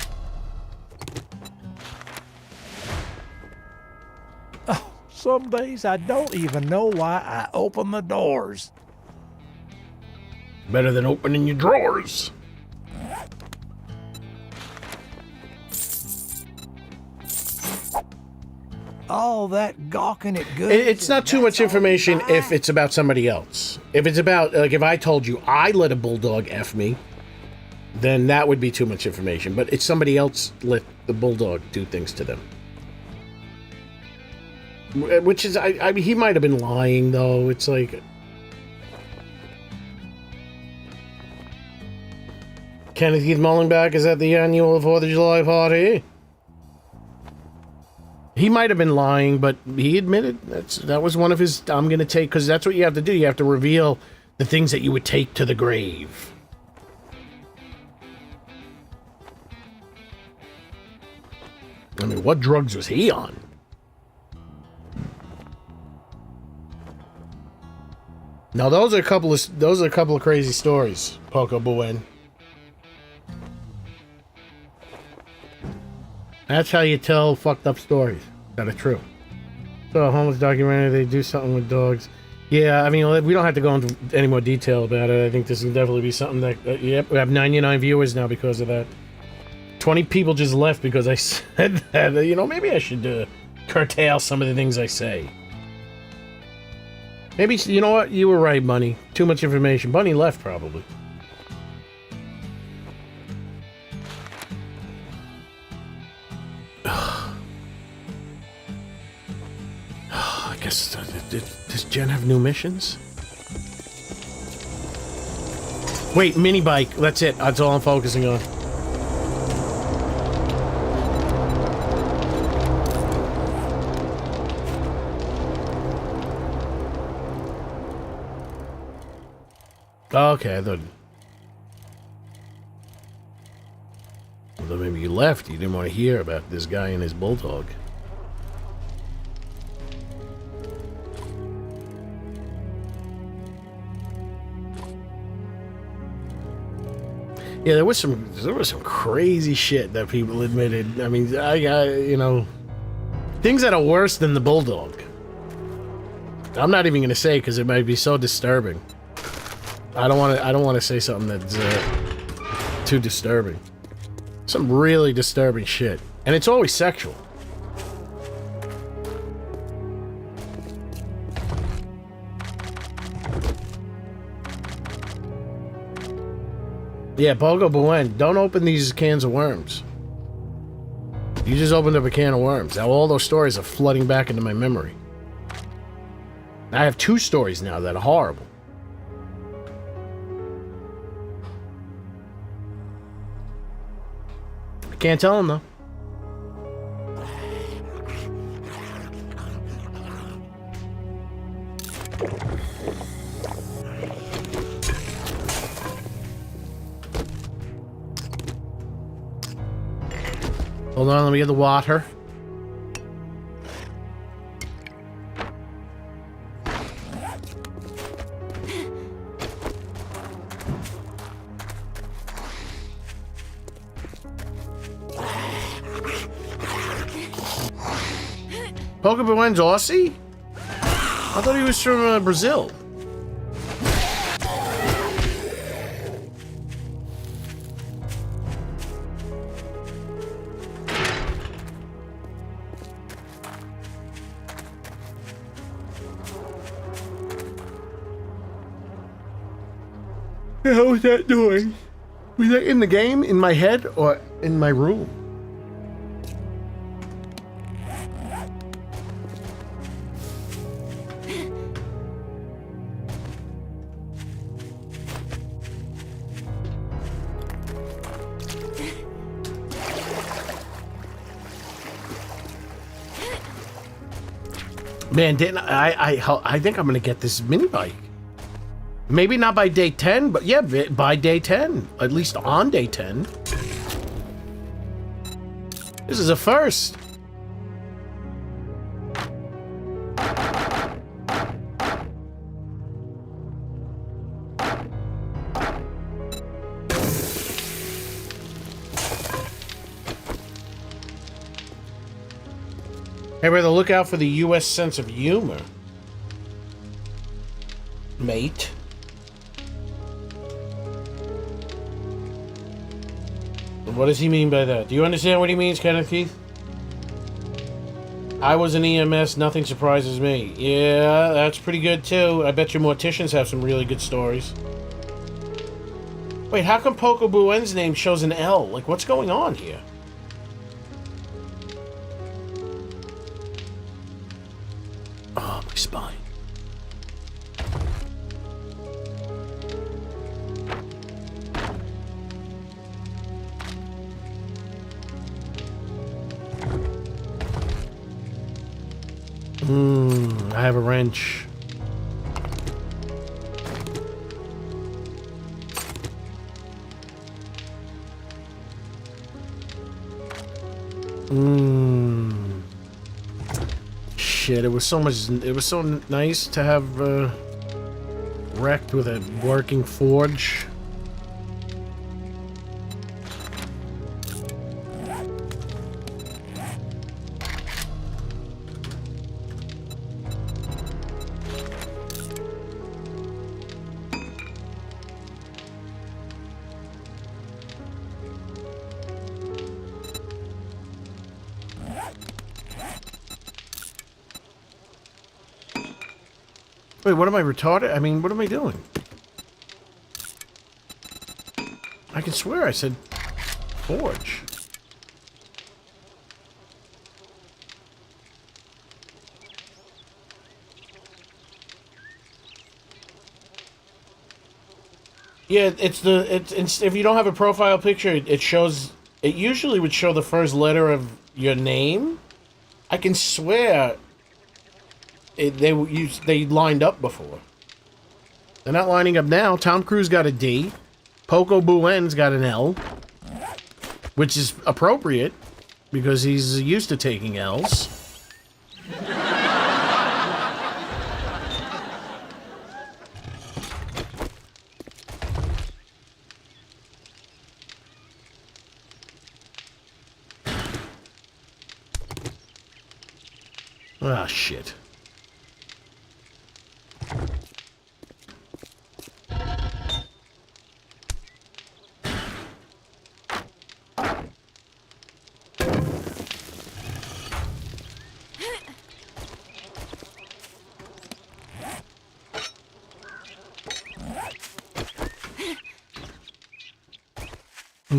Oh, some days I don't even know why I open the doors. Better than opening your drawers. All that gawking at good. It's not too much information if it's about somebody else. If it's about, like, if I told you I let a bulldog F me, then that would be too much information. But it's somebody else let the bulldog do things to them. Which is, I mean, he might have been lying, though. It's like... Kenneth Keith Mullenbeck is at the annual 4th of July party. He might have been lying, but he admitted that was one of his, I'm going to take, because that's what you have to do. You have to reveal the things that you would take to the grave. I mean, what drugs was he on? Now, those are a couple of crazy stories, Poco Buen. That's how you tell fucked up stories that are true. So, a homeless documentary, they do something with dogs. Yeah, I mean, we don't have to go into any more detail about it. I think this will definitely be something that, yep, we have 99 viewers now because of that. 20 people just left because I said that. Maybe I should curtail some of the things I say. Maybe, you know what? You were right, Bunny. Too much information. Bunny left, probably. I guess, does Jen have new missions? Wait, mini bike. That's it. That's all I'm focusing on. Okay, I thought... Although maybe you left. You didn't want to hear about this guy and his bulldog. Yeah, there was some crazy shit that people admitted. I mean, things that are worse than the bulldog. I'm not even going to say because it might be so disturbing. I don't want to say something that's too disturbing. Some really disturbing shit, and it's always sexual. Yeah, Pogo Buen, don't open these cans of worms. You just opened up a can of worms. Now all those stories are flooding back into my memory. I have 2 stories now that are horrible. I can't tell them, though. Hold on, let me get the water. Pogo Buen's Aussie? I thought he was from Brazil. How was that doing? Was that in the game, in my head, or in my room? Man, didn't I think I'm gonna get this mini bike. Maybe not by day 10, but yeah, by day 10. At least on day 10. This is a first. Hey, brother, look out for the U.S. sense of humor. Mate. What does he mean by that? Do you understand what he means, Kenneth Keith? I was an EMS, nothing surprises me. Yeah, that's pretty good too. I bet your morticians have some really good stories. Wait, how come Poco Buen's name shows an L? Like, what's going on here? Oh, my spine. I have a wrench. Shit, it was so nice to have wrecked with a working forge. Wait, what am I, retarded? I mean, what am I doing? I can swear I said forge. Yeah, it's if you don't have a profile picture, it shows. It usually would show the first letter of your name. I can swear. They lined up before. They're not lining up now. Tom Cruise got a D. Poco Buen's got an L. Which is appropriate, because he's used to taking L's. Ah, shit.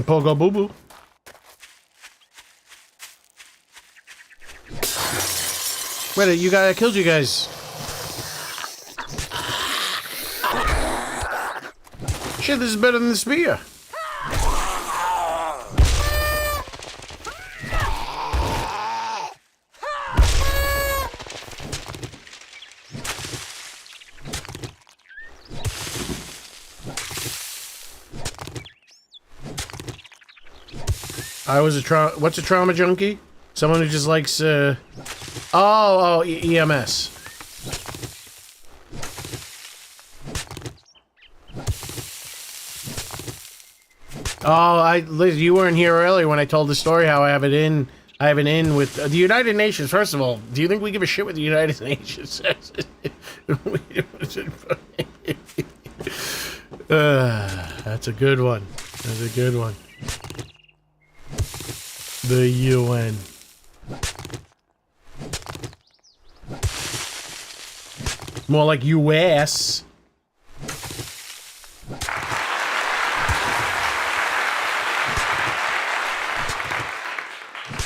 Pogo Boo Boo. Wait, you guys, I killed you guys. Shit, this is better than the spear. I was what's a trauma junkie? Someone who just likes, EMS. Oh, Liz, you weren't here earlier when I told the story how I have an in with the United Nations. First of all, do you think we give a shit with the United Nations? That's a good one. That's a good one. The UN. More like US.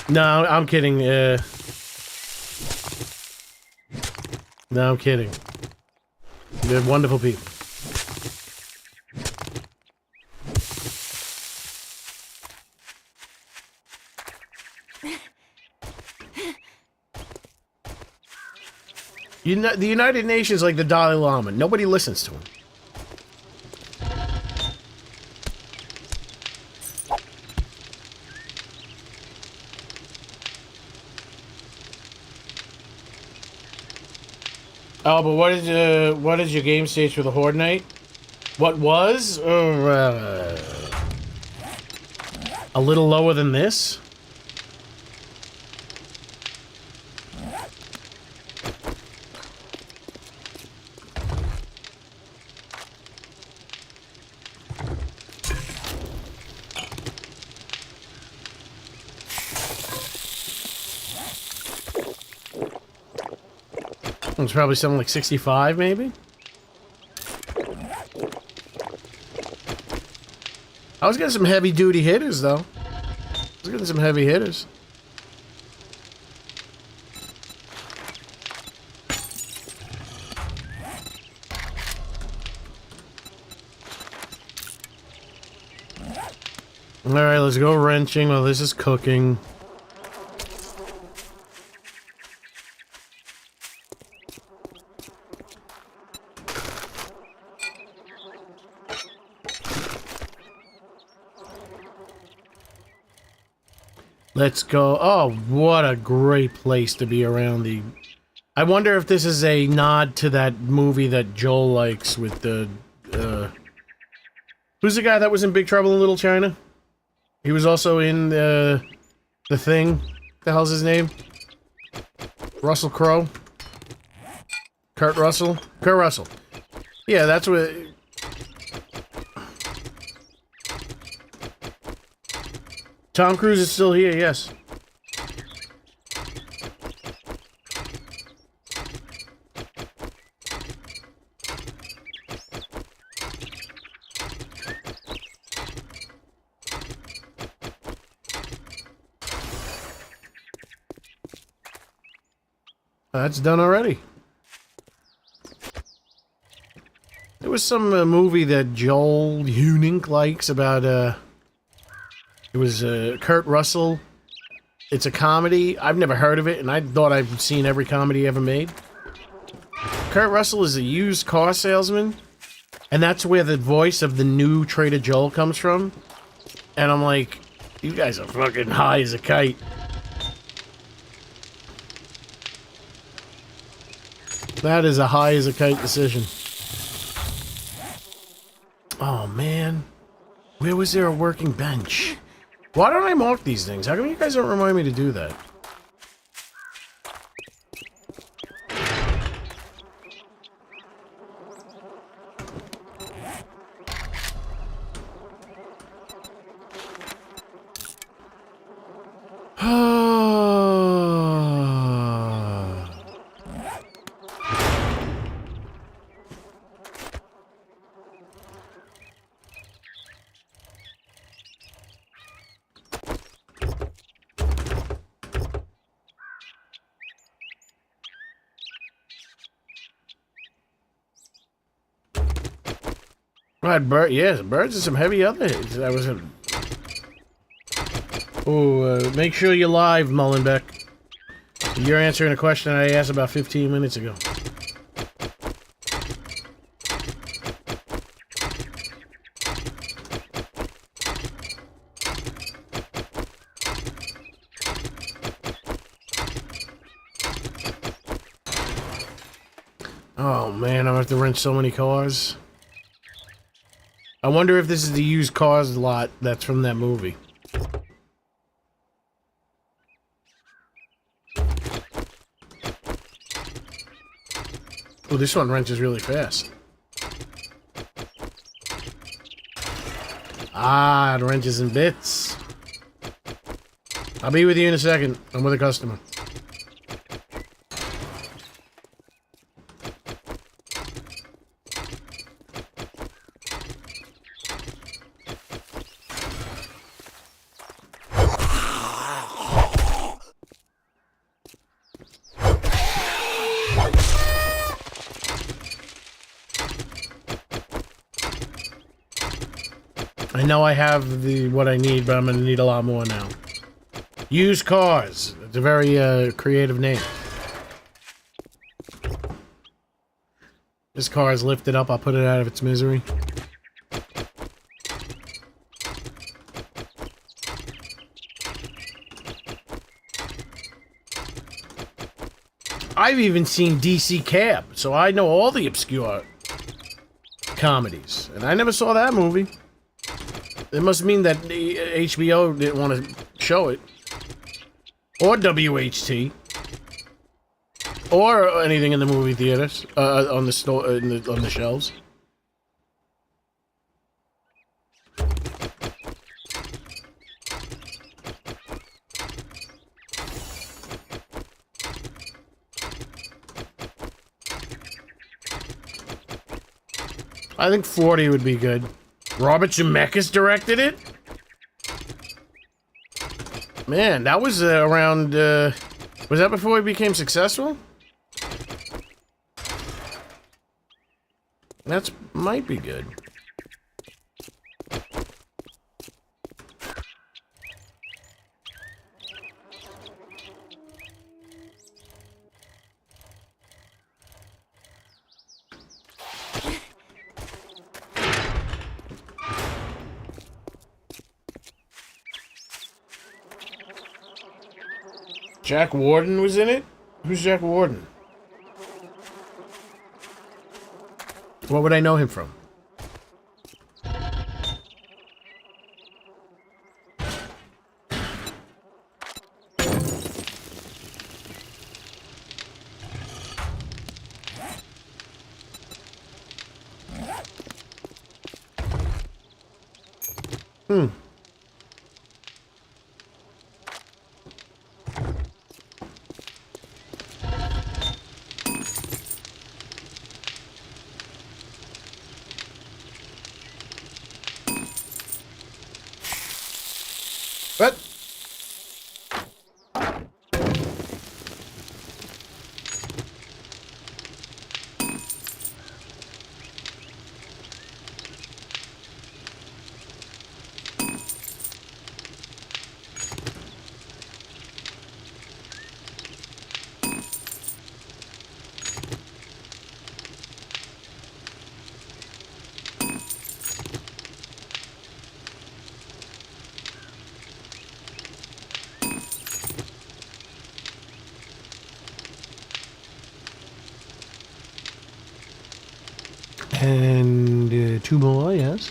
No, I'm kidding. No, I'm kidding. They're wonderful people. The United Nations like the Dalai Lama. Nobody listens to him. Oh, but what is your game stage for the Horde night? What was? A little lower than this? It's probably something like 65, maybe? I was getting some heavy-duty hitters, though. I was getting some heavy hitters. Alright, let's go wrenching while this is cooking. Let's go. Oh, what a great place to be around the... I wonder if this is a nod to that movie that Joel likes with the... Who's the guy that was in Big Trouble in Little China? He was also in The Thing. What the hell's his name? Russell Crowe? Kurt Russell? Kurt Russell. Yeah, that's what... Tom Cruise is still here, yes. That's done already. There was some movie that Joel Hunink likes about, it was Kurt Russell. It's a comedy. I've never heard of it, and I thought I've seen every comedy ever made. Kurt Russell is a used car salesman, and that's where the voice of the new Trader Joel comes from. And I'm like, you guys are fucking high as a kite. That is a high as a kite decision. Oh, man. Where was there a working bench? Why don't I mark these things? How come you guys don't remind me to do that? Right, bird. Yes, birds and some heavy other hits. That was a. Oh, make sure you're live, Mullenbeck. You're answering a question I asked about 15 minutes ago. Oh man, I'm gonna have to wrench so many cars. I wonder if this is the used cars lot that's from that movie. Oh, this one wrenches really fast. Ah, it wrenches in bits. I'll be with you in a second. I'm with a customer. I know I have what I need, but I'm going to need a lot more now. Used cars. It's a very creative name. This car is lifted up. I'll put it out of its misery. I've even seen DC Cab, so I know all the obscure comedies. And I never saw that movie. It must mean that the HBO didn't want to show it. Or WHT. Or anything in the movie theaters, on the store, on the shelves. I think 40 would be good. Robert Zemeckis directed it? Man, that was around, was that before he became successful? That's might be good. Jack Warden was in it? Who's Jack Warden? What would I know him from? What? And 2 more, yes.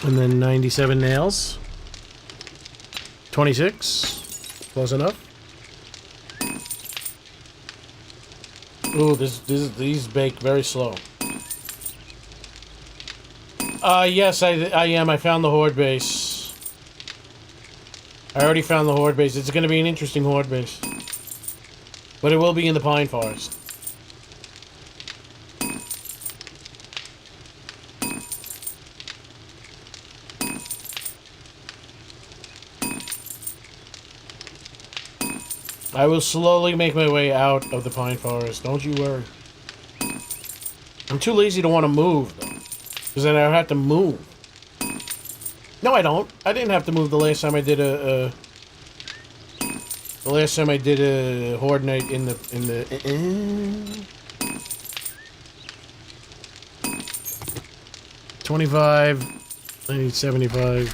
And then 97 nails. 26. Close enough. Ooh, these bake very slow. Yes, I am. I found the Horde base. I already found the Horde base. It's going to be an interesting Horde base. But it will be in the Pine Forest. I will slowly make my way out of the Pine Forest. Don't you worry. I'm too lazy to want to move, though. Because then I would have to move. No, I don't. I didn't have to move the last time I did a Horde night in the 25. I need 75.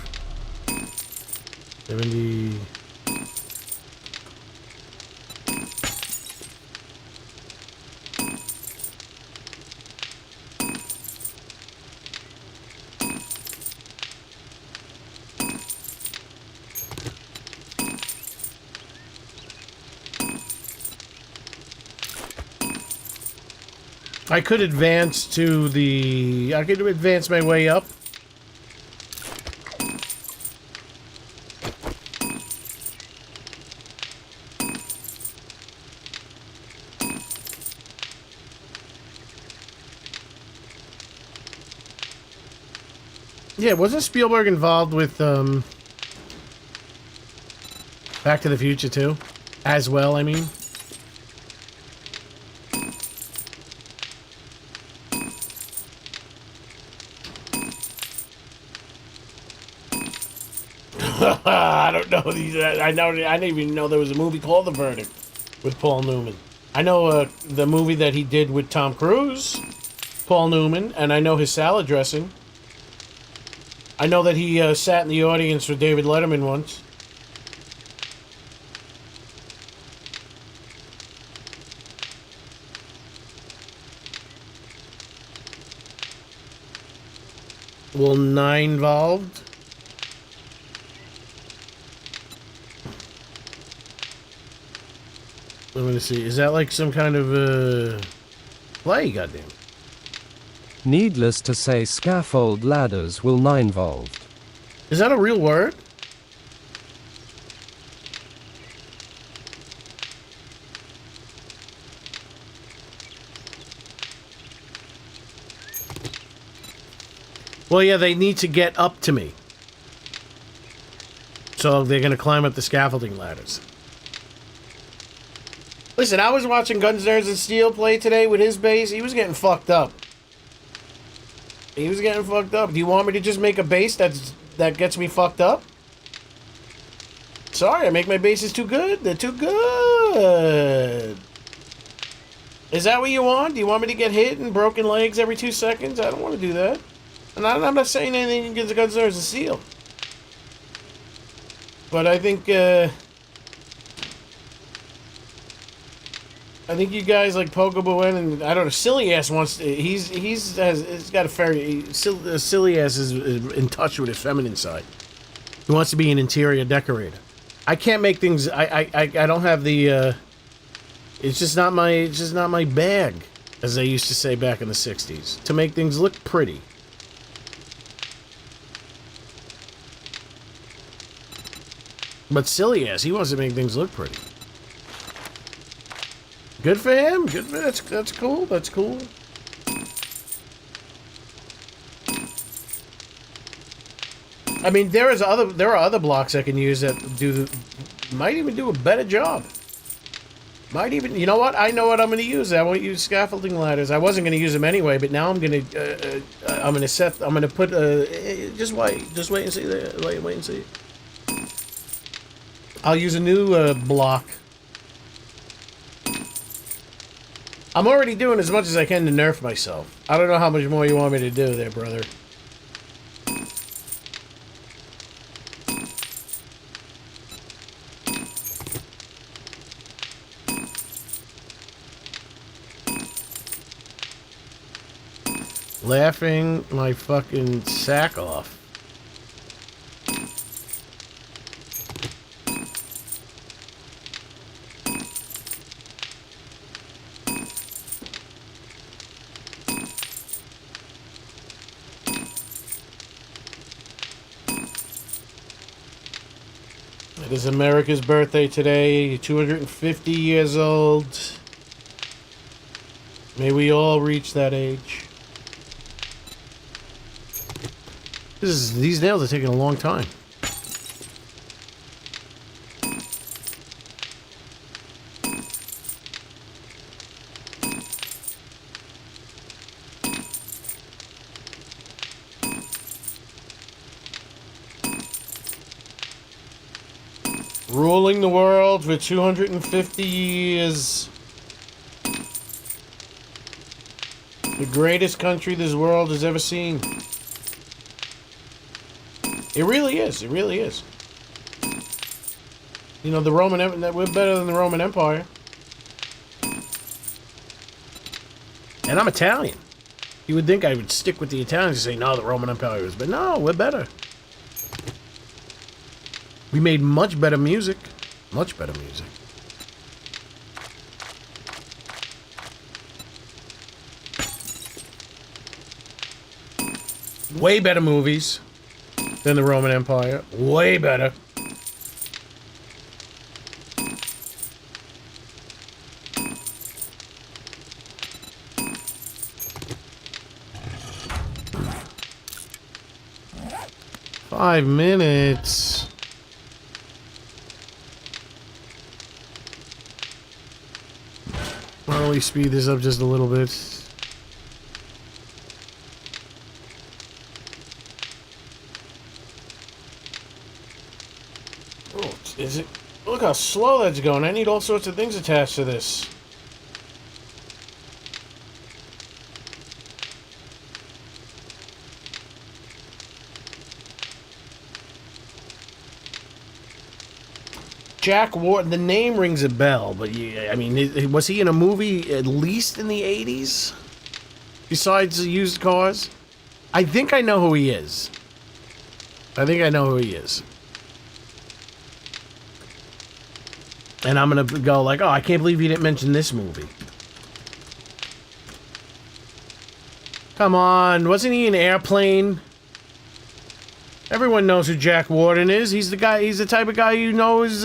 70. I could advance to the... I could advance my way up. Yeah, wasn't Spielberg involved with, Back to the Future, too? As well, I mean. I don't know these. I didn't even know there was a movie called The Verdict with Paul Newman. I know the movie that he did with Tom Cruise, Paul Newman, and I know his salad dressing. I know that he sat in the audience with David Letterman once. Well, 9 involved. I'm gonna see. Is that like some kind of play? Goddamn. Needless to say, scaffold ladders will not involved. Is that a real word? Well, yeah, they need to get up to me. So they're going to climb up the scaffolding ladders. Listen, I was watching Guns, Nerds, and Steel play today with his bass. He was getting fucked up. He was getting fucked up. Do you want me to just make a bass that gets me fucked up? Sorry, I make my basses too good. They're too good. Is that what you want? Do you want me to get hit and broken legs every 2 seconds? I don't want to do that. And I'm not saying anything against the Guns, Nerds, and Steel. But I think you guys like Pogo Buen and I don't know, Silly Ass wants to, he's got a very Silly Ass is in touch with his feminine side. He wants to be an interior decorator. I can't make things. I don't have the. It's just not my bag, as they used to say back in the '60s, to make things look pretty. But Silly Ass, he wants to make things look pretty. Good for him. Good for, that's cool. That's cool. I mean, there are other blocks I can use that might even do a better job. Might even, you know what? I know what I'm going to use. I won't use scaffolding ladders. I wasn't going to use them anyway, but now I'm going to put just wait and see. Wait and see. I'll use a new block. I'm already doing as much as I can to nerf myself. I don't know how much more you want me to do there, brother. Laughing my fucking sack off. It is America's birthday today, 250 years old. May we all reach that age. These nails are taking a long time. Ruling the world for 250 years. The greatest country this world has ever seen. It really is. It really is. You know, we're better than the Roman Empire. And I'm Italian. You would think I would stick with the Italians and say, no, the Roman Empire was, but no, we're better. We made much better music. Much better music. Way better movies than the Roman Empire. Way better. Five minutes. Why don't we speed this up just a little bit? Is it? Look how slow that's going. I need all sorts of things attached to this. Jack Ward, the name rings a bell, but I mean, was he in a movie at least in the 80s? Besides the used cars? I think I know who he is. I think I know who he is. And I'm gonna go like, oh, I can't believe you didn't mention this movie. Come on, wasn't he in Airplane? Everyone knows who Jack Warden is. He's the guy. He's the type of guy you know his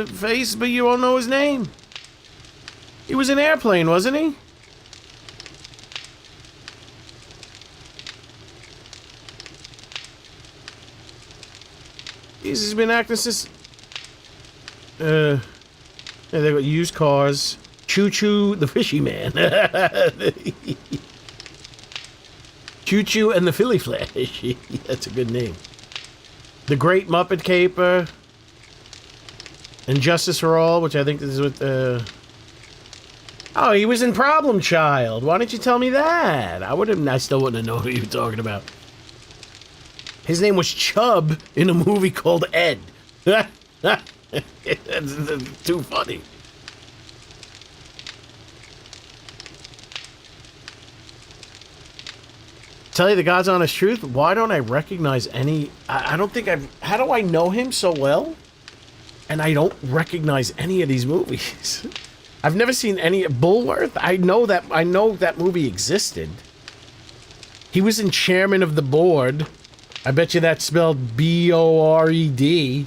face, but you won't know his name. He was in Airplane, wasn't he? He's been acting since. Yeah, they got used cars. Choo Choo, the Fishy Man. Choo Choo and the Philly Flash. That's a good name. The Great Muppet Caper. And Justice for All, which I think is with Oh, he was in Problem Child. Why didn't you tell me that? I still wouldn't have known who you were talking about. His name was Chubb in a movie called Ed. That's too funny. Tell you the God's honest truth, why don't I recognize any... I don't think I've... How do I know him so well? And I don't recognize any of these movies. I've never seen any... Bullworth? I know that movie existed. He was in Chairman of the Board. I bet you that's spelled B-O-R-E-D.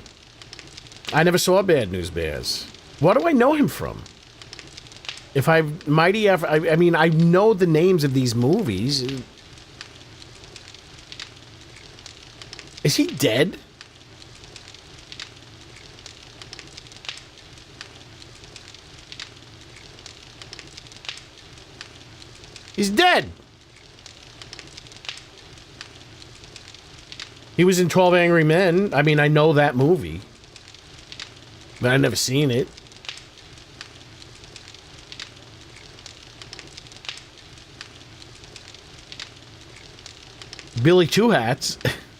I never saw Bad News Bears. What do I know him from? If I mean, I know the names of these movies. Is he dead? He's dead. He was in 12 Angry Men. I mean, I know that movie. But I've never seen it. Billy Two Hats.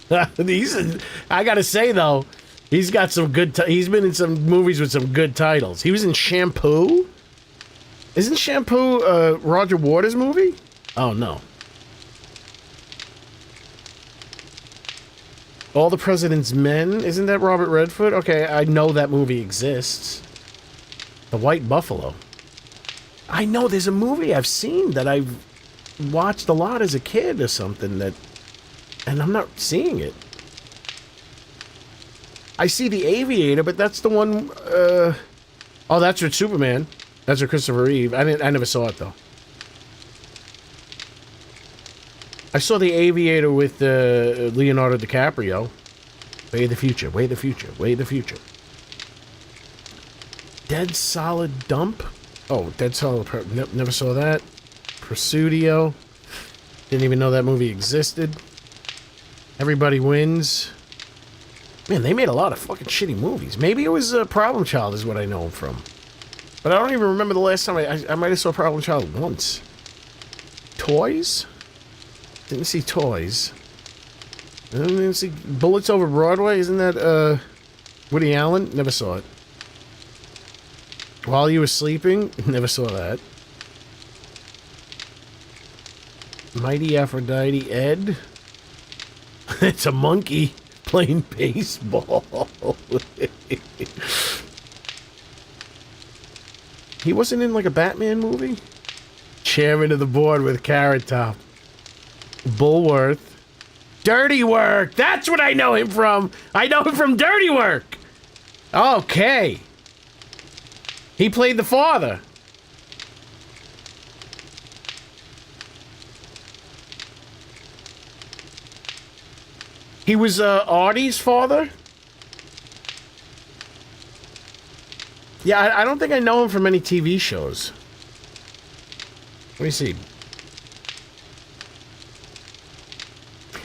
I gotta say though, he's got some good. He's been in some movies with some good titles. He was in Shampoo. Isn't Shampoo Roger Waters' movie? Oh no. All the President's Men. Isn't that Robert Redford? Okay, I know that movie exists. The White Buffalo. I know there's a movie I've seen that I've watched a lot as a kid or something that. And I'm not seeing it. I see The Aviator, but that's the one... Oh, that's with Superman. That's with Christopher Reeve. I never saw it, though. I saw The Aviator with Leonardo DiCaprio. Way the future, way the future, way the future. Dead Solid Dump? Oh, Dead Solid... Never saw that. Pursudio. Didn't even know that movie existed. Everybody Wins. Man, they made a lot of fucking shitty movies. Maybe it was Problem Child is what I know him from. But I don't even remember the last time I might have saw Problem Child once. Toys? Didn't see Toys. I didn't see Bullets Over Broadway. Isn't that Woody Allen? Never saw it. While You Were Sleeping? Never saw that. Mighty Aphrodite Ed? It's a monkey playing baseball. He wasn't in like a Batman movie? Chairman of the Board with Carrot Top. Bullworth. Dirty Work! That's what I know him from! I know him from Dirty Work! Okay. He played the father. He was Artie's father? Yeah, I don't think I know him from any TV shows. Let me see.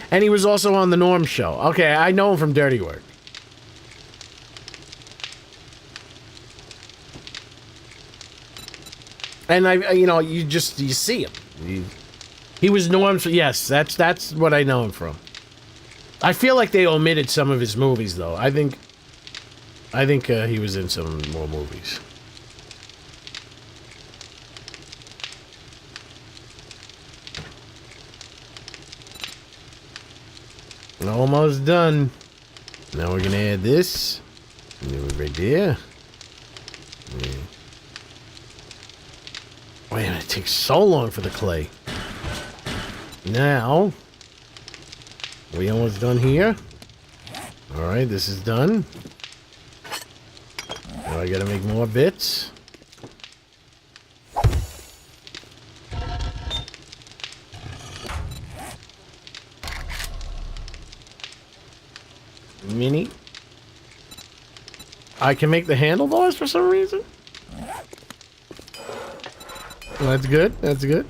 And he was also on The Norm Show. Okay, I know him from Dirty Work. And you see him. He was Norm's. Yes, that's what I know him from. I feel like they omitted some of his movies, though. I think he was in some more movies. Almost done. Now we're gonna add this. Right there. Yeah. Wait a minute, it takes so long for the clay. Now, we almost done here. Alright, this is done. Now I gotta make more bits. Mini. I can make the handlebars for some reason. Well, that's good. That's good.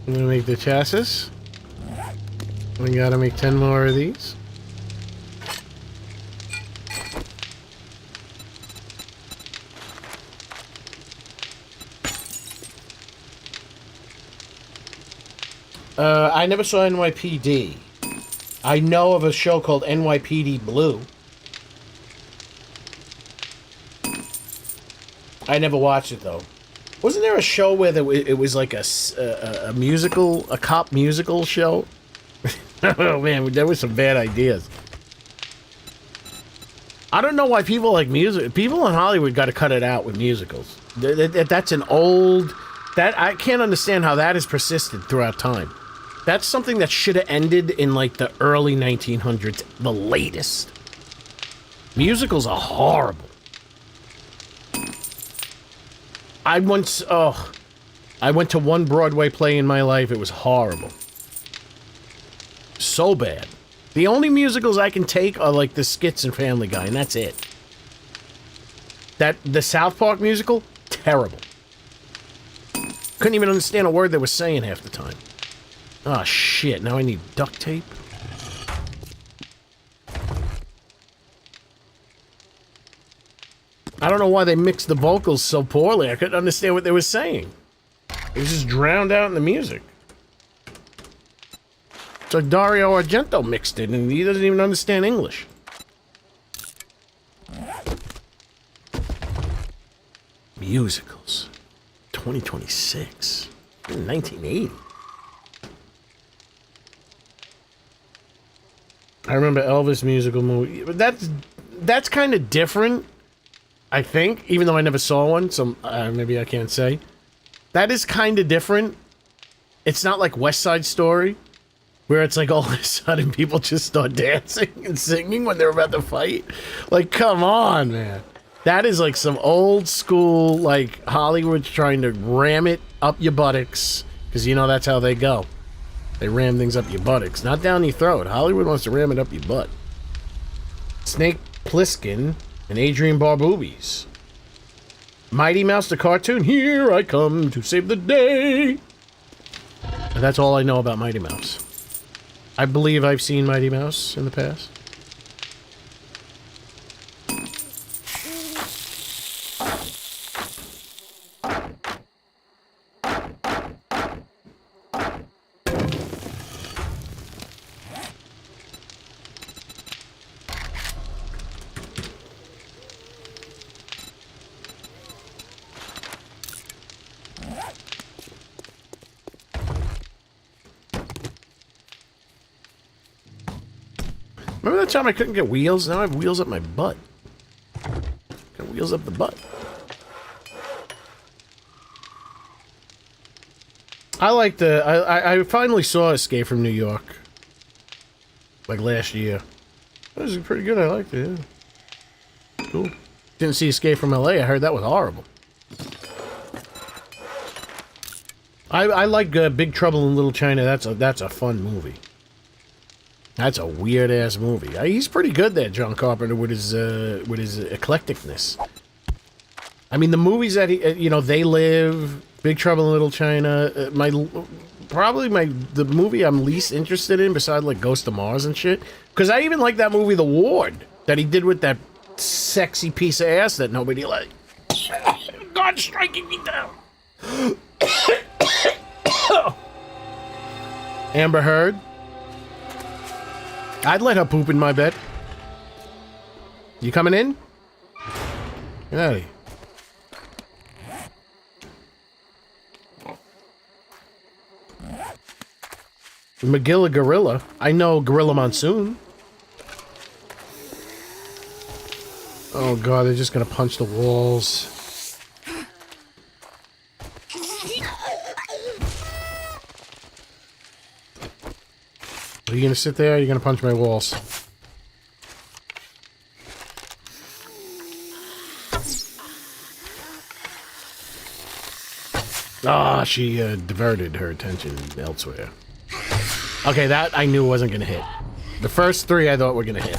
I'm gonna make the chassis. We gotta make 10 more of these. I never saw NYPD. I know of a show called NYPD Blue. I never watched it though. Wasn't there a show where it was like a musical, a cop musical show? Oh man, there were some bad ideas. I don't know why people like music. People in Hollywood got to cut it out with musicals. That's an old. That I can't understand how that has persisted throughout time. That's something that should have ended in like the early 1900s, the latest. Musicals are horrible. I went to one Broadway play in my life. It was horrible. So bad. The only musicals I can take are like the skits and Family Guy, and that's it. The South Park musical, terrible. Couldn't even understand a word they were saying half the time. Oh shit, now I need duct tape. I don't know why they mixed the vocals so poorly. I couldn't understand what they were saying. It was just drowned out in the music. It's like Dario Argento mixed it, and he doesn't even understand English. Musicals. 2026. 1980. I remember Elvis musical movie. But that's kind of different, I think, even though I never saw one, so maybe I can't say. That is kind of different. It's not like West Side Story, where it's like all of a sudden people just start dancing and singing when they're about to fight. Like, come on, man. That is like some old school, like, Hollywood's trying to ram it up your buttocks, because you know that's how they go. They ram things up your buttocks, not down your throat. Hollywood wants to ram it up your butt. Snake Plissken and Adrian Barboobies. Mighty Mouse the cartoon, here I come to save the day. And that's all I know about Mighty Mouse. I believe I've seen Mighty Mouse in the past. Remember that time I couldn't get wheels? Now I have wheels up my butt. Got wheels up the butt. I like the... I finally saw Escape from New York. Like last year. That was pretty good. I liked it. Yeah. Cool. Didn't see Escape from LA. I heard that was horrible. I like Big Trouble in Little China. That's a fun movie. That's a weird ass movie. He's pretty good there, John Carpenter, with his eclecticness. I mean, the movies that he, They Live, Big Trouble in Little China. The movie I'm least interested in, besides like Ghost of Mars and shit, because I even like that movie, The Ward, that he did with that sexy piece of ass that nobody liked. God's striking me down. Amber Heard. I'd let her poop in my bed. You coming in? Hey. Magilla Gorilla. I know Gorilla Monsoon. Oh god, they're just gonna punch the walls. Are you gonna sit there or are you gonna punch my walls? Ah, she diverted her attention elsewhere. Okay, that I knew wasn't gonna hit. The first three I thought were gonna hit.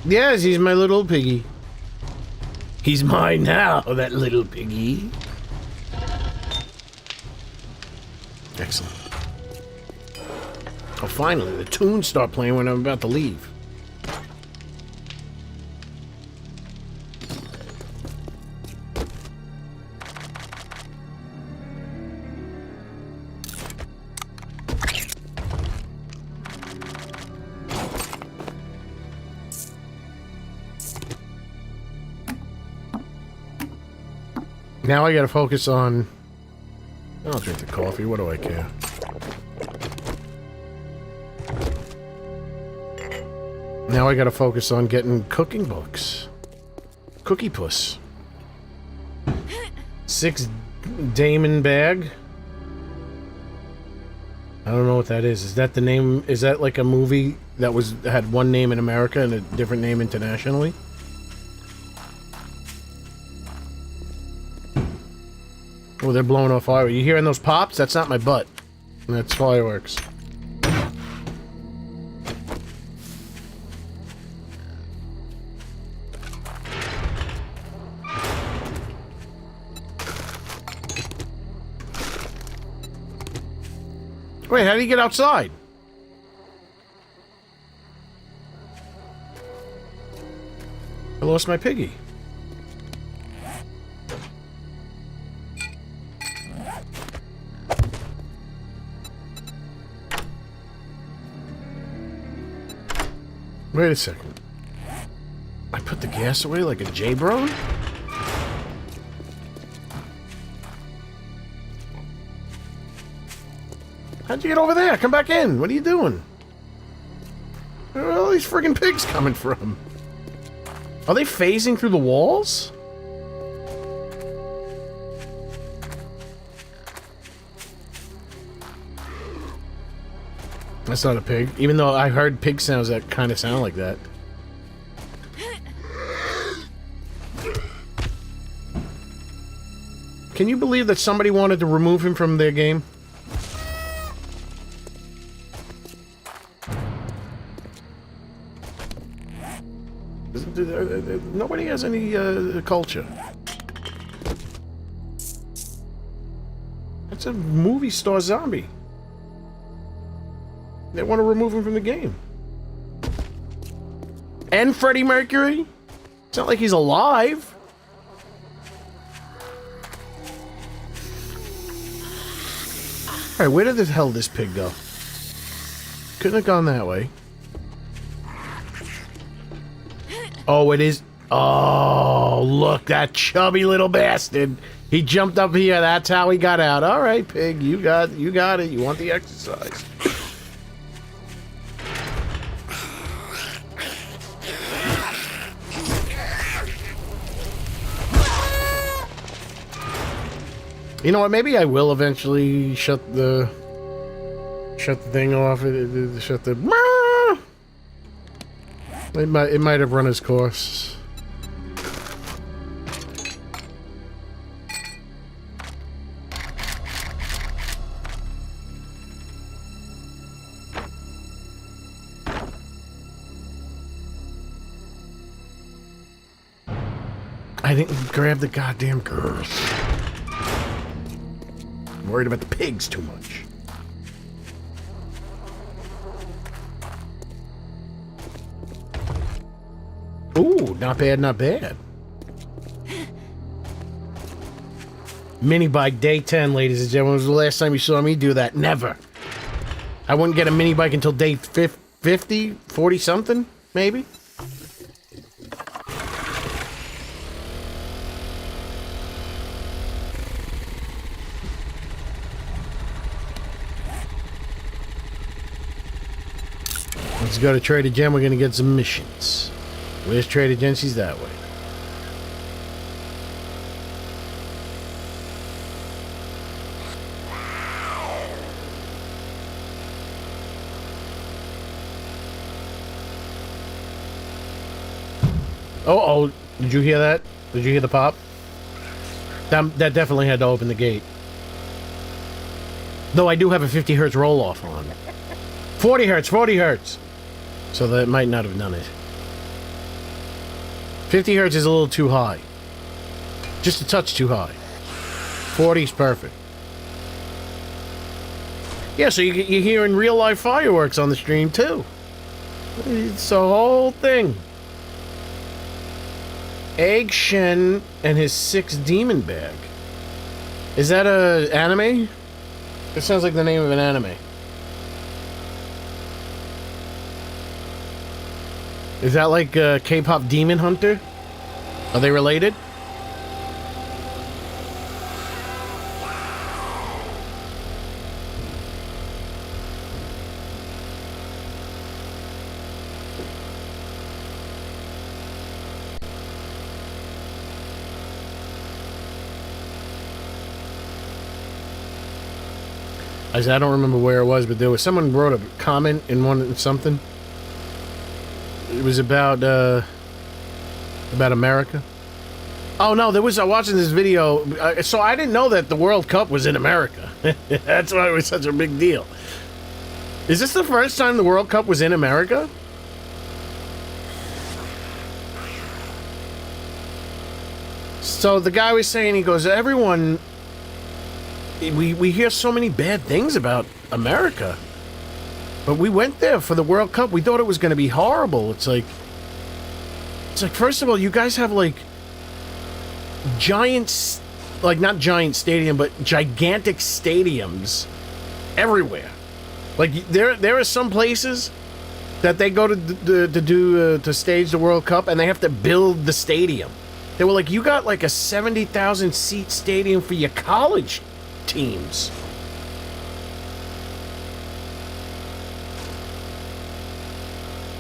Yes, he's my little piggy. He's mine now, that little piggy. Excellent. Oh, finally, the tunes start playing when I'm about to leave. Now I gotta focus on... I'll drink the coffee, what do I care? Now I gotta focus on getting cooking books. Cookie Puss. 6 Damon bag. I don't know what that is. Is that the name? Is that like a movie that had one name in America and a different name internationally? Oh, they're blowing off fireworks. You hearing those pops? That's not my butt. That's fireworks. Wait, how do you get outside? I lost my piggy. Wait a second. I put the gas away like a J-bro? How'd you get over there? Come back in. What are you doing? Where are all these friggin' pigs coming from? Are they phasing through the walls? That's not a pig, even though I heard pig sounds that kind of sound like that. Can you believe that somebody wanted to remove him from their game? Nobody has any culture. That's a movie star zombie. They want to remove him from the game. And Freddie Mercury? It's not like he's alive. Alright, where did the hell this pig go? Couldn't have gone that way. Oh, it is... Oh, look, that chubby little bastard. He jumped up here. That's how he got out. All right, pig, you got it. You want the exercise. You know what? Maybe I will eventually shut the thing off. Shut the... It might have run its course. I didn't grab the goddamn girls. I'm worried about the pigs too much. Ooh, not bad, not bad. Mini bike day 10, ladies and gentlemen. When was the last time you saw me do that? Never. I wouldn't get a mini bike until day 50, 40 something, maybe. Let's go to Trader Jen. We're going to get some missions. Where's Trader Jen? She's that way. Oh, did you hear that? Did you hear the pop? That definitely had to open the gate. Though I do have a 50 hertz roll off on. 40 hertz. So that might not have done it. 50 hertz is a little too high. Just a touch too high. 40 is perfect. Yeah, so you're hearing real life fireworks on the stream too. It's the whole thing. Egg Shen and his 6 demon bag. Is that a anime? It sounds like the name of an anime. Is that like K-pop Demon Hunter? Are they related? I don't remember where it was, but there was someone wrote a comment in something. It was about America. Oh no, there was watching this video. So I didn't know that the World Cup was in America. That's why it was such a big deal. Is this the first time the World Cup was in America? So the guy was saying, he goes, everyone. We hear so many bad things about America. But we went there for the World Cup. We thought it was going to be horrible. It's like, first of all, you guys have like giant, like not giant stadium, but gigantic stadiums everywhere. Like there are some places that they go to stage the World Cup, and they have to build the stadium. They were like, you got like a 70,000 seat stadium for your college teams.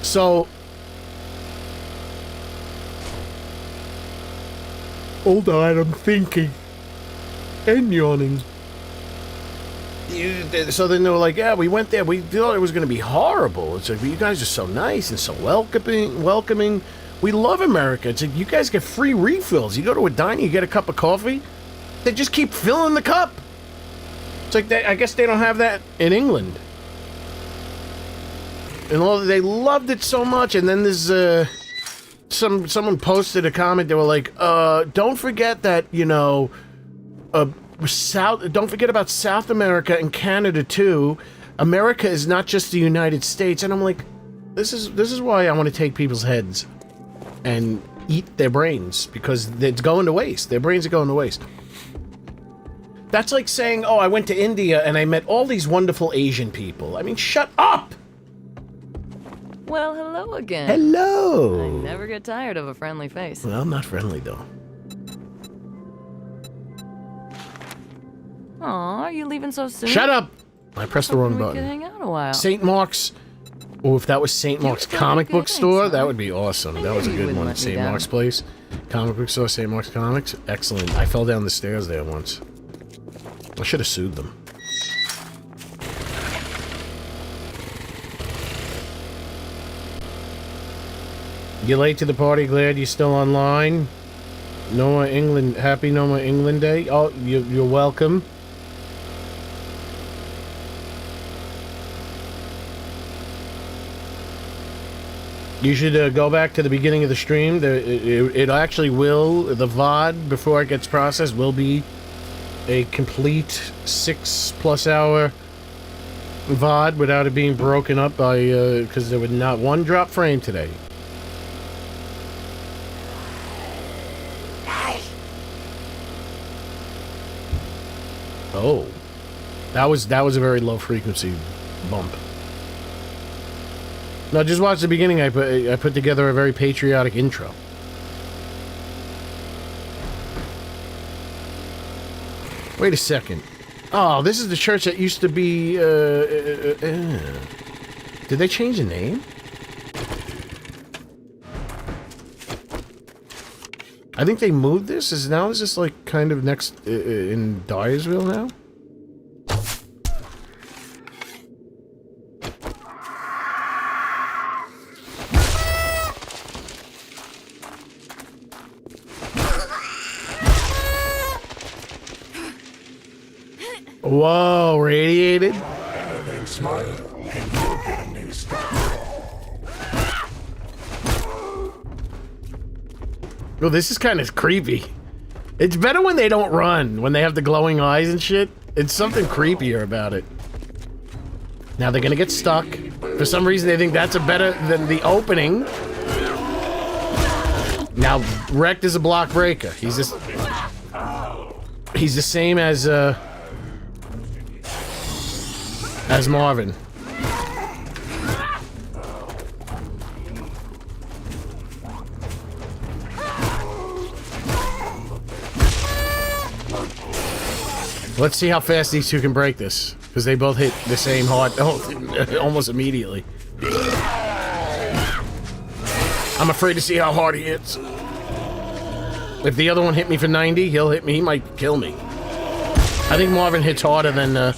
So, hold on, I'm thinking and yawning. So then they were like, yeah, we went there. We thought it was going to be horrible. It's like, you guys are so nice and so welcoming. We love America. It's like, you guys get free refills. You go to a diner, you get a cup of coffee. They just keep filling the cup. It's like, I guess they don't have that in England. And they loved it so much. And then there's someone posted a comment. They were like, don't forget that, you know, don't forget about South America and Canada too. America is not just the United States. And I'm like, this is why I want to take people's heads and eat their brains, because it's going to waste. Their brains are going to waste. That's like saying, oh, I went to India and I met all these wonderful Asian people. I mean, shut up! Well, hello again. Hello! I never get tired of a friendly face. Well, I'm not friendly, though. Aw, are you leaving so soon? Shut up! I pressed the wrong We could button. hang out a while. St. Mark's. Oh, if that was St. Mark's comic book store, that would be awesome. That was a good one. St. Mark's place. Comic book store, St. Mark's Comics. Excellent. I fell down the stairs there once. I should have sued them. You late to the party? Glad you're still online. No more England. Happy No More England Day. Oh, you're welcome. You should go back to the beginning of the stream. It actually will, the VOD, before it gets processed, will be a complete 6+ hour VOD without it being broken up by, because there was not one drop frame today. Oh, that was a very low frequency bump. No, just watch the beginning. I put together a very patriotic intro. Wait a second. Oh, this is the church that used to be. Did they change the name? I think they moved this. Is this like kind of next in Dyersville now? Whoa, radiated? Well, this is kind of creepy. It's better when they don't run, when they have the glowing eyes and shit. It's something creepier about it. Now they're gonna get stuck. For some reason they think that's a better than the opening. Now, Wrecked is a block breaker. He's the same as Marvin. Let's see how fast these two can break this, because they both hit the same hard almost immediately. I'm afraid to see how hard he hits. If the other one hit me for 90, he'll hit me. He might kill me. I think Marvin hits harder than the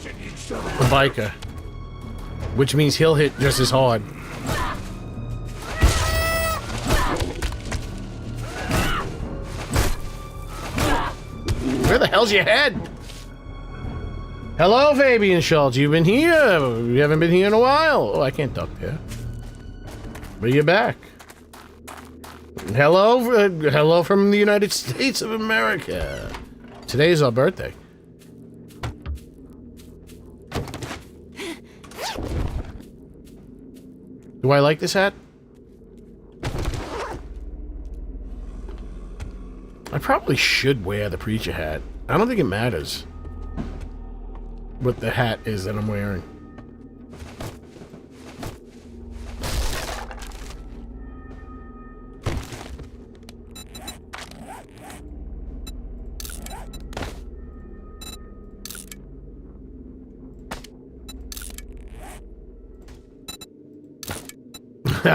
biker, which means he'll hit just as hard. Where the hell's your head? Hello, Fabian Schultz. You've been here. You haven't been here in a while. Oh, I can't duck there. But you're back. Hello, hello from the United States of America. Today is our birthday. Do I like this hat? I probably should wear the preacher hat. I don't think it matters what the hat is that I'm wearing.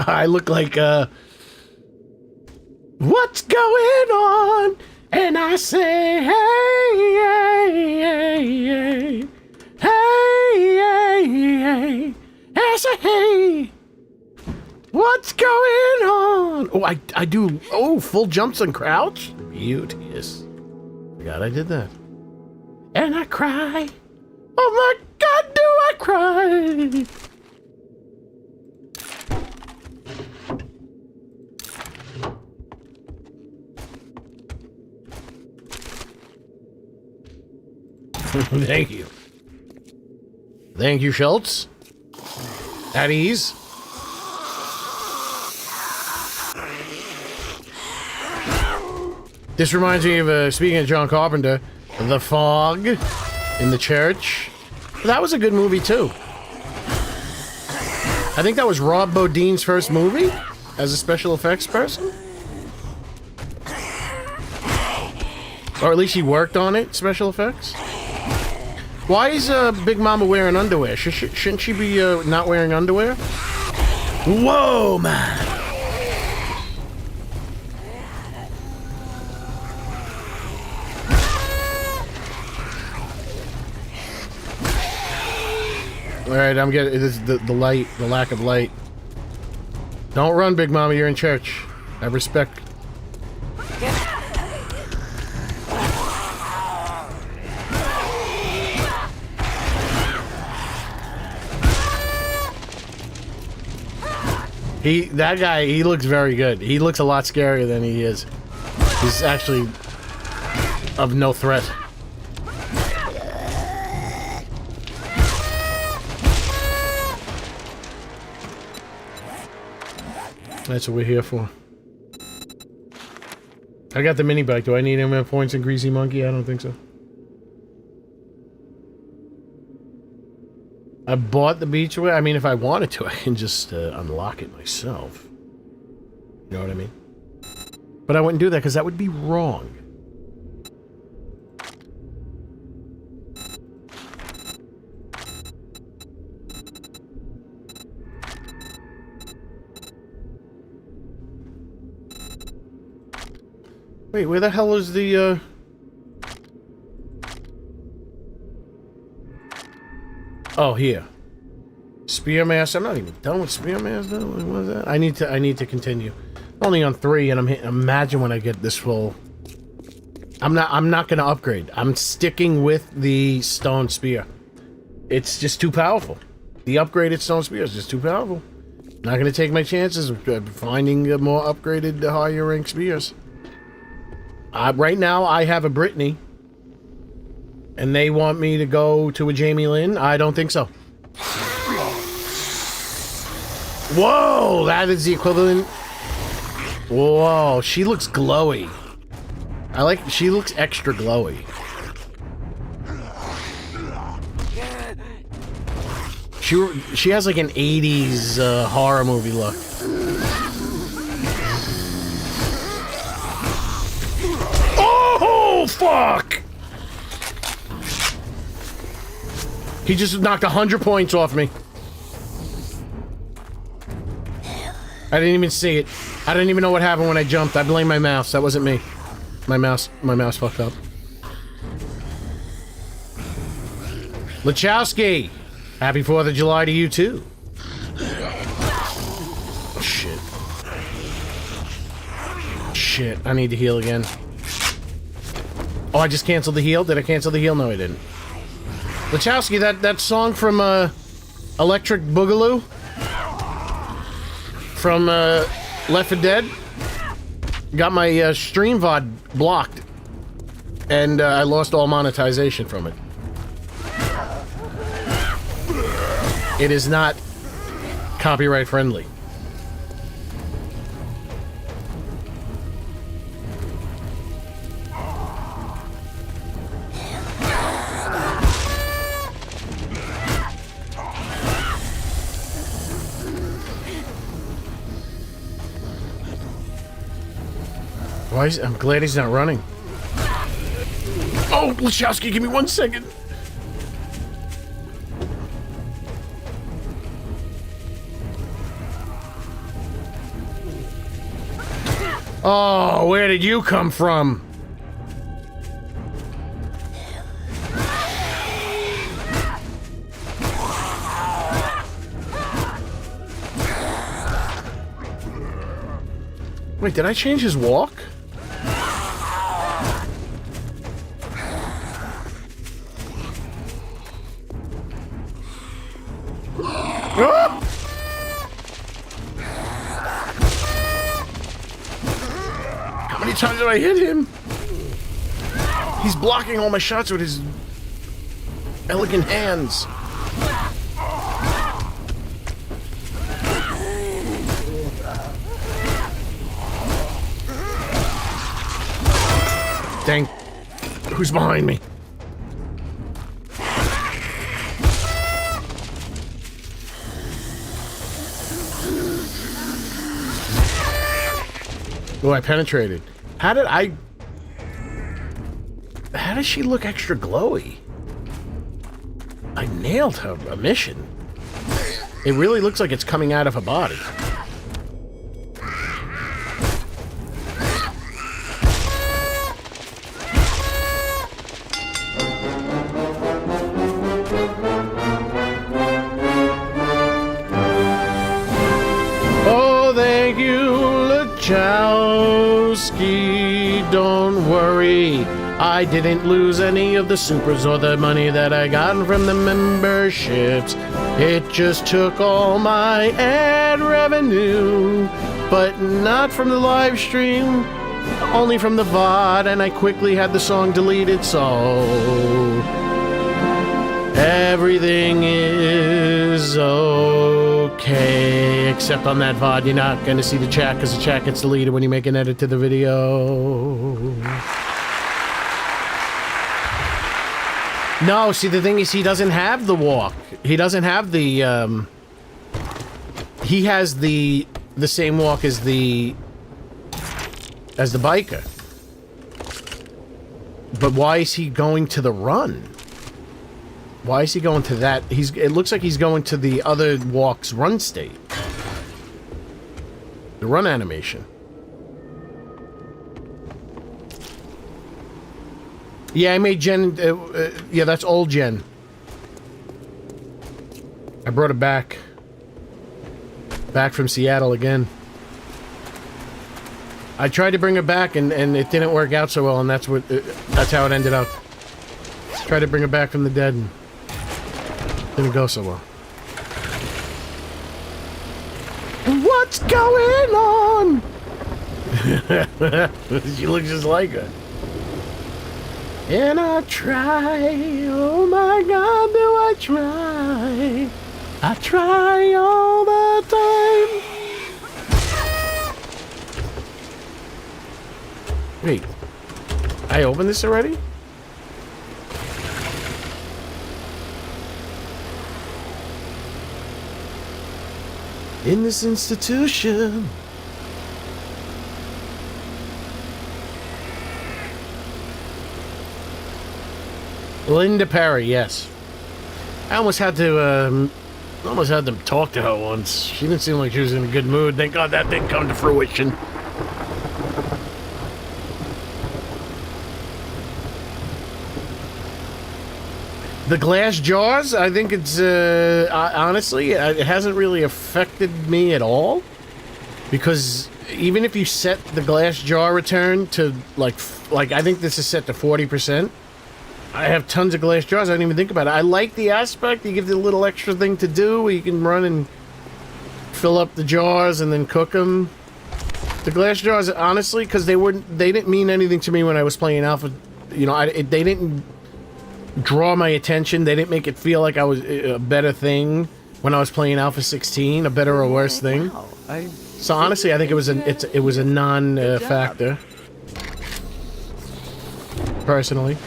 I look like, what's going on? And I say, hey, hey, hey, hey, hey, hey, I say, hey, what's going on? Oh, I do, full jumps and crouch? Beauteous. Forgot I did that. And I cry. Oh my God, do I cry? Thank you. Thank you, Schultz. At ease. This reminds me of, speaking of John Carpenter, The Fog in the Church. That was a good movie, too. I think that was Rob Bodine's first movie as a special effects person. Or at least he worked on it, special effects. Why is Big Mama wearing underwear? Shouldn't she be not wearing underwear? Whoa, man! Alright, I'm getting this, the light, the lack of light. Don't run, Big Mama, you're in church. Have respect. That guy, he looks very good. He looks a lot scarier than he is. He's actually of no threat. That's what we're here for. I got the mini bike. Do I need any more points in Greasy Monkey? I don't think so. I bought the Beachway. I mean, if I wanted to, I can just unlock it myself. You know what I mean? But I wouldn't do that because that would be wrong. Wait, where the hell is the, Oh, here. Spearmaster. I'm not even done with Spearmaster. What is that? I need to continue. Only on 3, and imagine when I get this full. I'm not gonna upgrade. I'm sticking with the Stone Spear. It's just too powerful. The upgraded Stone Spear is just too powerful. Not gonna take my chances of finding more upgraded, higher rank spears. Right now, I have a Brittany, and they want me to go to a Jamie Lynn. I don't think so. Whoa, that is the equivalent. Whoa, she looks glowy. She looks extra glowy. She has like an 80s horror movie look. Oh, fuck! He just knocked 100 points off me. I didn't even see it. I didn't even know what happened when I jumped. I blame my mouse. That wasn't me. My mouse fucked up. Lachowski! Happy 4th of July to you, too. Oh, shit. Shit, I need to heal again. Oh, I just canceled the heal? Did I cancel the heal? No, I didn't. Lachowski, that song from, Electric Boogaloo? From, Left 4 Dead? Got my, stream VOD blocked. And, I lost all monetization from it. It is not copyright friendly. I'm glad he's not running. Oh, Lachowski, give me 1 second. Oh, where did you come from? Wait, did I change his walk? Ah! How many times did I hit him? He's blocking all my shots with his elegant hands. Dang. Who's behind me? Oh, I penetrated. How did she look extra glowy? I nailed her mission. It really looks like it's coming out of her body. Oh, thank you, Lachowski. Don't worry, I didn't lose any of the supers or the money that I got from the memberships. It just took all my ad revenue, but not from the live stream, only from the VOD, and I quickly had the song deleted, so everything is okay. Okay, except on that VOD, you're not going to see the chat because the chat gets deleted when you make an edit to the video. No, see, the thing is, he doesn't have the walk. He doesn't have the, he has the same walk as the biker. But why is he going to the run? Why is he going to that? It looks like he's going to the other walk's run state. The run animation. Yeah, I made Jen... yeah, that's old Jen. I brought it back. Back from Seattle again. I tried to bring her back, and it didn't work out so well, and that's how it ended up. Tried to bring her back from the dead, and didn't go so well. What's going on? She looks just like her. And I try, oh my God, do I try? I try all the time. Wait, I opened this already? In this institution. Linda Perry, yes. I almost had to talk to her once. She didn't seem like she was in a good mood. Thank God that didn't come to fruition. The glass jars, I think it's, honestly, it hasn't really affected me at all. Because even if you set the glass jar return to, like I think this is set to 40%. I have tons of glass jars, I didn't even think about it. I like the aspect, you give it a little extra thing to do, where you can run and fill up the jars and then cook them. The glass jars, honestly, because they didn't mean anything to me when I was playing Alpha. You know, they didn't draw my attention. They didn't make it feel like I was a better thing when I was playing Alpha 16, a better or worse thing. Wow, So honestly, I think it was a non-factor. Personally.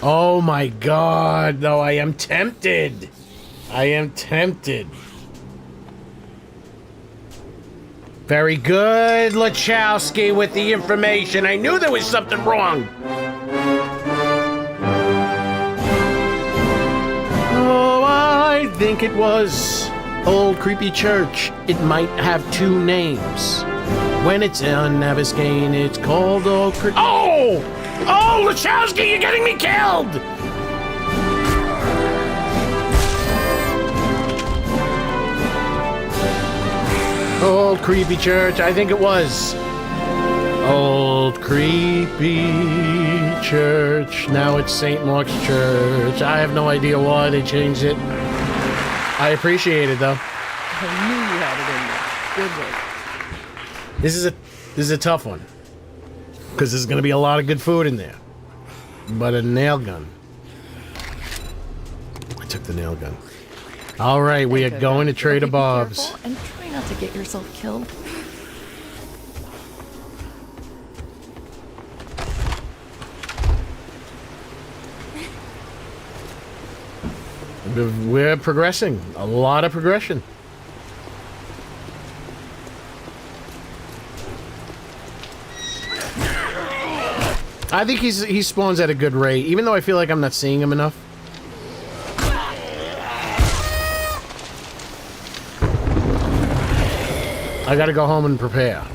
Oh my God, though, I am tempted. I am tempted. Very good, Lachowski, with the information. I knew there was something wrong. Oh, I think it was Old Creepy Church. It might have two names. When it's on Naviscane, it's called Old Creepy... Oh! Oh, Lachowski, you're getting me killed! Old Creepy Church, I think it was. Old Creepy Church. Now it's St. Mark's Church. I have no idea why they changed it. I appreciate it, though. I knew you had it in there. Good work. This is a tough one. Because there's going to be a lot of good food in there. But a nail gun. I took the nail gun. All right, we are going to Trader Bob's. And try not to get yourself killed. We're progressing. A lot of progression. I think he spawns at a good rate, even though I feel like I'm not seeing him enough. I gotta go home and prepare.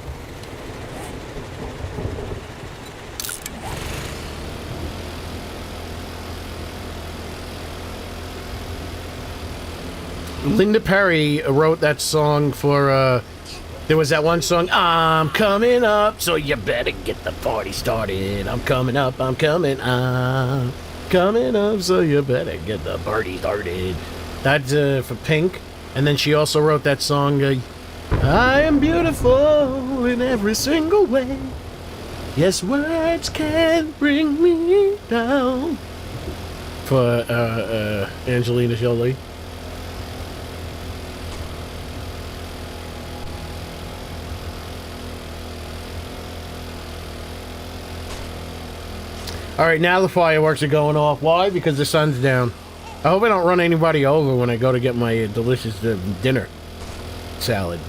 Linda Perry wrote that song for, there was that one song, I'm coming up, so you better get the party started. I'm coming up, so you better get the party started. That's for Pink. And then she also wrote that song, I am beautiful in every single way. Yes, words can bring me down. For Angelina Jolie. All right, now the fireworks are going off. Why? Because the sun's down. I hope I don't run anybody over when I go to get my delicious dinner salad.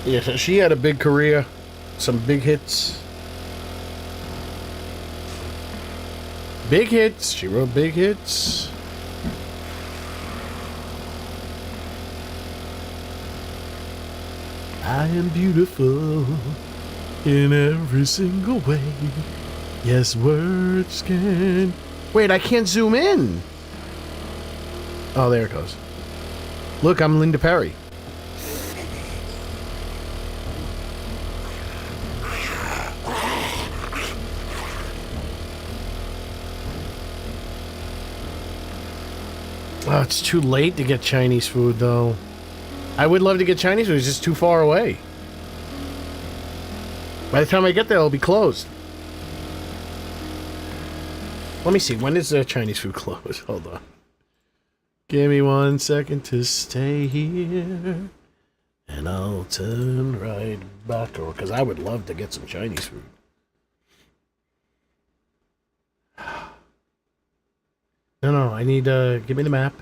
Yeah, so she had a big career, some big hits. Big hits. She wrote big hits. I am beautiful in every single way. Yes, words can... Wait, I can't zoom in. Oh, there it goes. Look, I'm Linda Perry. Oh, it's too late to get Chinese food, though. I would love to get Chinese food. It's just too far away. By the time I get there, it'll be closed. Let me see. When does Chinese food close? Hold on. Give me 1 second to stay here. And I'll turn right back. Because I would love to get some Chinese food. No, I need, give me the map.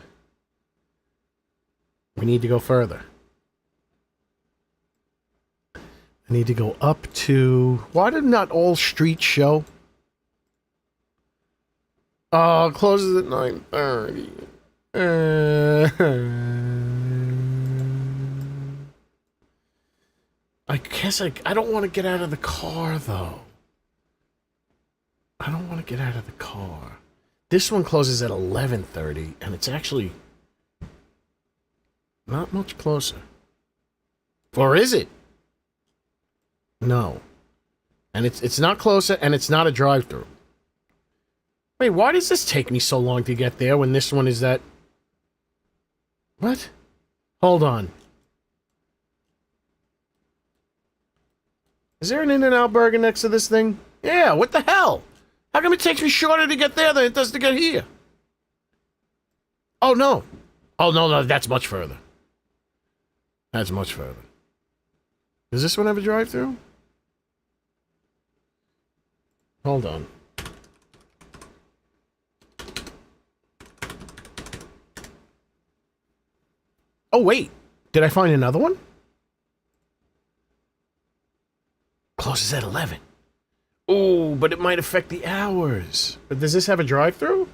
We need to go further. I need to go up to... Why did not all streets show? Oh, it closes at 9:30. I guess I don't want to get out of the car, though. I don't want to get out of the car. This one closes at 11:30, and it's actually not much closer. Or is it? No. And it's not closer, and it's not a drive-thru. Wait, why does this take me so long to get there when this one is that... What? Hold on. Is there an In-N-Out burger next to this thing? Yeah, what the hell? How come it takes me shorter to get there than it does to get here? Oh, no. Oh, no, that's much further. That's much further. Does this one have a drive-thru? Hold on. Oh, wait. Did I find another one? Closes at 11. Oh, but it might affect the hours. But does this have a drive-thru?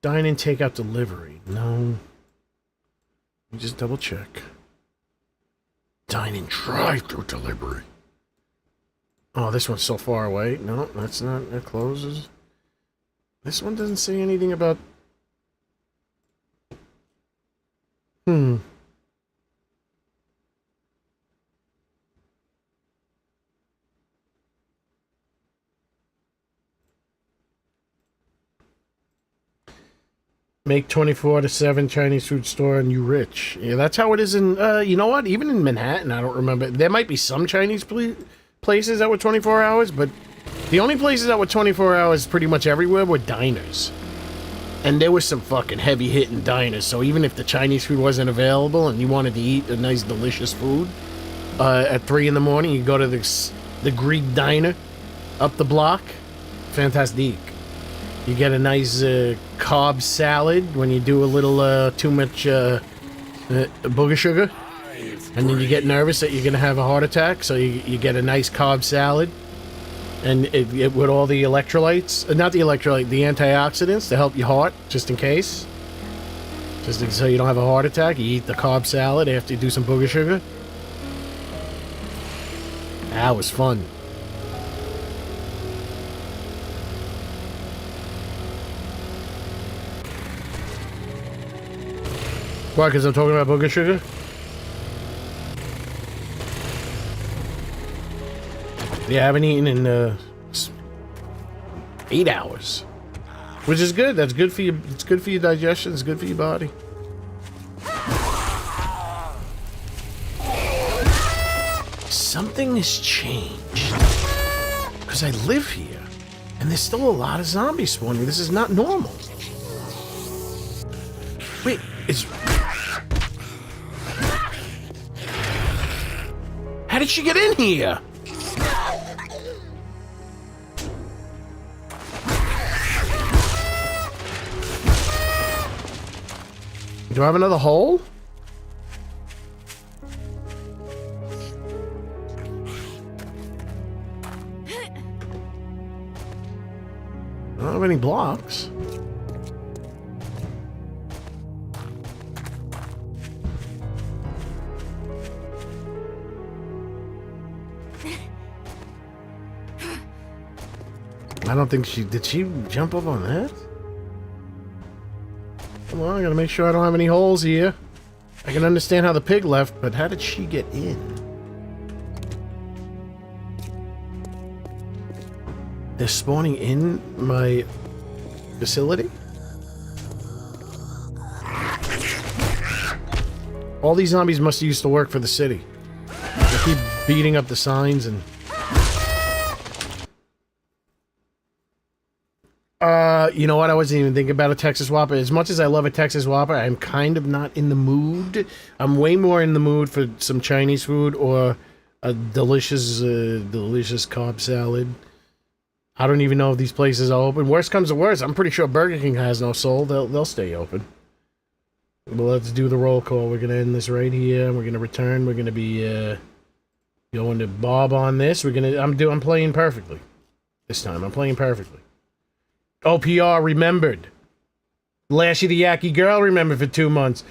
Dine-in, takeout, delivery. No. Let me just double check. Dine-in, drive-thru, delivery. Oh, this one's so far away. No, that's not. It closes. This one doesn't say anything about... Make 24/7 Chinese food store and you rich. Yeah, that's how it is in, you know what? Even in Manhattan, I don't remember. There might be some Chinese places that were 24 hours, but the only places that were 24 hours pretty much everywhere were diners. And there was some fucking heavy-hitting diners, so even if the Chinese food wasn't available and you wanted to eat a nice, delicious food, at 3 in the morning, you go to the Greek diner up the block. Fantastic. You get a nice Cobb salad when you do a little too much booger sugar. And then you get nervous that you're going to have a heart attack, so you get a nice Cobb salad. And it with all the electrolytes, not the electrolyte, the antioxidants to help your heart, just in case. Just so you don't have a heart attack, you eat the Cobb salad after you do some booger sugar. That was fun. Why, because I'm talking about booger sugar? Yeah, I haven't eaten in 8 hours, which is good. That's good for you. It's good for your digestion. It's good for your body. Something has changed because I live here, and there's still a lot of zombies spawning. This is not normal. Wait, how did she get in here? Do I have another hole? I don't have any blocks. I don't think did she jump up on that? Come on, I gotta make sure I don't have any holes here. I can understand how the pig left, but how did she get in? They're spawning in my facility? All these zombies must have used to work for the city. They keep beating up the signs and... you know what? I wasn't even thinking about a Texas Whopper. As much as I love a Texas Whopper, I'm kind of not in the mood. I'm way more in the mood for some Chinese food or a delicious Cobb salad. I don't even know if these places are open. Worst comes to worst, I'm pretty sure Burger King has no soul. They'll stay open. Well, let's do the roll call. We're gonna end this right here. We're gonna return. We're gonna be going to Bob on this. I'm playing perfectly this time. I'm playing perfectly. OPR remembered. Lashy the Yaki Girl remembered for 2 months.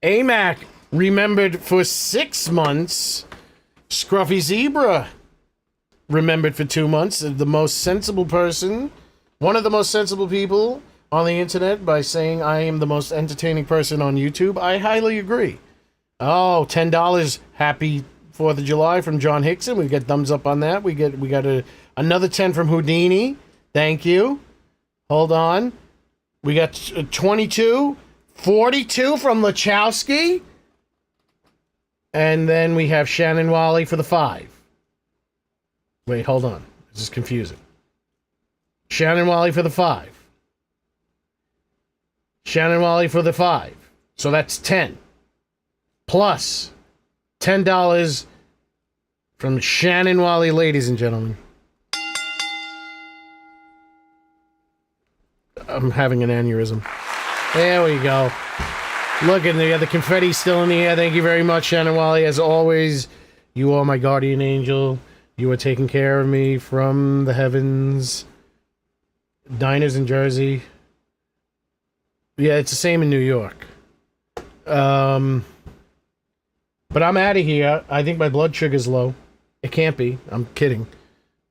AMAC remembered for 6 months. Scruffy Zebra remembered for 2 months. The most sensible person, one of the most sensible people on the internet, by saying I am the most entertaining person on YouTube. I highly agree. Oh, $10. Happy 4th of July from John Hickson. We get thumbs up on that. We got another 10 from Houdini. Thank you. Hold on. We got 22, 42 from Lachowski. And then we have Shannon Wally for the 5. Wait, hold on. This is confusing. Shannon Wally for the 5. Shannon Wally for the 5. So that's 10. Plus $10 from Shannon Wally, ladies and gentlemen. I'm having an aneurysm. There we go. Look in there. The confetti's still in the air. Thank you very much, Shannon Wally. As always, you are my guardian angel. You are taking care of me from the heavens. Diners in Jersey. Yeah, it's the same in New York. But I'm out of here. I think my blood sugar's low. It can't be. I'm kidding.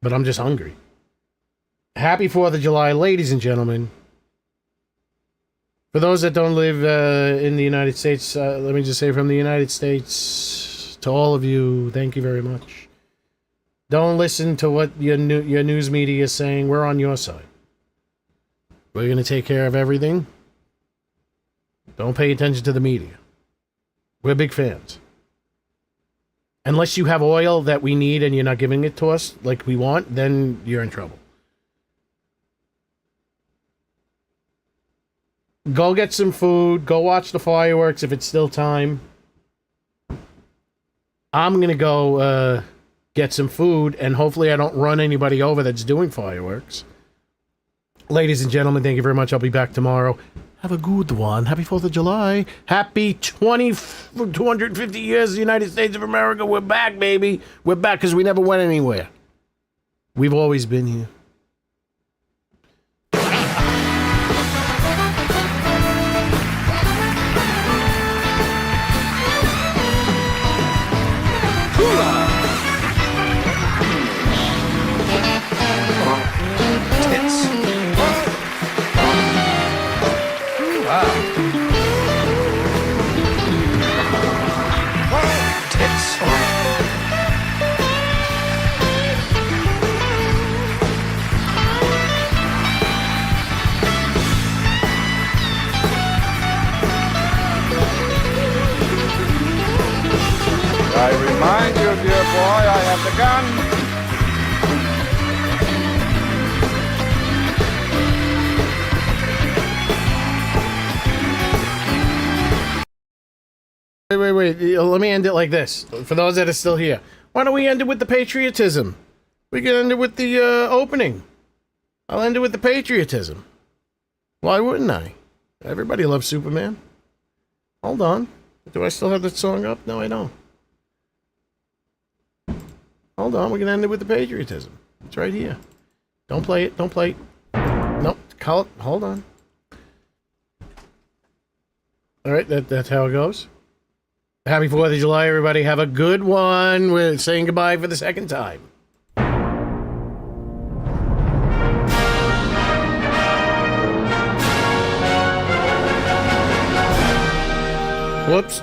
But I'm just hungry. Happy 4th of July, ladies and gentlemen. For those that don't live in the United States, let me just say from the United States to all of you, thank you very much. Don't listen to what your news media is saying. We're on your side. We're going to take care of everything. Don't pay attention to the media. We're big fans. Unless you have oil that we need and you're not giving it to us like we want, then you're in trouble. Go get some food. Go watch the fireworks if it's still time. I'm going to go get some food, and hopefully I don't run anybody over that's doing fireworks. Ladies and gentlemen, thank you very much. I'll be back tomorrow. Have a good one. Happy 4th of July. Happy 250 years of the United States of America. We're back, baby. We're back because we never went anywhere. We've always been here. I remind you, dear boy, I have the gun. Wait. Let me end it like this. For those that are still here. Why don't we end it with the patriotism? We can end it with the opening. I'll end it with the patriotism. Why wouldn't I? Everybody loves Superman. Hold on. Do I still have the song up? No, I don't. Hold on. We can end it with the patriotism. It's right here. Don't play it. Don't play it. Nope. Call it. Hold on. All right. That's how it goes. Happy 4th of July, everybody. Have a good one. We're saying goodbye for the second time. Whoops.